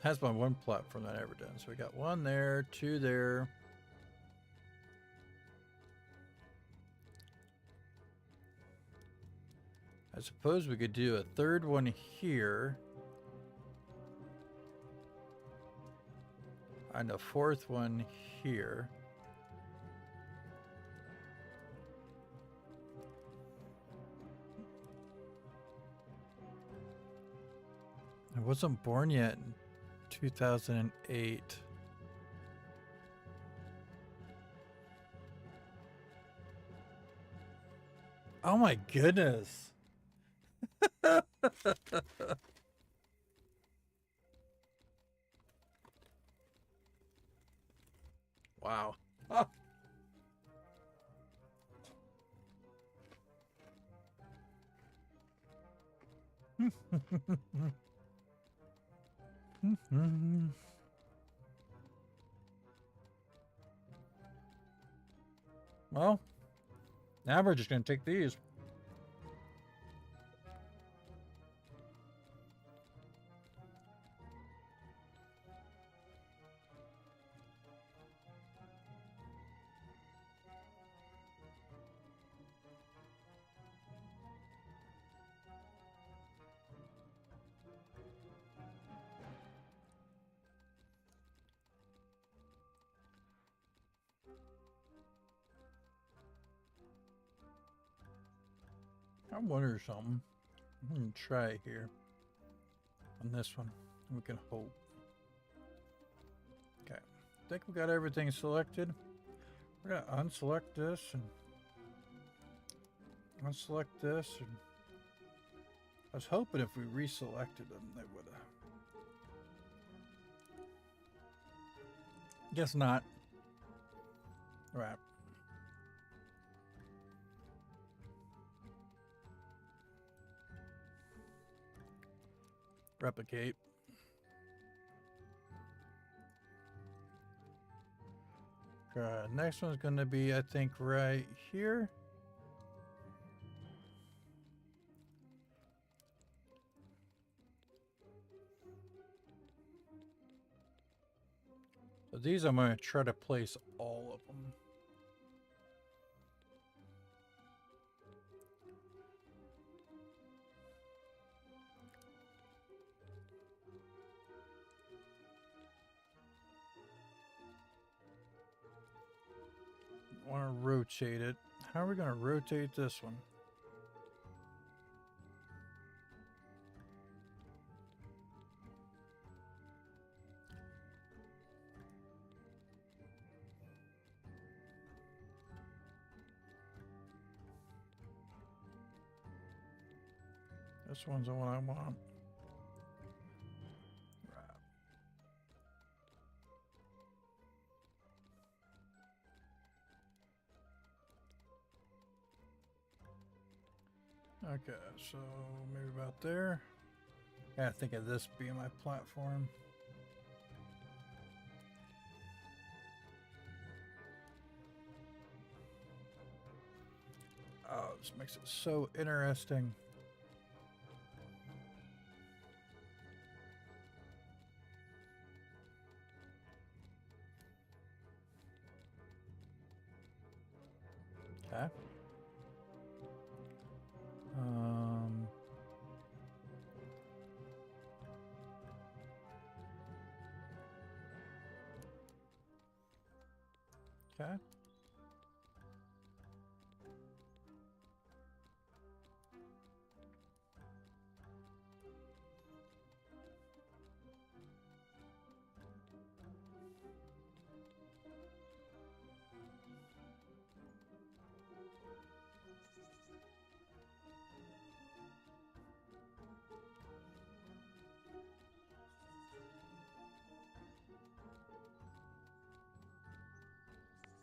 That's my 1 platform that I ever done. So we got 1 there, 2 there. I suppose we could do a 3rd one here. And a 4th one here. I wasn't born yet in 2008. Oh my goodness. Wow. Oh. Well, now we're just going to take these. I wonder something. I'm going to try it here on this one. We can hope. Okay. I think we got everything selected. We're going to unselect this and unselect this. And I was hoping if we reselected them, they would have. Guess not. All right. Replicate. Next one's going to be, I think, right here. So these I'm going to try to place all of them. want to rotate it. How are we going to rotate this one? This one's the one I want. Okay, so maybe about there. Yeah, I think of this being my platform. Oh, this makes it so interesting. Okay. Okay.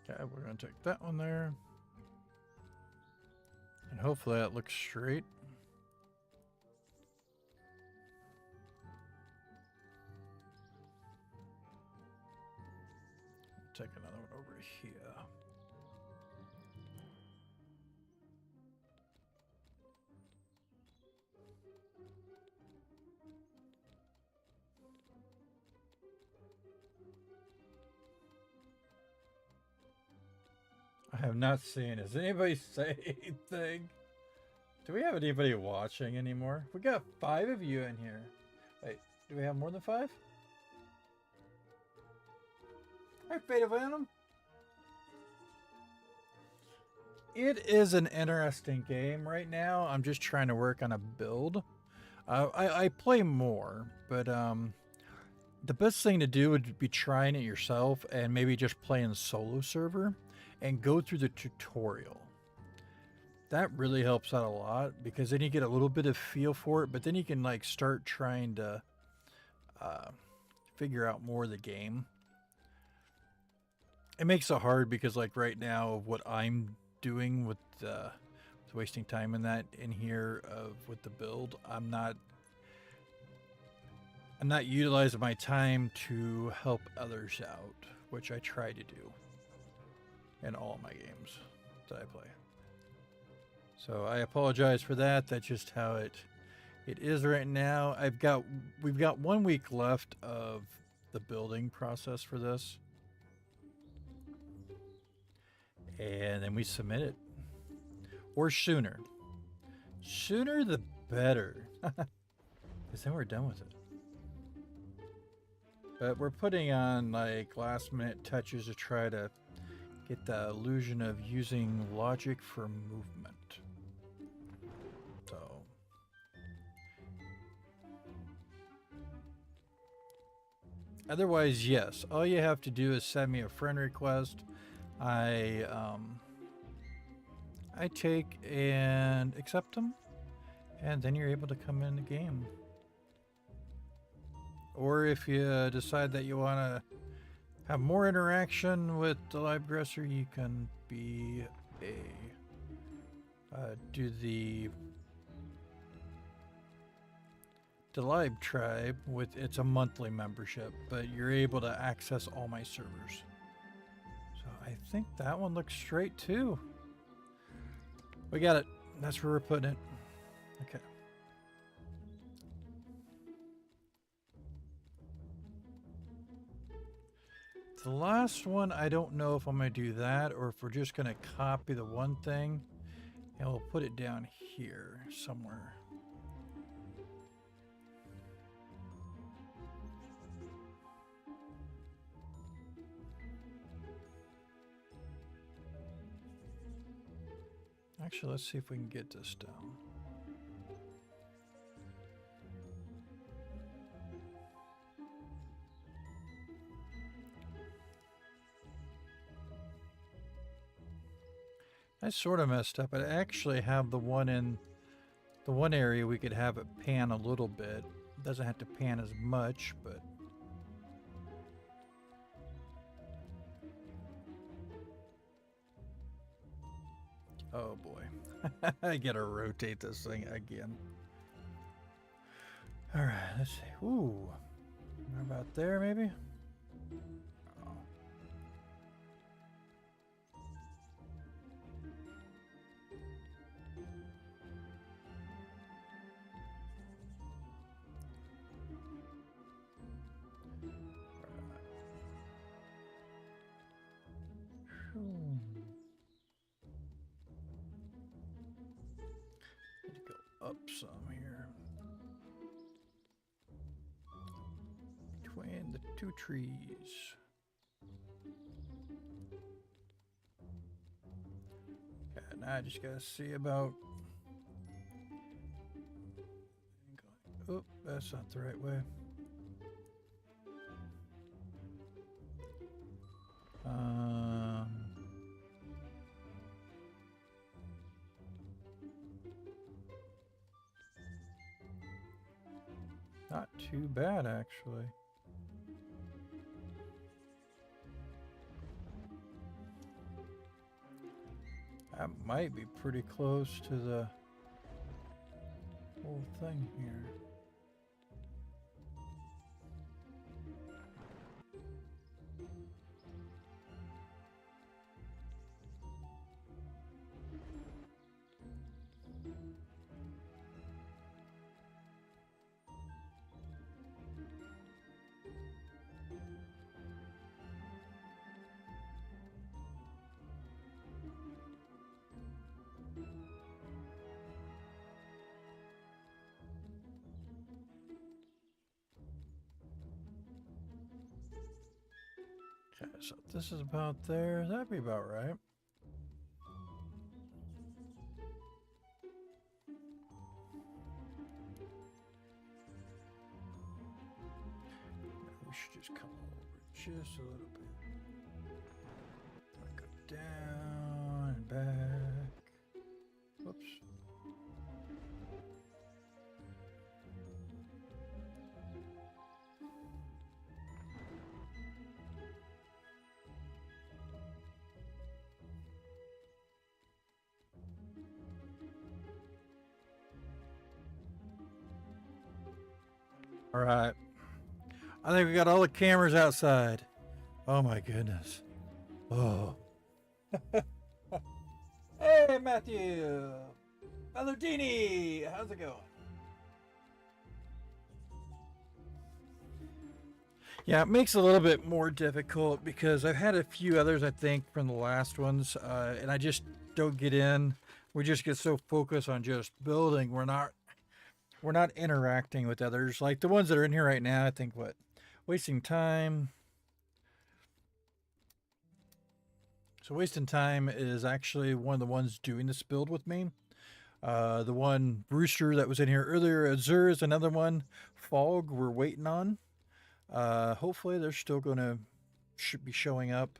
Okay, we're going to take that one there. And hopefully that looks straight. Take another one over here. I have not seen. Does anybody say anything? Do we have anybody watching anymore? We got 5 of you in here. Wait, do we have more than 5? Hi, Fate of Venom. It is an interesting game right now. I'm just trying to work on a build. I play more, but the best thing to do would be trying it yourself and maybe just playing solo server and go through the tutorial. That really helps out a lot because then you get a little bit of feel for it, but then you can like start trying to figure out more of the game. It makes it hard because like right now what I'm doing with wasting time in that in here with the build, I'm not utilizing my time to help others out, which I try to do in all my games that I play. So I apologize for that. That's just how it is right now. We've got 1 week left of the building process for this. And then we submit it. Or sooner. Sooner the better. Because then we're done with it. But we're putting on like last minute touches to try to get the illusion of using logic for movement. So otherwise, yes, all you have to do is send me a friend request. I take and accept them, and then you're able to come in the game. Or if you decide that you want to have more interaction with the live aggressor, you can be do the DaLib tribe with it's a monthly membership, but you're able to access all my servers. So I think that one looks straight too. We got it. That's where we're putting it. Okay. The last one, I don't know if I'm going to do that or if we're just going to copy the one thing and we'll put it down here somewhere. Actually, let's see if we can get this down. I sort of messed up. I actually have the one in the one area we could have it pan a little bit. It doesn't have to pan as much, but oh boy. I gotta rotate this thing again. Alright, let's see. Ooh. How about there maybe? Need to go up some here. Between the two trees. Okay, now I just gotta see about. Oh, that's not the right way. Not too bad, actually. That might be pretty close to the whole thing here. Okay, so this is about there. That'd be about right. We should just come over just a little bit. Go down and back. Whoops. All right. I think we got all the cameras outside. Oh my goodness. Oh. Hey, Matthew. Ballardini. How's it going? Yeah, it makes it a little bit more difficult because I've had a few others, I think, from the last ones, and I just don't get in. We just get so focused on just building. We're not interacting with others. Like the ones that are in here right now, I think wasting time. So wasting time is actually one of the ones doing this build with me. The one Rooster that was in here earlier, Azure is another one. Fog we're waiting on. Hopefully they're still should be showing up.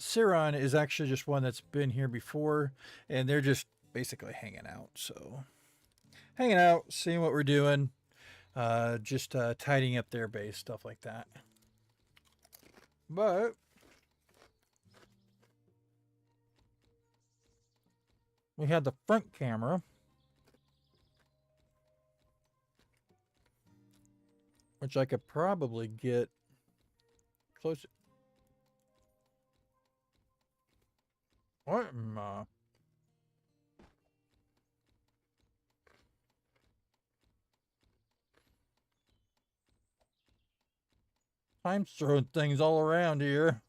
Siron is actually just one that's been here before, and they're just basically hanging out. So hanging out, seeing what we're doing, just tidying up their base, stuff like that. But we had the front camera, which I could probably get close. What am I? I'm throwing things all around here.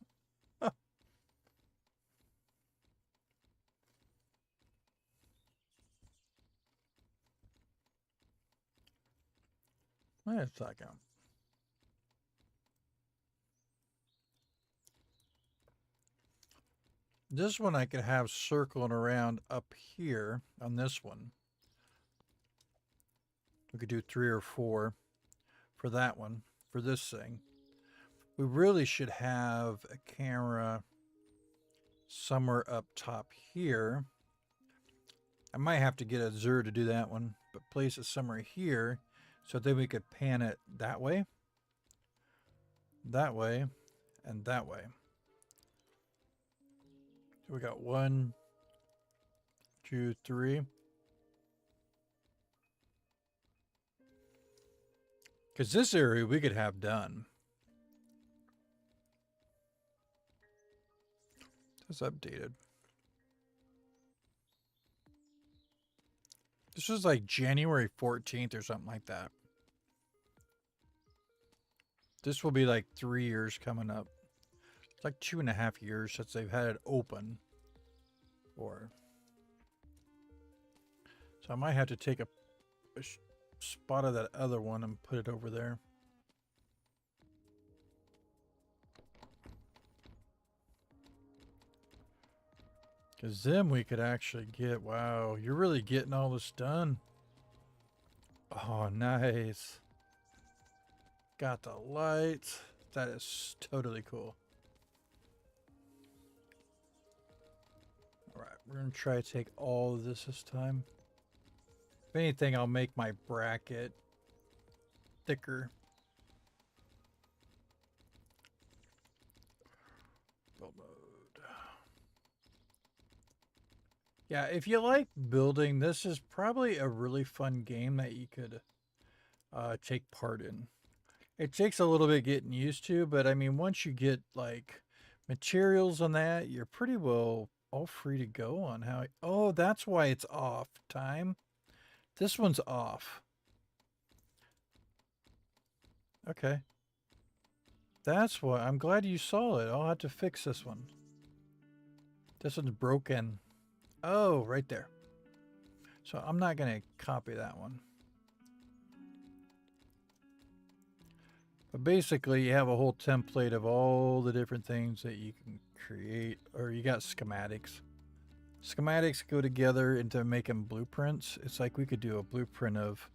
Wait a second. This one I could have circling around up here on this one. We could do 3 or 4 for that one, for this thing. We really should have a camera somewhere up top here. I might have to get a Zur to do that one, but place it somewhere here so then we could pan it that way, and that way. So we got 1, 2, 3. Because this area we could have done. It's updated. This was like January 14th or something like that. This will be like 3 years coming up. It's like 2.5 years since they've had it open. Or so I might have to take a spot of that other one and put it over there. Because then we could actually get, wow, you're really getting all this done. Oh, nice. Got the lights. That is totally cool. All right, we're going to try to take all of this time. If anything, I'll make my bracket thicker. Build mode. Yeah, if you like building, this is probably a really fun game that you could take part in. It takes a little bit getting used to, but I mean, once you get like materials on that, you're pretty well all free to go on how. Oh, that's why it's off time. This one's off. Okay. That's why. I'm glad you saw it. I'll have to fix this one. This one's broken. Oh, right there. So I'm not going to copy that one. But basically, you have a whole template of all the different things that you can create. Or you got schematics. Schematics go together into making blueprints. It's like we could do a blueprint of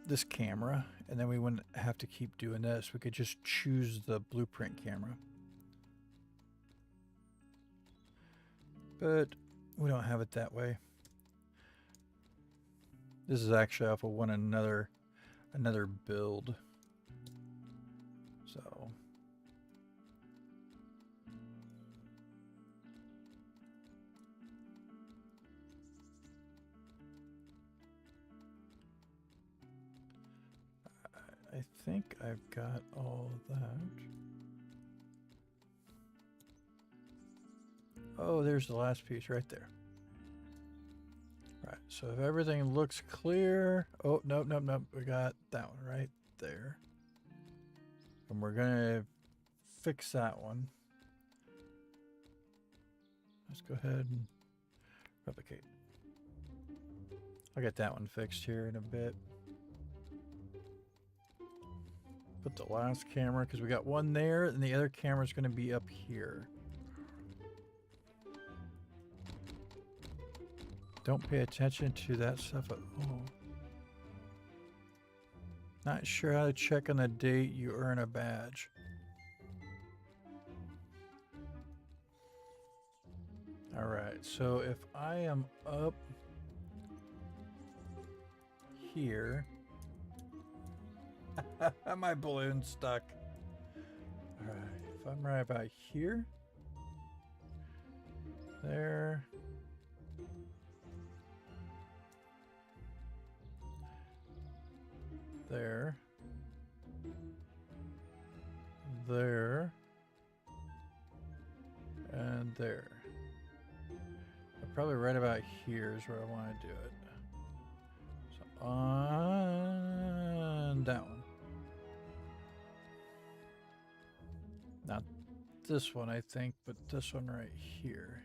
this camera. And then we wouldn't have to keep doing this. We could just choose the blueprint camera. But we don't have it that way. This is actually off of another build. So I think I've got all of that. Oh, there's the last piece right there. Right, so if everything looks clear... Oh, nope. We got that one right there. And we're going to fix that one. Let's go ahead and replicate. I'll get that one fixed here in a bit. Put the last camera, because we got one there, and the other camera is going to be up here. Don't pay attention to that stuff at all. Not sure how to check on the date you earn a badge. Alright, so if I am up here... My balloon's stuck. Alright, if I'm right about here... There... There. There. And there. Probably right about here is where I want to do it. So on that one. Not this one, I think, but this one right here.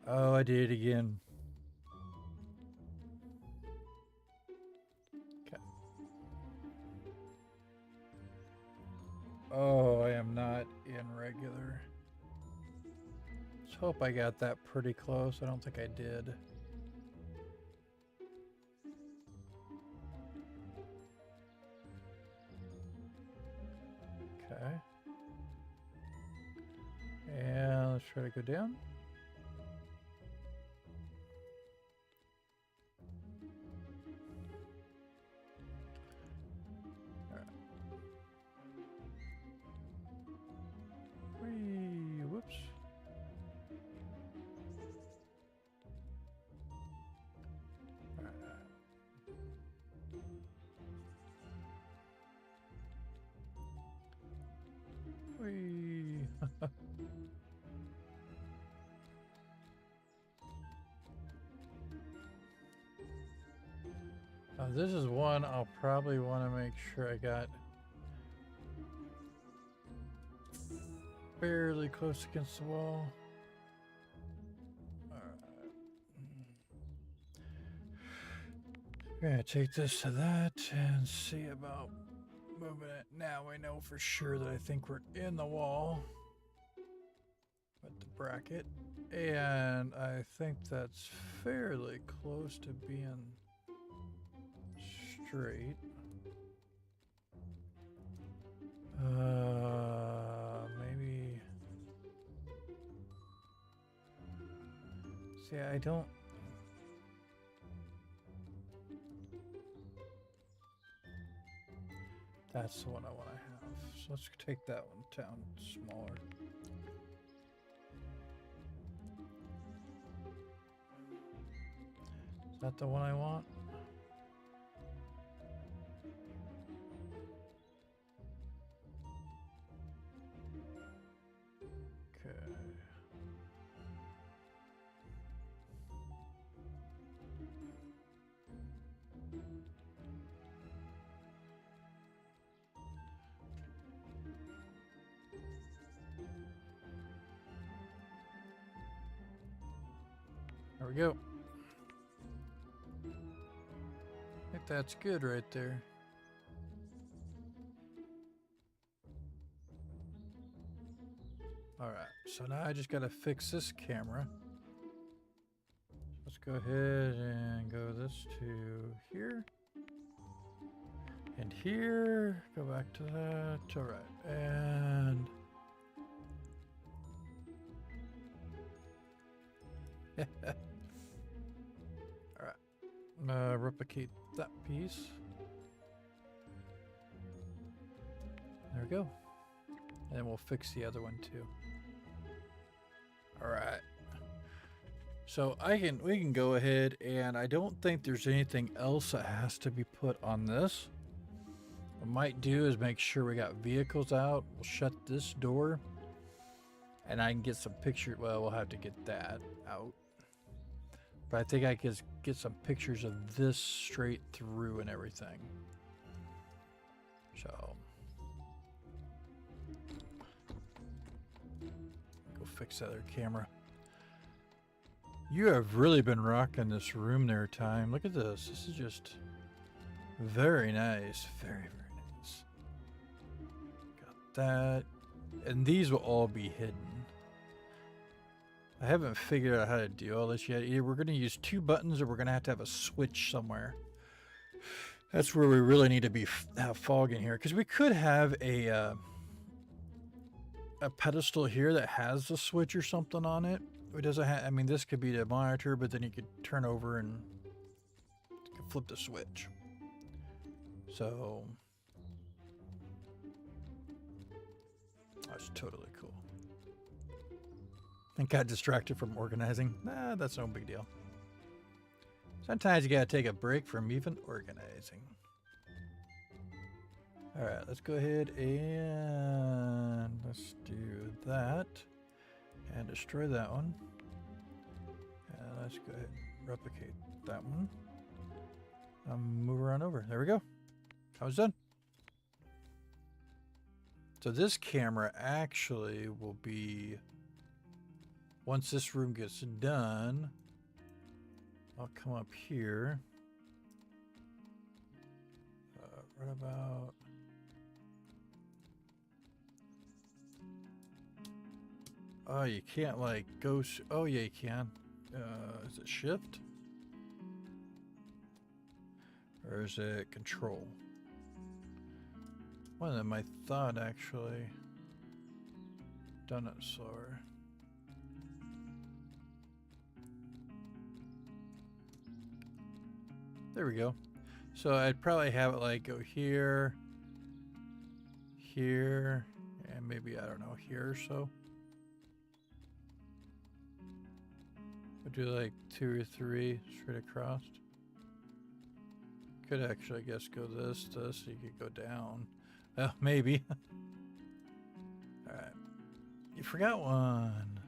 Oh, I did it again. Oh, I am not in regular. Let's hope I got that pretty close. I don't think I did. Okay. And let's try to go down. Whoops. Whee. Now this is one I'll probably want to make sure I got fairly close against the wall. Alright. We're gonna take this to that and see about moving it. Now we know for sure that I think we're in the wall with the bracket. And I think that's fairly close to being straight. Maybe. See, I don't. That's the one I want to have. So let's take that one down smaller. Is that the one I want? There we go. I think that's good right there. All right, so now I just got to fix this camera. Let's go ahead and go this to here. And here, go back to that. All right, and all right, replicate that piece. There we go. And then we'll fix the other one too. All right. So we can go ahead, and I don't think there's anything else that has to be put on this. What I might do is make sure we got vehicles out. We'll shut this door, and I can get some pictures. Well, we'll have to get that out. But I think I can get some pictures of this straight through and everything. So go fix that other camera. You have really been rocking this room there, Time. Look at this. This is just very nice. Very, very nice. Got that. And these will all be hidden. I haven't figured out how to do all this yet. Either we're going to use 2 buttons or we're going to have a switch somewhere. That's where we really need to have fog in here. Because we could have a pedestal here that has a switch or something on it. It doesn't have, I mean, this could be the monitor, but then you could turn over and flip the switch. So that's totally cool. I got distracted from organizing. Nah, that's no big deal. Sometimes you gotta take a break from even organizing. All right, let's go ahead and let's do that. And destroy that one. And let's go ahead and replicate that one. Move around over. There we go. I was done. So this camera actually will be, once this room gets done, I'll come up here. Right about Oh, you can't like go. Oh, yeah, you can. Is it shift? Or is it control? One of them I thought actually done it slower. There we go. So I'd probably have it like go here, here, and maybe, I don't know, here or so. We'll do like 2 or 3 straight across. Could actually, I guess, go this, so you could go down. Oh, maybe. Alright. You forgot one.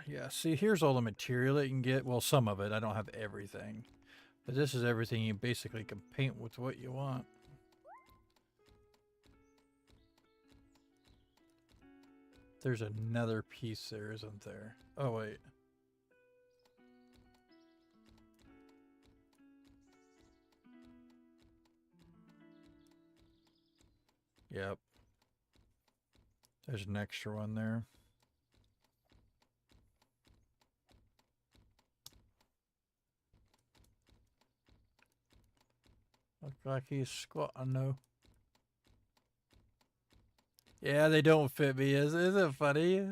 Yeah, see, here's all the material that you can get. Well, some of it. I don't have everything. But this is everything you basically can paint with what you want. There's another piece there, isn't there? Oh, wait. Yep. There's an extra one there. Look like he's squatting though. Yeah, they don't fit me. Isn't it funny?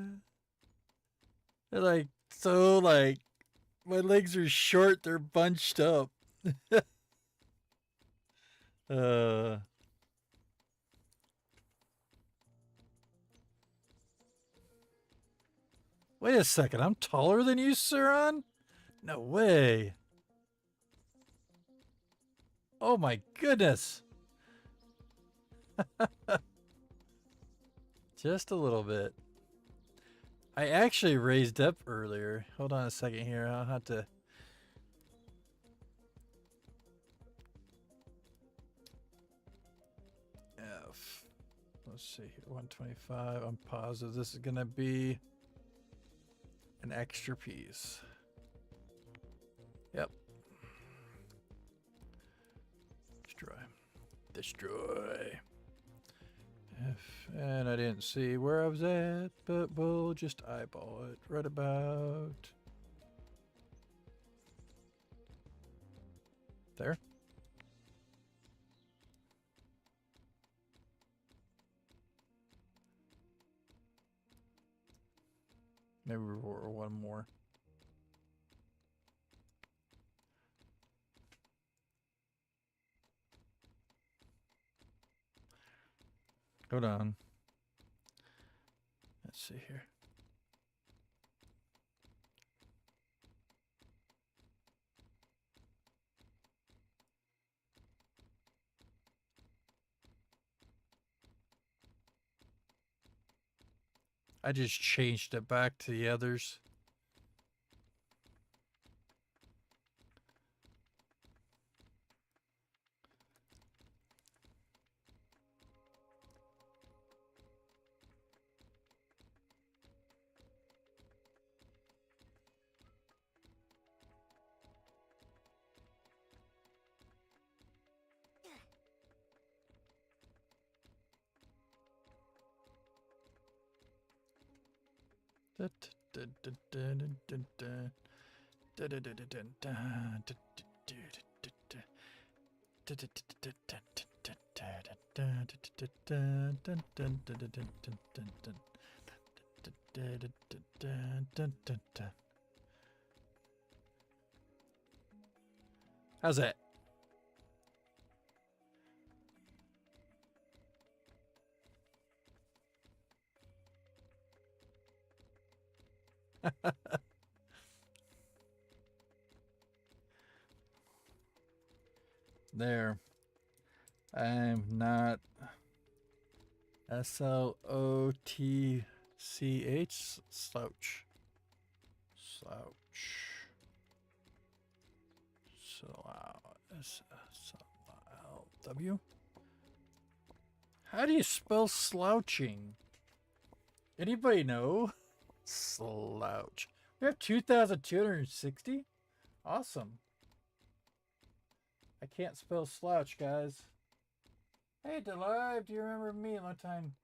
They're like so like my legs are short. They're bunched up. Wait a second. I'm taller than you, Suron? No way. Oh my goodness. Just a little bit. I actually raised up earlier. Hold on a second here. I'll have to... F. Let's see here. 125. I'm positive this is going to be an extra piece. Yep. Destroy. Destroy. And I didn't see where I was at, but we'll just eyeball it right about there. Maybe we're one more. Hold on. Let's see here. I just changed it back to the others. How's that? There. I'm not SLOTCH slouch. Slouch. SLW. How do you spell slouching? Anybody know? Slouch. We have 2,260? Awesome. I can't spell slouch, guys. Hey, DaLib, do you remember me? Long time.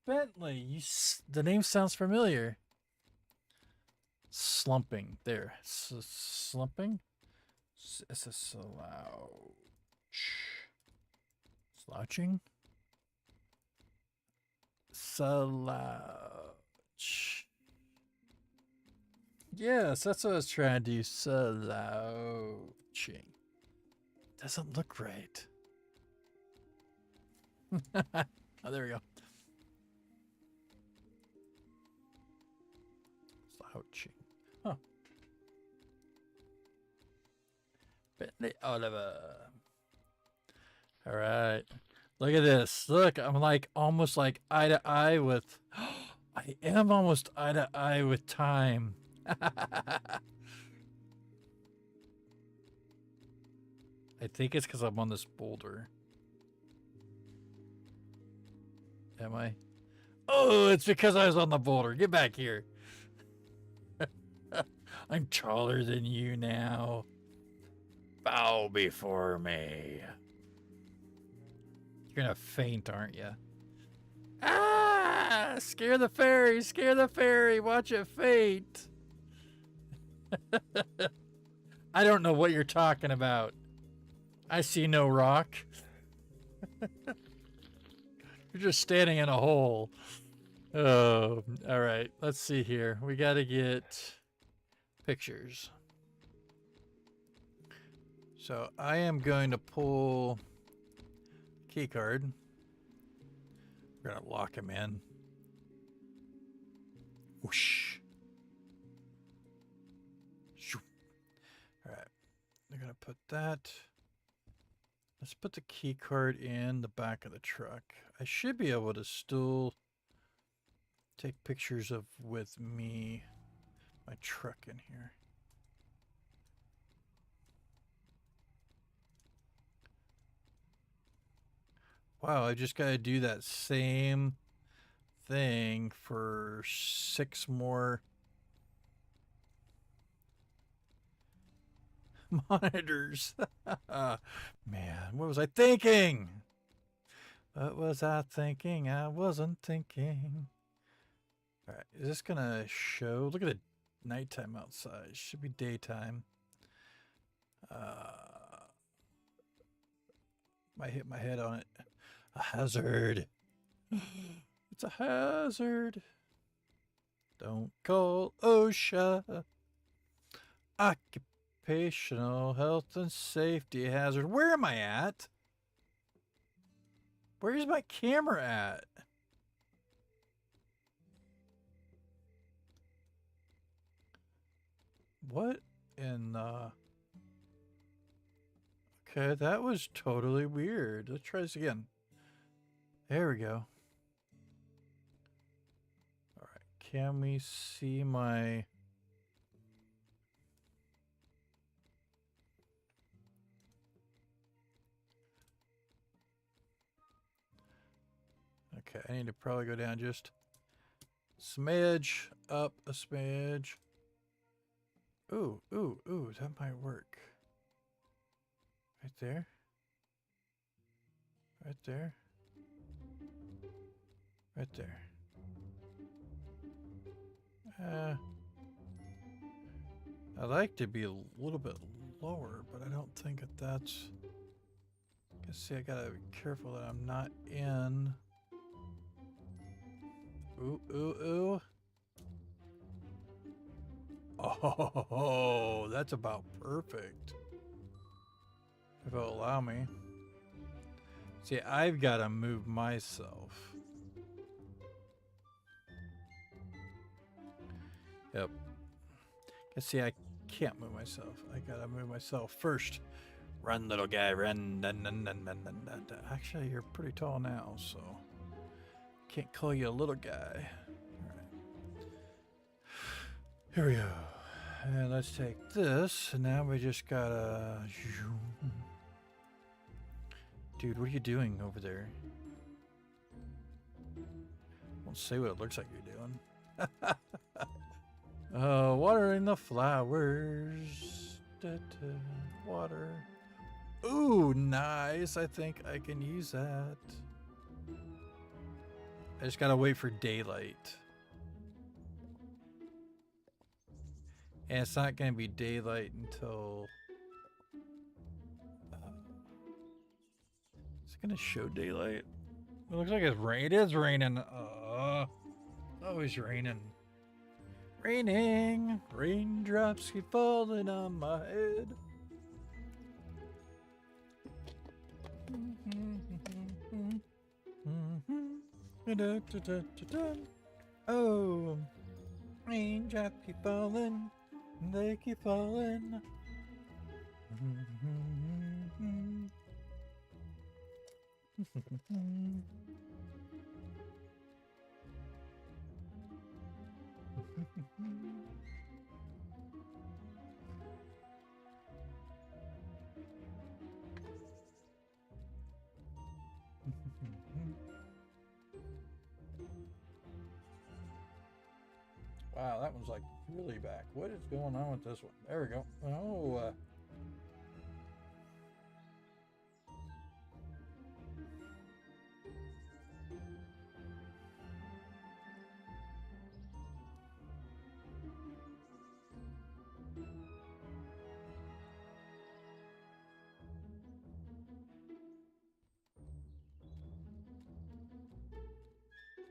Bentley, the name sounds familiar. Slumping. There. Slumping? It's a slouch. Slouching? Slouch. Yes, that's what I was trying to do. Slouching. Doesn't look right. Oh, there we go. Slouching. Huh. Bentley Oliver. All right. Look at this. Look, I'm like almost like eye to eye with. I am almost eye to eye with time. I think it's because I'm on this boulder. Am I? Oh, it's because I was on the boulder. Get back here. I'm taller than you now. Bow before me. You're gonna faint, aren't you? Ah! Scare the fairy! Scare the fairy! Watch it faint! I don't know what you're talking about. I see no rock. You're just standing in a hole. Oh, all right. Let's see here. We got to get pictures. So I am going to pull key card. We're going to lock him in. Whoosh. All right. They're going to put that. Let's put the key card in the back of the truck. I should be able to still take pictures of with me, my truck in here. Wow, I just got to do that same thing for 6 more monitors. Man, what was I thinking? What was I thinking? I wasn't thinking. All right, is this gonna show? Look at the nighttime outside. It should be daytime. Might hit my head on it. A hazard. It's a hazard. Don't call OSHA. Occupational health and safety hazard. Where am I at? Where's my camera at? What in the... Okay, that was totally weird. Let's try this again. There we go. All right, can we see my... Okay, I need to probably go down just a smidge, up a smidge. Ooh, ooh, ooh, that might work. Right there. Right there. Right there. I like to be a little bit lower, but I don't think that that's... See, I gotta be careful that I'm not in... Ooh, ooh, ooh. Oh, that's about perfect. If it'll allow me. See, I've got to move myself. Yep. See, I can't move myself. I got to move myself first. Run, little guy, run. Dun, dun, dun, dun, dun, dun, dun. Actually, you're pretty tall now, so... Can't call you a little guy. All right. Here we go. And let's take this. And now we just gotta... Dude, what are you doing over there? Won't say what it looks like you're doing. Watering the flowers. Da, da, water. Ooh, nice. I think I can use that. I just gotta wait for daylight. And it's not gonna be daylight until... Is it gonna show daylight? It looks like it's rain. It is raining. Always raining. Raining. Raindrops keep falling on my head. Oh, raindrops keep falling. They keep falling. Wow, that one's like really back. What is going on with this one? There we go. Oh,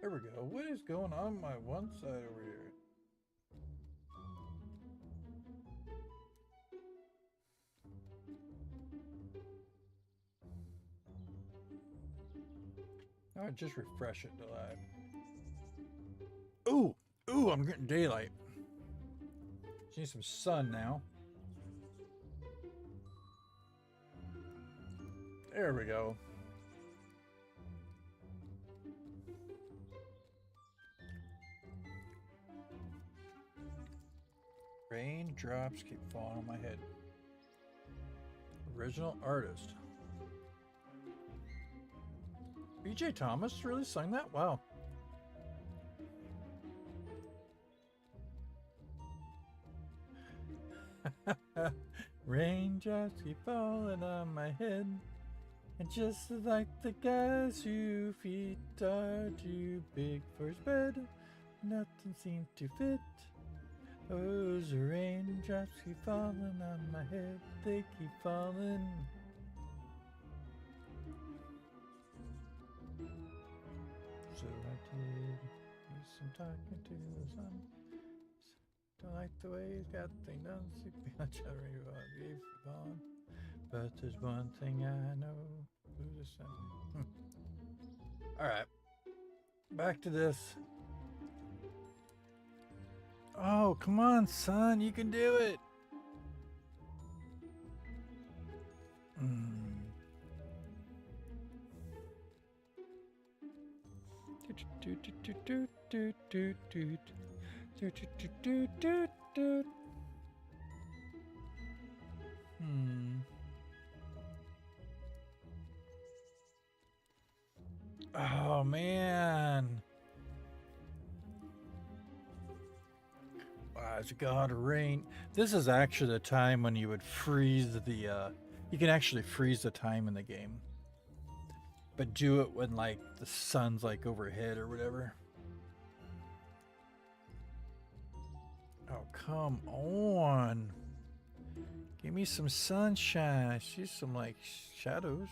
there we go. What is going on my one side over here? I'll just refresh it till I... Ooh, I'm getting daylight. Just need some sun now. There we go. Raindrops keep falling on my head. Original artist. BJ Thomas really sang that? Wow. Raindrops keep falling on my head. And just like the guy's 2 feet are too big for his bed, nothing seems to fit. Those raindrops keep falling on my head, they keep falling. So I did some talking to the sun. Don't like the way he's got things done. Gave on. But there's one thing I know. Who's the sun? Alright. Back to this. Oh, come on, son. You can do it. Oh, man. Wow, it's got to rain. This is actually the time when you would freeze the, you can actually freeze the time in the game. But do it when, like, the sun's, like, overhead or whatever. Oh, come on. Give me some sunshine. I see some, like, shadows.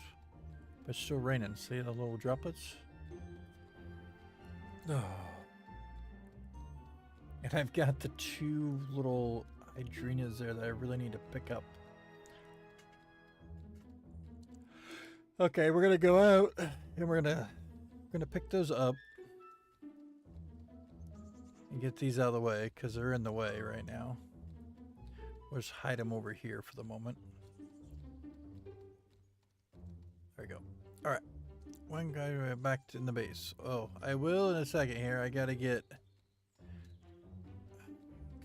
But it's still raining. See the little droplets? Oh. And I've got the 2 little hydrangeas there that I really need to pick up. Okay, we're gonna go out and we're gonna pick those up and get these out of the way because they're in the way right now. We'll just hide them over here for the moment. There we go. All right, one guy back in the base. Oh, I will in a second here. I gotta get.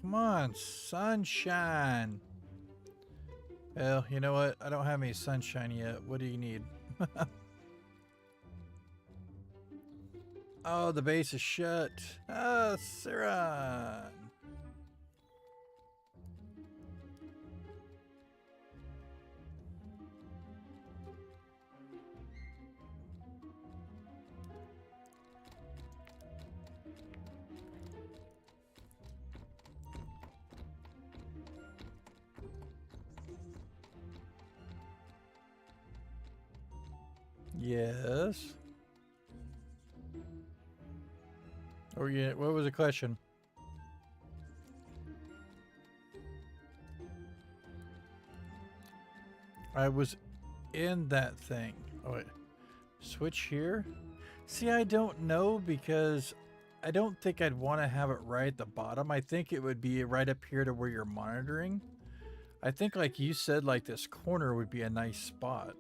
Come on, sunshine. Well, you know what? I don't have any sunshine yet. What do you need? Oh, the base is shut. Ah, Siran. Yes. Oh yeah, what was the question? I was in that thing. Oh wait. Switch here? See, I don't know because I don't think I'd want to have it right at the bottom. I think it would be right up here to where you're monitoring. I think like you said, like this corner would be a nice spot.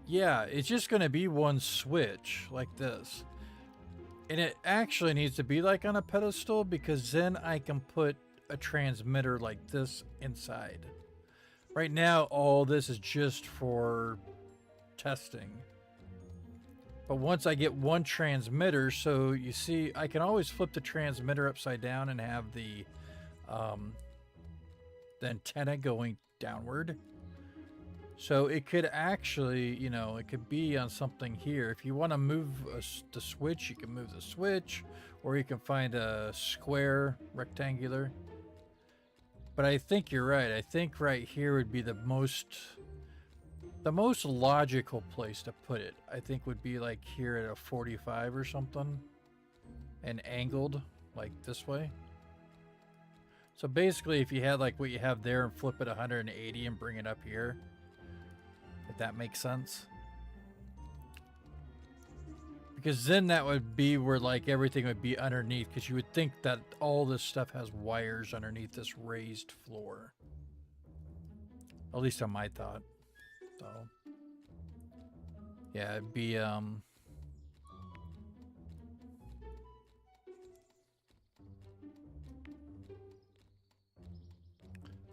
Yeah, it's just going to be one switch like this. And it actually needs to be like on a pedestal because then I can put a transmitter like this inside. Right now, all this is just for testing. But once I get one transmitter, so you see, I can always flip the transmitter upside down and have the antenna going downward. So it could actually, you know, it could be on something here. If you want to move the switch, you can move the switch, or you can find a square, rectangular. But I think you're right. I think right here would be the most logical place to put it. I think would be like here at a 45 or something, and angled like this way. So basically, if you had like what you have there and flip it 180 and bring it up here. If that makes sense. Because then that would be where like everything would be underneath, because you would think that all this stuff has wires underneath this raised floor. At least on my thought. So yeah, it'd be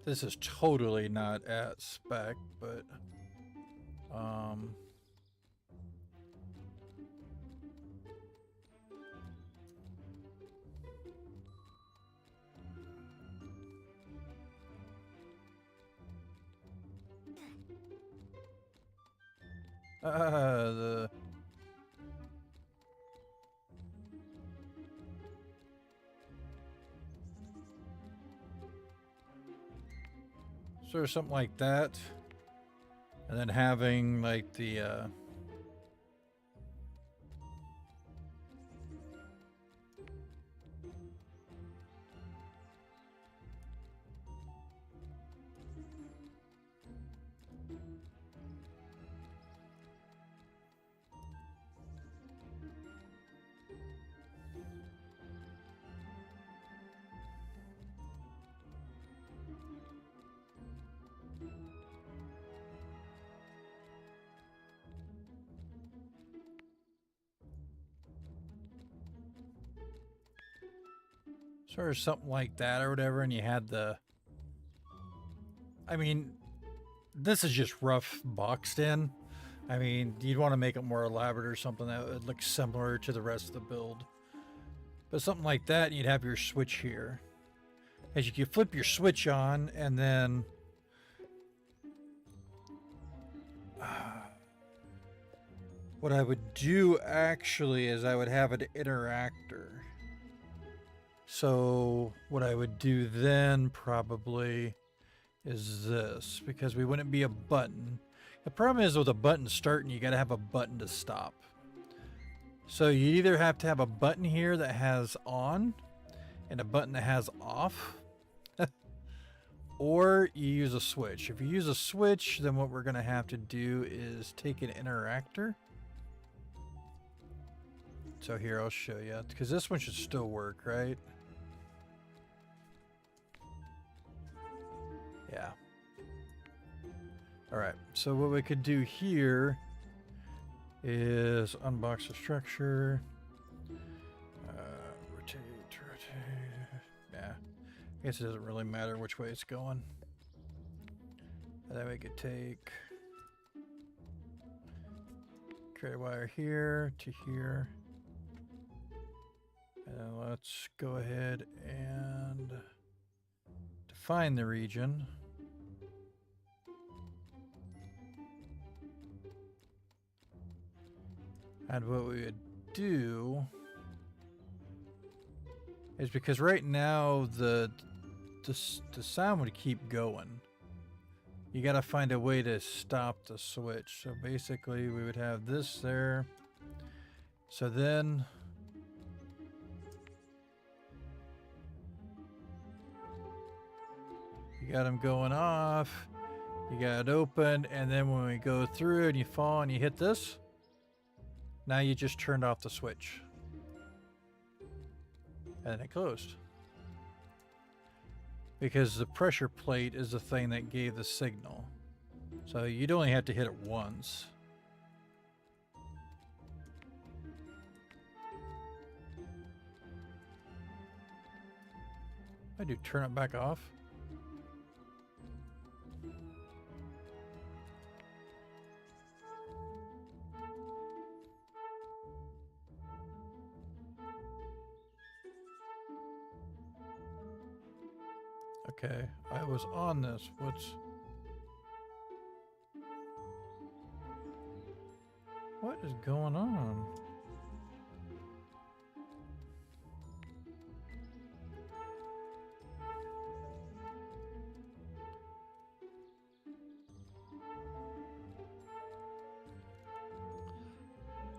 this is totally not at spec, but the sort of something like that. And then having like the sort of something like that or whatever, and you had the, I mean, this is just rough boxed in. I mean, you'd want to make it more elaborate or something that would look similar to the rest of the build. But something like that, and you'd have your switch here. As you can flip your switch on, and then what I would do actually is I would have an interactor. So what I would do then probably is this, because we wouldn't be a button. The problem is with a button starting, you got to have a button to stop. So you either have to have a button here that has on and a button that has off, or you use a switch. If you use a switch, then what we're going to have to do is take an interactor. So here, I'll show you, because this one should still work, right? Yeah. All right, so what we could do here is unbox the structure. Rotate. Yeah, I guess it doesn't really matter which way it's going. And then we could take, create a wire here to here. And let's go ahead and define the region. And what we would do is, because right now the the sound would keep going. You got to find a way to stop the switch. So basically we would have this there. So then you got them going off. You got it open, and then when we go through and you fall and you hit this, now you just turned off the switch. And it closed. Because the pressure plate is the thing that gave the signal. So you'd only have to hit it once. I do turn it back off. Okay, I was on this. What is going on?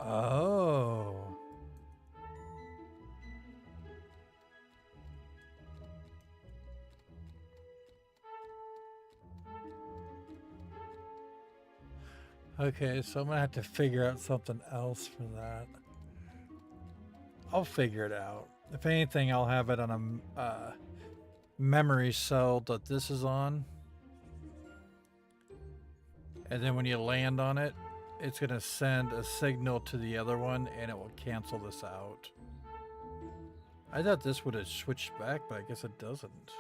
Oh. Okay, so I'm gonna have to figure out something else for that. I'll figure it out. If anything, I'll have it on a memory cell that this is on. And then when you land on it, it's gonna send a signal to the other one and it will cancel this out. I thought this would have switched back, but I guess it doesn't.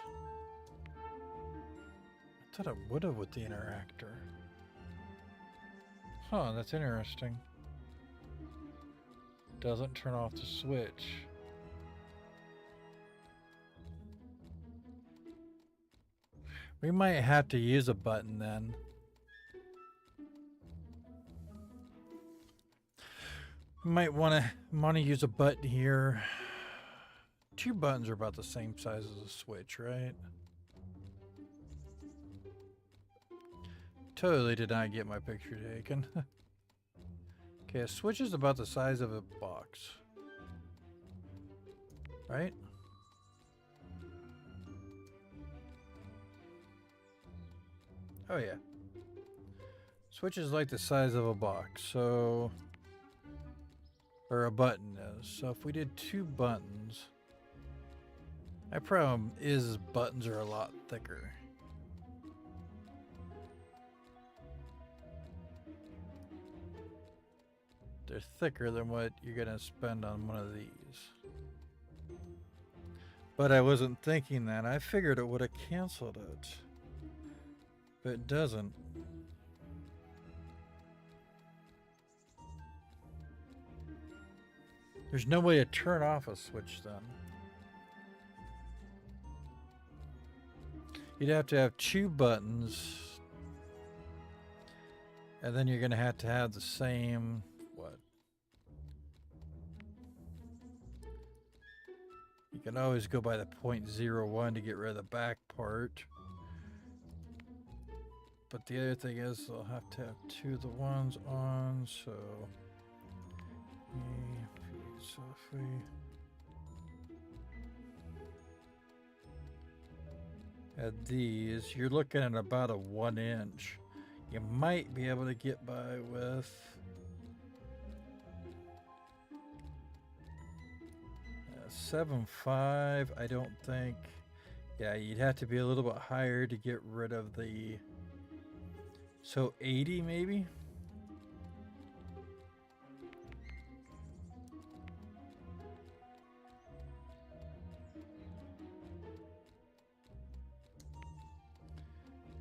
I thought it would have with the interactor. Huh, that's interesting. Doesn't turn off the switch. We might have to use a button then. We might want to use a button here. 2 buttons are about the same size as a switch, right? Totally did not get my picture taken. Okay, a switch is about the size of a box. Right? Oh yeah. Switch is like the size of a box, so... Or a button is. So if we did 2 buttons... My problem is buttons are a lot thicker. They're thicker than what you're gonna spend on one of these. But I wasn't thinking that. I figured it would have canceled it. But it doesn't. There's no way to turn off a switch then. You'd have to have 2 buttons. And then you're gonna have to have the same... What? You can always go by the 0.01 to get rid of the back part. But the other thing is I'll have to have 2 of the ones on, so... At these, you're looking at about a 1 inch. You might be able to get by with 7.5. I don't think. Yeah, you'd have to be a little bit higher to get rid of the. So 80 maybe.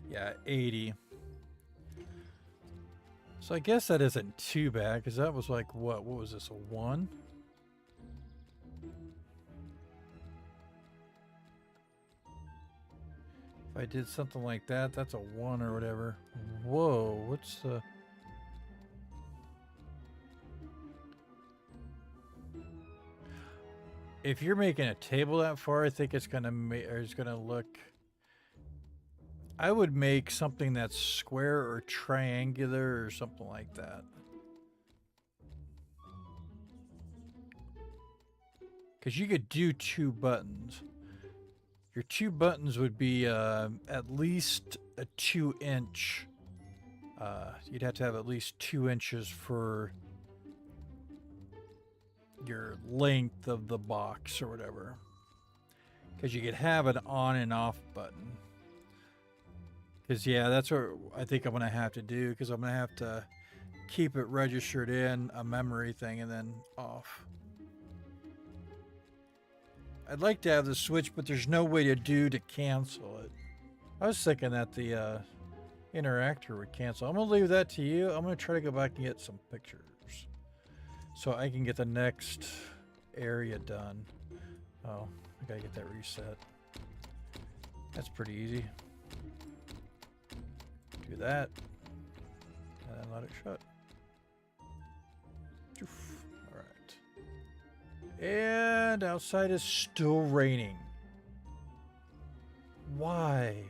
Yeah, 80. So I guess that isn't too bad, because that was like, what was this, a 1? If I did something like that, that's a 1 or whatever. Whoa, what's the... If you're making a table that far, I think it's gonna look I would make something that's square or triangular or something like that. Because you could do 2 buttons. Your 2 buttons would be at least a 2-inch. You'd have to have at least 2 inches for your length of the box or whatever. Because you could have an on and off button. Because, yeah, that's what I think I'm going to have to do. Because I'm going to have to keep it registered in a memory thing and then off. I'd like to have the switch, but there's no way to cancel it. I was thinking that the interactor would cancel. I'm going to leave that to you. I'm going to try to go back and get some pictures so I can get the next area done. Oh, I got to get that reset. That's pretty easy. Do that and then let it shut. All right. And outside is still raining. Why?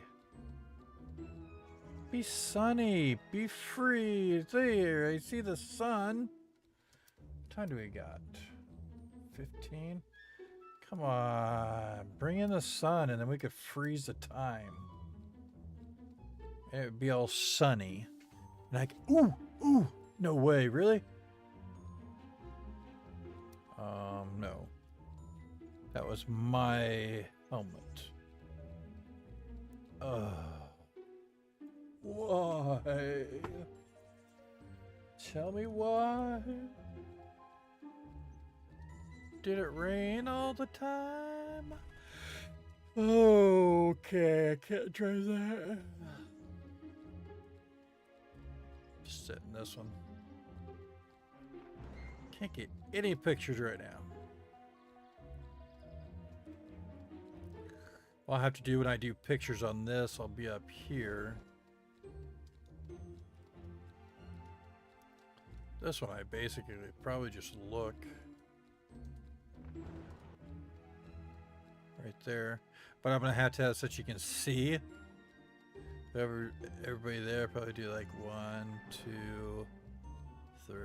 Be sunny. Be free. There, I see the sun. What time do we got? 15? Come on. Bring in the sun and then we could freeze the time. It would be all sunny. And I could, ooh, no way, really? No. That was my helmet. Why? Tell me why? Did it rain all the time? Okay, I can't drive that. Just sit in this one. Can't get any pictures right now. What I'll have to do when I do pictures on this, I'll be up here. This one I basically probably just look. Right there. But I'm going to have it so that you can see. Everybody there, probably do like 1, 2, 3.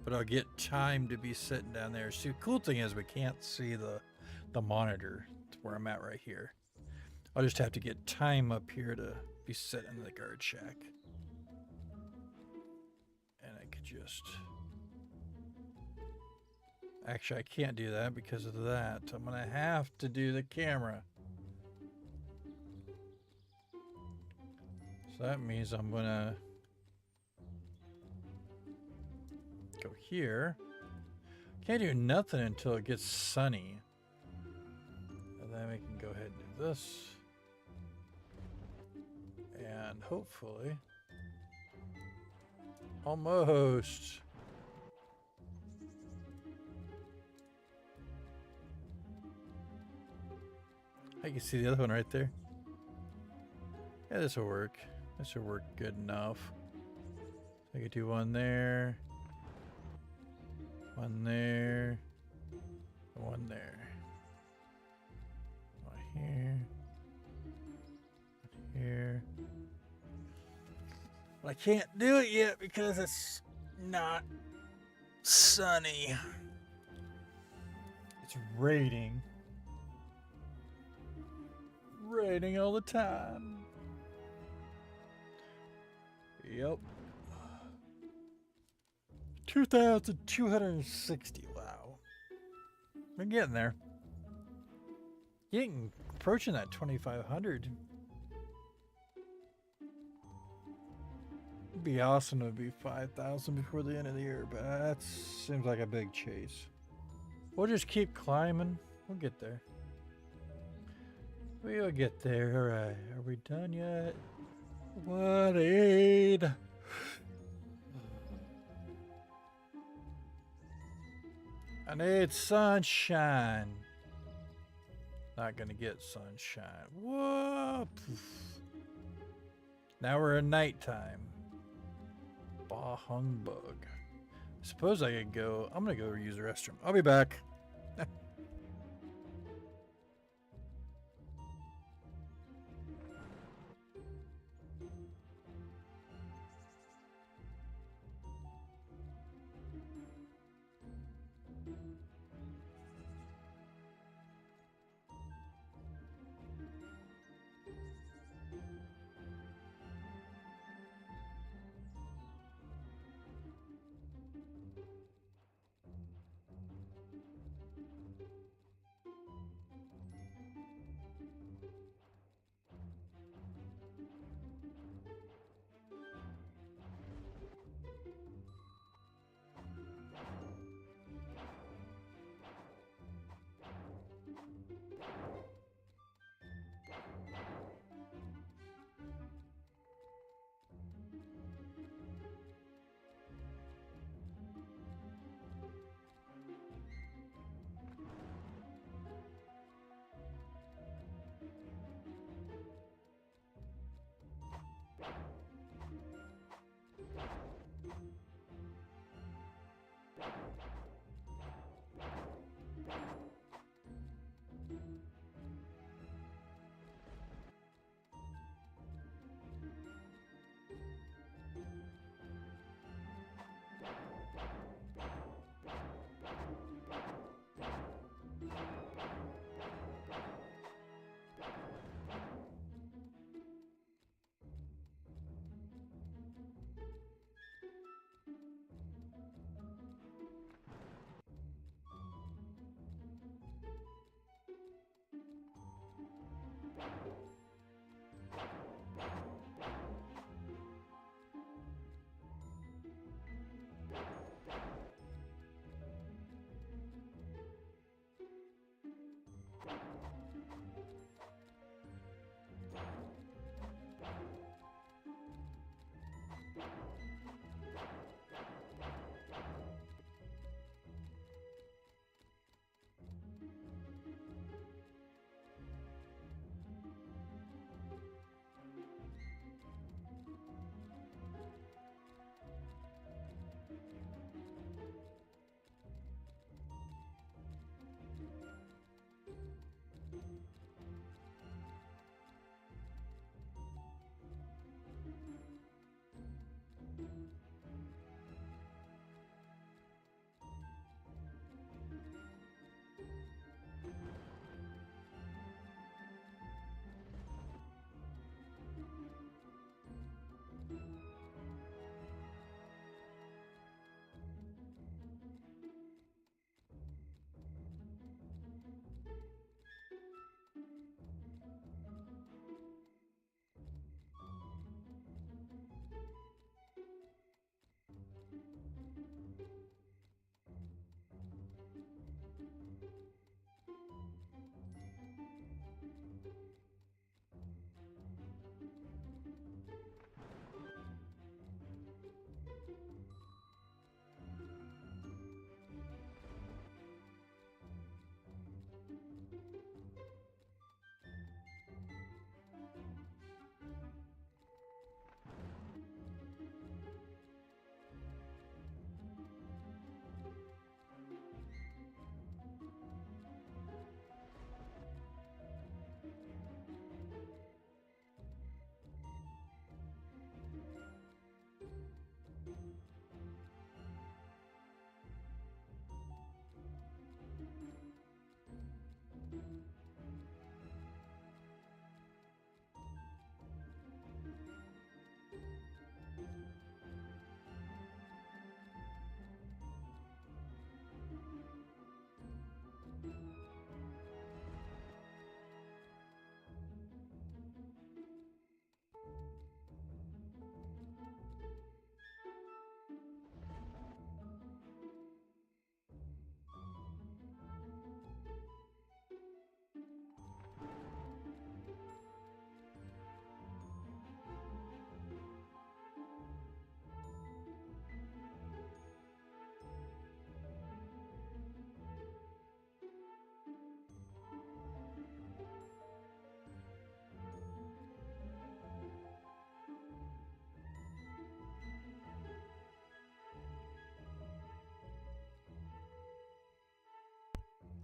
But I'll get time to be sitting down there. See, the cool thing is we can't see the monitor where I'm at right here. I'll just have to get time up here to be sitting in the guard shack. And I could just... Actually, I can't do that because of that. I'm going to have to do the camera. So that means I'm going to go here. Can't do nothing until it gets sunny. And then we can go ahead and do this. And hopefully... Almost. I can see the other one right there. Yeah, this will work. This will work good enough. I could do one there. One there. One there. One here. One here. But I can't do it yet because it's not sunny. It's raining. Raining all the time. Yep. 2,260. Wow. We're getting there. Getting approaching that 2,500. It'd be awesome to be 5,000 before the end of the year, but that seems like a big chase. We'll just keep climbing. We'll get there. We'll get there. All right. Are we done yet? What aid? I need sunshine. Not gonna get sunshine. Whoa. Now we're in nighttime. Bah humbug. I suppose I could go. I'm gonna go use the restroom. I'll be back.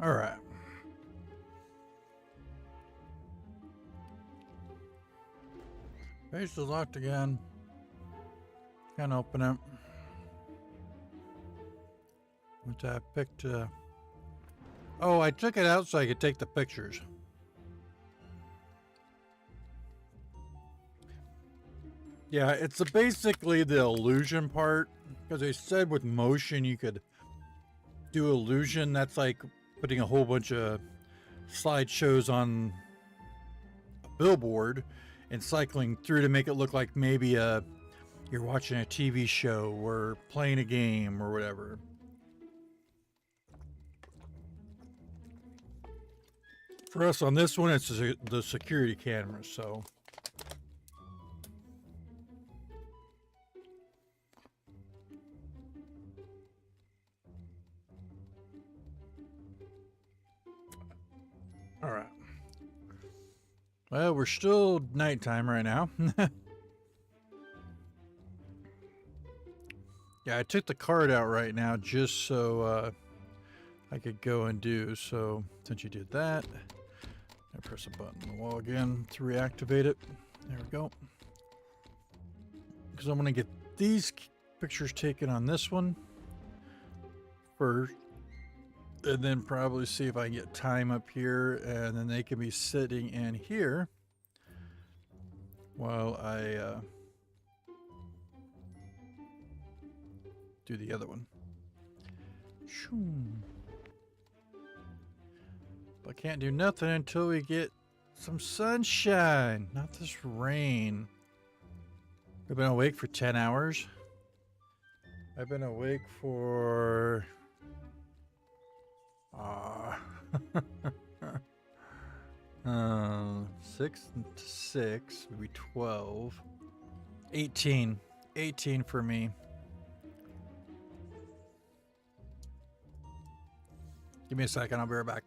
All right. Base is locked again. Can't open it. Which I picked. Oh, I took it out so I could take the pictures. Yeah, it's basically the illusion part. Because they said with motion you could do illusion. That's like putting a whole bunch of slideshows on a billboard and cycling through to make it look like maybe you're watching a TV show or playing a game or whatever. For us on this one, it's the security camera, so. All right. Well, we're still nighttime right now. Yeah, I took the card out right now just so I could go and do. So since you did that, I press a button on the wall again to reactivate it. There we go. Because I'm going to get these pictures taken on this one first. And then probably see if I can get time up here, and then they can be sitting in here while I do the other one. But I can't do nothing until we get some sunshine, not this rain. I've been awake for 10 hours. I've been awake for 6 to 6, maybe 12, 18 for me. Give me a second, I'll be right back.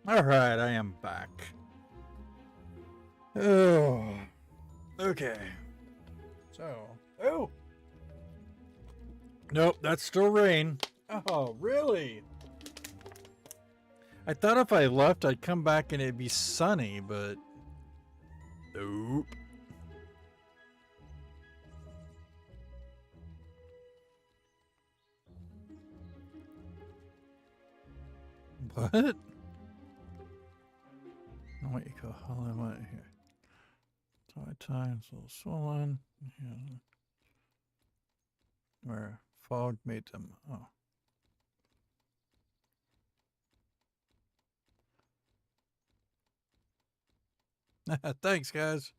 All right, I am back. Oh, okay. So, oh, nope, that's still rain. Oh, really? I thought if I left, I'd come back and it'd be sunny, but nope. What? What you call Hollywood here? Time's a little swollen. Yeah. Where fog made them. Oh. Thanks, guys.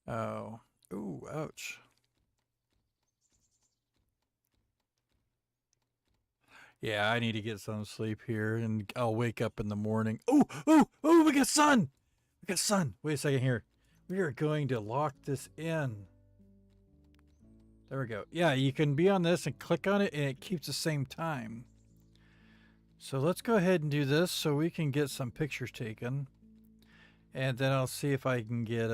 Oh. Ooh, ouch. Yeah, I need to get some sleep here, and I'll wake up in the morning. Oh, oh, oh, we got sun! We got sun! Wait a second here. We are going to lock this in. There we go. Yeah, you can be on this and click on it, and it keeps the same time. So let's go ahead and do this so we can get some pictures taken. And then I'll see if I can get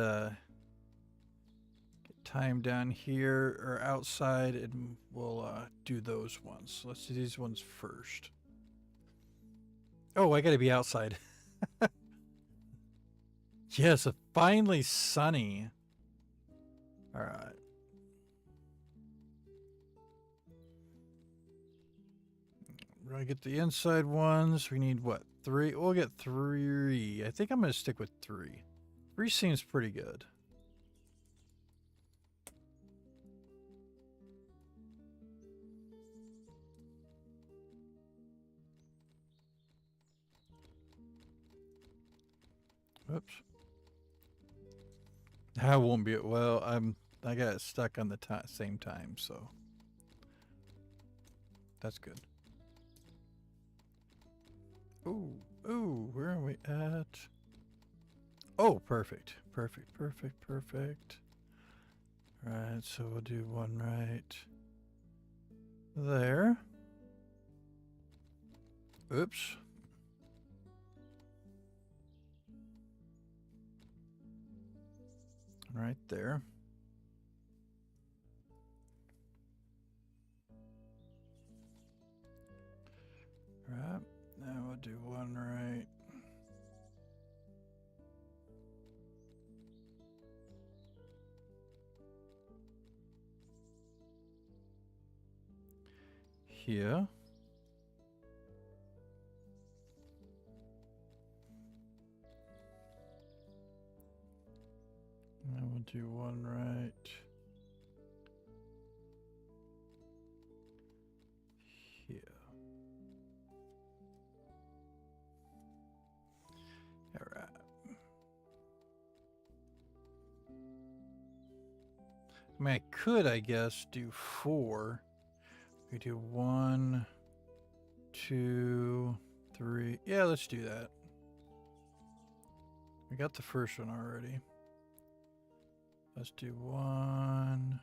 time down here or outside, and we'll do those ones. So let's do these ones first. Oh, I gotta be outside. Yes, it's finally sunny. All right. We're gonna get the inside ones. We need what? 3? We'll get 3. I think I'm gonna stick with 3. 3 seems pretty good. Oops. I won't be well. I got stuck on the same time, so that's good. Ooh, ooh, where are we at? Oh, perfect, perfect, perfect, perfect. All right, so we'll do one right there. Oops. Right there. Right. Now we'll do one right here. And we'll do one right here. All right. I mean, I could, I guess, do 4. We do 1, 2, 3. Yeah, let's do that. We got the first one already. Let's do 1,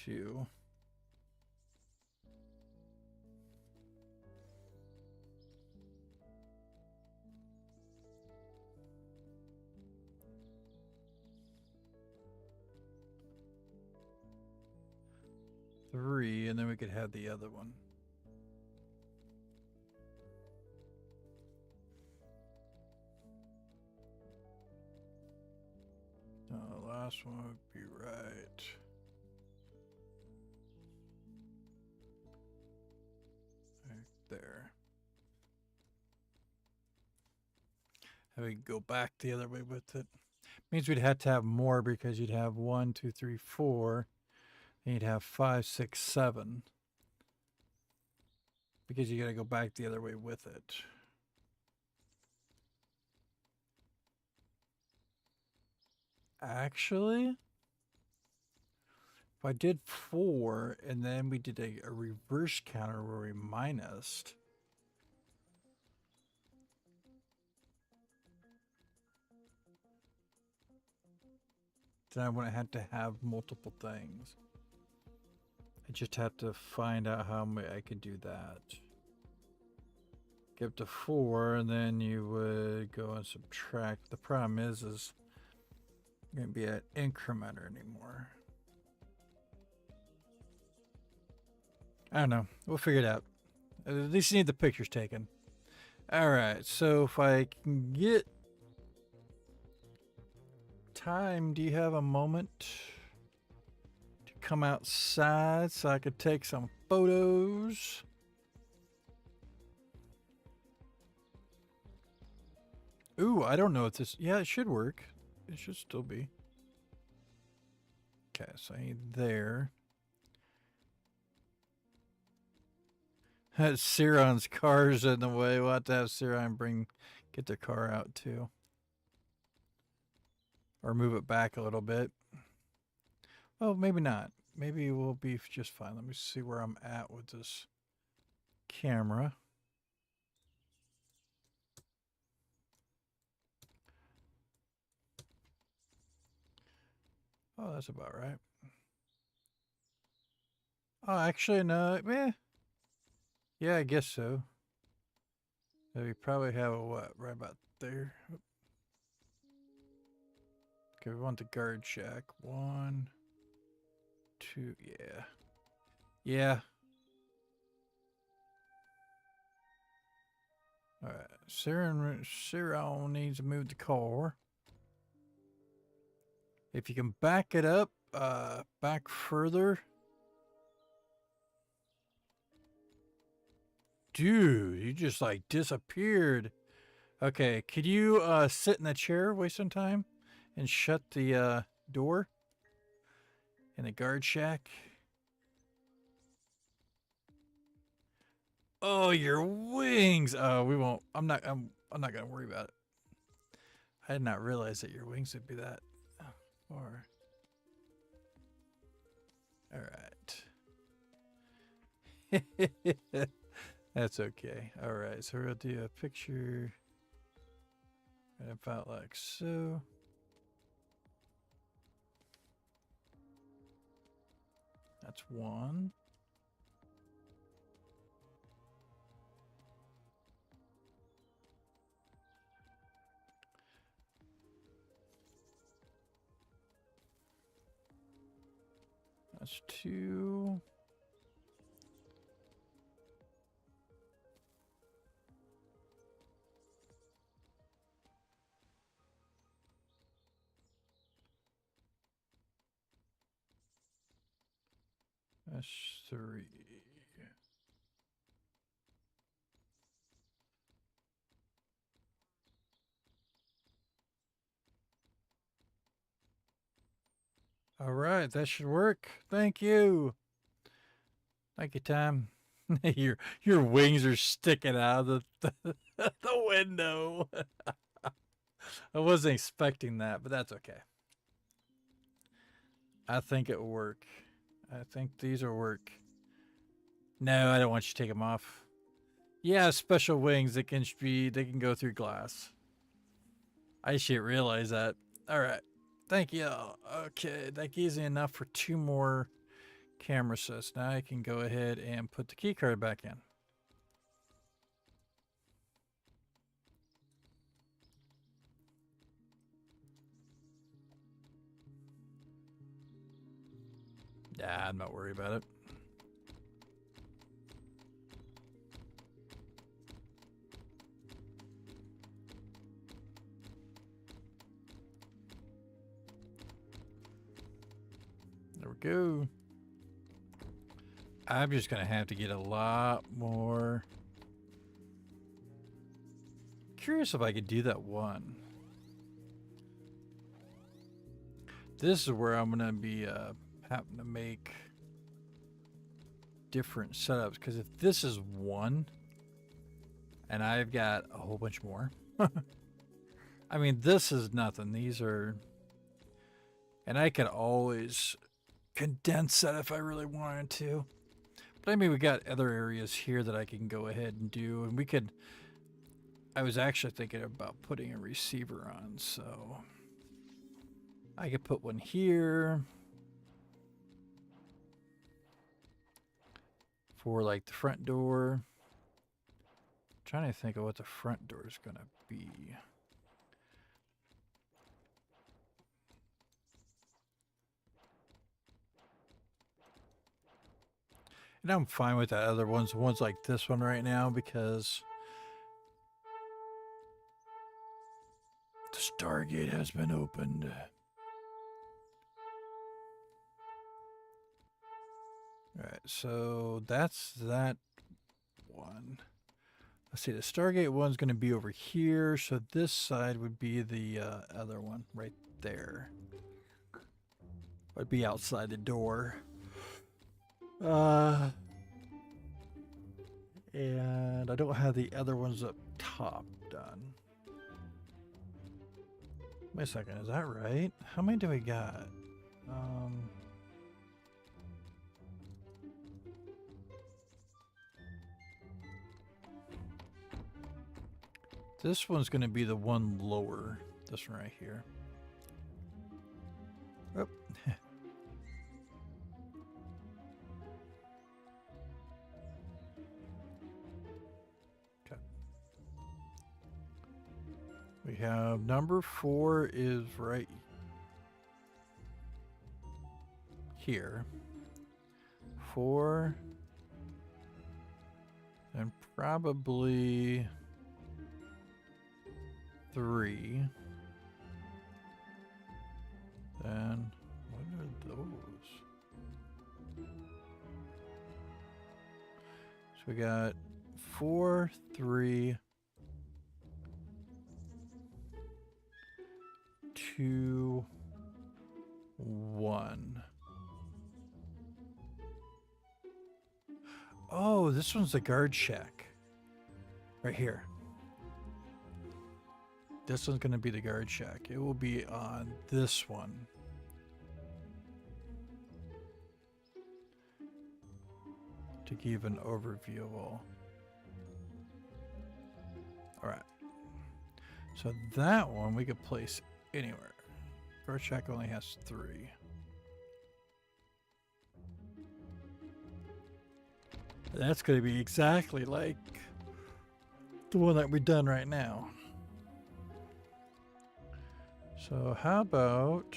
2. Three, and then we could have the other one. The last one would be right there. And we go back the other way with it. Means we'd have to have more because you'd have 1, 2, 3, 4. And you'd have 5, 6, 7. Because you got to go back the other way with it. Actually, if I did 4 and then we did a reverse counter where we minused, then I wouldn't have to have multiple things. I just have to find out how I could do that. Get up to 4, and then you would go and subtract. The problem is you're going to be at incrementer anymore. I don't know. We'll figure it out. At least you need the pictures taken. Alright, so if I can get time, do you have a moment to come outside so I could take some photos? Ooh, I don't know if this... Yeah, it should work. It should still be. Okay, so I need there. Siron's car's in the way. We'll have to have Siron get their car out too. Or move it back a little bit. Well, maybe not. Maybe we'll be just fine. Let me see where I'm at with this camera. Oh, that's about right. Oh, actually, no. Yeah, I guess so. So we probably have a what? Right about there. Okay, we want the guard shack. 1, 2, yeah. Yeah. Alright, Cyril needs to move the car. If you can back it up, back further. Dude, you just like disappeared. Okay, could you sit in the chair, waste some time, and shut the door in the guard shack? Oh, your wings! Oh, we won't. I'm not gonna worry about it. I did not realize that your wings would be that far. All right. That's okay. All right, so we'll do a picture right about like so. That's 1. That's 2. That's 3. All right, that should work. Thank you. Thank you, Tom. your wings are sticking out of the window. I wasn't expecting that, but that's okay. I think it will work. I think these will work. No, I don't want you to take them off. Yeah, special wings that they can go through glass. I should realize that. All right. Thank you. Okay, that gives me enough for 2 more camera sets. Now I can go ahead and put the key card back in. Yeah, I'm not worried about it. There we go. I'm just going to have to get a lot more. Curious if I could do that one. This is where I'm going to be having to make different setups. Because if this is 1, and I've got a whole bunch more. I mean, this is nothing. These are... And I could always condense that if I really wanted to. But I mean, we got other areas here that I can go ahead and do. And we could... I was actually thinking about putting a receiver on, so... I could put one here. for like the front door. Trying to think of what the front door is gonna be. And I'm fine with that other ones like this one right now because the Stargate has been opened. Alright, so that's that one. Let's see, the Stargate one's going to be over here, so this side would be the other one right there. Would be outside the door. And I don't have the other ones up top done. Wait a second, is that right? How many do we got? This one's going to be the one lower. This one right here. Oh. Okay. We have number 4 is right here. 4. And probably 3. Then what are those? So we got 4, 3, 2, 1. Oh, this one's the guard shack. Right here. This one's going to be the guard shack. It will be on this one. To give an overview of all. Alright. So that one we could place anywhere. Guard shack only has 3. That's going to be exactly like the one that we've done right now. So how about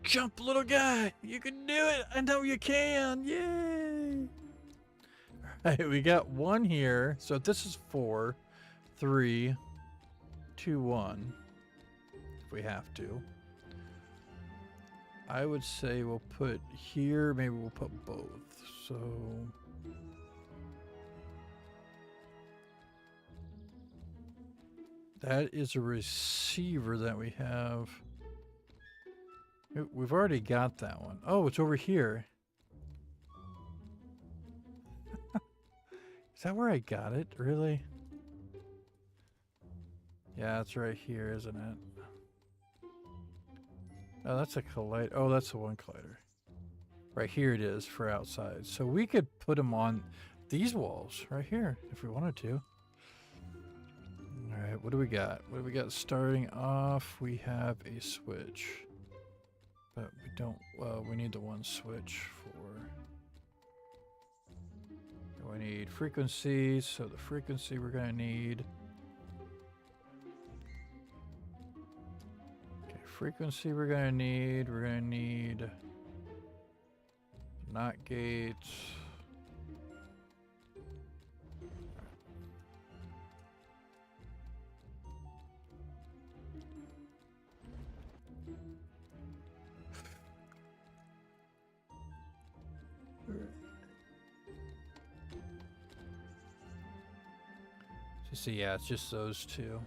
jump, little guy, you can do it. I know you can. Yay. All right, we got 1 here. So this is 4, 3, 2, 1 if we have to. I would say we'll put here, maybe we'll put both. So that is a receiver that we have. We've already got that one. Oh, it's over here. Is that where I got it? Really? Yeah, it's right here, isn't it? Oh, that's a collider. Oh, that's the one collider. Right here it is for outside. So we could put them on these walls right here if we wanted to. All right, what do we got? What do we got starting off? We have a switch. But we don't, well, we need the one switch for... We need frequency, so the frequency we're going to need... Frequency we're going to need not gates. So see, yeah, it's just those two.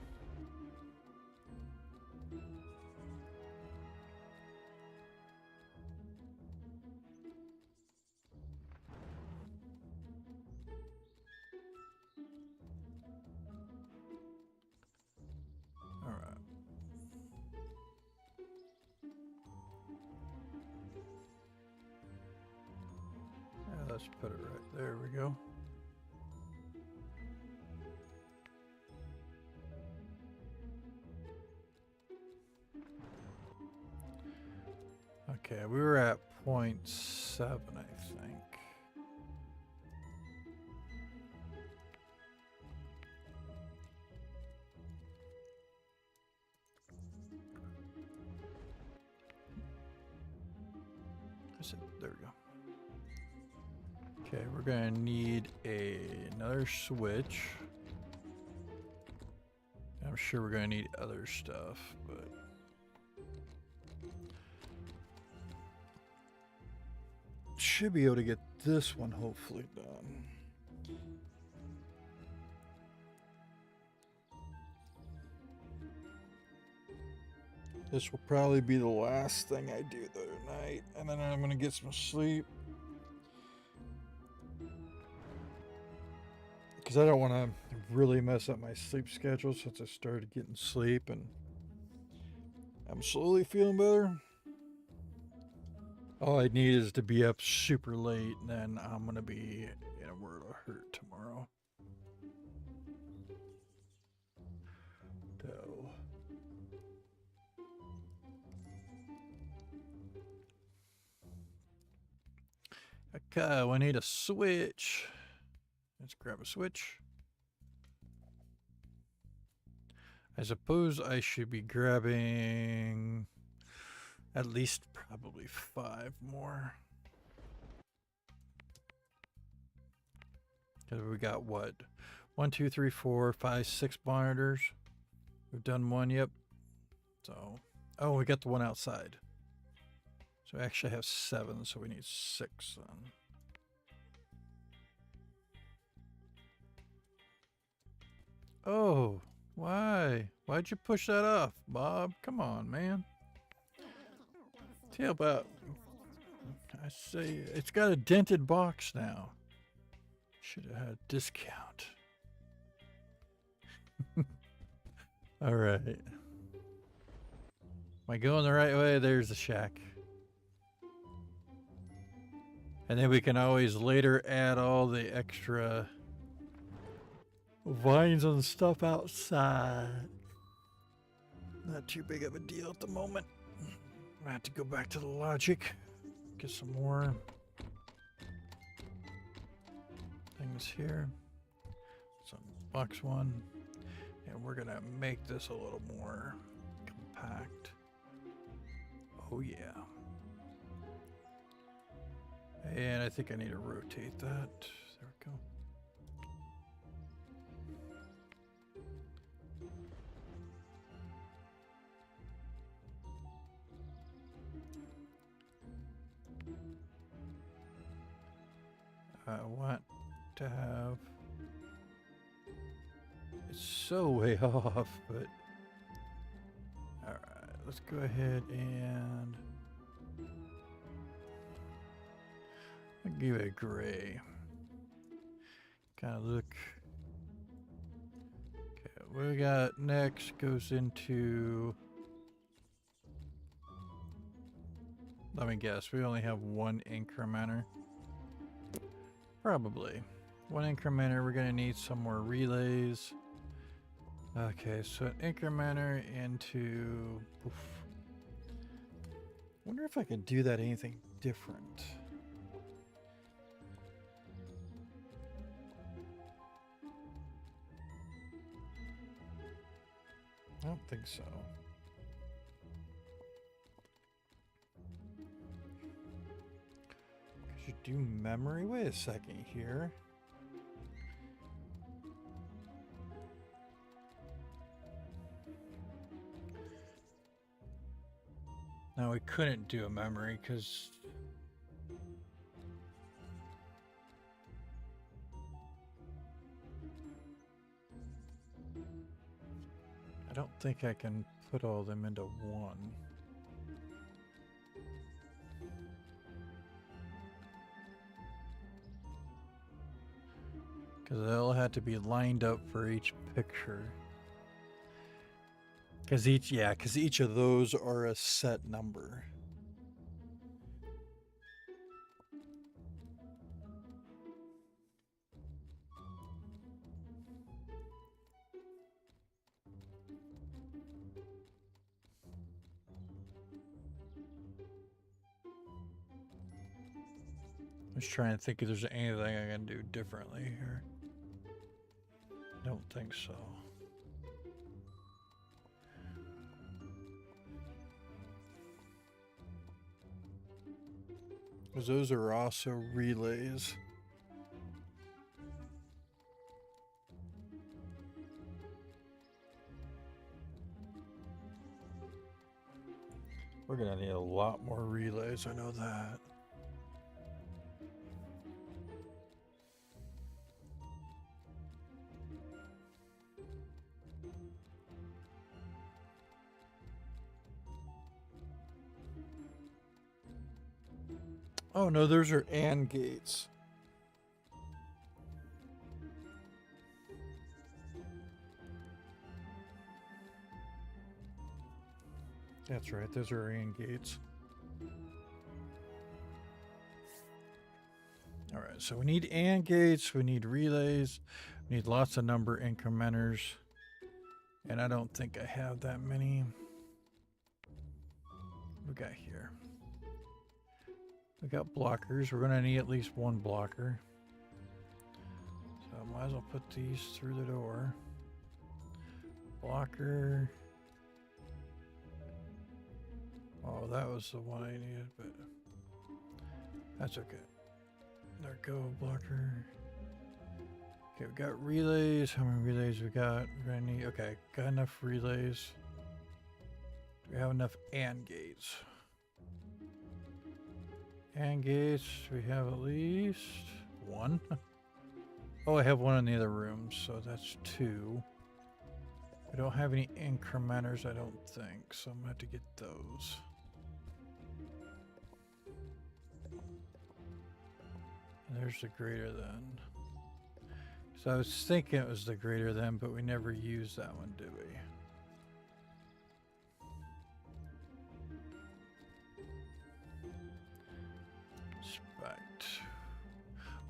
Let's put it right there. We go. Okay, we were at 0.7, I think. There we go. Okay, we're gonna need another switch. I'm sure we're gonna need other stuff, but should be able to get this one hopefully done. This will probably be the last thing I do though tonight, and then I'm gonna get some sleep. Because I don't want to really mess up my sleep schedule since I started getting sleep, and I'm slowly feeling better. All I need is to be up super late, and then I'm gonna be in a world of hurt tomorrow. So. Okay, we need a switch. Let's grab a switch. I suppose I should be grabbing at least probably 5 more. Because we got what? 1, 2, 3, 4, 5, 6 monitors. We've done one, yep. So, oh, we got the one outside. So we actually have 7, so we need 6 then. Oh, why? Why'd you push that off, Bob? Come on, man. Tail about. I say it's got a dented box now. Should have had a discount. All right. Am I going the right way? There's the shack. And then we can always later add all the extra vines and stuff outside. Not too big of a deal at the moment. I have to go back to the logic. Get some more things here. Some box 1. And we're gonna make this a little more compact. Oh yeah. And I think I need to rotate that. There we go. I want to have, it's so way off, but all right, let's go ahead and I'll give it a gray. Kind of look. Okay, what we got next goes into, let me guess, we only have 1 incrementer. Probably. 1 incrementer, we're gonna need some more relays. Okay, so an incrementer into, oof. Wonder if I could do that anything different. I don't think so. Could you do memory? Wait a second here. No, we couldn't do a memory because I don't think I can put all them into one. Because they'll have to be lined up for each picture. Because each of those are a set number. just trying to think if there's anything I can do differently here. Don't think so. Because those are also relays. We're gonna need a lot more relays, I know that. Oh no, those are AND gates. That's right, those are AND gates. All right, so we need AND gates, we need relays, we need lots of number incrementers, and I don't think I have that many. What we got here? We got blockers. We're gonna need at least one blocker. So I might as well put these through the door. Blocker. Oh, that was the one I needed, but that's okay. There we go, blocker. Okay, we got relays. How many relays we got? We're gonna need, okay, got enough relays. Do we have enough AND gates? AND gates, we have at least one. Oh, I have one in the other room, so that's two. We don't have any incrementers, I don't think, so I'm gonna have to get those. And there's the greater than. So I was thinking it was the greater than, but we never used that one, did we?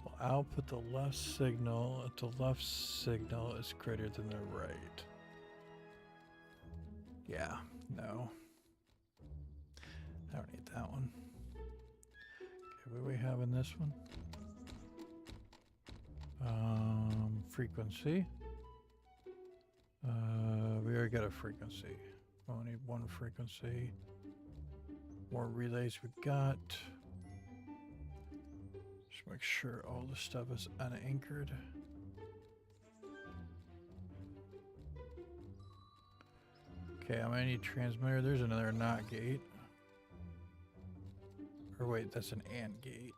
Well, I'll put the left signal if the left signal is greater than the right. Yeah, no. I don't need that one. Okay, what do we have in this one? Frequency. We already got a frequency. We only need one frequency. More relays we got. Just make sure all the stuff is unanchored. Okay, I'm gonna need transmitter. There's another NOT gate. Or wait, that's an AND gate.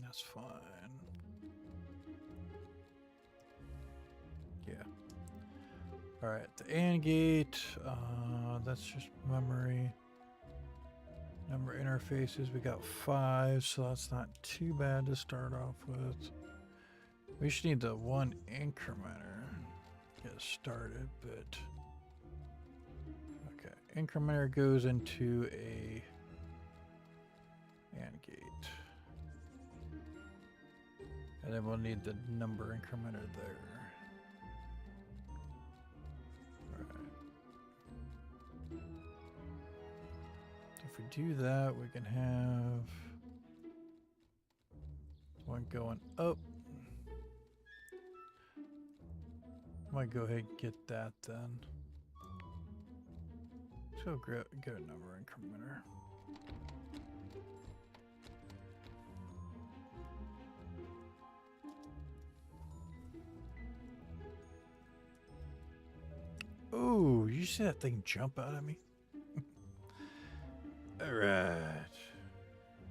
That's fine. Yeah. All right, the AND gate. That's just memory. Number interfaces, we got 5, so that's not too bad to start off with. We should need the one incrementer to get started, but okay. Incrementer goes into a AND gate. And then we'll need the number incrementer there. If we do that, we can have one going up. Might go ahead and get that then. So get a number incrementer. Oh, you see that thing jump out at me? All right,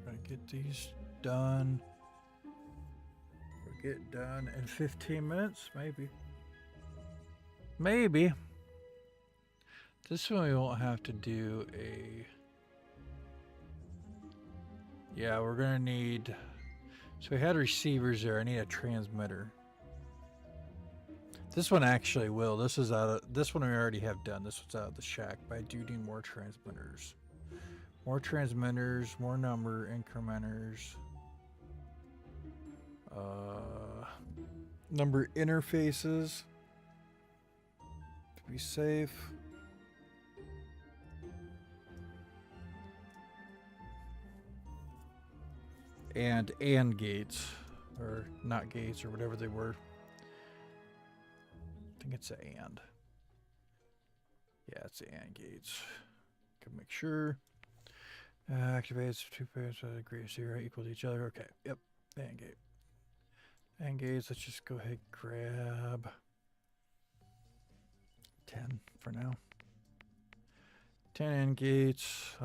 gonna get these done. We'll get done in 15 minutes, maybe. Maybe. This one we won't have to do a. Yeah, we're gonna need. So we had receivers there. I need a transmitter. This one actually will. This is out of. This one we already have done. This one's out of the shack, but I do need more transmitters. More transmitters, more number incrementers. Number interfaces. To be safe. and gates, or not gates, or whatever they were. I think it's an and. Yeah, it's and gates. Can make sure. Activates 2 pairs of greater 0 equal to each other. Okay, yep, and gate. And gates, let's just go ahead and grab 10 for now. 10 and gates,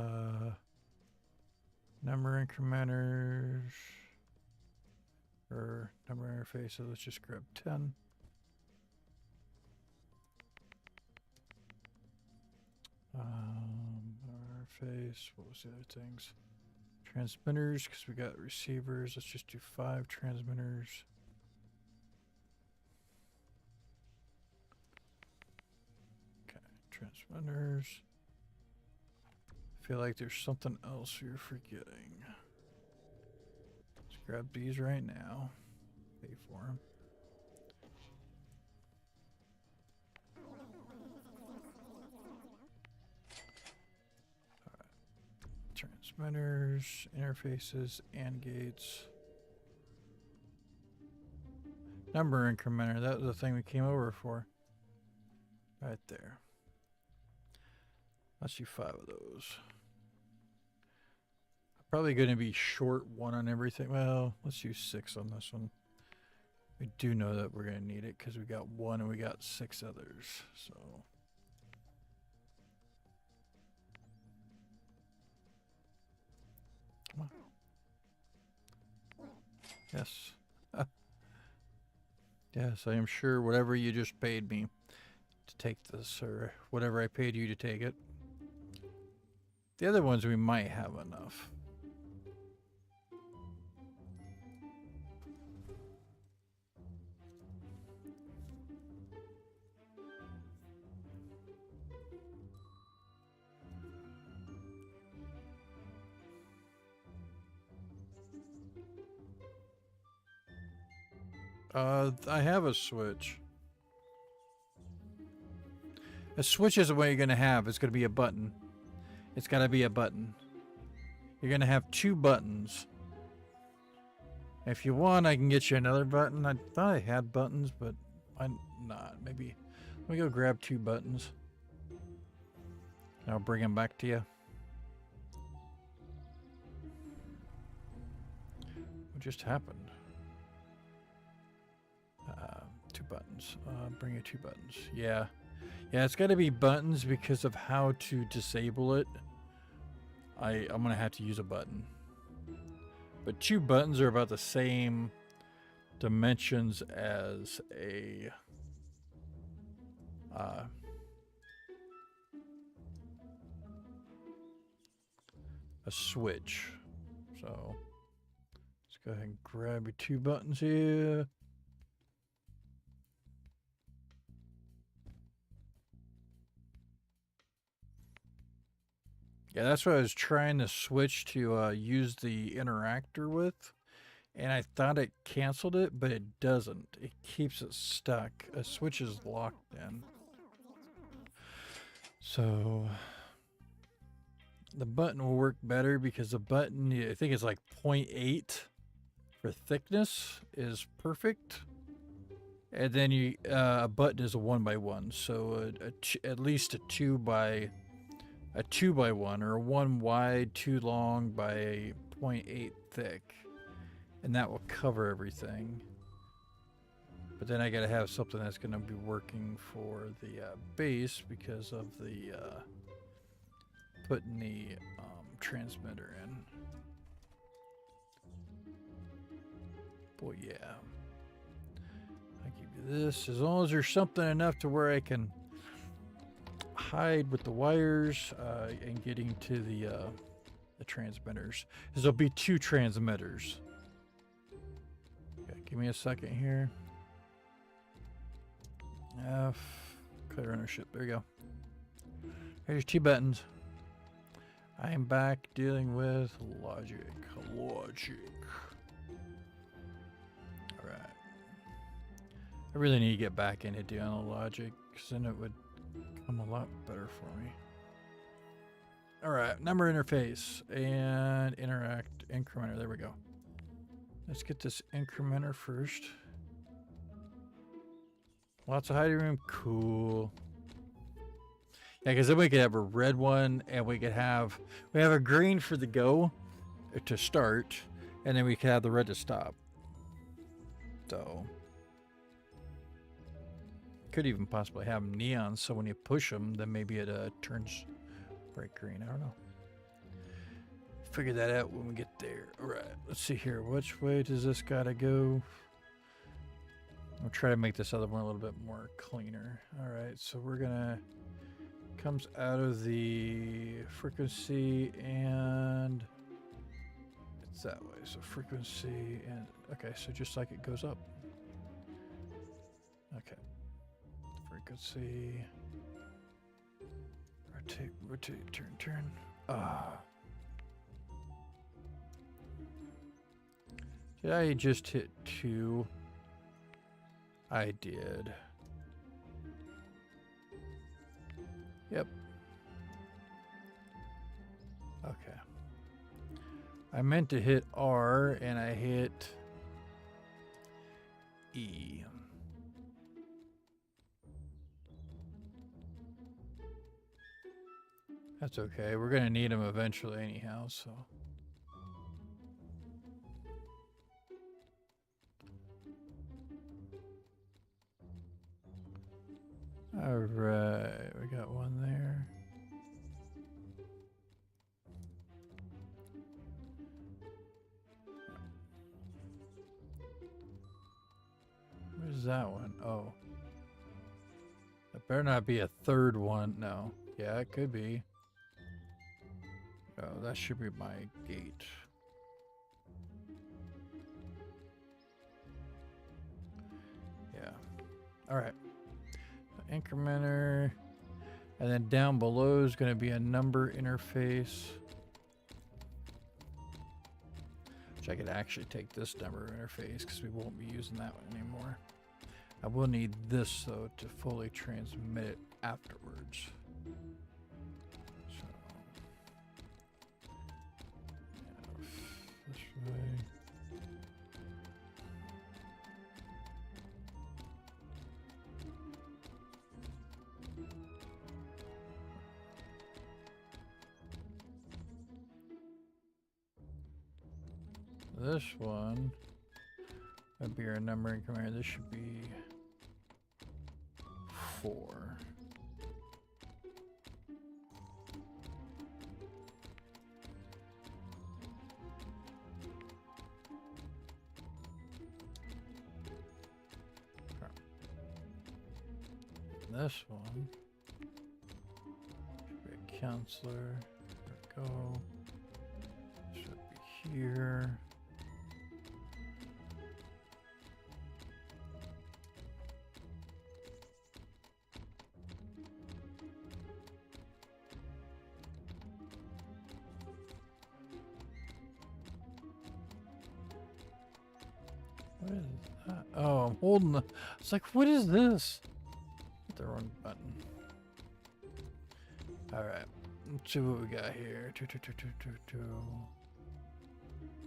number incrementers, or number interfaces, let's just grab 10. Interface, what was the other things? Transmitters, because we got receivers, let's just do 5 transmitters. Okay, transmitters. I feel like there's something else you're forgetting. Let's grab these right now. Pay for them. Transmitters, interfaces, and gates. Number incrementer, that was the thing we came over for. Right there. Let's do 5 of those. Probably going to be short 1 on everything. Well, let's use 6 on this one. We do know that we're going to need it because we got 1 and we got 6 others. So. Come on. Yes. Yes, I am sure whatever you just paid me to take this, or whatever I paid you to take it. The other ones we might have enough. I have a switch. A switch isn't what you're going to have. It's going to be a button. It's got to be a button. You're going to have 2 buttons. If you want, I can get you another button. I thought I had buttons, but I'm not. Maybe let me go grab 2 buttons. I'll bring them back to you. What just happened? 2 buttons. Bring you 2 buttons. Yeah. Yeah, it's got to be buttons because of how to disable it. I'm going to have to use a button. But 2 buttons are about the same dimensions as a switch. So let's go ahead and grab your 2 buttons here. Yeah, that's what I was trying to switch to use the interactor with. And I thought it canceled it, but it doesn't. It keeps it stuck. A switch is locked in. So the button will work better because the button, I think it's like 0.8 for thickness is perfect. And then a button is a 1x1. So at least a 2x1 or a 1 wide, 2 long by 0.8 thick. And that will cover everything. But then I gotta have something that's gonna be working for the base because of the putting the transmitter in. Boy, yeah. I give you this as long as there's something enough to where I can hide with the wires and getting to the transmitters. There'll be 2 transmitters. Okay, give me a second here. Clear ownership. There you go. Here's 2 buttons. I am back dealing with logic. Logic. All right. I really need to get back into doing the logic, because then it would come a lot better for me. All right, number interface and interact incrementer. There we go. Let's get this incrementer first. Lots of hiding room. Cool. Yeah, because then we could have a red one, and we have a green for the go to start, and then we could have the red to stop. So could even possibly have neon, so when you push them, then maybe it turns bright green. I don't know. Figure that out when we get there. All right, let's see here. Which way does this gotta go? I'll try to make this other one a little bit more cleaner. All right, so we're gonna comes out of the frequency and it's that way. So frequency and okay, so just like it goes up. Okay, frequency. Rotate, turn. Did I just hit 2? I did. Yep. Okay. I meant to hit R and I hit E. That's okay. We're going to need them eventually anyhow, so. All right, we got one there. Where's that one? Oh. It better not be a third one. No. Yeah, it could be. Oh, that should be my gate. Yeah. All right. Incrementer, and then down below is going to be a number interface, which I could actually take this number interface because we won't be using that one anymore. I will need this though to fully transmit it afterwards. So, yeah, this way. This one would be our numbering command. This should be 4. Okay. This one should be a counselor. There we go. Should be here. What is that? Oh, I'm holding the... It's like, what is this? Hit the wrong button. Alright. Let's see what we got here.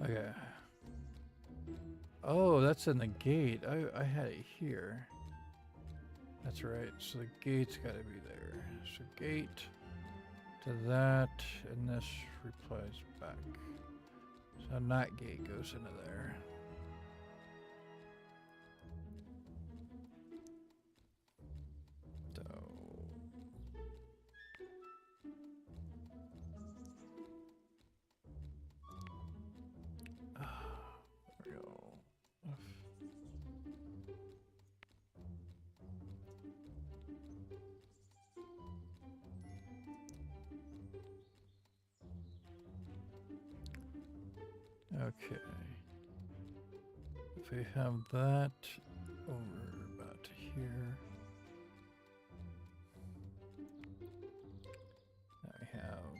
Okay. Oh, that's in the gate. I had it here. That's right. So the gate's got to be there. So gate to that, and this replies back. So not gate goes into there. Okay. If we have that over about here. Now we have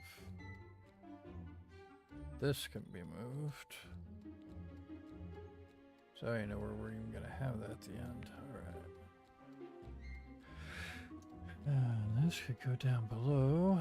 this can be moved. So I know where we're even gonna have that at the end. Alright. And this could go down below.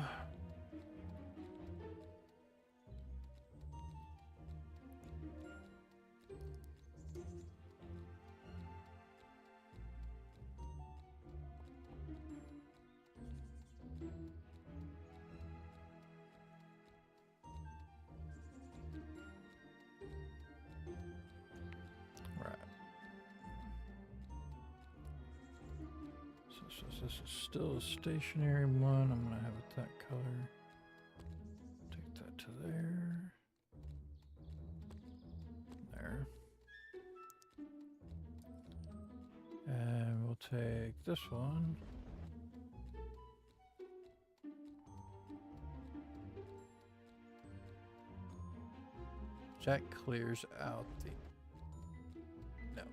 So this is still a stationary one. I'm gonna have it that color. Take that to there. There. And we'll take this one. That clears out the... No.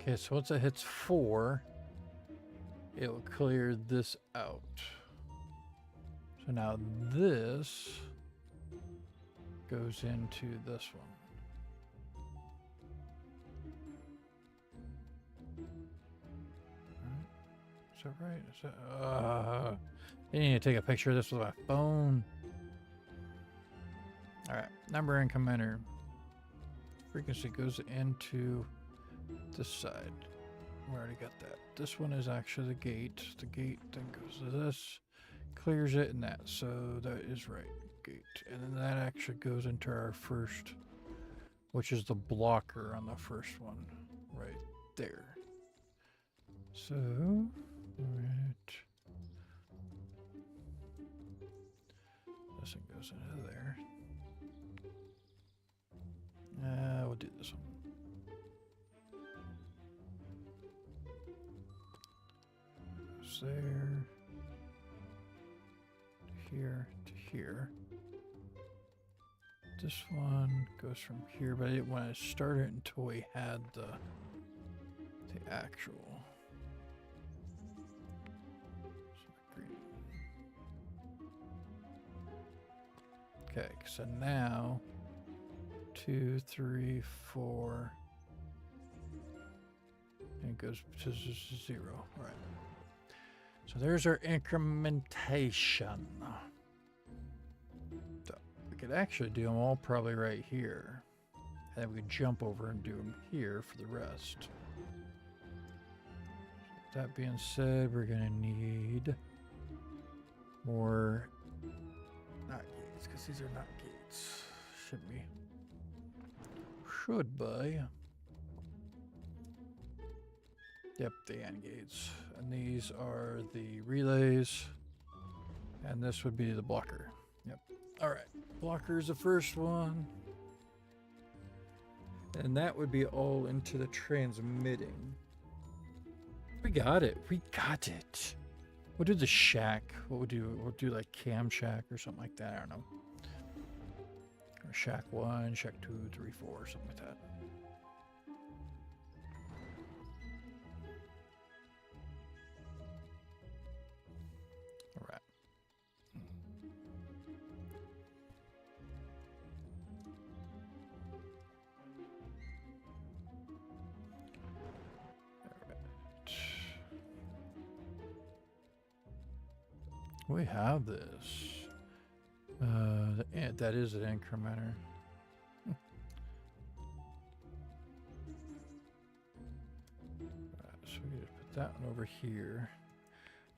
Okay, so once it hits 4, it'll clear this out. So now this goes into this one. Is that right? Is that, I need to take a picture of this with my phone. Alright, number incrementer. Frequency goes into this side. We already got that. This one is actually the gate. The gate then goes to this, clears it, and that. So that is right. Gate. And then that actually goes into our first, which is the blocker on the first one. Right there. So, right. This one goes into there. We'll do this one. There to here to here. This one goes from here, but I didn't want to start it until we had the actual. So green. Okay, so now 2, 3, 4, and it goes to 0. All right. So there's our incrementation. So we could actually do them all probably right here. And then we could jump over and do them here for the rest. That being said, we're going to need more, not gates, because these are not gates. Should be. Should be. Yep, the AND gates. And these are the relays. And this would be the blocker. Yep. Alright. Blocker is the first one. And that would be all into the transmitting. We got it. We got it. We'll do the shack. What we'll do, like cam shack or something like that. I don't know. Or shack 1, shack 2, 3, 4, something like that. We have this. That is an incrementer. So we just put that one over here.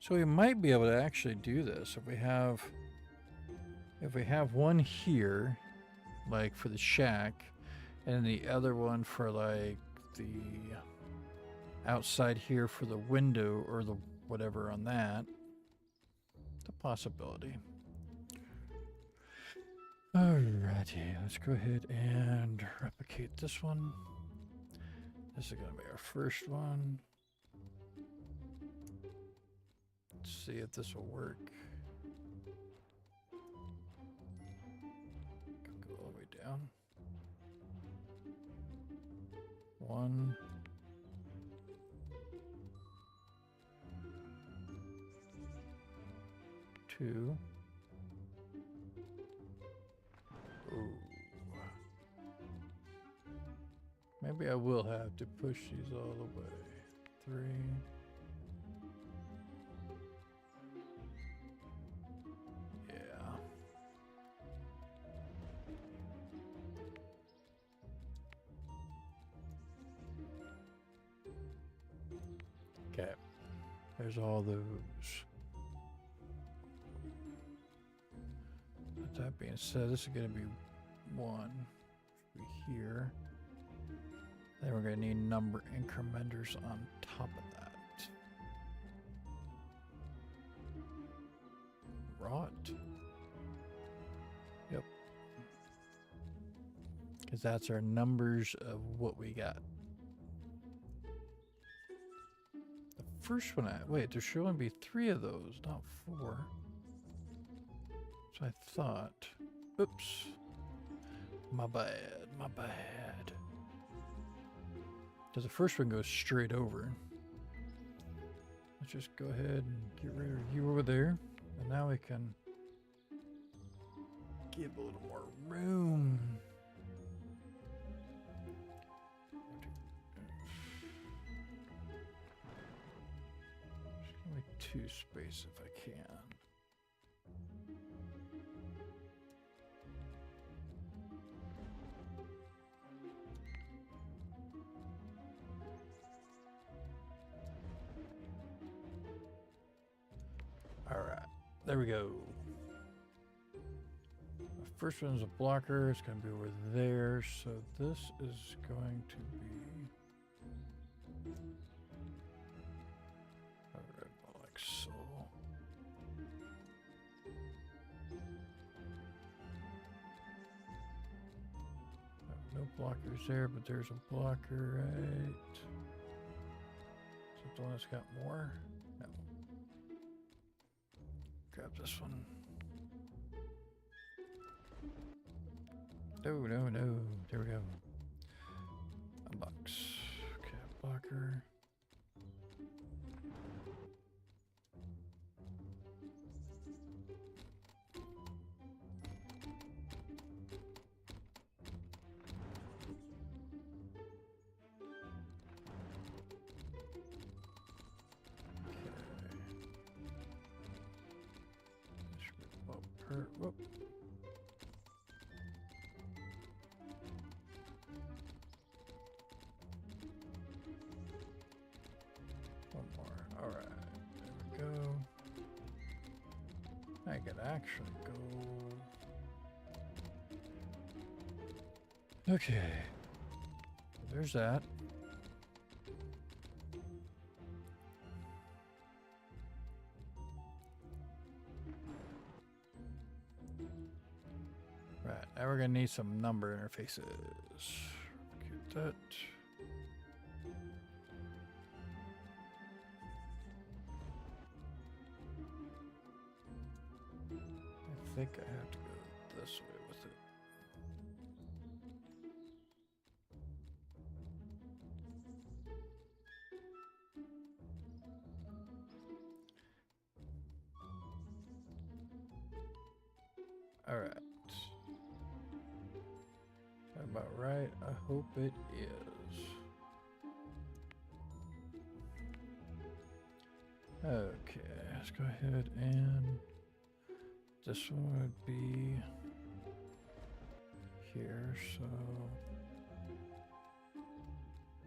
So we might be able to actually do this if we have one here, like for the shack, and the other one for like the outside here for the window or the whatever on that. A possibility. Alrighty, let's go ahead and replicate this one. This is going to be our first one. Let's see if this will work. Go all the way down. 1. 2. Ooh. Maybe I will have to push these all the way. 3. There's all those. With that being said, this is going to be one. Be here. Then we're going to need number incrementers on top of that. Rot. Yep. Because that's our numbers of what we got. The first one, wait, there should only be 3 of those, not 4. So I thought. Oops. My bad, my bad. Because the first one goes straight over. Let's just go ahead and get rid of you over there. And now we can give a little more room. Just give me 2 space if I can. All right, there we go. The first one's a blocker. It's going to be over there. So this is going to be like so. No blockers there, but there's a blocker, right? Is that the one that's got more? No. Grab this one. No, no, no. There we go. Unbox. Okay, blocker. Whoop. One more. All right. There we go. I can actually go. Okay. There's that. Right, now we're gonna need some number interfaces. Get that. I think I have to go this way with it. All right. About right, I hope it is. Okay, let's go ahead and this one would be here, so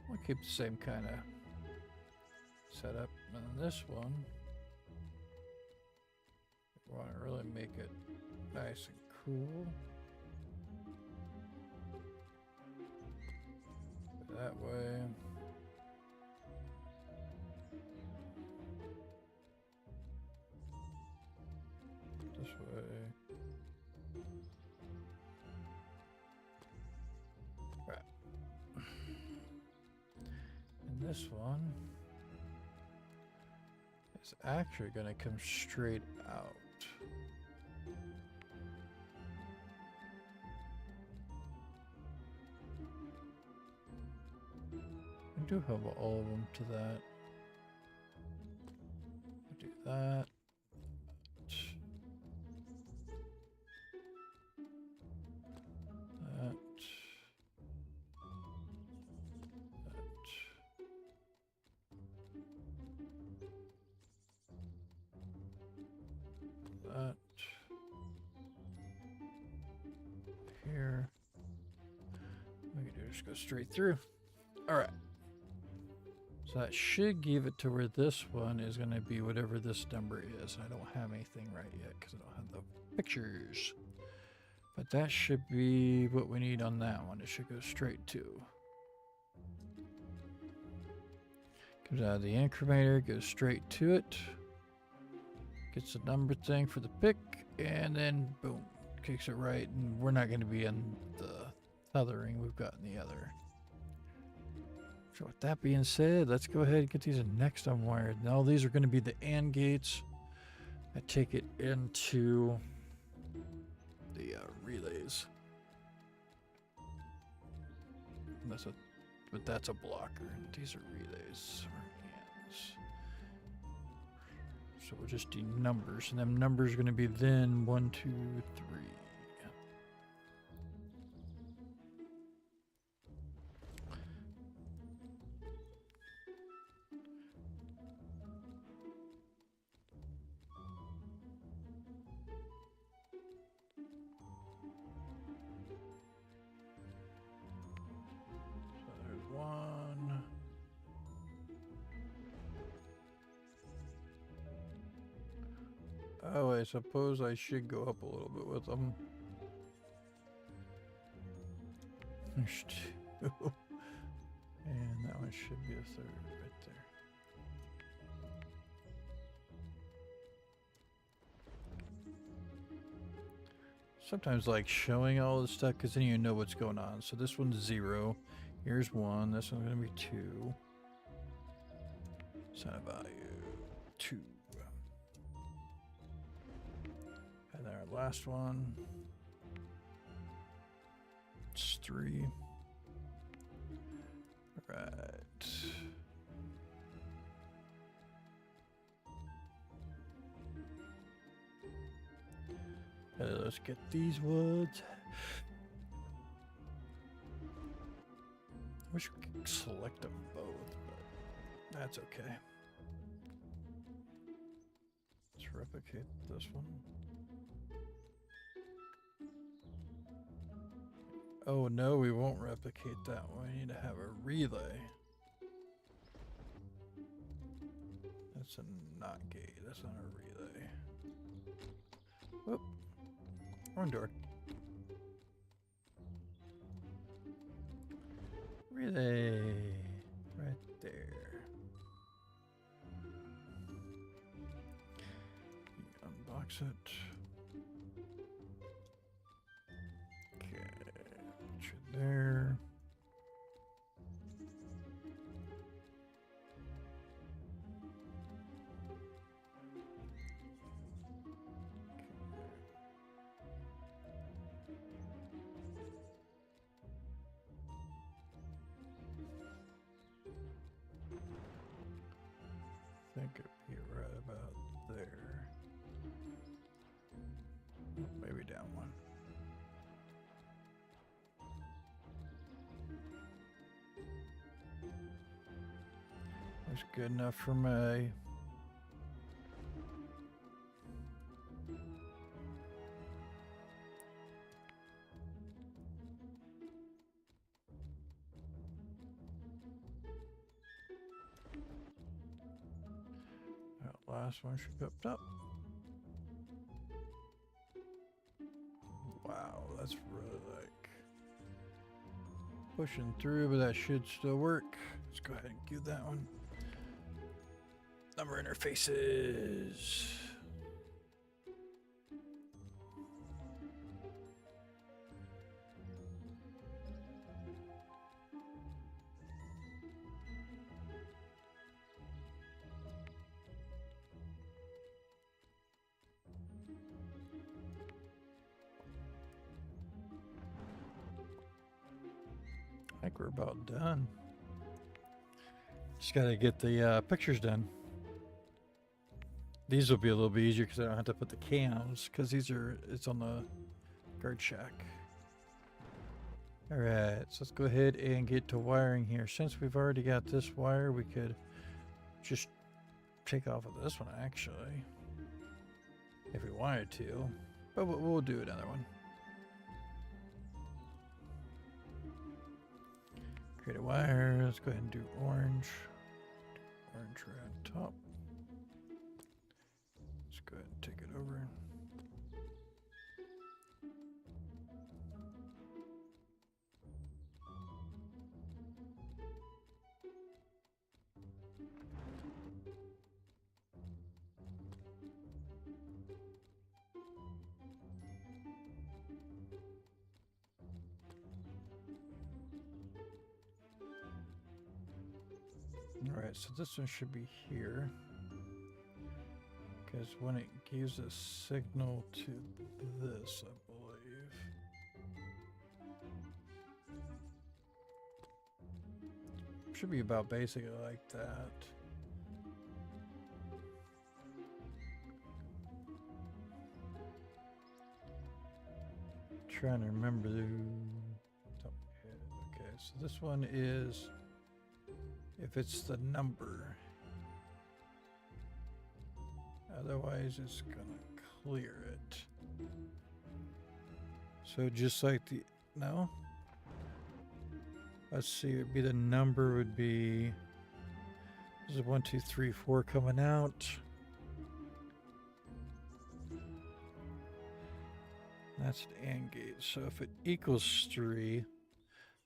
we'll keep the same kind of setup. And this one, we want to really make it nice and cool. That way. This way. Right. And this one is actually going to come straight out. I do have all of them to that. Do that. That. That. Here. We can just go straight through. All right. So that should give it to where this one is going to be whatever this number is. I don't have anything right yet because I don't have the pictures. But that should be what we need on that one. It should go straight to. Comes out of the incrementer, goes straight to it. Gets the number thing for the pick, and then boom, kicks it right. And we're not going to be in the othering we've got in the other. So with that being said, let's go ahead and get these next unwired. Now these are going to be the AND gates. I take it into the relays. But that's a blocker. These are relays or ANDs. So we'll just do numbers, and them numbers are going to be then 1, 2, 3. Oh, I suppose I should go up a little bit with them. There's 2. And that one should be a 3rd right there. Sometimes like showing all this stuff because then you know what's going on. So this one's 0. Here's 1. This one's going to be 2. Center value 2. And then our last one, it's 3. Right. Let's get these woods. I wish we could select them both, but that's okay. Let's replicate this one. Oh no, we won't replicate that one. We need to have a relay. That's a not gate. That's not a relay. Whoop. Wrong door. Relay. Right there. Unbox it. There. I think it'd be right about there. Maybe down one. That's good enough for me. That last one should go up. Wow, that's really like pushing through, but that should still work. Let's go ahead and give that one. Number interfaces. I think we're about done. Just gotta get the pictures done. These will be a little bit easier because I don't have to put the cams because it's on the guard shack. All right, so let's go ahead and get to wiring here. Since we've already got this wire, we could just take off of this one actually, if we wanted to, but we'll do another one. Create a wire. Let's go ahead and do orange. furniture on top. Let's go ahead and take it over. Alright, so this one should be here. Because when it gives a signal to this, I believe. Should be about basically like that. Trying to remember the... Okay, so this one is... if it's the number. Otherwise, it's gonna clear it. So just like the... no? Let's see, it'd be the number would be... this is 1, 2, 3, 4 coming out. That's an AND gate. So if it equals 3,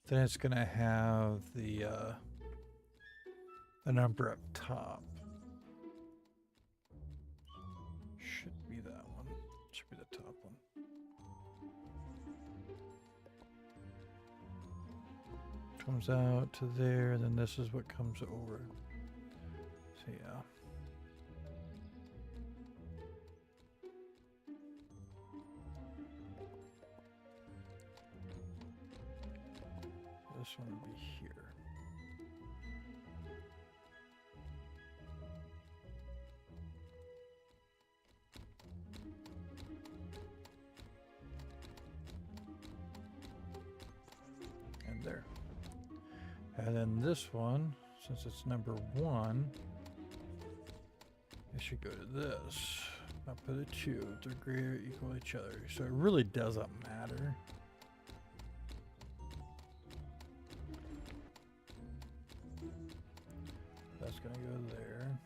then it's gonna have the number up top. Should be that one. Should be the top one. Comes out to there, then this is what comes over. So yeah. This one will be here. There. And then this one, since it's number 1, it should go to this. Up to the 2. They're greater equal each other. So it really doesn't matter. That's going to go there.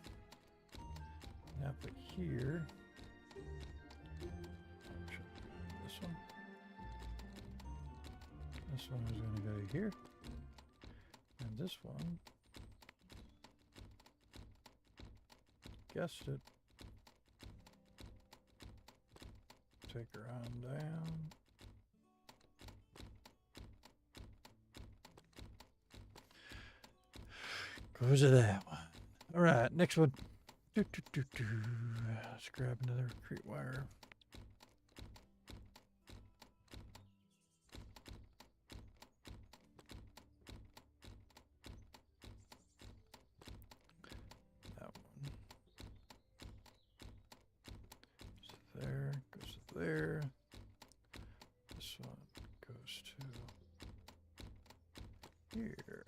Now put here. This one. This one is going to go here, and this one, guessed it, take her on down, goes to that one. All right, next one. Let's grab another crate wire. There. This one goes to here.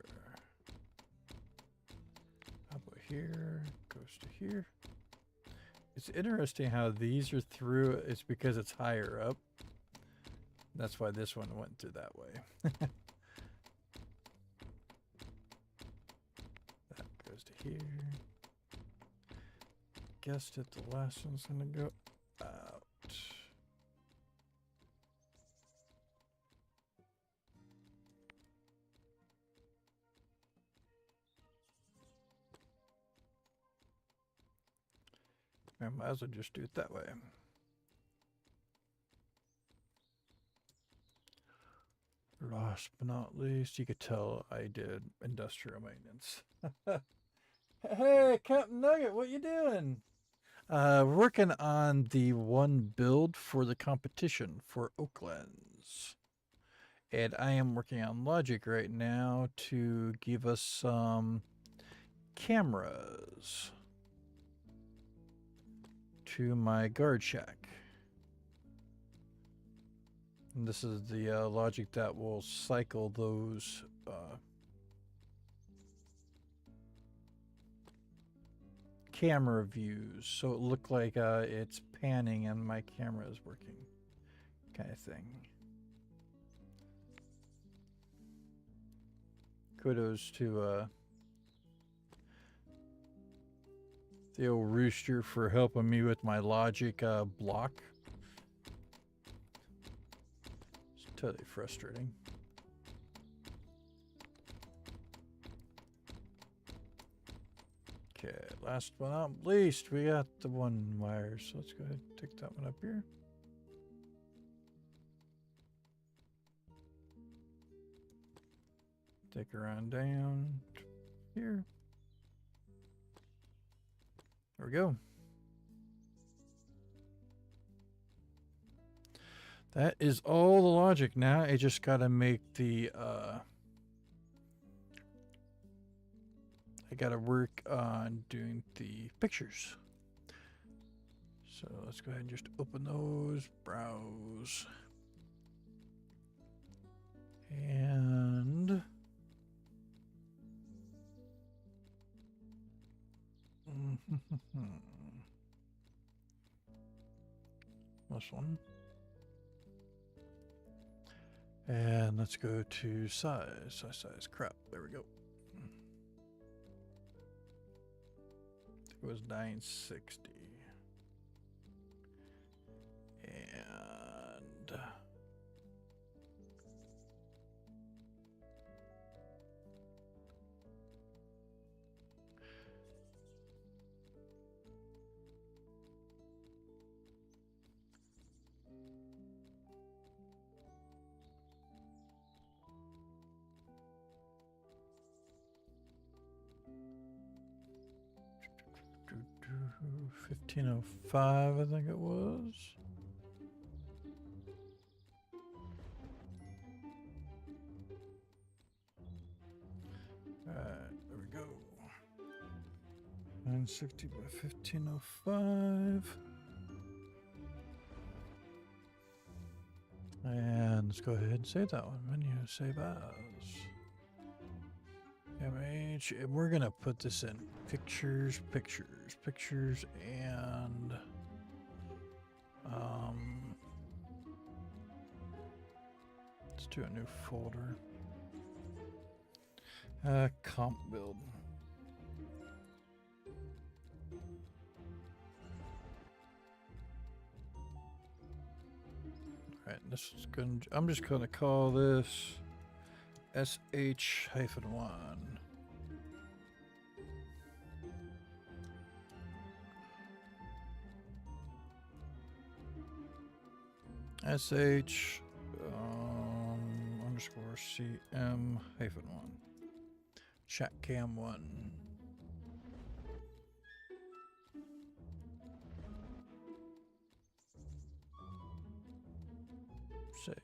How about here? Goes to here. It's interesting how these are through. It's because it's higher up. That's why this one went through that way. That goes to here. Guessed it. The last one's gonna go out. I might as well just do it that way. Last but not least, you could tell I did industrial maintenance. Hey, Captain Nugget, what you doing? Working on the one build for the competition for Oaklands. And I am working on logic right now to give us some cameras to my guard shack. And this is the logic that will cycle those camera views, so it look like it's panning and my camera is working, kind of thing. Kudos to the old rooster for helping me with my logic block. It's totally frustrating. Okay, last but not least, we got the one wire, so let's go ahead and take that one up here. Take her on down here. There we go. That is all the logic now. I just gotta make the I gotta work on doing the pictures. So let's go ahead and just open those, browse. And this one. And let's go to size, crap. There we go. It was 960. And $15.05, I think it was. Alright, there we go. 960 by 1505. And let's go ahead and save that one. Menu, save as. Image. And we're gonna put this in pictures, and let's do a new folder. Comp build. All right, this is good. I'm just gonna call this SH-1. SH underscore CM-1. Chat cam 1. Save.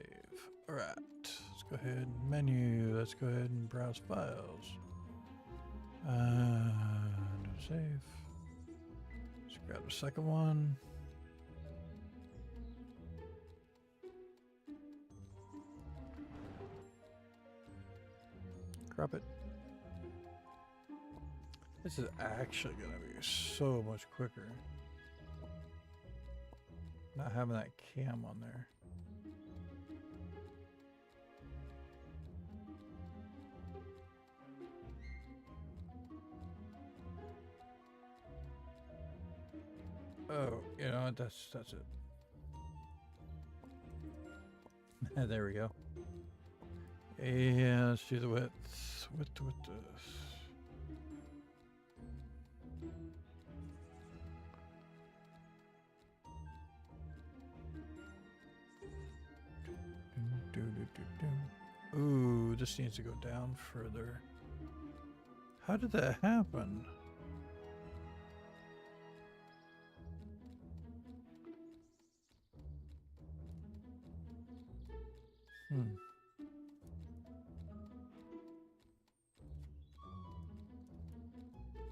All right. Let's go ahead and menu. Let's go ahead and browse files. Save. Let's grab the second one. Crop it. This is actually gonna be so much quicker. Not having that cam on there. Oh, you know what? That's it. There we go. And let's do the width. Width. Ooh, this needs to go down further. How did that happen?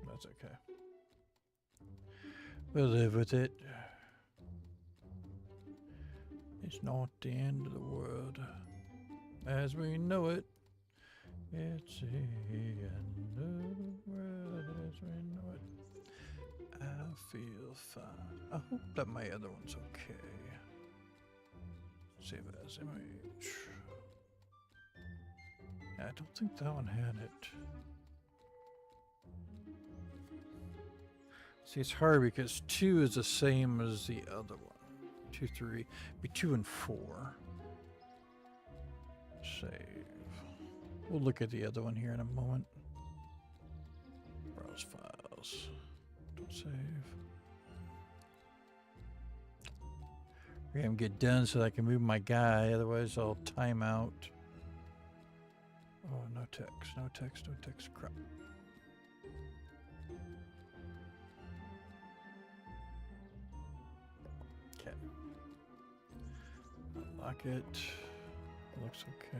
That's okay. We'll live with it. It's not the end of the world as we know it. It's the end of the world as we know it. I feel fine. I hope that my other one's okay. Save as image. I don't think that one had it. See, it's hard because 2 is the same as the other one. 2, 3. Be 2 and 4. Save. We'll look at the other one here in a moment. Browse files. Don't save. We're gonna get done so that I can move my guy, otherwise I'll time out. Oh, no text, no text, no text. Crap. Okay. Unlock it. Looks okay.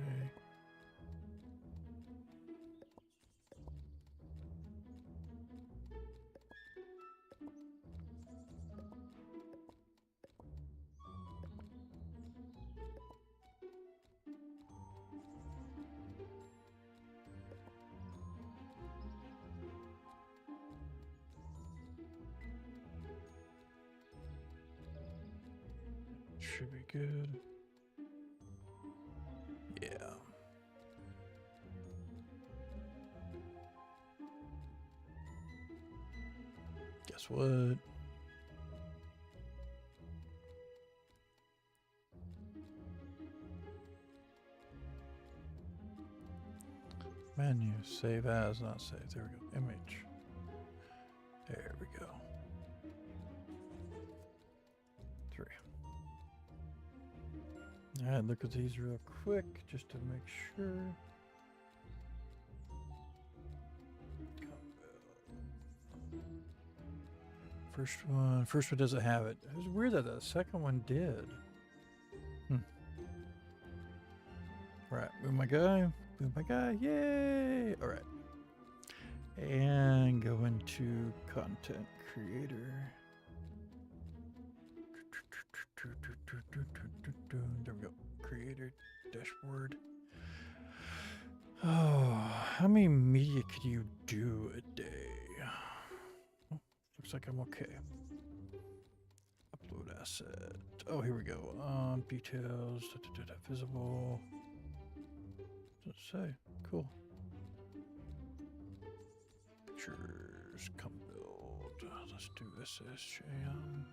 Should be good. Yeah. Guess what? Menu, save as, not save. There we go. Image. There we go. 3. Alright, look at these real quick just to make sure. First one doesn't have it. It was weird that the second one did. Alright, move my guy. Move my guy. Yay! Alright. And go into content creator. There we go. Creator dashboard. Oh, how many media could you do a day? Oh, looks like I'm okay. Upload asset. Oh, here we go. Details. Visible. What's it say? Cool. Pictures. Come build. Let's do SSJM.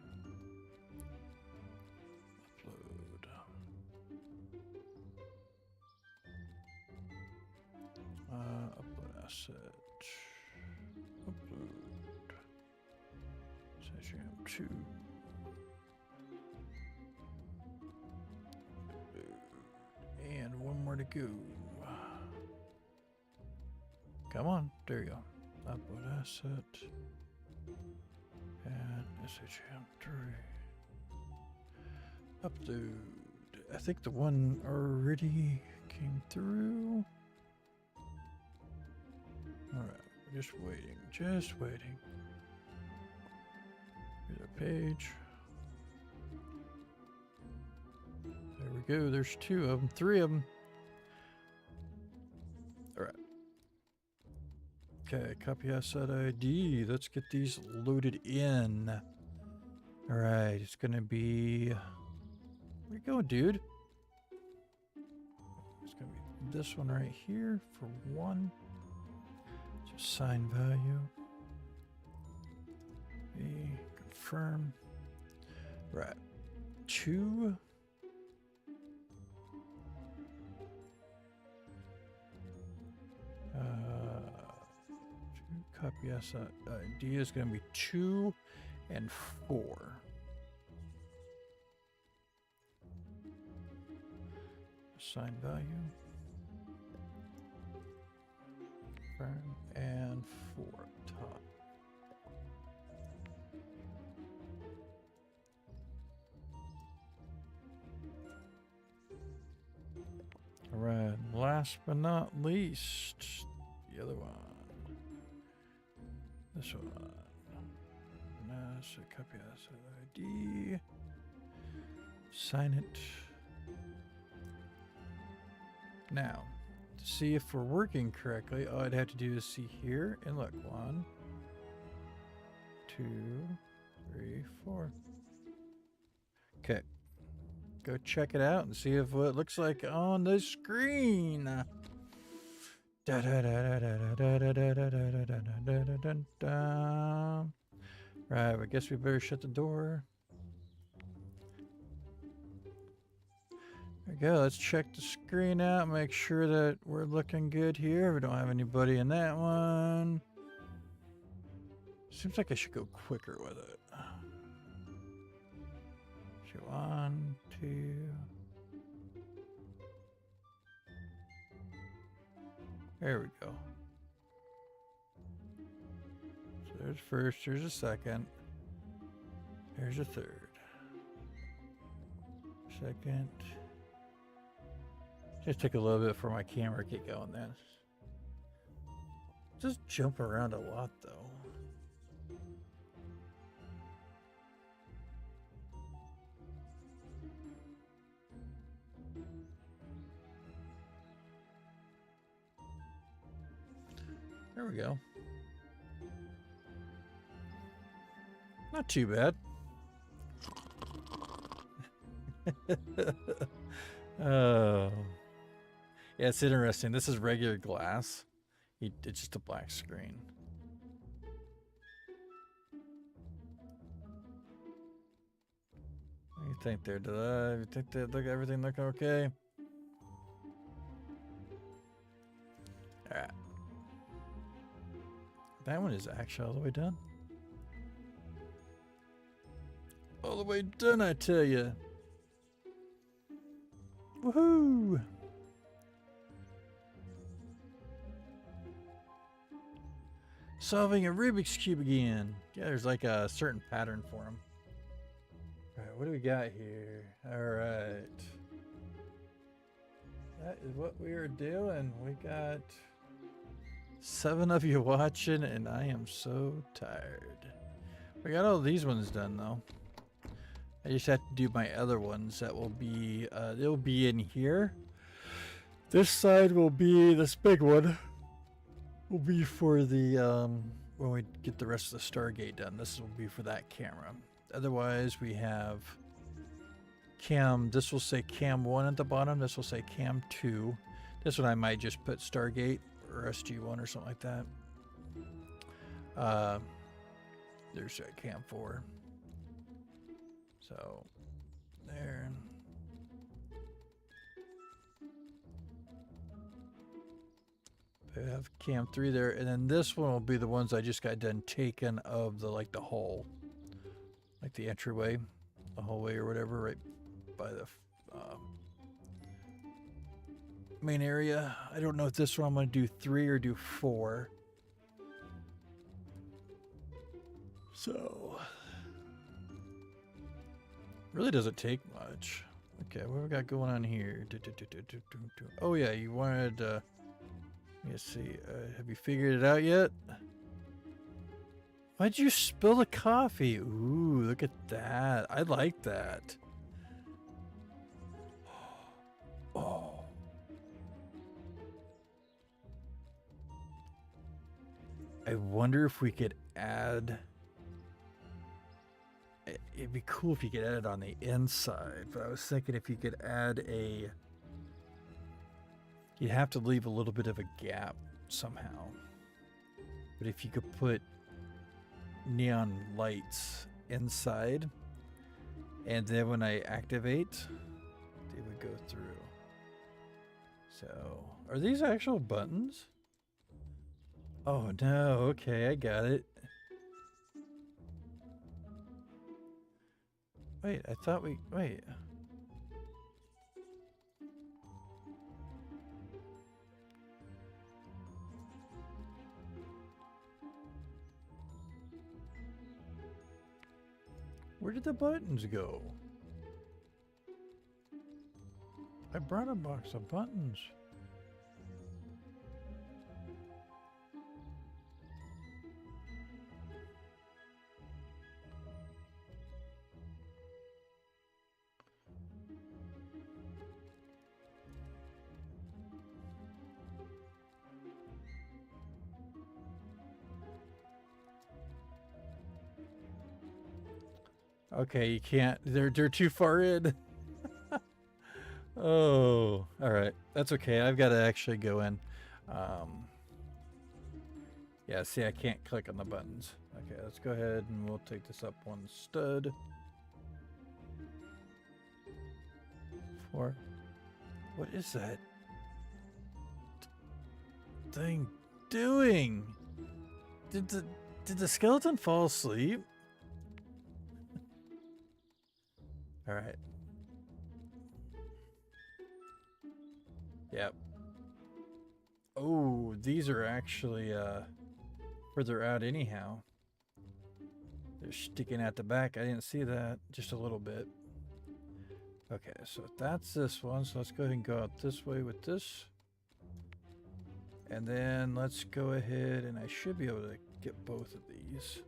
Upload. Upload asset. Upload. SSJM2. And one more to go. Come on, there you go. Upload asset. And SHM3. Upload. I think the one already came through. Alright, just waiting, just waiting. Here's our page. There we go, there's 2 of them, 3 of them. Alright. Okay, copy asset ID. Let's get these loaded in. Alright, it's gonna be... Where you going, dude? It's gonna be this one right here for 1. Just sign value. Confirm. Right. 2. Copy asset ID is going to be 2 and 4. Assign value. Confirm and 4 top. All right. Last but not least, the other one. This one. Copy asset ID. Sign it. Now, to see if we're working correctly, all I'd have to do is see here and look. 1, 2, 3, 4. Okay. Go check it out and see if what it looks like on the screen. Right, I guess we better shut the door. There we go. Let's check the screen out. Make sure that we're looking good here. We don't have anybody in that one. Seems like I should go quicker with it. 1, 2. There we go. So there's first, there's a second, there's a third. Second. Just take a little bit for my camera to get going then. Just jump around a lot though. There we go. Not too bad. Oh. Yeah, it's interesting. This is regular glass. It's just a black screen. What do you think there? You think that everything looking okay? Alright. That one is actually all the way done. All the way done, I tell you. Woohoo! Solving a Rubik's Cube again. Yeah, there's like a certain pattern for them. Alright, what do we got here? Alright. That is what we are doing. We got 7 of you watching, and I am so tired. We got all these ones done, though. I just have to do my other ones. That will be, they'll be in here. This side will be, this big one will be for the, when we get the rest of the Stargate done. This will be for that camera. Otherwise, we have cam, this will say cam 1 at the bottom. This will say cam 2. This one I might just put Stargate or SG1 or something like that. There's cam 4. So, there. I have cam 3 there, and then this one will be the ones I just got done taken of the, like, the hole. Like the entryway, the hallway or whatever, right by the main area. I don't know if this one I'm going to do 3 or do 4. So, really doesn't take much. Okay, what we got going on here? Oh yeah, you wanted, let me see, have you figured it out yet? Why'd you spill the coffee? Ooh, look at that. I like that. Oh. I wonder if we could add... It'd be cool if you could add it on the inside, but I was thinking if you could add a... You'd have to leave a little bit of a gap somehow. But if you could put neon lights inside, and then when I activate, they would go through. So, are these actual buttons? Oh no, okay, I got it. Wait, I thought we, wait. Where did the buttons go? I brought a box of buttons. Okay, you can't. They're too far in. Oh, all right. That's okay. I've got to actually go in. Yeah, see, I can't click on the buttons. Okay, let's go ahead and we'll take this up one stud. 4. What is that thing doing? Did the skeleton fall asleep? All right. Yep. Oh, these are actually further out anyhow. They're sticking at the back. I didn't see that. Just a little bit. Okay, so that's this one. So let's go ahead and go out this way with this. And then let's go ahead and I should be able to get both of these.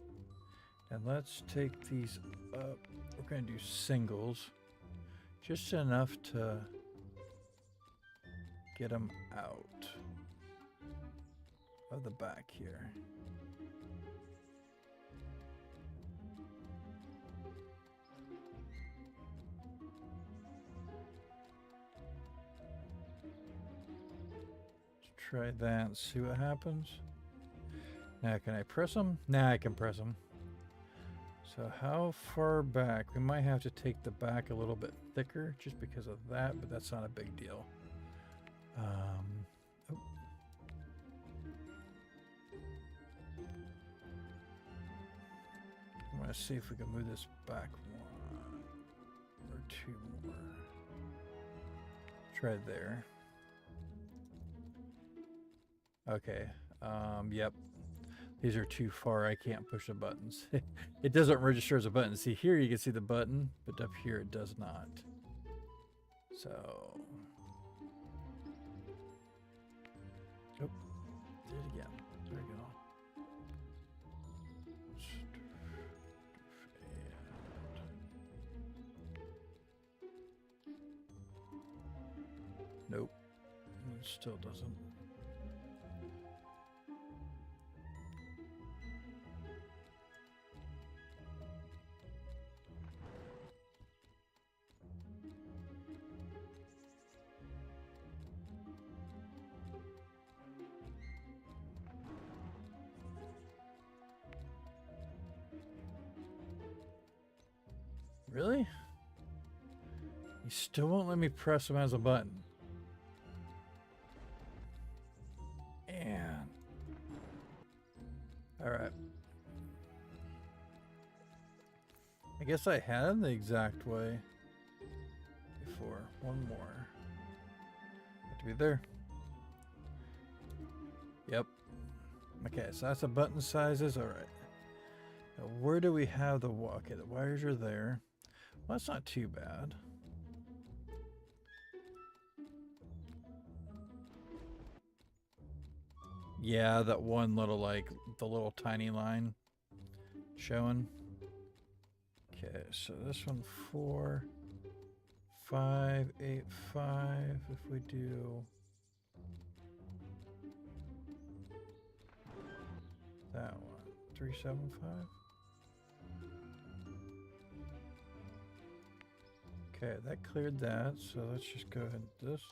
And let's take these up. We're going to do singles. Just enough to get them out of the back here. Let's try that and see what happens. Now, can I press them? Nah, I can press them. So how far back? We might have to take the back a little bit thicker just because of that, but that's not a big deal. Oh. I want to see if we can move this back 1 or 2 more. Try there. Okay. Yep. These are too far. I can't push the buttons. It doesn't register as a button. See, here you can see the button, but up here it does not. So... oh, did it again. There we go. Nope. It still doesn't. Really? You still won't let me press them as a button. And all right. I guess I had them the exact way before. One more. Have to be there. Yep. Okay, so that's the button sizes. All right. Now, where do we have the okay, the wires are there. Well, that's not too bad. Yeah, that one little, like, the little tiny line showing. Okay, so this one 4, 5, 8, 5. If we do that one, 3, 7, 5. Okay, that cleared that, so let's just go ahead and do this.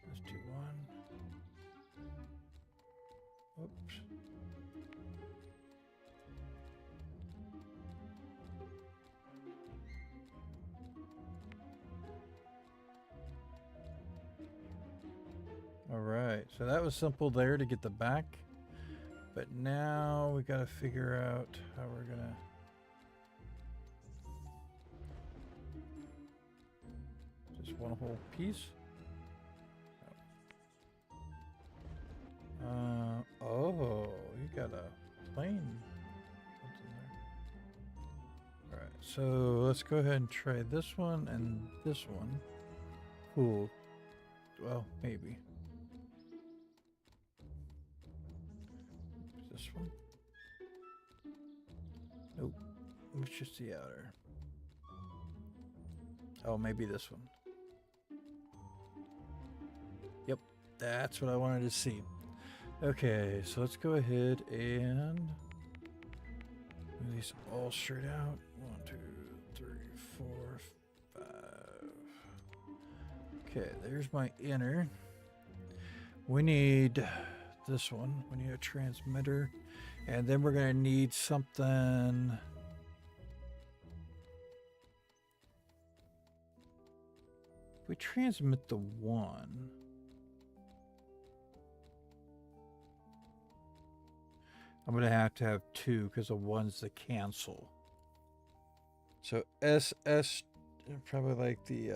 Let's do 1. Oops. All right, so that was simple there to get the back, but now we got to figure out how we're gonna. Just one whole piece. Oh, you got a plane. What's in there? All right, so let's go ahead and try this one and this one. Cool. Well, maybe. This one? Nope. It's just the outer. Oh, maybe this one. Yep, that's what I wanted to see. Okay, so let's go ahead and move these all straight out. 1, 2, 3, 4, 5. Okay, there's my inner. We need this one. We need a transmitter. And then we're going to need something. If we transmit the one. I'm going to have two because the one's the cancel. So SS, probably like the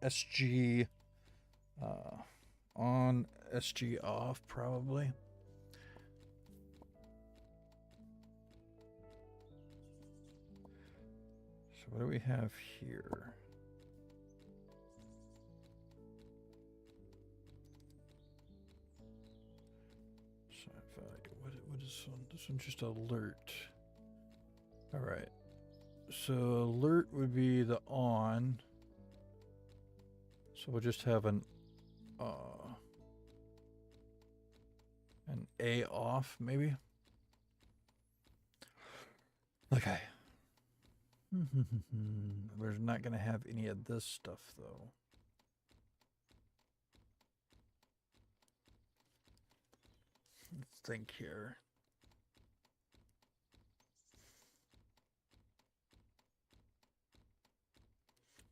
SG on, SG off, probably. So what do we have here? What is one? This one's just alert. All right. So alert would be the on. So we'll just have an A off, maybe. Okay. We're not going to have any of this stuff, though. Let's think here.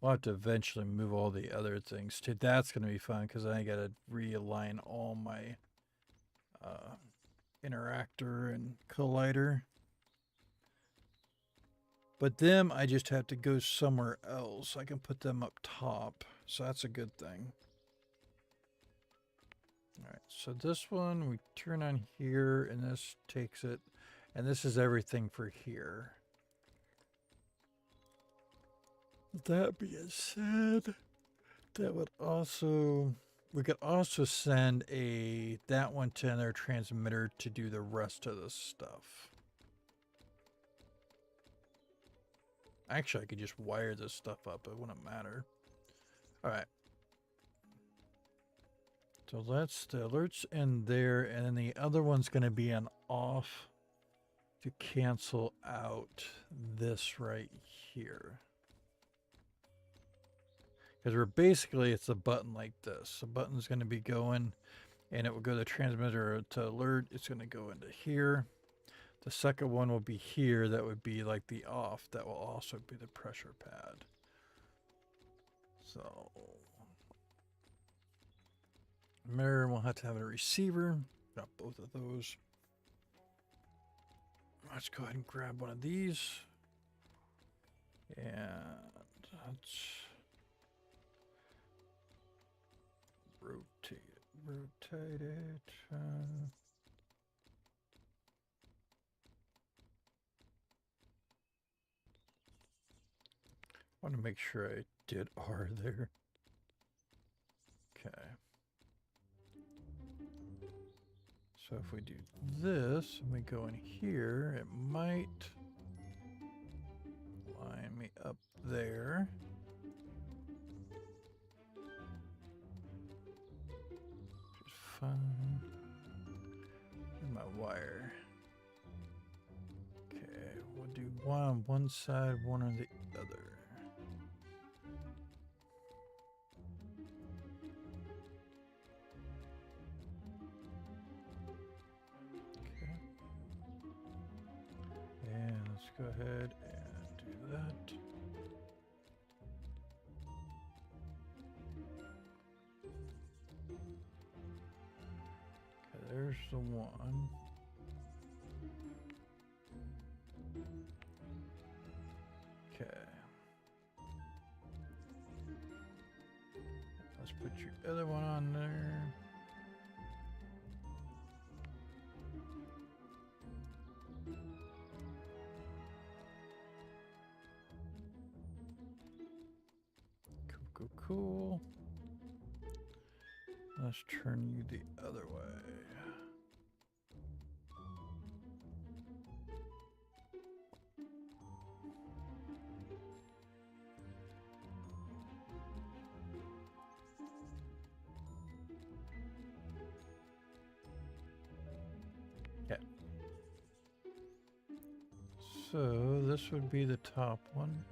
We'll have to eventually move all the other things too. That's going to be fun because I got to realign all my interactor and collider. But them, I just have to go somewhere else. I can put them up top. So that's a good thing. All right, so this one we turn on here and this takes it. And this is everything for here. That being said, that would also, we could also send that one to another transmitter to do the rest of the stuff. Actually, I could just wire this stuff up. It wouldn't matter. All right. So that's the alerts in there, and then the other one's going to be an off to cancel out this right here. Because we're basically, it's a button like this. The button's going to be going, and it will go to the transmitter to alert. It's going to go into here. The second one will be here. That would be like the off. That will also be the pressure pad. So, mirror will have to have a receiver. Got both of those. Let's go ahead and grab one of these. And let's rotate it. I want to make sure I did R there. Okay. So if we do this and we go in here, it might line me up there. Which is fine. Where's my wire? Okay, we'll do one on one side, one on the other. Go ahead and do that. Okay, there's the one. Okay. Let's put your other one on there. Cool. Let's turn you the other way. Okay. So this would be the top one.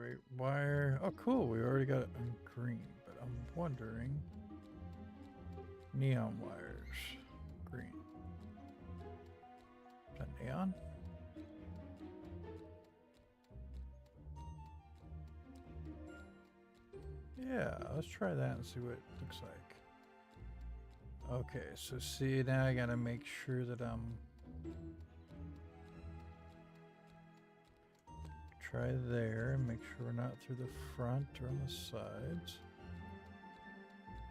Right wire. Oh, cool. We already got it in green, but I'm wondering. Neon wires. Green. Is that neon? Yeah, let's try that and see what it looks like. Okay, so see, now I gotta make sure that I'm... Try there, and make sure we're not through the front or on the sides.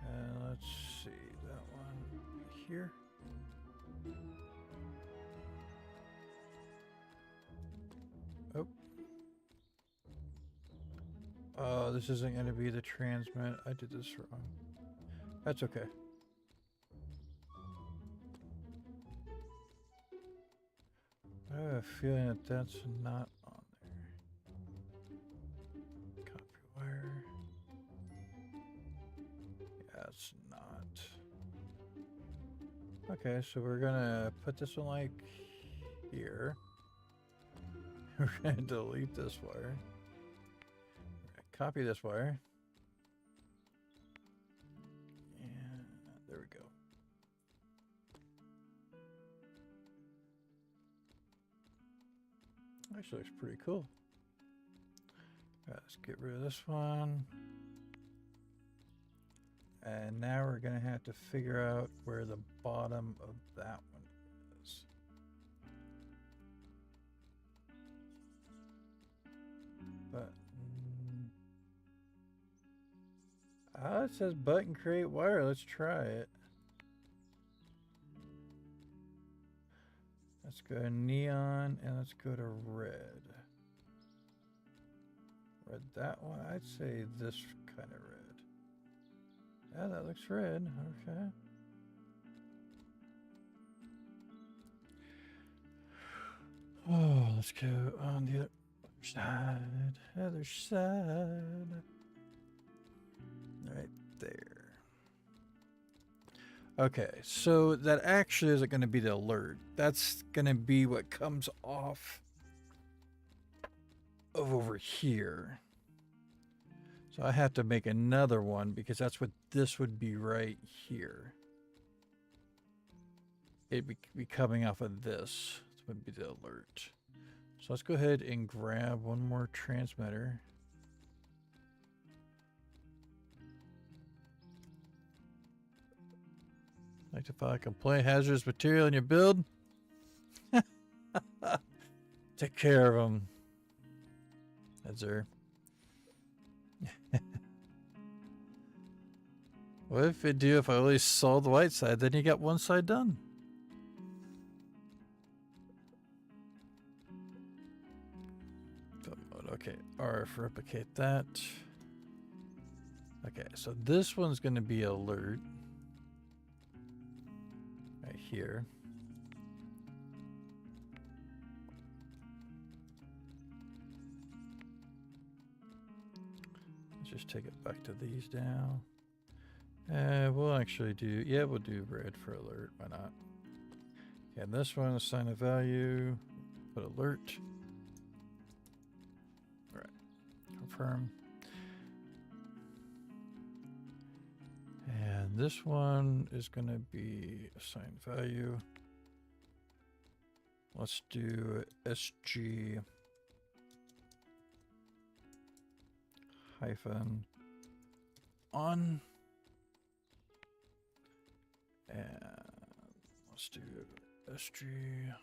And let's see, that one here. Oh. Oh, this isn't going to be the transmit. I did this wrong. That's okay. I have a feeling that that's not on there. Copy wire. Yeah, it's not. Okay, so we're gonna put this one like here. We're gonna delete this wire. Copy this wire. And there we go. Actually looks pretty cool. Right, let's get rid of this one. And now we're going to have to figure out where the bottom of that one is. But it says button create wire. Let's try it. Let's go to neon and let's go to red. Red, that one. I'd say this kind of red. Yeah, that looks red. Okay. Oh, let's go on the other side. Other side. Right there. Okay, so that actually isn't going to be the alert. That's going to be what comes off of over here. So I have to make another one because that's what this would be right here. It'd be coming off of this. This would be the alert. So let's go ahead and grab one more transmitter. Like if I can play hazardous material in your build. Take care of them. That's her. What if it do if I only saw the white side? Then you got one side done. Okay, RF replicate that. Okay, so this one's going to be alert. Right here. Let's just take it back to these now. We'll actually do, yeah, we'll do red for alert. Why not? Okay, and this one, assign a value, put alert. All right, confirm. And this one is going to be assigned value. Let's do SG hyphen on. And let's do SG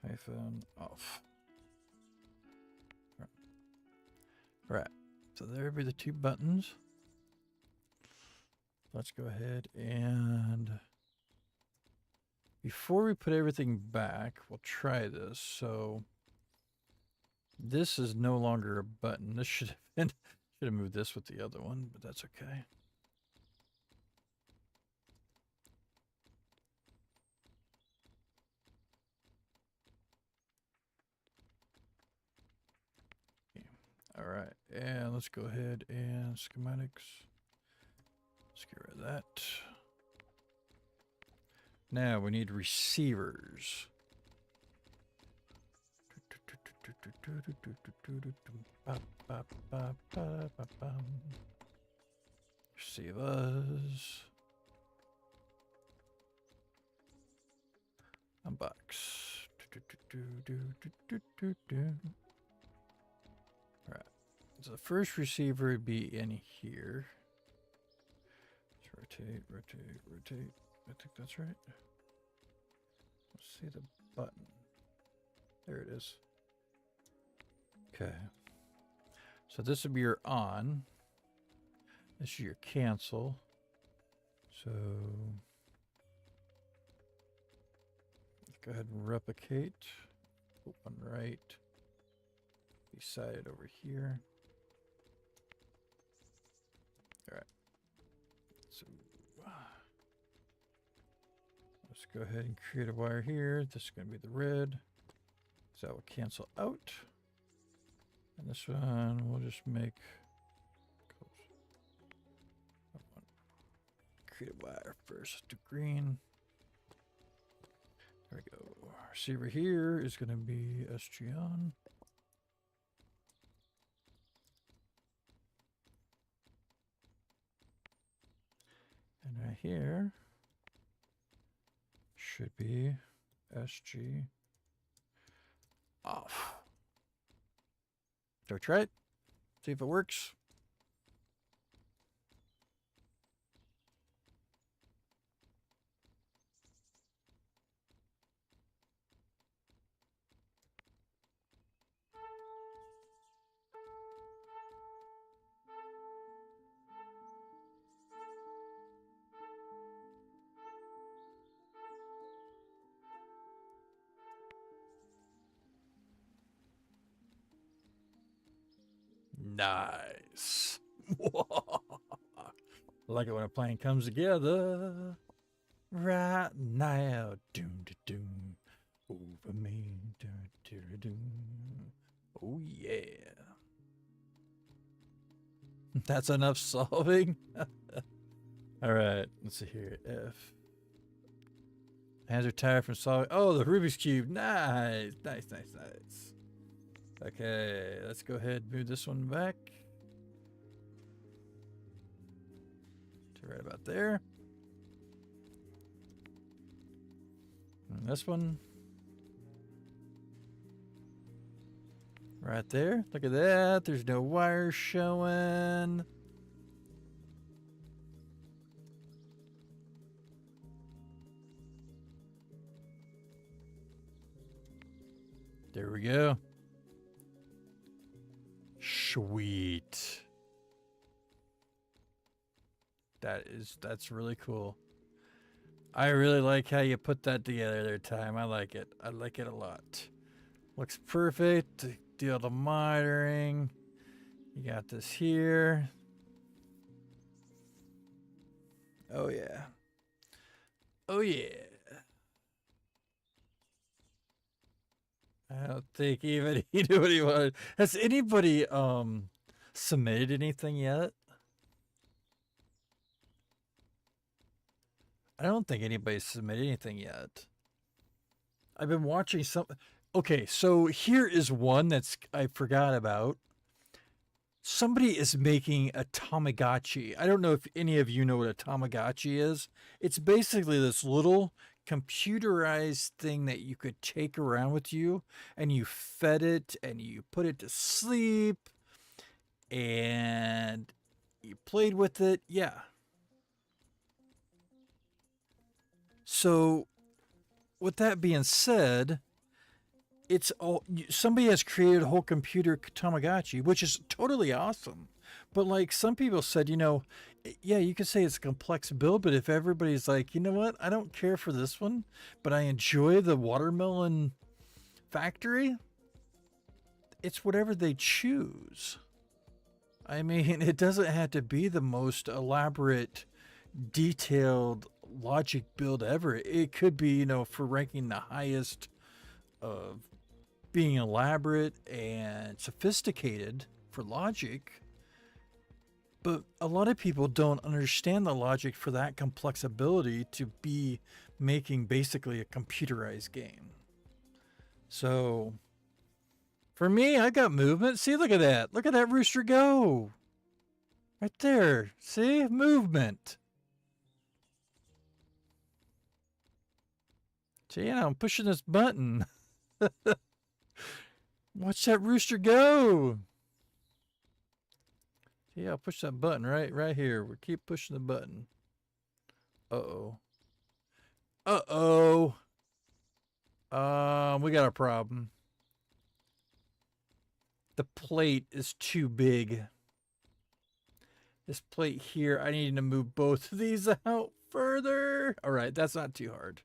hyphen off. All right. So there would be the two buttons. Let's go ahead and before we put everything back, we'll try this. So this is no longer a button. This should have moved this with the other one, but that's okay. All right, and let's go ahead and schematics. Let's get rid of that. Now we need receivers. Receive us. Unbox. Alright. So the first receiver would be in here. Let's rotate, rotate, rotate. I think that's right. Let's see the button. There it is. Okay. So this would be your on. This is your cancel. So go ahead and replicate. Open right. Beside it over here. All right. So let's go ahead and create a wire here. This is going to be the red. So that will cancel out. And this one we'll just make create a wire first. Do green. There we go. Receiver here is going to be SG on. And right here should be SG off. So try it. See if it works. Nice. I like it when a plan comes together. Right now. Doom, doom. Over me. Doom, doom, doom. Oh, yeah. That's enough solving. All right. Let's see here. F. Hands are tired from solving. Oh, the Rubik's Cube. Nice. Nice, nice, nice. Okay, let's go ahead and move this one back to right about there. And this one right there. Look at that. There's no wire showing. There we go. Sweet. That's really cool. I really like how you put that together there, Time. I like it. I like it a lot. Looks perfect. Deal the monitoring. You got this here. Oh yeah. Oh yeah. I don't think even he knew what he wanted. Has anybody submitted anything yet? I don't think anybody's submitted anything yet. I've been watching some. Okay, so here is one that's I forgot about. Somebody is making a Tamagotchi. I don't know if any of you know what a Tamagotchi is. It's basically this little computerized thing that you could take around with you, and you fed it and you put it to sleep and you played with it. Yeah. So with that being said, it's all somebody has created a whole computer Tamagotchi, which is totally awesome. But like some people said, you know, yeah, you could say it's a complex build, but if everybody's like, you know what, I don't care for this one, but I enjoy the watermelon factory, it's whatever they choose. I mean, it doesn't have to be the most elaborate, detailed logic build ever. It could be, you know, for ranking the highest of being elaborate and sophisticated for logic. But a lot of people don't understand the logic for that complex ability to be making basically a computerized game. So For me, I got movement. See, look at that. Look at that rooster go. Right there. See? Movement. See, I'm pushing this button. Watch that rooster go. See, I'll push that button right here. We keep pushing the button. Uh-oh. Uh-oh. We got a problem. The plate is too big. This plate here, I need to move both of these out further. All right, that's not too hard.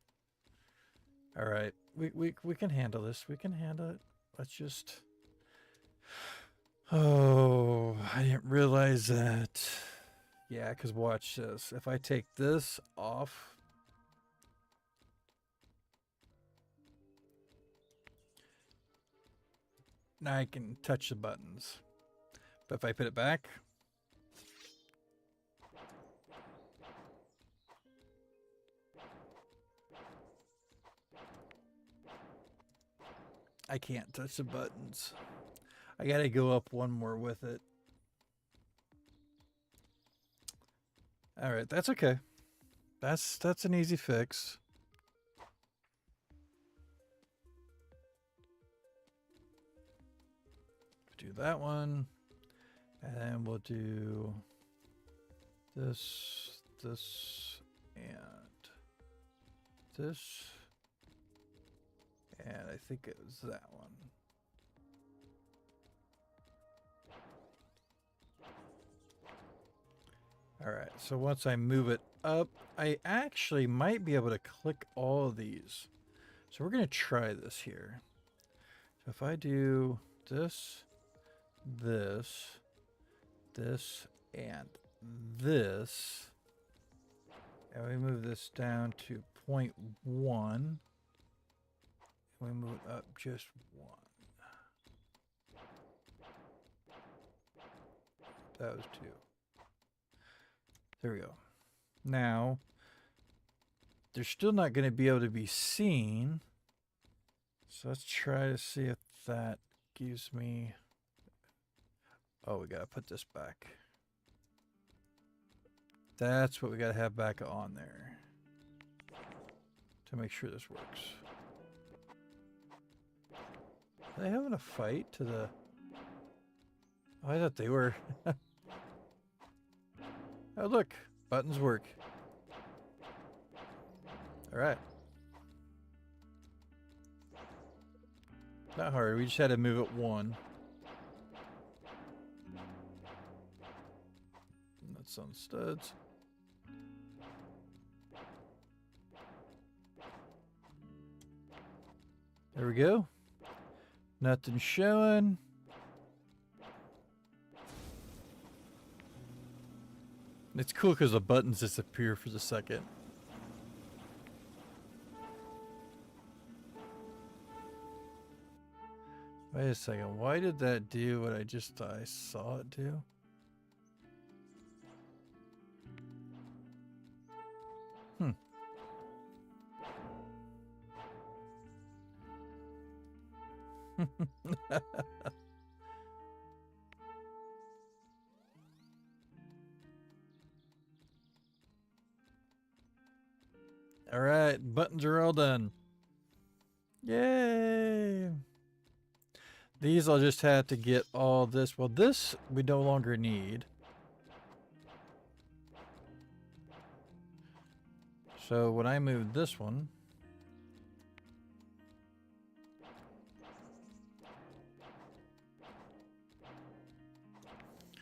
All right, we can handle this. We can handle it. Let's just... Oh, I didn't realize that. Yeah, because watch this. If I take this off... Now I can touch the buttons. But if I put it back... I can't touch the buttons. I gotta go up one more with it. All right, that's okay. That's an easy fix. Do that one, and then we'll do this, and this. And I think it was that one. All right, so once I move it up, I actually might be able to click all of these. So we're gonna try this here. So if I do this, this, and this, and we move this down to 0.1, we move it up just 1. That was 2. There we go. Now, they're still not going to be able to be seen. So let's try to see if that gives me... Oh, we got to put this back. That's what we got to have back on there to make sure this works. Are they having a fight to the... Oh, I thought they were. Oh, look. Buttons work. All right. Not hard. We just had to move it 1. That's on studs. There we go. Nothing showing. It's cool because the buttons disappear for the second. Wait a second. Why did that do what I just thought I saw it do? All right, buttons are all done. Yay! These I'll just have to get all this. Well, this we no longer need. So when I move this one,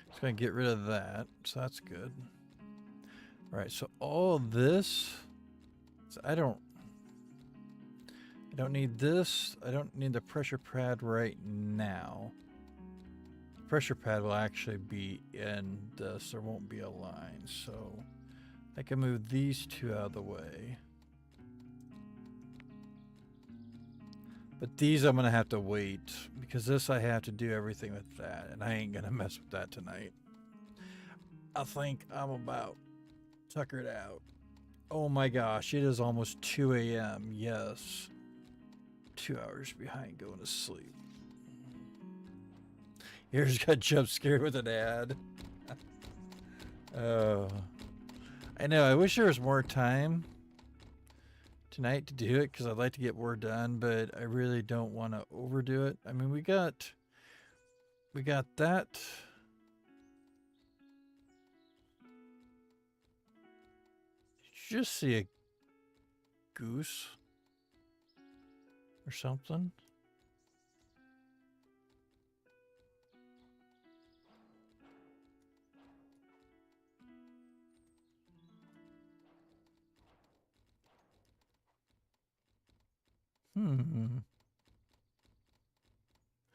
it's going to get rid of that. So that's good. All right, so all this, so I don't need this. I don't need the pressure pad right now. The pressure pad will actually be in this. There won't be a line. So I can move these 2 out of the way. But these I'm going to have to wait because this I have to do everything with that. And I ain't going to mess with that tonight. I think I'm about tuckered out. Oh my gosh, it is almost 2 a.m. Yes. 2 hours behind going to sleep. Here's got jump scared with an ad. Oh. I know, I wish there was more time tonight to do it because I'd like to get more done, but I really don't want to overdo it. I mean, we got that. Did you just see a goose or something?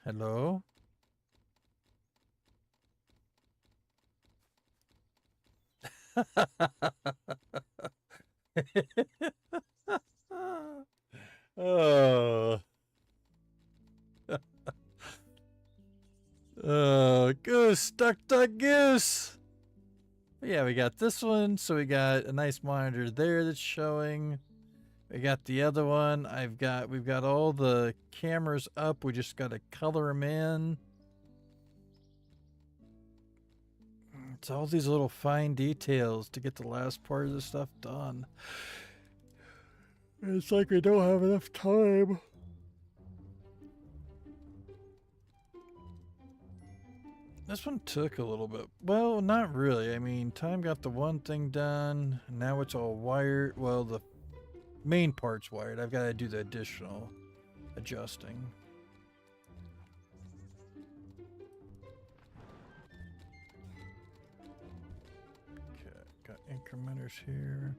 Hello? Oh. Oh, goose, duck, goose. Yeah, we got this one. So we got a nice monitor there that's showing. We got the other one. We've got all the cameras up. We just got to color them in. It's all these little fine details to get the last part of the stuff done. It's like we don't have enough time. This one took a little bit. Well, not really. I mean, time got the one thing done. Now it's all wired. Well, the main part's wired. I've got to do the additional adjusting. Okay, got incrementers here.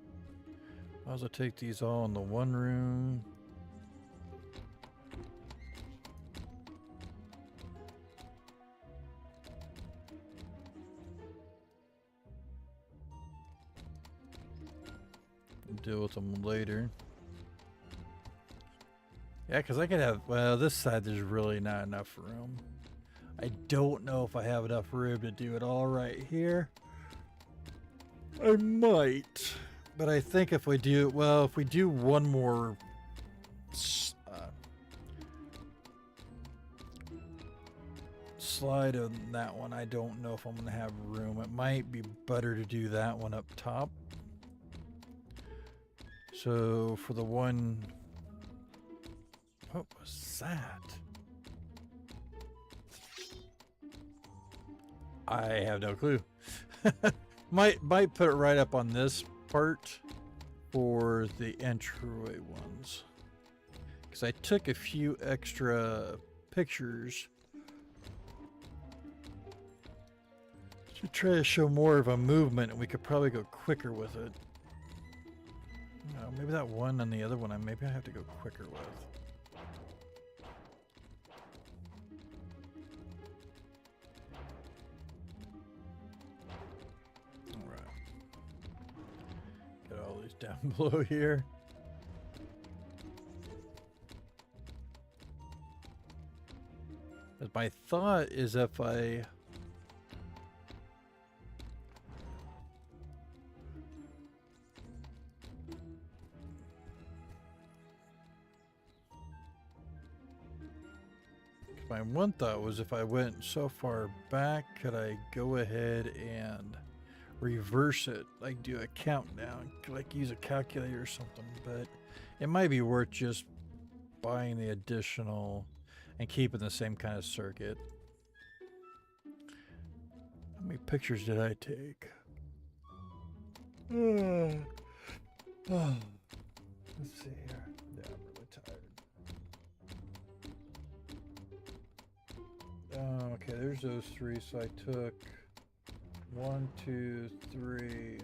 I'll also take these all in the one room. Deal with them later. Yeah, because I could have, well, this side there's really not enough room. I don't know if I have enough room to do it all right here. I might, but I think if we do, well, if we do one more slide on that one, I don't know if I'm going to have room. It might be better to do that one up top. So for the one, what was that? I have no clue. might put it right up on this part for the entryway ones, because I took a few extra pictures to try to show more of a movement, and we could probably go quicker with it. No, maybe that one and the other one, maybe I have to go quicker with. All right. Get all these down below here. But my thought is if I... My one thought was if I went so far back, could I go ahead and reverse it, like do a countdown, like use a calculator or something, but it might be worth just buying the additional and keeping the same kind of circuit. How many pictures did I take? Oh. Let's see here. Yeah, I'm really tired. Okay, there's those three. So I took 1, 2, 3.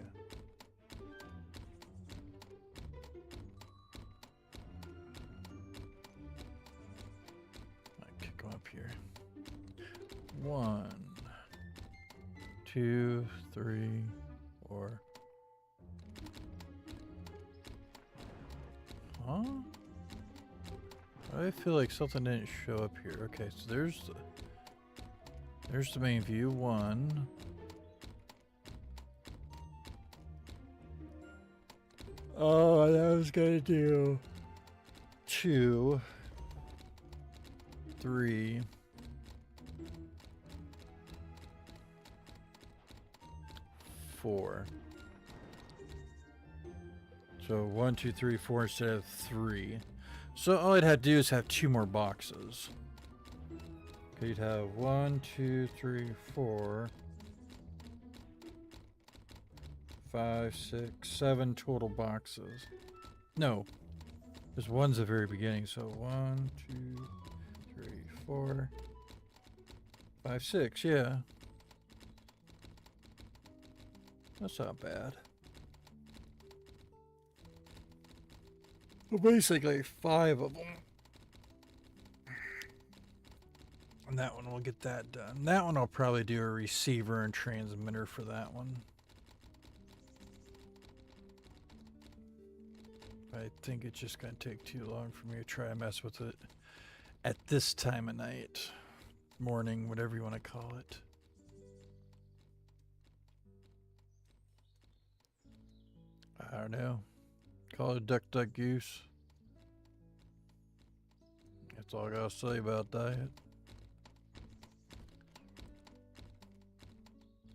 I kick them up here. 1, 2, 3, 4. Huh? I feel like something didn't show up here. Okay, so there's the main view. 1. Oh, I was gonna do 2, 3, 4. So 1, 2, 3, 4 instead of 3. So all I'd have to do is have 2 more boxes. Okay, you'd have 1, 2, 3, 4, 5, 6, 7 total boxes. No, there's one's the very beginning. So 1, 2, 3, 4, 5, 6. Yeah, that's not bad. Well, basically 5 of them. And that one will get that done. That one I'll probably do a receiver and transmitter for that one. I think it's just going to take too long for me to try and mess with it at this time of night, morning, whatever you want to call it. I don't know. Call it duck, duck, goose. That's all I got to say about that.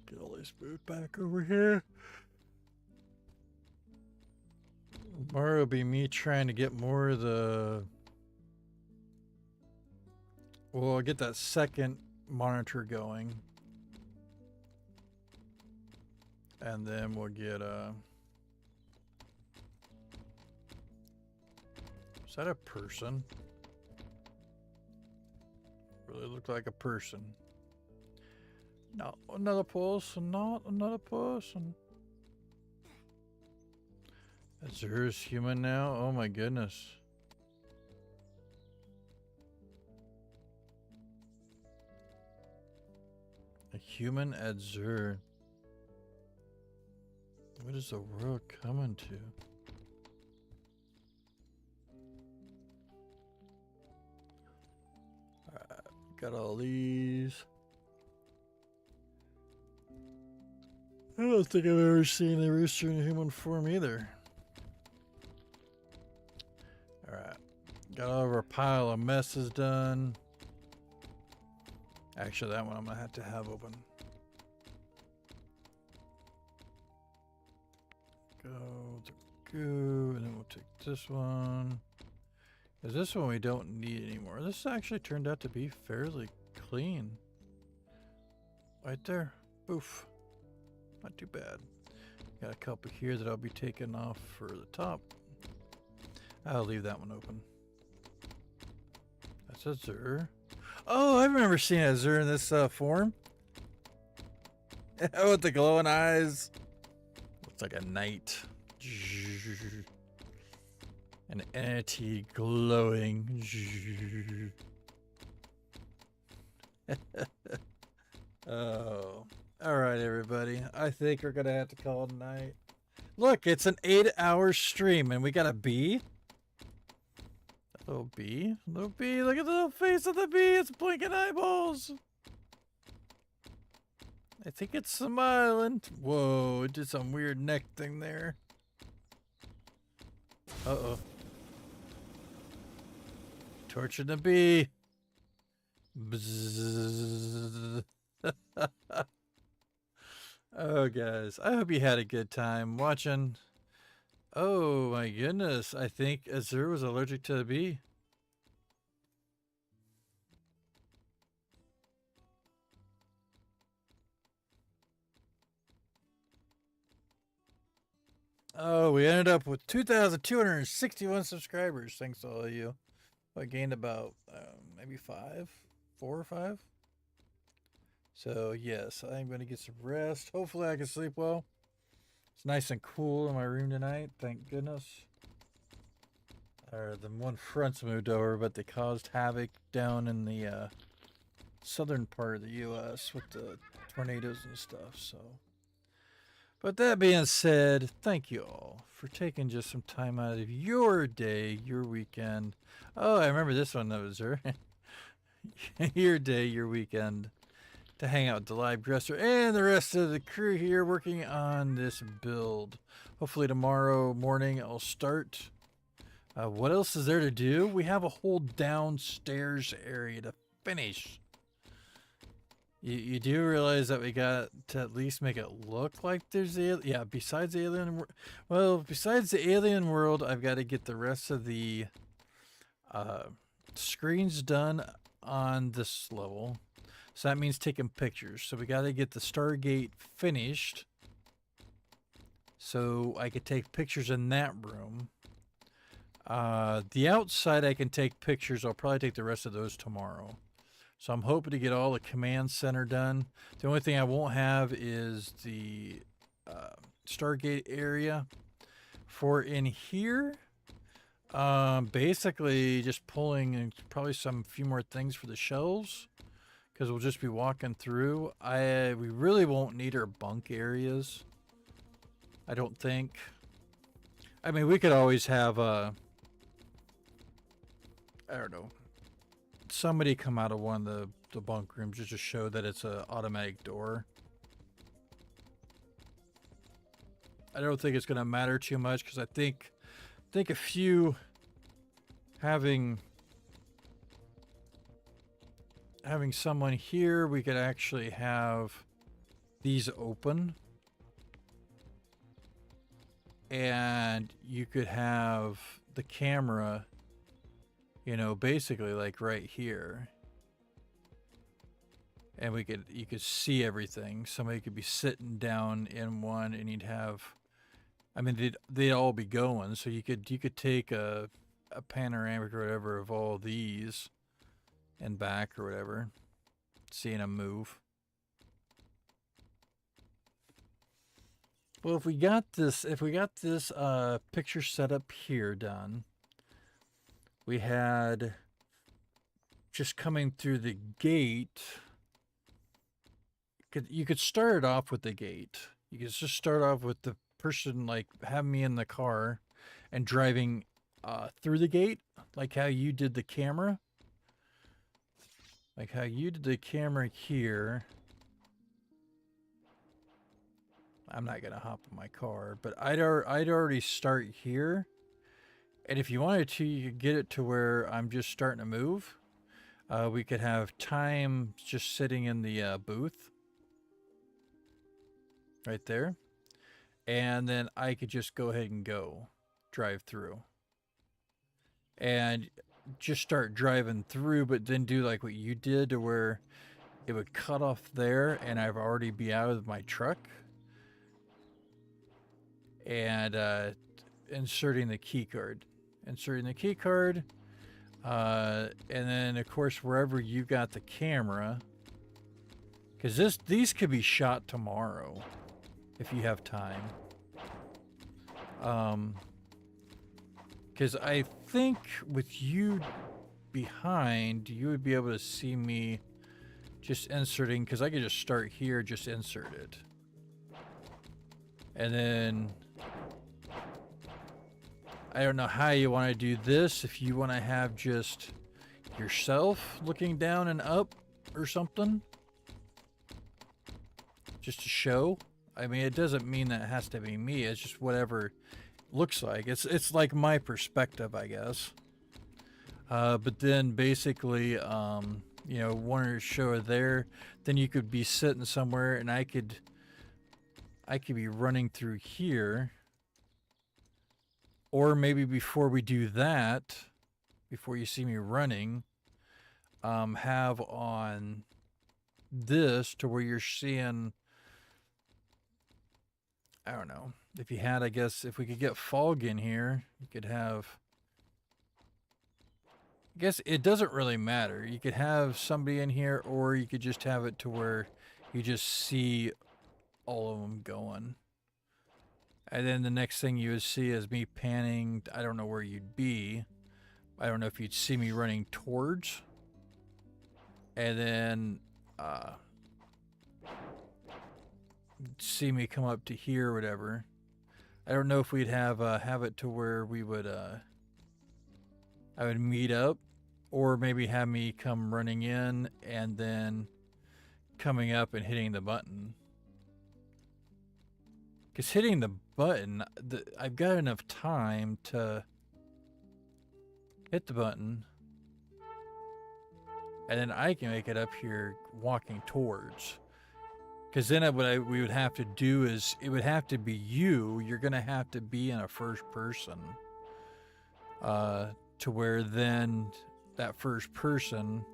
Get all this food back over here. Tomorrow will be me trying to get more of the... Well, I'll get that second monitor going. And then we'll get is that a person? Really looked like a person. Not another person, not another person. Azur's human now? Oh my goodness. A human Azur. What is the world coming to? Alright, got all these. I don't think I've ever seen a rooster in human form either. Alright. Got all of our pile of messes done. Actually, that one I'm going to have open. Go, and then we'll take this one. Because this one we don't need anymore. This actually turned out to be fairly clean. Right there. Oof. Not too bad. Got a couple here that I'll be taking off for the top. I'll leave that one open. That's Azur. Oh, I remember seeing Azur in this form. With the glowing eyes. Looks like a knight. An entity glowing. Oh. Alright, everybody. I think we're going to have to call it a night. Look, it's an 8-hour stream and we got a bee. Little bee. Little bee. Look at the little face of the bee. It's blinking eyeballs. I think it's smiling. Whoa, it did some weird neck thing there. Uh-oh. Torching the bee. Bzzz. Oh, guys. I hope you had a good time watching. Oh, my goodness. I think Azur was allergic to the bee. Oh, we ended up with 2,261 subscribers. Thanks to all of you. I gained about maybe 4 or 5. So, yes, I'm going to get some rest. Hopefully I can sleep well. It's nice and cool in my room tonight. Thank goodness. The one front's moved over, but they caused havoc down in the southern part of the U.S. with the tornadoes and stuff. So, but that being said, thank you all for taking just some time out of your day, your weekend. Oh, I remember this one, that was her. Your day, your weekend. To hang out with DaLib Dresser and the rest of the crew here working on this build. Hopefully tomorrow morning I'll start. What else is there to do? We have a whole downstairs area to finish. You do realize that we got to at least make it look like there's yeah. Besides the besides the alien world, I've got to get the rest of the screens done on this level. So that means taking pictures. So we got to get the Stargate finished, so I could take pictures in that room. The outside I can take pictures. I'll probably take the rest of those tomorrow. So I'm hoping to get all the command center done. The only thing I won't have is the Stargate area. For in here, basically just pulling and probably some few more things for the shelves, because we'll just be walking through. We really won't need our bunk areas, I don't think. I mean, we could always have I don't know, somebody come out of one of the bunk rooms just to show that it's an automatic door. I don't think it's going to matter too much, because I think a few having someone here, we could actually have these open, and you could have the camera, you know, basically like right here, and you could see everything. Somebody could be sitting down in one, and you'd have, I mean, they'd all be going. So you could take a panoramic or whatever of all these and back or whatever, seeing them move. Well, if we got this picture setup here done, we had just coming through the gate. You could start it off with the gate. You could just start off with the person, like have me in the car and driving through the gate, like how you did the camera. Like how you did the camera here. I'm not gonna hop in my car, but I'd already start here. And if you wanted to, you could get it to where I'm just starting to move. We could have time just sitting in the booth right there. And then I could just go ahead and drive through. And just start driving through, but then do like what you did, to where it would cut off there and I've already be out of my truck. And inserting the key card. And then of course wherever you got the camera, because these could be shot tomorrow if you have time. Because I think with you behind, you would be able to see me just inserting, because I could just start here, just insert it. And then I don't know how you want to do this. If you want to have just yourself looking down and up or something, just to show. I mean, it doesn't mean that it has to be me. It's just whatever looks like. It's like my perspective, I guess. But then basically, you know, wanted to show it there. Then you could be sitting somewhere, and I could be running through here. Or maybe before we do that, before you see me running, have on this to where you're seeing, I don't know, if you had, I guess, if we could get fog in here, you could have, I guess it doesn't really matter. You could have somebody in here, or you could just have it to where you just see all of them going. And then the next thing you would see is me panning. I don't know where you'd be. I don't know if you'd see me running towards. And then see me come up to here or whatever. I don't know if we'd have it to where we would I would meet up, or maybe have me come running in and then coming up and hitting the button. Because hitting the button, I've got enough time to hit the button and then I can make it up here walking towards. Because then we would have to do is, it would have to be you. You're going to have to be in a first person. To where then that first person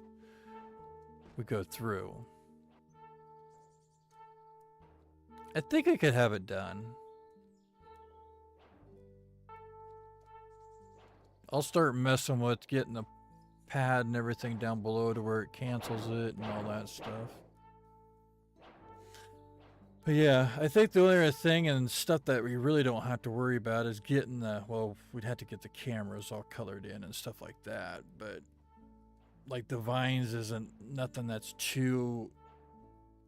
would go through. I think I could have it done. I'll start messing with getting the pad and everything down below to where it cancels it and all that stuff. But yeah, I think the only other thing and stuff that we really don't have to worry about is getting the, well, we'd have to get the cameras all colored in and stuff like that. But like the vines isn't nothing that's too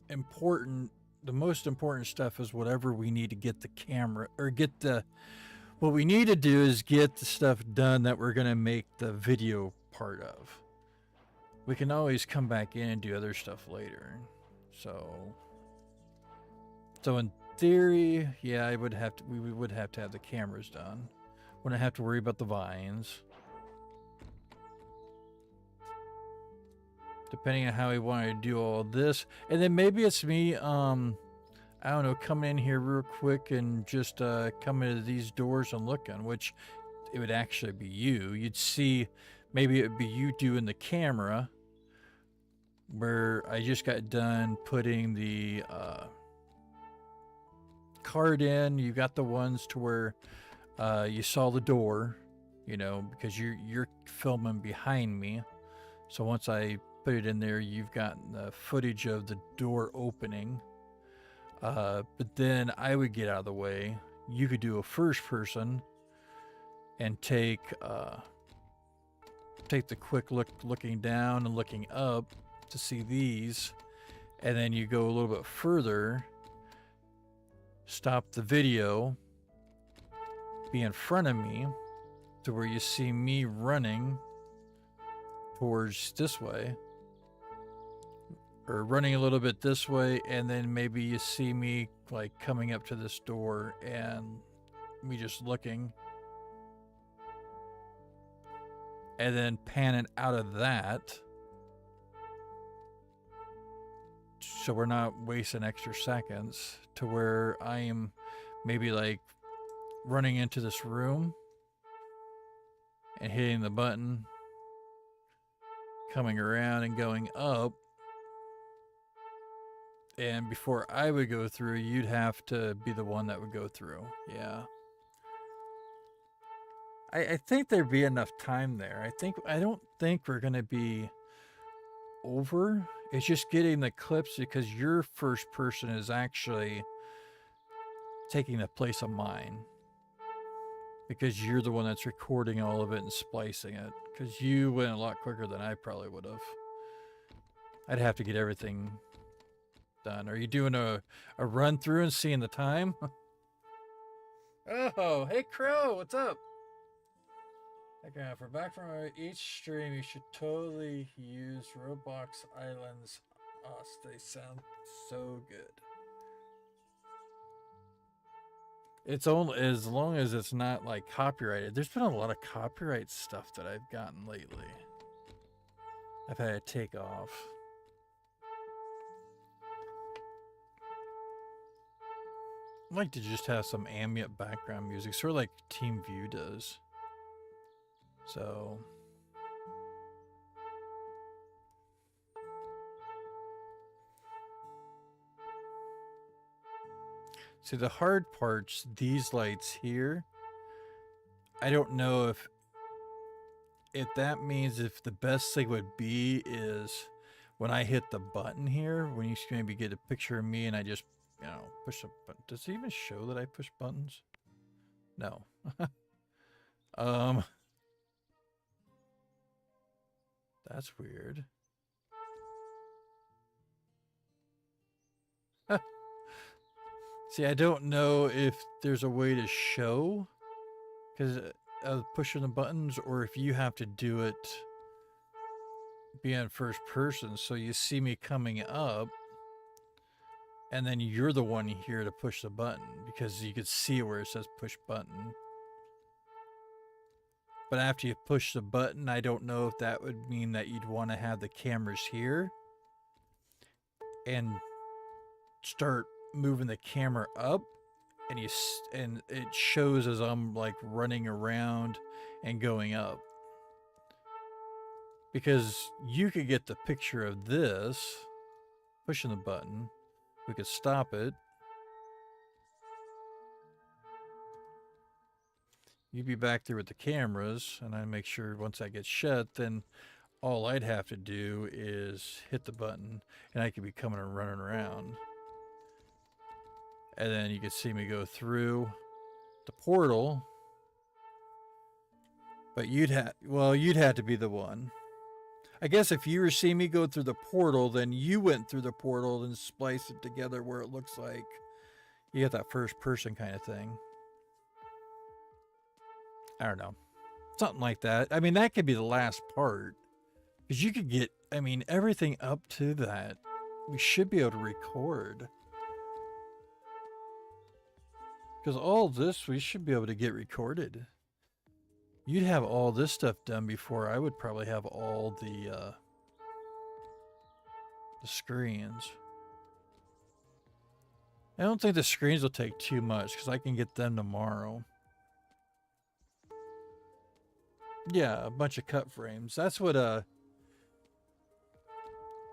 important. The most important stuff is whatever we need to get the camera or get the, what we need to do is get the stuff done that we're going to make the video part of. We can always come back in and do other stuff later. So in theory, yeah, we would have to have the cameras done. Wouldn't have to worry about the vines. Depending on how we want to do all this. And then maybe it's me, I don't know, coming in here real quick and just coming to these doors and looking, which it would actually be you. You'd see, maybe it would be you doing the camera, where I just got done putting the card in. You got the ones to where you saw the door, you know, because you're filming behind me. So once I put it in there, you've gotten the footage of the door opening. But then I would get out of the way. You could do a first person and take the quick looking down and looking up to see these, and then you go a little bit further, stop the video, be in front of me to where you see me running towards this way, or running a little bit this way, and then maybe you see me like coming up to this door and me just looking, and then panning out of that, so we're not wasting extra seconds, to where I am maybe like running into this room and hitting the button, coming around and going up. And before I would go through, you'd have to be the one that would go through. Yeah. I think there'd be enough time there. I don't think we're going to be over. It's just getting the clips, because your first person is actually taking the place of mine, because you're the one that's recording all of it and splicing it, because you went a lot quicker than I probably would have. I'd have to get everything done. Are you doing a run through and seeing the time? Oh, hey Crow, what's up? Okay, if we're back from each stream, you should totally use Roblox Islands. They sound so good. It's only as long as it's not like copyrighted. There's been a lot of copyright stuff that I've gotten lately. I've had to take off. I like to just have some ambient background music, sort of like Team View does. So see, the hard parts, these lights here, I don't know if that means if the best thing would be is when I hit the button here, when you maybe get a picture of me and I just, you know, push a button. Does it even show that I push buttons? No. That's weird. See, I don't know if there's a way to show because of pushing the buttons, or if you have to do it be in first person, so you see me coming up and then you're the one here to push the button, because you could see where it says push button. But after you push the button, I don't know if that would mean that you'd want to have the cameras here and start moving the camera up, and and it shows as I'm like running around and going up. Because you could get the picture of this, pushing the button. We could stop it. You'd be back there with the cameras, and I make sure once I get shut, then all I'd have to do is hit the button, and I could be coming and running around. And then you could see me go through the portal. But you'd have to be the one. I guess if you were seeing me go through the portal, then you went through the portal and spliced it together where it looks like you get that first person kind of thing. I don't know. Something like that. I mean, that could be the last part. Because you could get, I mean, everything up to that. We should be able to record. Because all this, we should be able to get recorded. You'd have all this stuff done before I would probably have all the screens. I don't think the screens will take too much because I can get them tomorrow. Yeah, a bunch of cut frames. That's what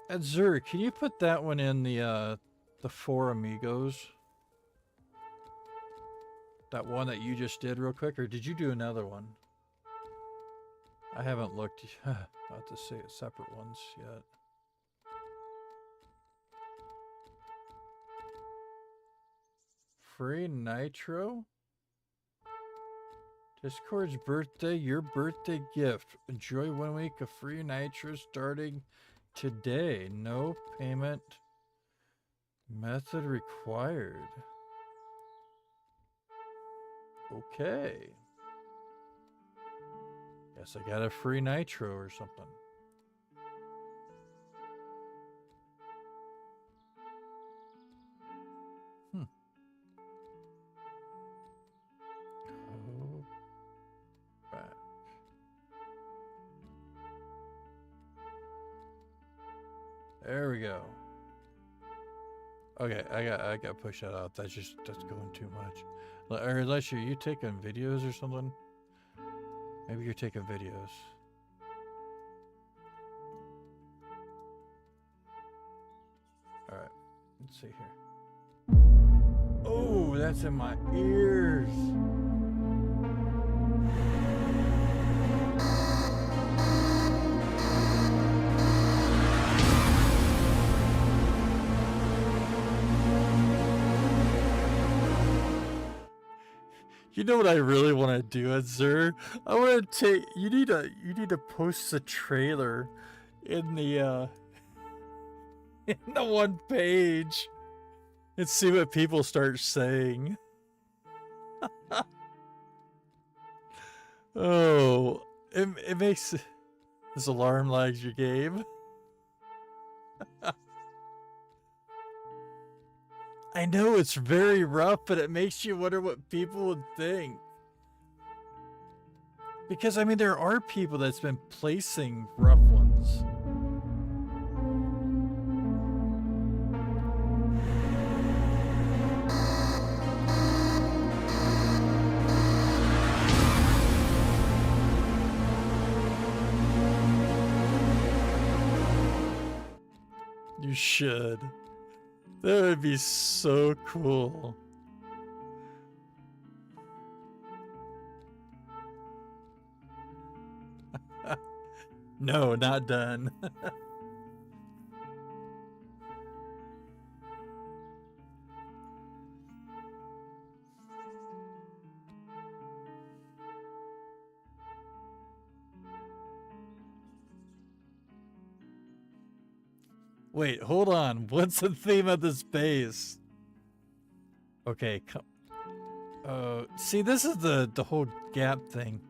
Azur, can you put that one in the Four Amigos? That one that you just did real quick, or did you do another one? I haven't looked. I'll have to see it separate ones yet. Free Nitro? Discord's birthday, your birthday gift. Enjoy 1 week of free Nitro starting today. No payment method required. Okay. Guess I got a free Nitro or something. Go back. There we go. Okay, I got to push that out. That's going too much. Or unless you taking videos or something. Maybe you're taking videos. All right, let's see here. Oh, that's in my ears. You know what I really want to do, Azur? I want to take. You need to post the trailer in the one page and see what people start saying. Oh, it makes this alarm lags your game. I know it's very rough, but it makes you wonder what people would think. Because, I mean, there are people that's been placing rough ones. You should. That would be so cool. No, not done. Wait, hold on. What's the theme of this base? Okay, come. See, this is the whole gap thing.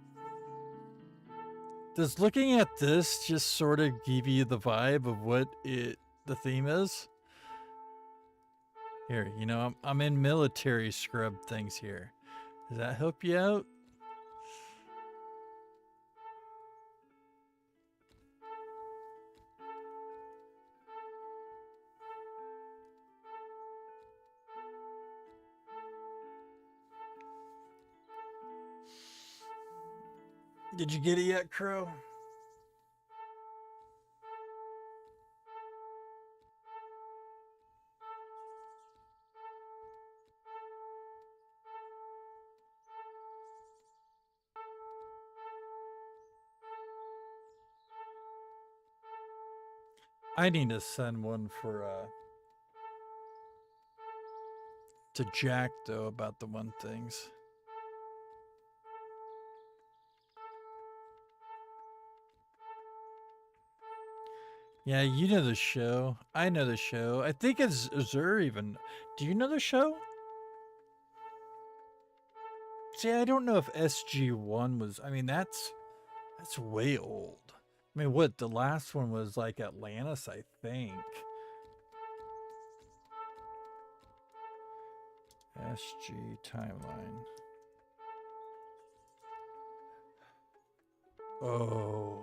Does looking at this just sort of give you the vibe of what the theme is? Here, you know, I'm in military scrub things here. Does that help you out? Did you get it yet, Crow? I need to send one for to Jack though about the one things. Yeah, you know the show. I know the show. I think it's Azur even. Do you know the show? See, I don't know if SG1 was. I mean, that's way old. I mean, what the last one was like Atlantis, I think. SG timeline. Oh.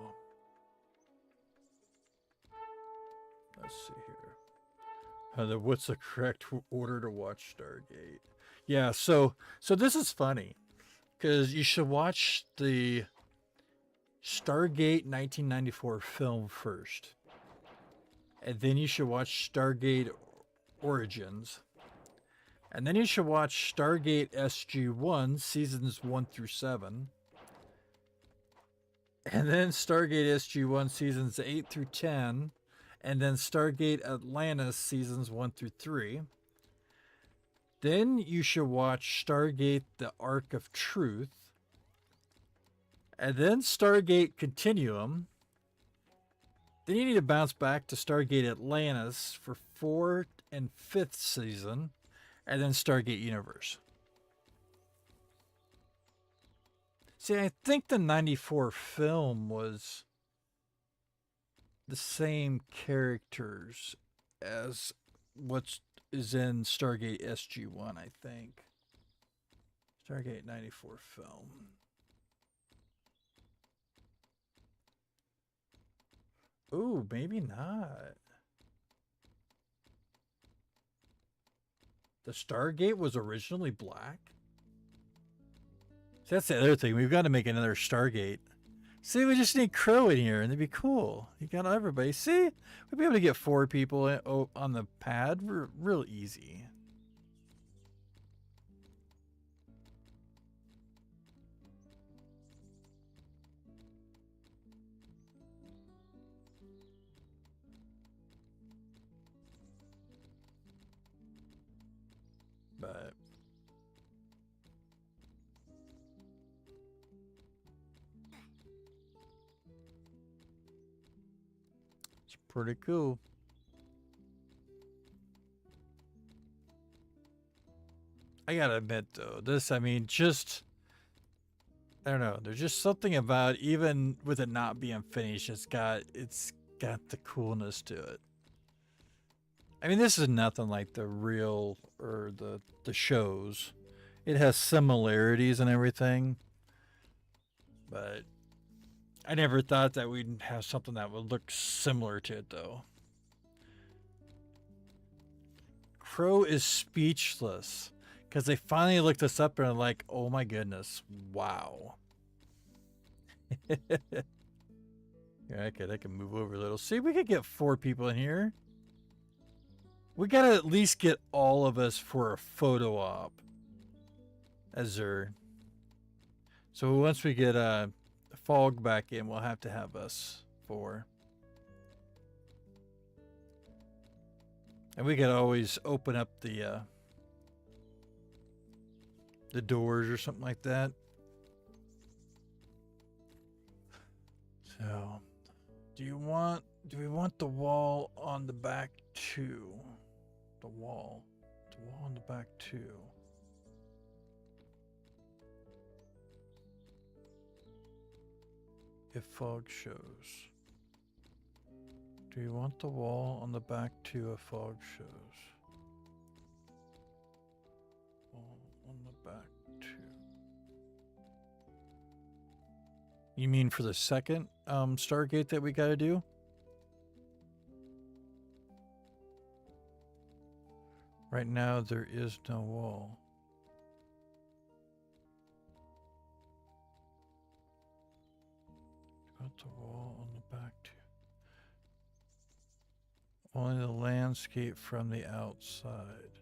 Let's see here. What's the correct order to watch Stargate? Yeah, so this is funny because you should watch the Stargate 1994 film first, and then you should watch Stargate Origins, and then you should watch Stargate SG-1 seasons 1 through 7, and then Stargate SG-1 seasons 8 through 10, and then Stargate Atlantis seasons 1 through 3. Then you should watch Stargate The Ark of Truth, and then Stargate Continuum. Then you need to bounce back to Stargate Atlantis for 4th and 5th season, and then Stargate Universe. See, I think the 94 film was the same characters as what is in Stargate SG-1, I think. Stargate 94 film. Ooh, maybe not. The Stargate was originally black? See, that's the other thing. We've got to make another Stargate. See, we just need Crow in here, and it'd be cool. You got everybody. See, we'd be able to get 4 people on the pad real easy. But it's pretty cool. I gotta admit though, this, I mean, just, I don't know, there's just something about, even with it not being finished, it's got the coolness to it. I mean, this is nothing like the real or the shows. It has similarities and everything, but I never thought that we'd have something that would look similar to it though. Crow is speechless because they finally looked us up and are like, oh my goodness, wow. Yeah, okay, I can move over a little. See, we could get 4 people in here. We gotta at least get all of us for a photo op. Azur. So once we get Fog back in, we'll have to have us 4. And we could always open up the doors or something like that. So, do we want the wall on the back too? The wall on the back too. If fog shows. Do you want the wall on the back too if fog shows? Wall on the back too. You mean for the second Stargate that we gotta do? Right now, there is no wall. about the wall on the back too. Only the landscape from the outside.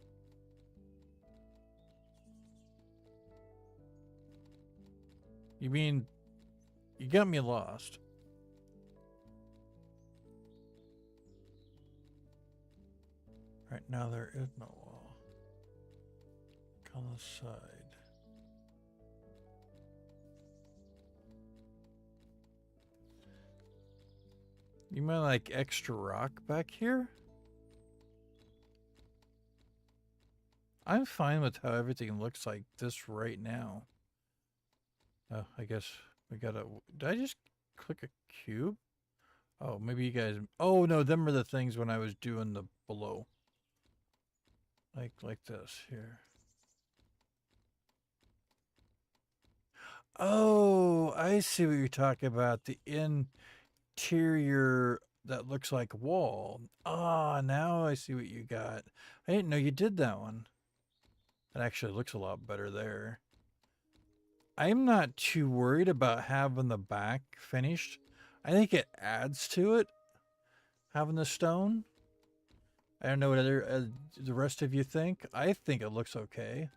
You mean, you got me lost. Right now there is no wall. On the side. You mean like extra rock back here? I'm fine with how everything looks like this right now. Oh, I guess we gotta... Did I just click a cube? Oh, maybe you guys... Oh, no, them are the things when I was doing the below. Like this here. Oh, I see what you're talking about. The interior that looks like wall. Ah, now I see what you got. I didn't know you did that one. It actually looks a lot better there. I'm not too worried about having the back finished. I think it adds to it, having the stone. I don't know what the rest of you think. I think it looks okay.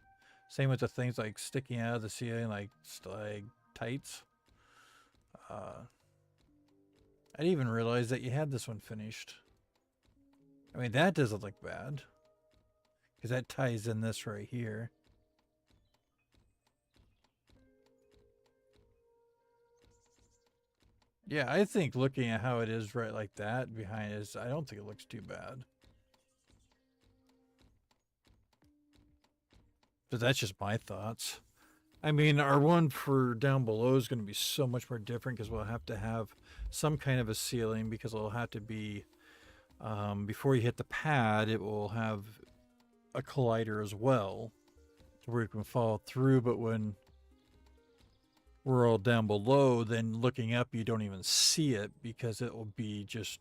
Same with the things like sticking out of the ceiling, like stalactites. I didn't even realize that you had this one finished. I mean, that doesn't look bad. Because that ties in this right here. Yeah, I think looking at how it is right like that behind it, I don't think it looks too bad. But that's just my thoughts. I mean, our one for down below is going to be so much more different because we'll have to have some kind of a ceiling because it'll have to be, before you hit the pad, it will have a collider as well where you can fall through. But when we're all down below, then looking up, you don't even see it because it will be just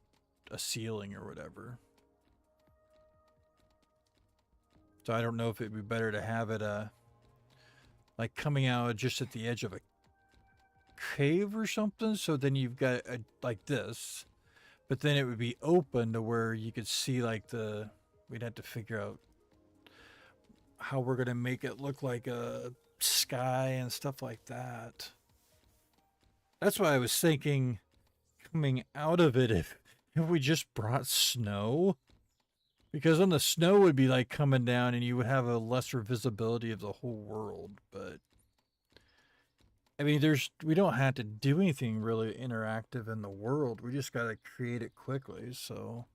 a ceiling or whatever. So I don't know if it'd be better to have it like coming out just at the edge of a cave or something. So then you've got like this, but then it would be open to where you could see like we'd have to figure out how we're going to make it look like a sky and stuff like that. That's why I was thinking coming out of it if we just brought snow. Because then the snow would be like coming down and you would have a lesser visibility of the whole world. But I mean, we don't have to do anything really interactive in the world. We just got to create it quickly. So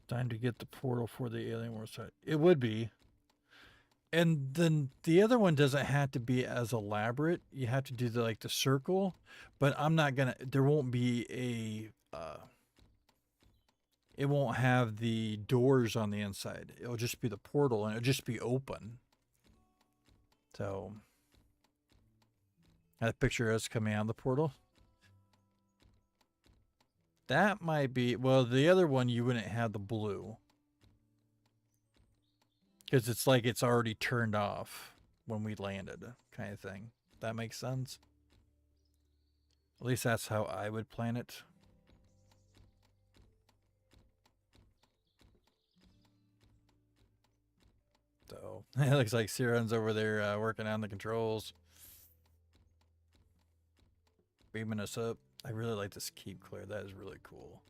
time to get the portal for the alien world site. It would be. And then the other one doesn't have to be as elaborate. You have to do the circle, but I'm not going to, there won't be a, it won't have the doors on the inside. It'll just be the portal and it'll just be open. So, I have a picture of us coming out of the portal. That might be, well, the other one you wouldn't have the blue. Because it's like it's already turned off when we landed, kind of thing. That makes sense? At least that's how I would plan it. So, it looks like Siren's over there working on the controls. Beaming us up. I really like this keep clear. That is really cool.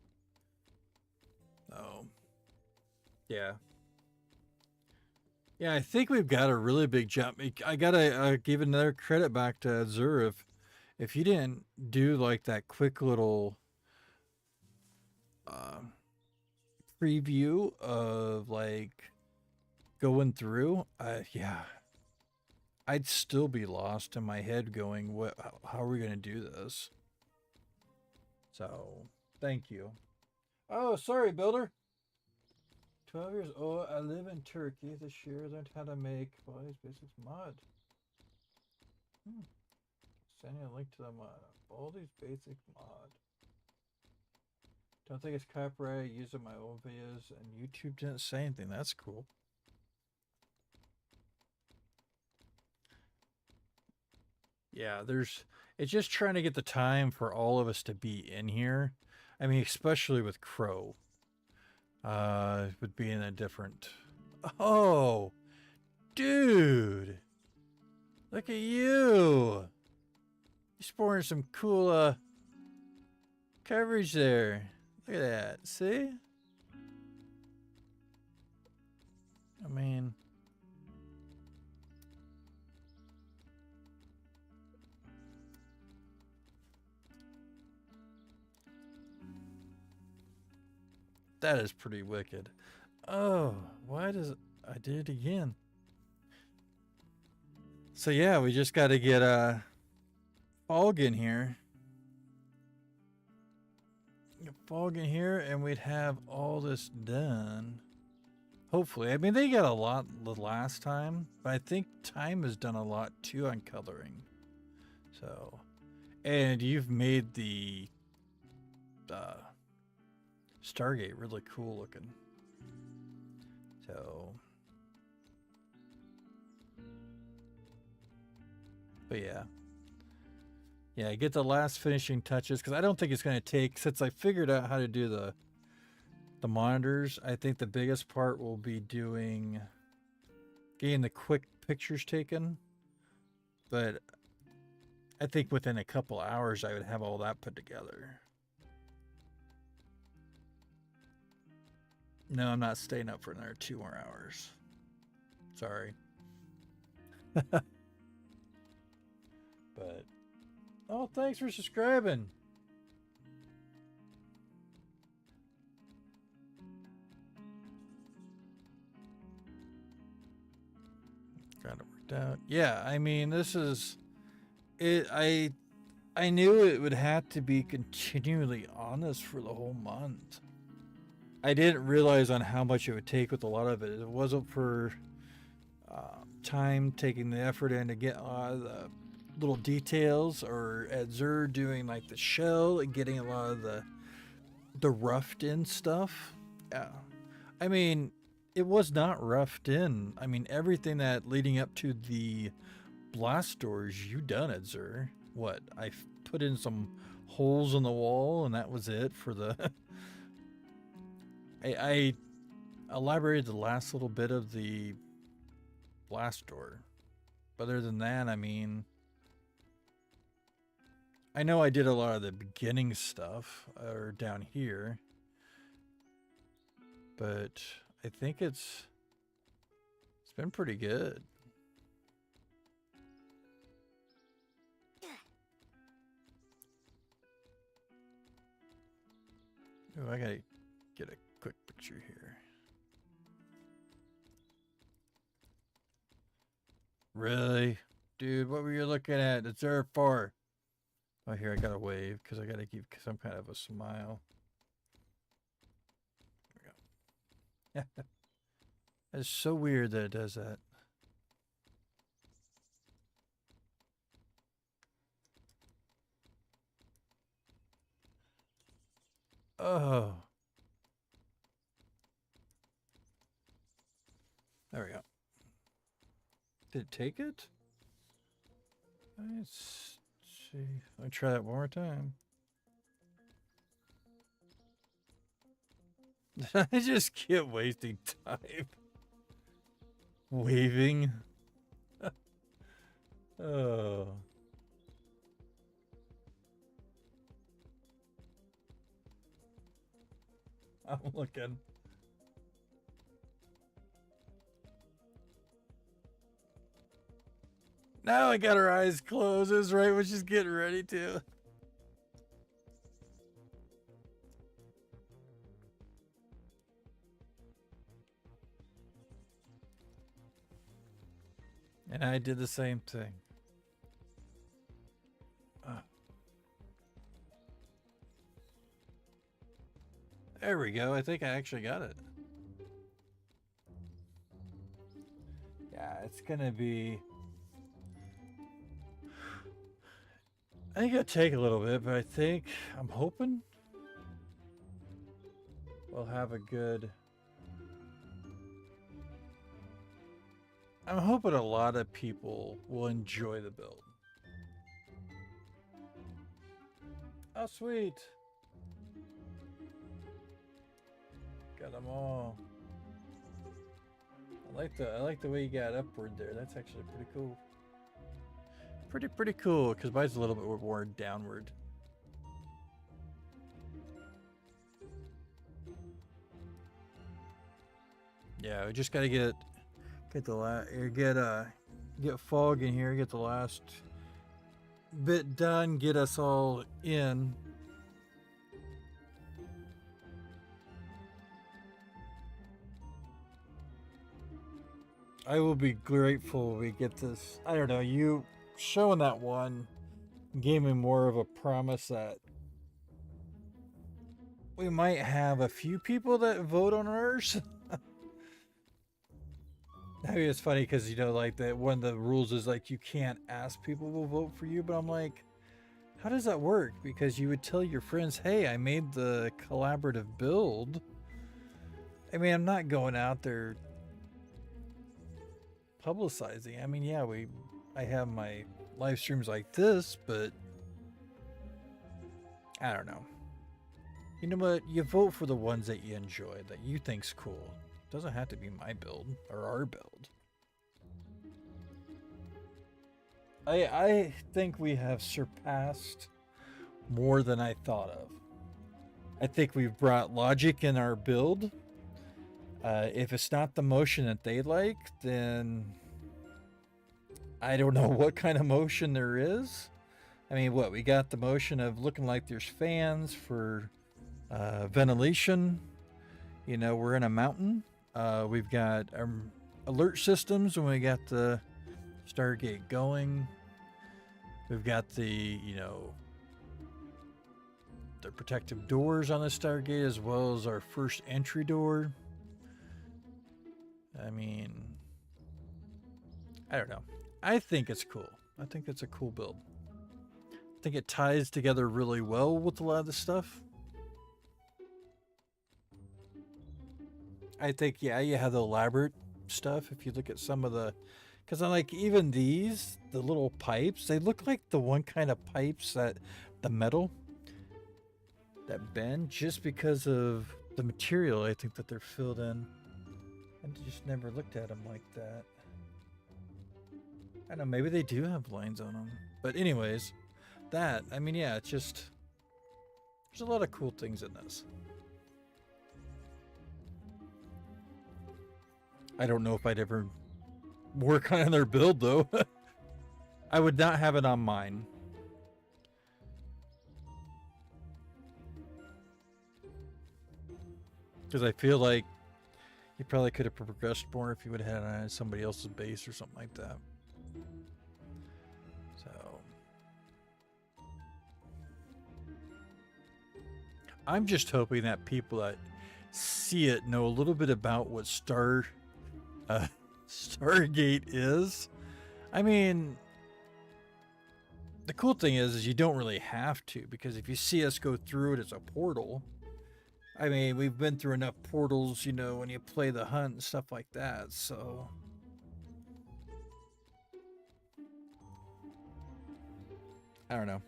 Oh. Yeah. Yeah, I think we've got a really big jump. I gotta give another credit back to Zur. If you didn't do like that quick little preview of like going through, yeah, I'd still be lost in my head going, how are we gonna do this? So, thank you. Oh, sorry, builder. 12 years old, I live in Turkey. This year I learned how to make Baldi's Basics mod. Send you a link to the mod. Baldi's Basic mod. Don't think it's copyright. I use it in my own videos and YouTube didn't say anything. That's cool. Yeah, it's just trying to get the time for all of us to be in here. I mean, especially with Crow. With being a different. Oh, dude. Look at you. You're sporting some cool coverage there. Look at that. See? I mean, that is pretty wicked. Oh, why does I did it again? So yeah, we just got to get Fog in here. Get Fog in here, and we'd have all this done. Hopefully. I mean, they got a lot the last time, but I think Time has done a lot too on coloring. So, and you've made the Stargate really cool looking. So, but yeah. Yeah, get the last finishing touches, because I don't think it's going to take, since I figured out how to do the monitors, I think the biggest part will be getting the quick pictures taken. But I think within a couple hours I would have all that put together. No, I'm not staying up for another 2 more hours. Sorry. But, oh, thanks for subscribing. Got it worked out. Yeah, I mean, this is it. I knew it would have to be continually on this for the whole month. I didn't realize on how much it would take with a lot of it. It wasn't for Time taking the effort in to get the little details, or Edzer doing like the shell and getting a lot of the roughed in stuff. Yeah, I mean, it was not roughed in. I mean, everything that leading up to the blast doors you done, Edzer. What, I put in some holes in the wall and that was it for the I elaborated the last little bit of the blast door. But other than that, I mean, I know I did a lot of the beginning stuff or down here, but I think it's been pretty good. Oh, I gotta get a quick picture here. Really? Dude, what were you looking at? It's there for. Oh, here, I gotta wave because I gotta keep some kind of a smile. There we go. It's so weird that it does that. Oh. There we go. Did it take it? Let's see. Let me try that one more time. I just keep wasting time. Waving. Oh. I'm looking. Now I got her eyes closed. It was right when she's getting ready to. And I did the same thing. There we go. I think I actually got it. Yeah, it's gonna be... I think it'll take a little bit, but I'm hoping we'll have a good... I'm hoping a lot of people will enjoy the build. Oh, sweet. Got them all. I like the way you got upward there. That's actually pretty cool. Pretty cool, because mine's a little bit more downward. Yeah, we just gotta get fog in here, get the last bit done, get us all in. I will be grateful we get this. I don't know, you showing that one gave me more of a promise that we might have a few people that vote on ours. I mean, it's funny because, you know, like that one of the rules is like you can't ask people to vote for you, but I'm like, how does that work? Because you would tell your friends, hey, I made the collaborative build. I mean, I'm not going out there publicizing. I mean, yeah, I have my live streams like this, but I don't know. You know what? You vote for the ones that you enjoy, that you think's cool. Doesn't have to be my build or our build. I think we have surpassed more than I thought of. I think we've brought logic in our build. If it's not the motion that they like, then I don't know what kind of motion there is. I mean, what, we got the motion of looking like there's fans for ventilation. You know, we're in a mountain. We've got alert systems when we got the Stargate going. We've got the, you know, the protective doors on the Stargate as well as our first entry door. I mean, I don't know. I think it's cool. I think it's a cool build. I think it ties together really well with a lot of the stuff. I think, yeah, you have the elaborate stuff. If you look at some of the, because I like even these, the little pipes, they look like the one kind of pipes that the metal that bend just because of the material. I think that they're filled in. I just never looked at them like that. I don't know, maybe they do have lines on them. But anyways, that, I mean, yeah, it's just, there's a lot of cool things in this. I don't know if I'd ever work on their build, though. I would not have it on mine. Because I feel like you probably could have progressed more if you would have had it on somebody else's base or something like that. So I'm just hoping that people that see it know a little bit about what Stargate is. I mean, the cool thing is you don't really have to, because if you see us go through it as a portal, I mean, we've been through enough portals, you know, when you play the hunt and stuff like that, so. I don't know.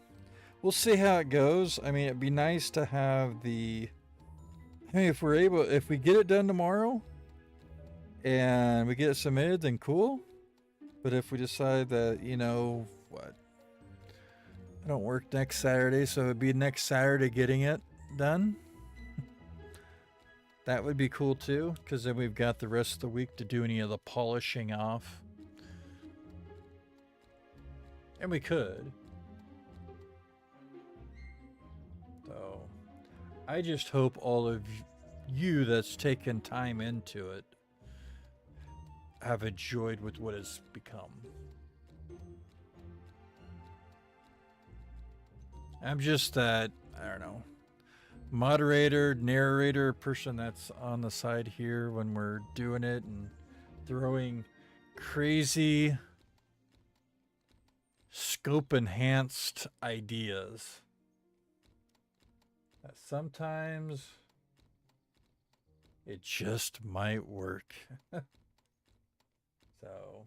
We'll see how it goes. I mean, it'd be nice to have the, I mean, if we get it done tomorrow and we get it submitted, then cool. But if we decide that, you know, what? I don't work next Saturday, so it'd be next Saturday getting it done. That would be cool too, because then we've got the rest of the week to do any of the polishing off. And we could. So, I just hope all of you that's taken time into it have enjoyed with what it's become. I'm just that, I don't know, moderator, narrator, person that's on the side here when we're doing it and throwing crazy scope enhanced ideas that sometimes it just might work. So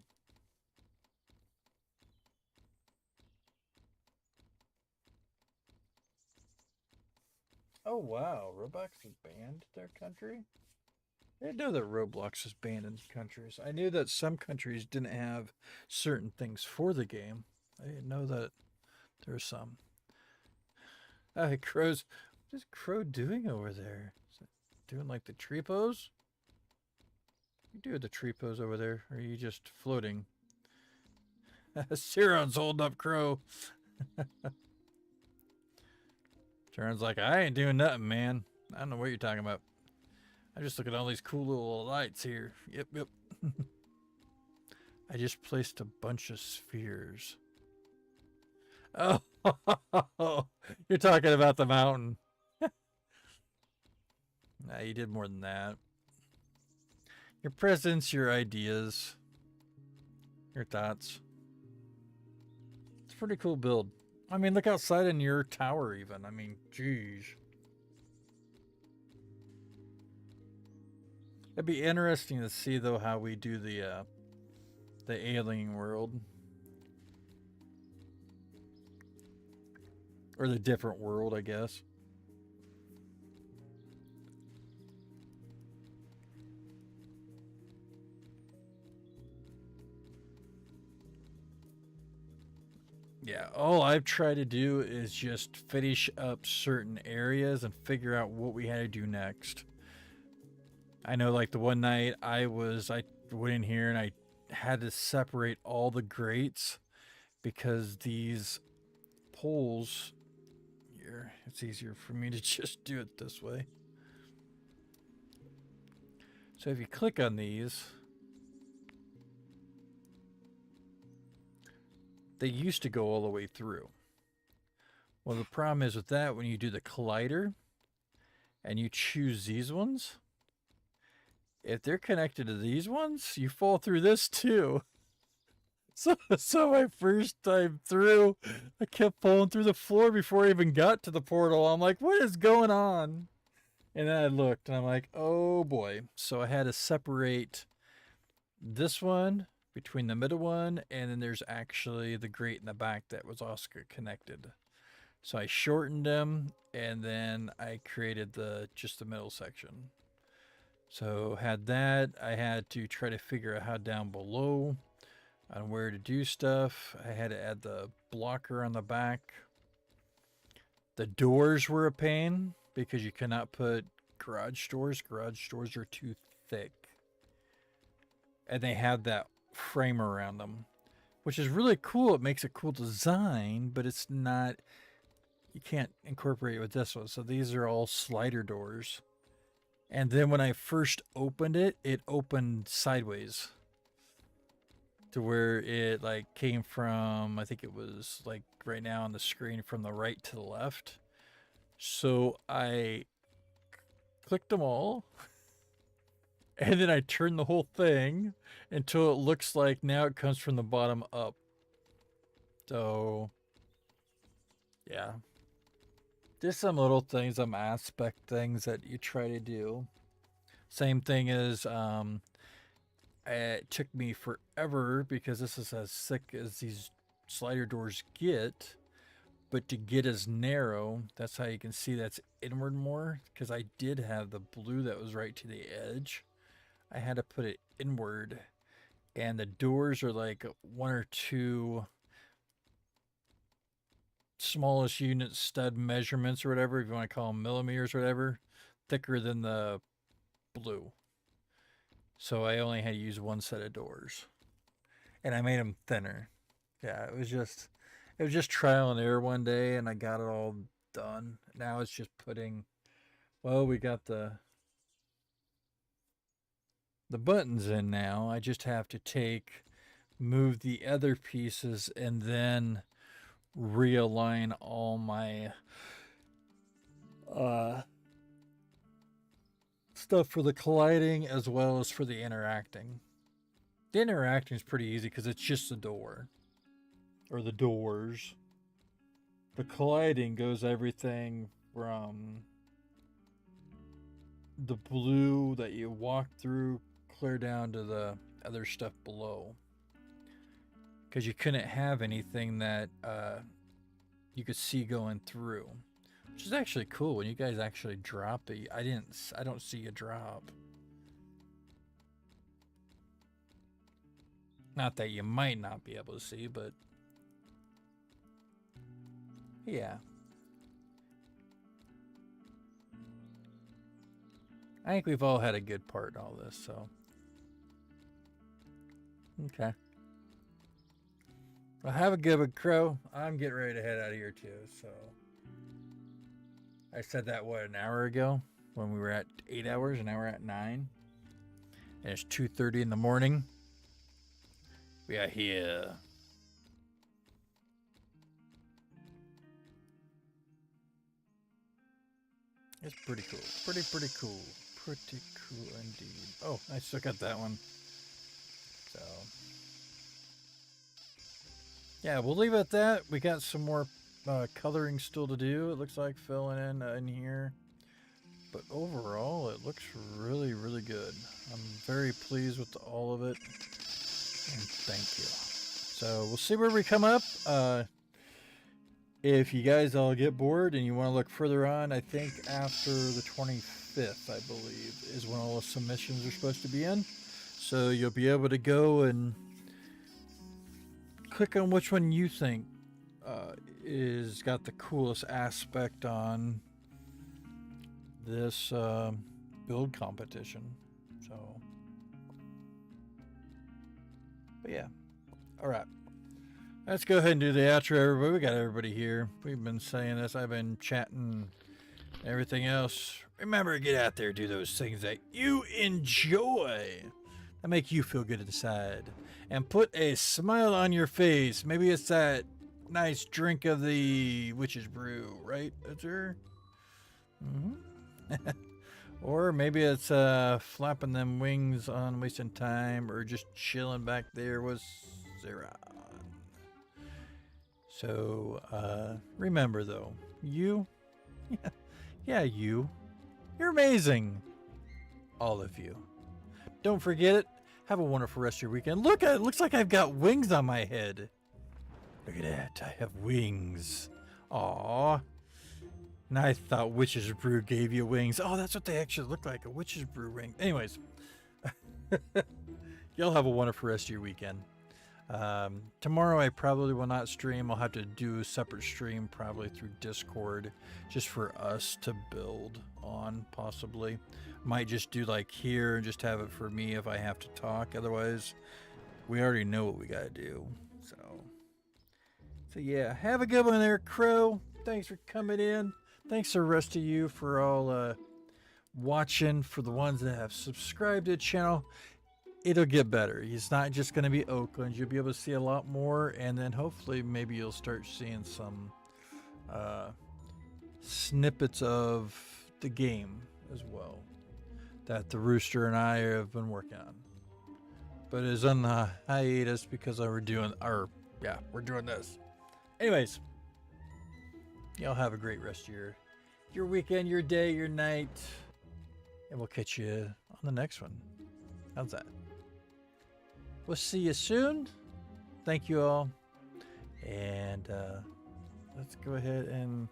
Oh wow, Roblox is banned their country? I didn't know that Roblox is banned in countries. I knew that some countries didn't have certain things for the game. I didn't know that there's some. Crow's. What is Crow doing over there? Is it doing like the tree pose? You do the tree pose over there, or are you just floating? Siron's holding up Crow. Turns like, I ain't doing nothing, man. I don't know what you're talking about. I just look at all these cool little lights here. Yep, yep. I just placed a bunch of spheres. Oh, you're talking about the mountain. Nah, you did more than that. Your presence, your ideas, your thoughts. It's a pretty cool build. I mean, look outside in your tower even. I mean, geez. It'd be interesting to see though how we do the alien world. Or the different world, I guess. Yeah, all I've tried to do is just finish up certain areas and figure out what we had to do next. I know like the one night I went in here and I had to separate all the grates because these poles here, it's easier for me to just do it this way. So if you click on these, they used to go all the way through. Well, the problem is with that, when you do the collider and you choose these ones, if they're connected to these ones, you fall through this too. So my first time through, I kept falling through the floor before I even got to the portal. I'm like, what is going on? And then I looked and I'm like, oh boy. So I had to separate this one between the middle one, and then there's actually the grate in the back that was also connected. So I shortened them, and then I created just the middle section. So had that. I had to try to figure out how down below on where to do stuff. I had to add the blocker on the back. The doors were a pain because you cannot put garage doors. Garage doors are too thick. And they have that frame around them, which is really cool. It makes a cool design, but it's not, you can't incorporate it with this one. So these are all slider doors. And then when I first opened it, it opened sideways to where it like came from, I think it was like right now on the screen from the right to the left. So I clicked them all. And then I turn the whole thing until it looks like now it comes from the bottom up. So, yeah. There's some little things, some aspect things that you try to do. Same thing as, it took me forever because this is as thick as these slider doors get. But to get as narrow, that's how you can see that's inward more. Because I did have the blue that was right to the edge. I had to put it inward, and the doors are like 1 or 2 smallest unit stud measurements or whatever, if you want to call them millimeters or whatever, thicker than the blue. So I only had to use one set of doors, and I made them thinner. Yeah, it was just trial and error one day, and I got it all done. Now it's just putting, well, we got the buttons in now. I just have to move the other pieces and then realign all my stuff for the colliding as well as for the interacting. The interacting is pretty easy because it's just the door or the doors. The colliding goes everything from the blue that you walk through clear down to the other stuff below, because you couldn't have anything that you could see going through. Which is actually cool when you guys actually drop it. I don't see a drop. Not that you might not be able to see, but yeah. I think we've all had a good part in all this, so. Okay. Well, have a good one, Crow. I'm getting ready to head out of here too, so. I said that, what, an hour ago? When we were at 8 hours, and now we're at 9. And it's 2:30 in the morning. We are here. It's pretty cool. Pretty cool. Pretty cool indeed. Oh, I still got that one. So. Yeah, we'll leave it at that. We got some more coloring still to do. It looks like filling in here. But overall, it looks really, really good. I'm very pleased with all of it. And thank you. So we'll see where we come up. If you guys all get bored and you want to look further on, I think after the 25th, I believe, is when all the submissions are supposed to be in. So you'll be able to go and click on which one you think is got the coolest aspect on this build competition. So, but yeah, all right. Let's go ahead and do the outro, everybody. We got everybody here. We've been saying this. I've been chatting, everything else. Remember, get out there, do those things that you enjoy, that make you feel good inside, and put a smile on your face. Maybe it's that nice drink of the witch's brew, right? Is there? Or maybe it's flapping them wings on, wasting time, or just chilling back there with Sarah. So, remember though, you, yeah, you're amazing. All of you. Don't forget it. Have a wonderful rest of your weekend. Look, it looks like I've got wings on my head. Look at that, I have wings. Aww. And I thought Witch's Brew gave you wings. Oh, that's what they actually look like, a Witch's Brew ring. Anyways, y'all have a wonderful rest of your weekend. Tomorrow I probably will not stream. I'll have to do a separate stream probably through Discord just for us to build on, possibly. Might just do like here and just have it for me if I have to talk. Otherwise, we already know what we gotta do. So yeah, have a good one there, Crow. Thanks for coming in. Thanks to the rest of you for all watching. For the ones that have subscribed to the channel, it'll get better. It's not just going to be Oaklands. You'll be able to see a lot more, and then hopefully maybe you'll start seeing some snippets of the game as well that the Rooster and I have been working on. But it's on the hiatus because we're doing this. Anyways, y'all have a great rest of your weekend, your day, your night, and we'll catch you on the next one. How's that? We'll see you soon. Thank you all. And let's go ahead and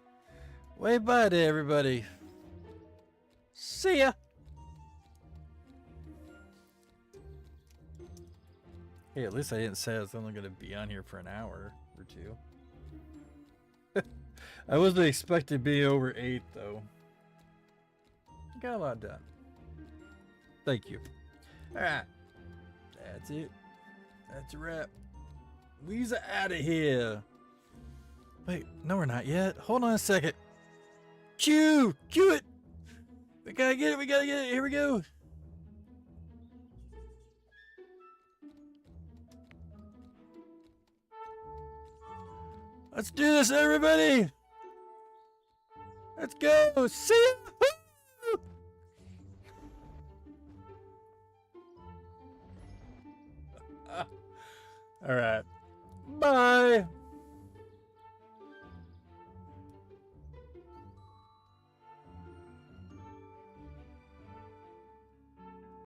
wave bye to everybody. See ya. Hey, at least I didn't say I was only going to be on here for an hour or two. I wasn't expecting to be over 8, though. Got a lot done. Thank you. All right. That's it. That's a wrap. We's out of here. Wait, no, we're not yet. Hold on a second. Cue it. We gotta get it. Here we go. Let's do this, everybody. Let's go. See ya. All right. Bye.